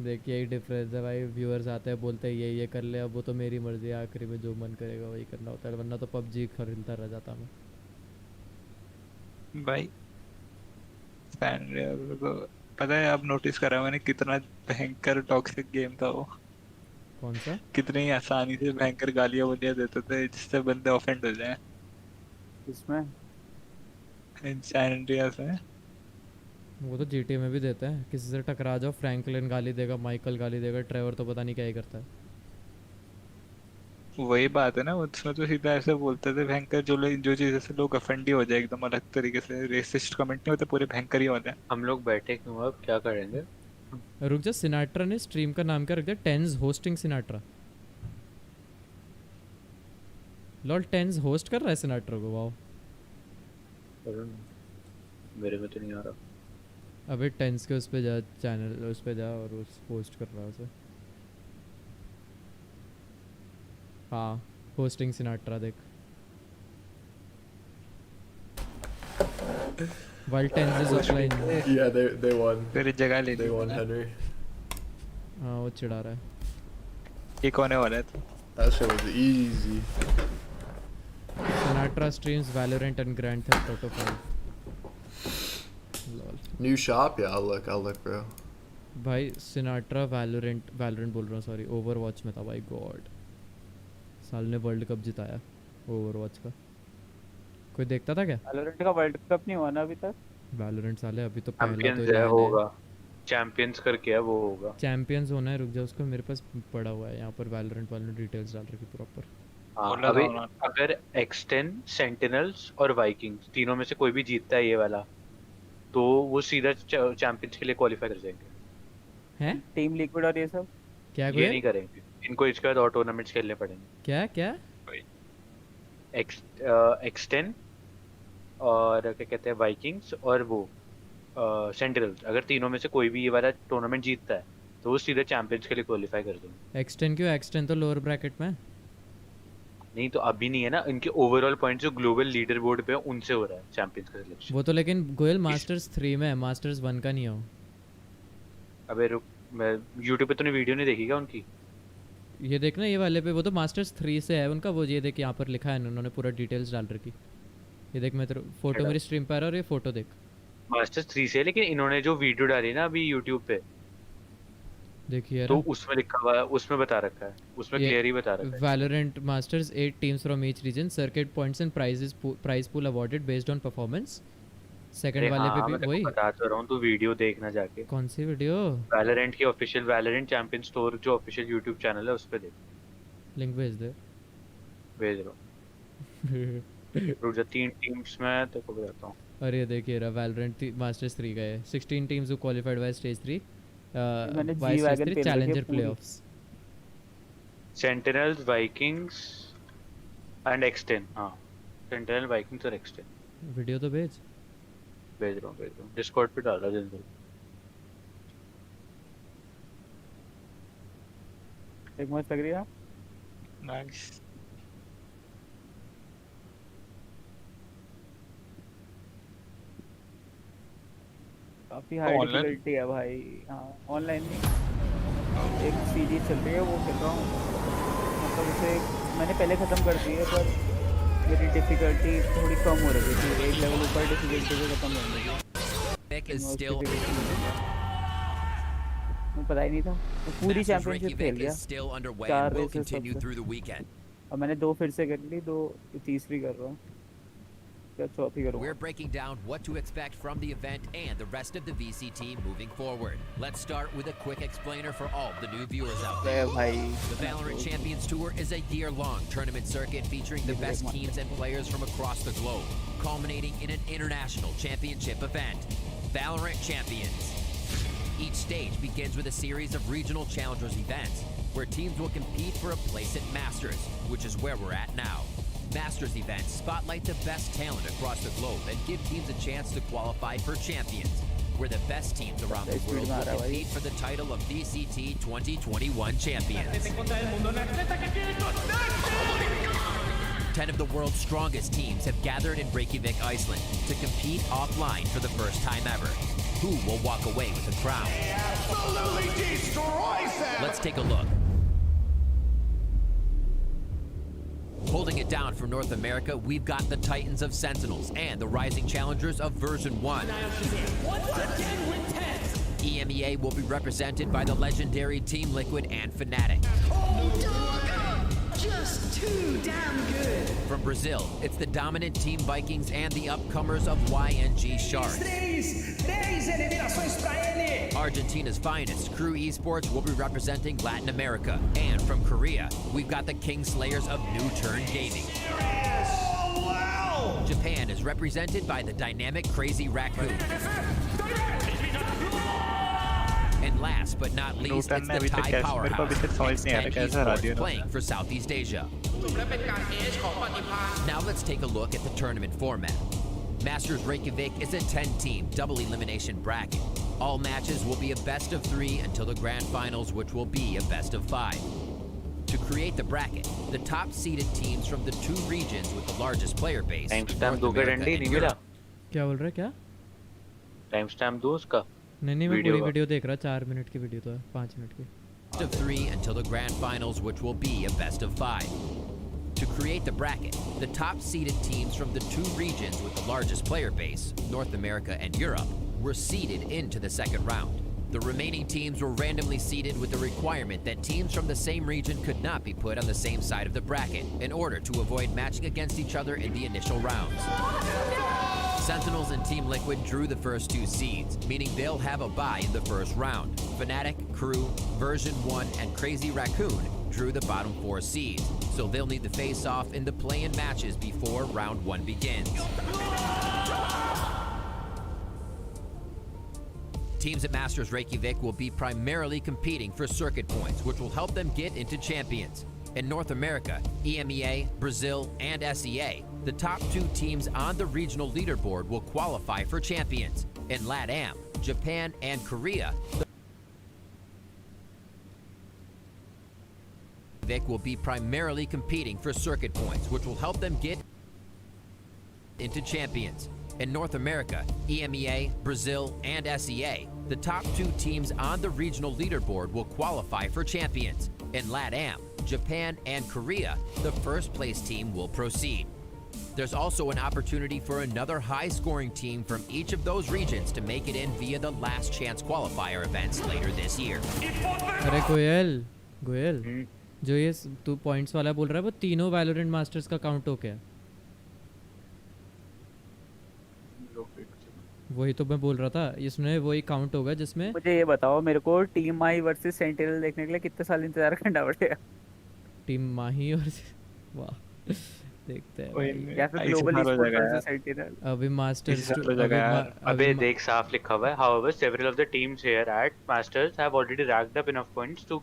देखिए यही डिफरेंस है भाई, व्यूअर्स आते हैं बोलते हैं ये कर ले, अब वो तो मेरी मर्जी है, आखिरी में जो मन करेगा वही करना होता है, वरना तो पबजी खरीदता रह जाता मैं भाई। को पता है, अब नोटिस करा मैंने कितना भयंकर टॉक्सिक गेम था वो। कौन सा? कितनी आसानी से भयंकर गालियां वालियां देते थे जिससे बंदे ऑफेंड हो जाए। इसमें सैन एंड्रियास में वो तो जीटी में भी देते हैं, किसी से टकरा जाओ फ्रैंकलिन गाली देगा, माइकल गाली देगा, ट्रेवर तो पता नहीं क्या ही करता है। वही बात है ना, उसमें तो सीधा ऐसे बोलते थे भयंकर, जो चीज़ से लोग ऑफेंड ही हो जाए एकदम अलग तरीके से, रेसिस्ट कमेंट नहीं होते, पूरे भयंकर ही होते हैं। हम लोग बैठे क्यों, अब क्या करेंगे? रुक जा, सिनाट्रा ने स्ट्रीम का नाम क्या रख दिया? Tenz hosting Sinatra. Lol Tenz host कर रहा है सिनाट्रा को, वाओ। मेरे में तो नहीं आ रहा। अबे टेंस के उस पे जा, चैनल उस पे जा और उस पोस्ट कर रहा है उसे। हाँ होस्टिंग सिनाट्रा देख। While Tens is offline. Yeah, they won. तेरी जगह ले They won, Henry. हाँ वो चिढ़ा रहा है। ये कौन है वाला है? That shit was easy. Sinatra streams Valorant and Grand Theft Auto 5. Lol. New shop? Yeah, I'll look, bro. भाई सिनाट्रा Valorant बोल रहा हूँ, सॉरी Overwatch में था भाई, गॉड। साल ने वर्ल्ड कप जिताया Overwatch का। कोई देखता था क्या? Valorant का वर्ल्ड कप नहीं हुआ ना अभी तक? Valorant साले अभी तो पहला तो चैंपियंस है होगा, चैंपियंस करके है वो होगा, चैंपियंस होना है। रुक जा, उसको मेरे पास पड़ा हुआ है यहाँ पर, वैलोरेंट वाले डिटेल्स डाल रखी प्रॉपर। अभी अगर X10, सेंटिनल्स और वाइकिंग्स तीनों में से कोई भी जीतता है ये वाला, तो वो सीधा चैंपियंस के लिए क्वालिफाई कर जाएंगे। हैं? टीम लिक्विड और ये सब क्या ये नहीं करेंगे, इनको इसके बाद और टूर्नामेंट्स खेलने पड़ेंगे। क्या क्या? X10 और क्या कहते हैं वाइकिंग्स और वो सेंटिनल्स, अगर तीनों में से कोई भी ये वाला टूर्नामेंट जीतता है तो वो सीधे चैंपियंस के लिए क्वालिफाई कर देंगे। X10 क्यों? X10 तो लोअर ब्रैकेट में नहीं, तो अभी नहीं है ना, इनके ओवरऑल पॉइंट्स जो ग्लोबल लीडर बोर्ड पे है उनसे हो रहा है चैंपियंस का सिलेक्शन। वो तो लेकिन गोयल मास्टर्स 3 में है, मास्टर्स 1 का नहीं हो। अबे रुक, मैं YouTube पे तूने वीडियो नहीं देखी क्या उनकी? ये देखना ये वाले पे, वो तो मास्टर्स 3 से है उनका। वो ये देख यहाँ पर लिखा है, उन्होंने पूरा डिटेल्स डाल रखी। ये देख, मैं तेरे फोटो मेरी स्ट्रीम पे आ रहा है और ये फोटो देख। मास्टर्स 3 से है, लेकिन इन्होंने जो वीडियो डाली ना अभी YouTube पे, देखिए तो उसमें लिखा हुआ है, उसमें बता रखा है, उसमें क्लियर ही बता रखा है। Valorant Masters 8 teams from each region, circuit points and prizes prize pool awarded based on performance। Second वाले पे भी वही बता तो रहा हूँ, तू वीडियो देखना जाके। कौन सी वीडियो? Valorant की ऑफिशियल Valorant चैंपियन स्टोर जो ऑफिशियल YouTube चैनल है उस पे देख। लिंक भेज दे। भेज रहा हूँ। रुक जा, 3 टीम्स में तेरे को बताता हूँ। अरे ये देखिए रहा, Valorant Masters 3 का है। 16 teams who qualified by stage 3 by stage 3 challenger playoffs। Sentinels, Vikings and X10। हाँ, Sentinel, Vikings और X10। वीडियो तो भेज रहा हूँ डिस्कॉर्ड पे डाल रहा जल्दी। एक मैच लग रही है। नाइस। काफी हाई डिफिकल्टी है भाई। हाँ, ऑनलाइन नहीं, एक सीरीज चल रही है वो खेल रहा हूँ। मतलब उसे मैंने पहले ख़त्म कर दी है, पर मेरी डिफिकल्टी थोड़ी कम हो रही थी। एक लेवल ऊपर डिफिकल्टी को ख़त्म हो रही है। मुझे पता ही नहीं था, तो पूरी चैंपियनशिप खेल गया 4 रेसेस। और मैंने 2 फिर से कर ली, 2 तीसरी कर रहा हूँ। We're breaking down what to expect from the event and the rest of the VC team moving forward. Let's start with a quick explainer for all the new viewers out there. The Valorant Champions Tour is a year-long tournament circuit featuring the best teams and players from across the globe, culminating in an international championship event, Valorant Champions. Each stage begins with a series of regional challengers events, where teams will compete for a place at Masters, which is where we're at now. Masters events spotlight the best talent across the globe and give teams a chance to qualify for champions, where the best teams around the world will compete for the title of VCT 2021 champions. 10 of the world's strongest teams have gathered in Reykjavik, Iceland, to compete offline for the first time ever. Who will walk away with the crown? Absolutely destroys them! Let's take a look. Holding it down for North America, we've got the Titans of Sentinels and the rising challengers of version 1. Once again with 10. EMEA will be represented by the legendary Team Liquid and Fnatic. Oh, dog! Just too damn good. From Brazil, it's the dominant Team Vikings and the upcomers of YNG Sharks. Argentina's finest, Crew Esports, will be representing Latin America. And from Korea, we've got the Kingslayers of New Turn Gaming. Oh, wow! Japan is represented by the dynamic Crazy Raccoon. And last but not least, it's the Thai powerhouse, X10 playing for Southeast Asia. Now let's take a look at the tournament format. Masters Reykjavik is a 10-team double elimination bracket. All matches will be a best of 3 until the grand finals, which will be a best of 5. To create the bracket, the top seeded teams from the 2 regions with the largest player base, North America and Europe. क्या बोल रहा है? क्या timestamp दो उसका? नहीं मैं पूरी वीडियो देख रहा, 4 मिनट की वीडियो तो है, 5 मिनट की। Best of 3 until the grand finals, which will be a best of 5. To create the bracket, the top seeded teams from the 2 regions with the largest player base, North America and Europe, were seeded into the second round. The remaining teams were randomly seeded with the requirement that teams from the same region could not be put on the same side of the bracket in order to avoid matching against each other in the initial rounds. Sentinels and Team Liquid drew the first 2 seeds, meaning they'll have a bye in the first round. Fnatic, Crew, Version 1, and Crazy Raccoon drew the bottom 4 seeds, so they'll need to face off in the play-in matches before round 1 begins. Teams at Masters Reykjavik will be primarily competing for circuit points, which will help them get into Champions. In North America, EMEA, Brazil, and SEA, the top 2 teams on the regional leaderboard will qualify for Champions. In LATAM, Japan, and Korea, Vic will be primarily competing for circuit points, which will help them get into Champions. In North America, EMEA, Brazil, and SEA, the top 2 teams on the regional leaderboard will qualify for Champions. In LATAM, Japan, and Korea, the first place team will proceed. There's also an opportunity for another high-scoring team from each of those regions to make it in via the last chance qualifier events later this year. अरे गोयल जो ये तू points वाला बोल रहा है वो तीनों वैलोरेंट मास्टर्स का काउंट हो क्या? वही तो मैं बोल रहा था, इसमें वही काउंट होगा जिसमें। मुझे ये बताओ, मेरे को टीम माही वर्सेस सेंटिनल देखने के लिए कितने साल इंतजार करना पड़ेगा? टीम माही और वाह देखते हैं या फिर ग्लोबल ई-स्पोर्ट्स वर्सेस सेंटिनल। अभी मास्टर्स अबे देख साफ लिखा हुआ है, however several of the teams here at Masters have already racked up enough points to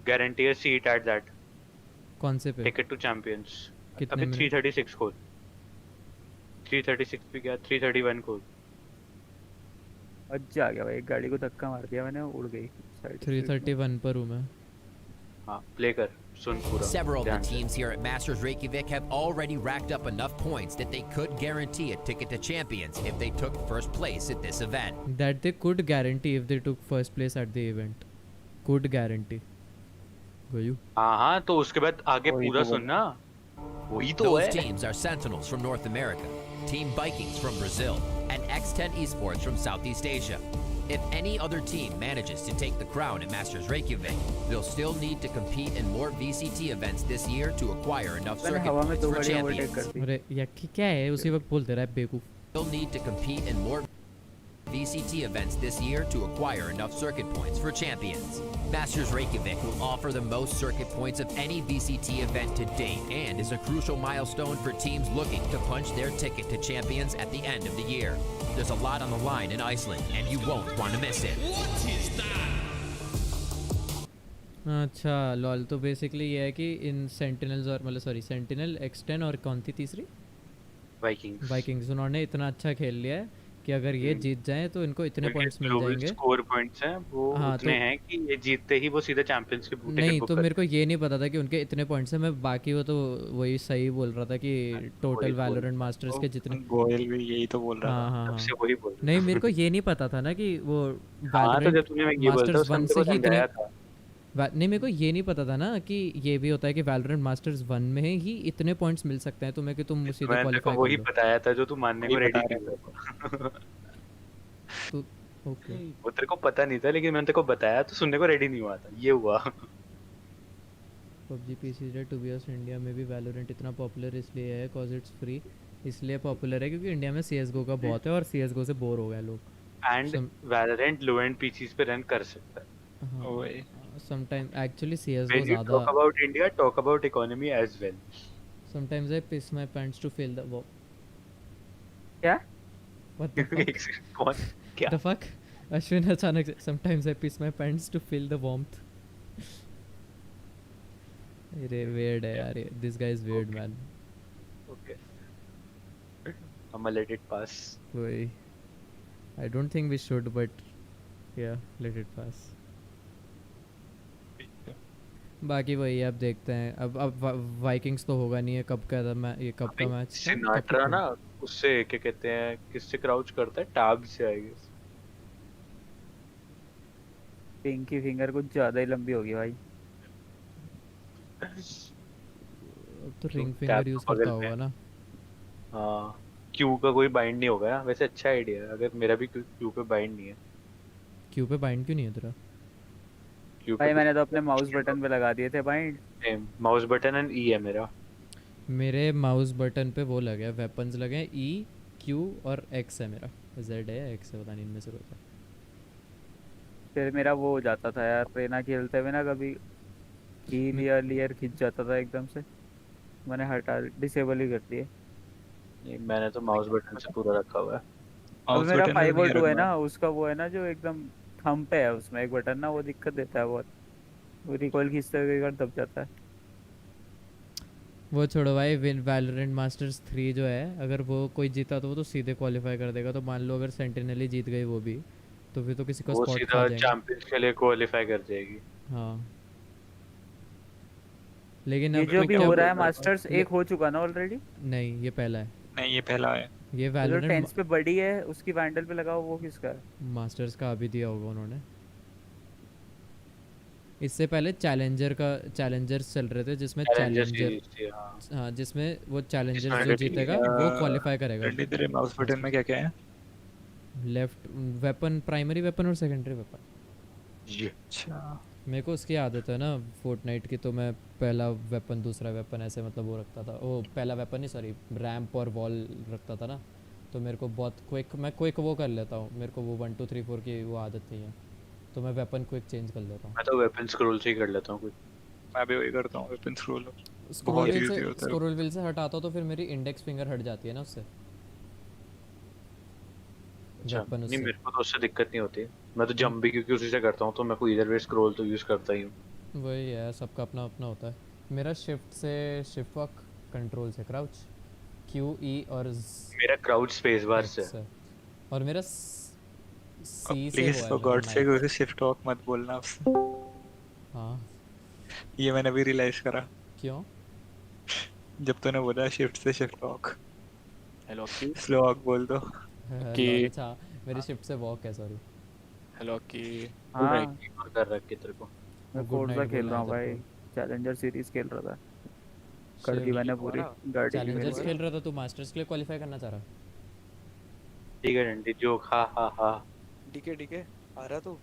guarantee a seat at that. कौन से पे? Ticket to Champions. कितने अभी 336 खोल, 336 पे गया, 331 खोल। अच्छा आ गया भाई, एक गाड़ी को धक्का मार दिया मैंने, उड़ गई। 331 पर हूँ मैं। हाँ प्ले कर, सुन पूरा। Several of the teams here at Masters Reykjavik have already racked up enough points that they could guarantee a ticket to Champions if they took first place at this event. That they could guarantee if they took first place at the event. Could guarantee. Goyu. हाँ तो उसके बाद आगे पूरा सुनना। वही तो है। Those teams are Sentinels from North America, Team Vikings from Brazil, and X10 Esports from Southeast Asia. If any other team manages to take the crown at Masters Reykjavik, they'll still need to compete in more VCT events this year to acquire enough circuit points for champions. अरे यार क्या है उसी वक्त बोलते रहा है बेवकूफ। They'll need to compete in more VCT events this year to acquire enough circuit points for champions. Masters Reykjavik will offer the most circuit points of any VCT event to date and is a crucial milestone for teams looking to punch their ticket to champions at the end of the year. There's a lot on the line in Iceland and you won't want to miss it. What is that? अच्छा lol, तो basically ये है कि इन sentinels और मतलब sorry sentinel X10 और कौन थी तीसरी? वाइकिंग्स। उन्होंने इतना अच्छा खेल लिया है कि अगर ये जीत जाएं तो इनको इतने पॉइंट्स मिल जाएंगे। स्कोर पॉइंट्स हैं वो उतने हैं कि ये जीतते ही वो सीधे चैंपियंस के बूटे नहीं तो मेरे को ये नहीं पता था कि उनके इतने पॉइंट्स हैं। मैं बाकी वो तो वही सही बोल रहा था कि टोटल वैलोरेंट मास्टर्स के जितने गोयल भी यही तो बोल रहा था। तब से वही बोल नहीं मेरे को ये नहीं पता था ना कि वो वैलोरेंट मास्टर्स 1 से ही इतने नहीं, मेरे को ये नहीं पता था ना कि ये भी होता है कि वैलोरेंट मास्टर्स 1 में ही इतने पॉइंट्स मिल सकते हैं तुम्हें कि तुम सीधे क्वालीफाई वही बताया था जो तू मानने को रेडी नहीं तो ओके वो तेरे को पता नहीं था लेकिन मैंने तेरे को बताया तो सुनने को रेडी नहीं हुआ था, ये हुआ। PUBG PC है टू बी ऑनेस्ट इंडिया में भी वैलोरेंट इतना पॉपुलर इसलिए है कॉज इट्स फ्री। इसलिए पॉपुलर है क्योंकि इंडिया में CS:GO का बहुत है और CS:GO से बोर हो गए लोग। And Valorant low and PCs पे रन कर सकता है। ओए sometimes actually CS:GO when you ज़्यादा talk about India, talk about economy as well. Sometimes I piss my pants to feel the wow. क्या? What the fuck? कौन? क्या? The fuck? Ashwin अचानक से sometimes I piss my pants to feel the warmth. अरे weird है यार, this guy is weird man. Okay. I'ma let it pass. वही. I don't think we should but yeah, let it pass. बाकी वही अब देखते हैं। अब वाइकिंग्स तो होगा नहीं है, कब का था मैं ये कब का मैच? सिनाट्रा ना उससे क्या कहते हैं किससे क्राउच करता है, टैब से आई गेस। पिंकी फिंगर कुछ ज्यादा ही लंबी होगी भाई। तो रिंग फिंगर यूज करता होगा ना। हाँ क्यू का कोई बाइंड नहीं होगा वैसे। अच्छा आइडिया है, अगर मेरा भी क्यू पे बाइंड नहीं है। क्यू पे बाइंड क्यों नहीं है तेरा? भाई मैंने तो अपने माउस बटन पे लगा दिए थे बाइंड। माउस बटन एंड ई है मेरा। मेरे माउस बटन पे वो लगे वेपन्स लगे E Q और X है मेरा, Z है X है, पता नहीं इनमें से कोई था। फिर मेरा वो हो जाता था यार, प्रेना खेलते हुए ना कभी हील या लेयर खिंच जाता था एकदम से, मैंने हटा डिसेबल ही कर दिए। नहीं मैंने तो माउस बटन से पूरा रखा हुआ है। अब माउस मेरा बटन में भी नहीं 5 और 2 है रखना। ना, उसका वो है ना जो एकदम थंब पे है, उसमें एक बटन ना, वो दिक्कत देता है बहुत, वो रिकॉइल खींचते हुए एक बार दब जाता है। वो छोड़ो भाई, वैलोरेंट मास्टर्स 3 जो है, अगर वो कोई जीता तो वो तो सीधे क्वालिफाई कर देगा। तो मान लो अगर सेंटिनल ही जीत गई वो भी, तो फिर तो किसी का वो स्पॉट खा सीधा जाएंगे। चैंपियंस के लिए क्वालिफाई कर जाएगी। हाँ लेकिन ये अब जो तो अभी क्या हो रहा है मास्टर्स, एक हो चुका ना ऑलरेडी? नहीं ये पहला है। नहीं ये पहला है। ये तो जो वैलोरेंट 10 पे बड़ी है उसकी वैंडल पे लगा हुआ, वो किसका है? मास्टर्स का अभी दिया होगा उन्होंने। इससे पहले चैलेंजर्स चल रहे थे, जिसमें चैलेंजर, हाँ जिसमें वो चैलेंजर जो जीतेगा वो क्वालिफाई करेगा। तेरे माउस बटन में क्या क्या है? लेफ्ट वेपन, प्राइमरी वेपन और सेकेंडरी वेपन। अच्छा मेरे को उसकी आदत है ना फोर्टनाइट की, तो मैं पहला वेपन दूसरा वेपन ऐसे मतलब वो रखता था। वो पहला वेपन नहीं सॉरी, रैम्प और वॉल रखता था ना, तो मेरे को बहुत मैं क्विक वो कर लेता हूँ। मेरे को वो 1 2 3 4 की वो आदत नहीं है, तो मैं वेपन क्विक चेंज कर लेता हूँ। मैं तो वेपन स्क्रॉल से ही कर लेता हूँ कुछ। मैं भी वही करता हूँ, वेपन स्क्रॉल। स्क्रॉल व्हील से हटाता तो फिर मेरी इंडेक्स फिंगर हट जाती है ना उससे। अच्छा नहीं मेरे को तो उससे दिक्कत नहीं होती, मैं तो जंप भी क्योंकि उसी से करता हूँ, तो मैं को इधर वे स्क्रॉल तो यूज करता ही हूँ। वही है, सबका अपना अपना होता है। मेरा शिफ्ट से शिफ्ट वॉक, कंट्रोल से क्राउच, क्यू ई और मेरा क्राउच स्पेस बार से, और मेरा सी से प्लीज फॉर गॉड सेक उसे शिफ्ट वॉक मत बोलना उससे। हाँ ये मैंने भी रियलाइज करा। क्यों? जब तूने बोला शिफ्ट से शिफ्ट वॉक, हेलो की स्लो वॉक बोल दो कि अच्छा मेरी शिफ्ट से वॉक है, सॉरी। हेलो की हाँ कर रखे तेरे को। मैं फोर्जा खेल रहा हूँ भाई, चैलेंजर सीरीज खेल रहा था, कर दी मैंने पूरी गाड़ी की। चैलेंजर्स खेल रहा था, तू मास्टर्स के लिए क्वालीफाई करना चाह रहा? ठीक है डंडी जोक, हा हा हा। डीके आ रहा तू?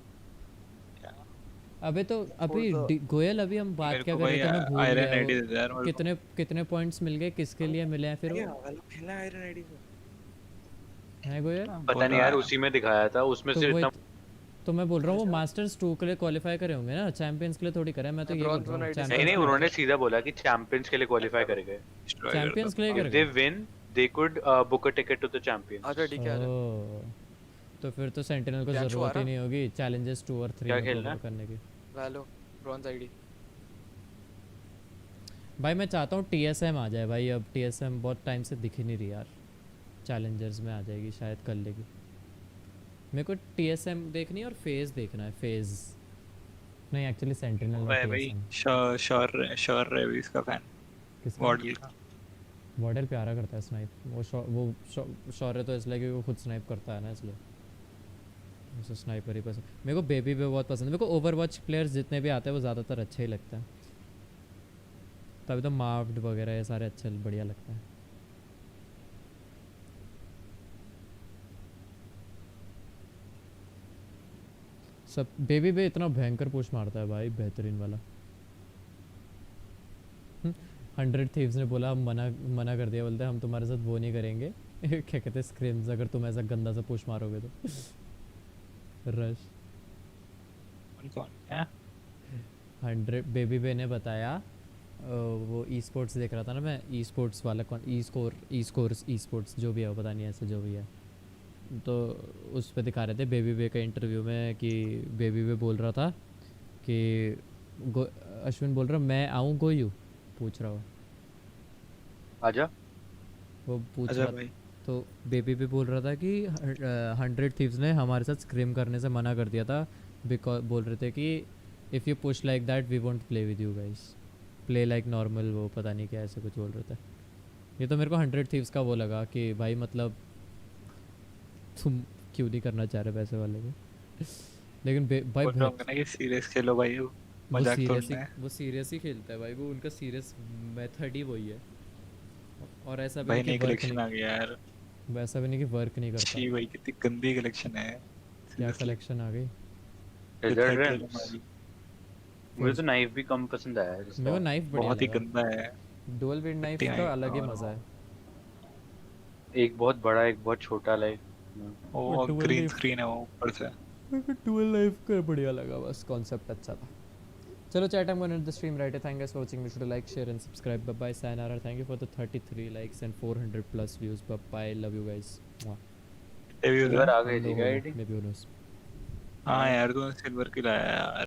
अबे तो अभी गोयल, अभी हम बात क्या कर रहे थे, मैं भूल गया। कितने पॉइंट्स मिल गए, किसके लिए मिले हैं फिर? वो खेला आयरन आईडी से है गोयल? पता नहीं यार, उसी में दिखाया था, उसमें से इतना। तो मैं बोल रहा हूँ वो मास्टर्स 2 के लिए क्वालीफाई करे होंगे ना, चैंपियंस के लिए थोड़ी करे। मैं तो ये बोल रहा हूँ नहीं उन्होंने सीधा बोला कि चैंपियंस के लिए क्वालीफाई करेंगे। चैंपियंस के लिए करेंगे, they win they could book a ticket to the champions. अच्छा ठीक है। तो फिर तो सेंटिनल को जरूरत ही नहीं होगी चैलेंजर्स 2 और 3 में करने की। वैलो ब्रॉन्ज आईडी भाई मैं चाहता हूँ टीएसएम आ जाए भाई। अब टीएसएम बहुत टाइम से दिख ही नहीं रही यार, चैलेंजर्स में आ जाएगी शायद, कर लेगी। मेरे को टीएसएम देखनी है और फेज देखना है। फेज नहीं एक्चुअली सेंटिनल में भाई श्योर है भी इसका फैन मॉडल का। मॉडल प्यारा करता है स्नाइप, वो शौर्य तो इसलिए क्योंकि वो खुद स्नाइप करता है ना, इसलिए मुझे स्नाइपर ही पसंद। मेरे को बेबी पे बहुत पसंद है। मेरे को ओवरवॉच प्लेयर्स जितने भी आते हैं वो ज़्यादातर अच्छे ही लगते हैं। तभी तो मार्व्ड वगैरह ये सारे अच्छे बढ़िया लगते हैं। सब बेबी पे इतना भयंकर पुश मारता है भाई, बेहतरीन वाला। 100 थीव्स ने बोला मना कर दिया, बोलते हम तुम्हारे साथ वो नहीं करेंगे क्या कहते स्क्रिम्स, अगर तुम ऐसा गंदा सा पुश मारोगे तो। रश 100 बेबी बे ने बताया, वो ई स्पोर्ट्स देख रहा था ना मैं, ई स्पोर्ट्स वाला कौन, ई स्पोर्ट्स जो भी है वो पता नहीं ऐसे जो भी है, तो उस पर दिखा रहे थे बेबी बे का इंटरव्यू में कि बेबी बे बोल रहा था कि अश्विन बोल रहा मैं आऊँ गोयू, पूछ रहा हूँ आजा, वो पूछ रहा भाई। तो बेबी भी बोल रहा था कि 100 थीव्स ने हमारे साथ स्क्रिम करने से मना कर दिया था, बिकॉज बोल रहे थे कि if you push like that we won't play with you guys, play like normal, वो पता नहीं क्या ऐसे कुछ बोल रहे थे। ये तो मेरे को 100 थीव्स का वो लगा कि भाई मतलब तुम क्यों नहीं करना चाह रहे पैसे वाले को। लेकिन भाई सीरियस खेलो भाई, वो सीरियस ही खेलता है भाई, वो उनका सीरियस मेथड ही वही है। और ऐसा भी नहीं कलेक्शन आ गया यार, वैसा भी नहीं कि वर्क नहीं करता। छी भाई कितनी गंदी कलेक्शन है। क्या कलेक्शन आ गई? मुझे तो नाइफ भी कम पसंद आया है। मेरे को नाइफ बहुत ही गंदा है, डुअल विंड नाइफ का अलग ही मजा है। एक बहुत बड़ा एक बहुत छोटा लाइक वो ग्रीन स्क्रीन है वो ऊपर से। डुअल लाइफ का बढ़िया लगा, बस कॉन्सेप्ट अच्छा था। चलो chat, I'm going to end the stream right here. Thank you guys for watching. Make sure to like, share and subscribe. Bye bye, sayonara. Thank you for the 33 likes and 400 plus views. Bye bye, love you guys. Silver आ गई थी guide Maybe who knows. हाँ यार तूने silver की लाया यार।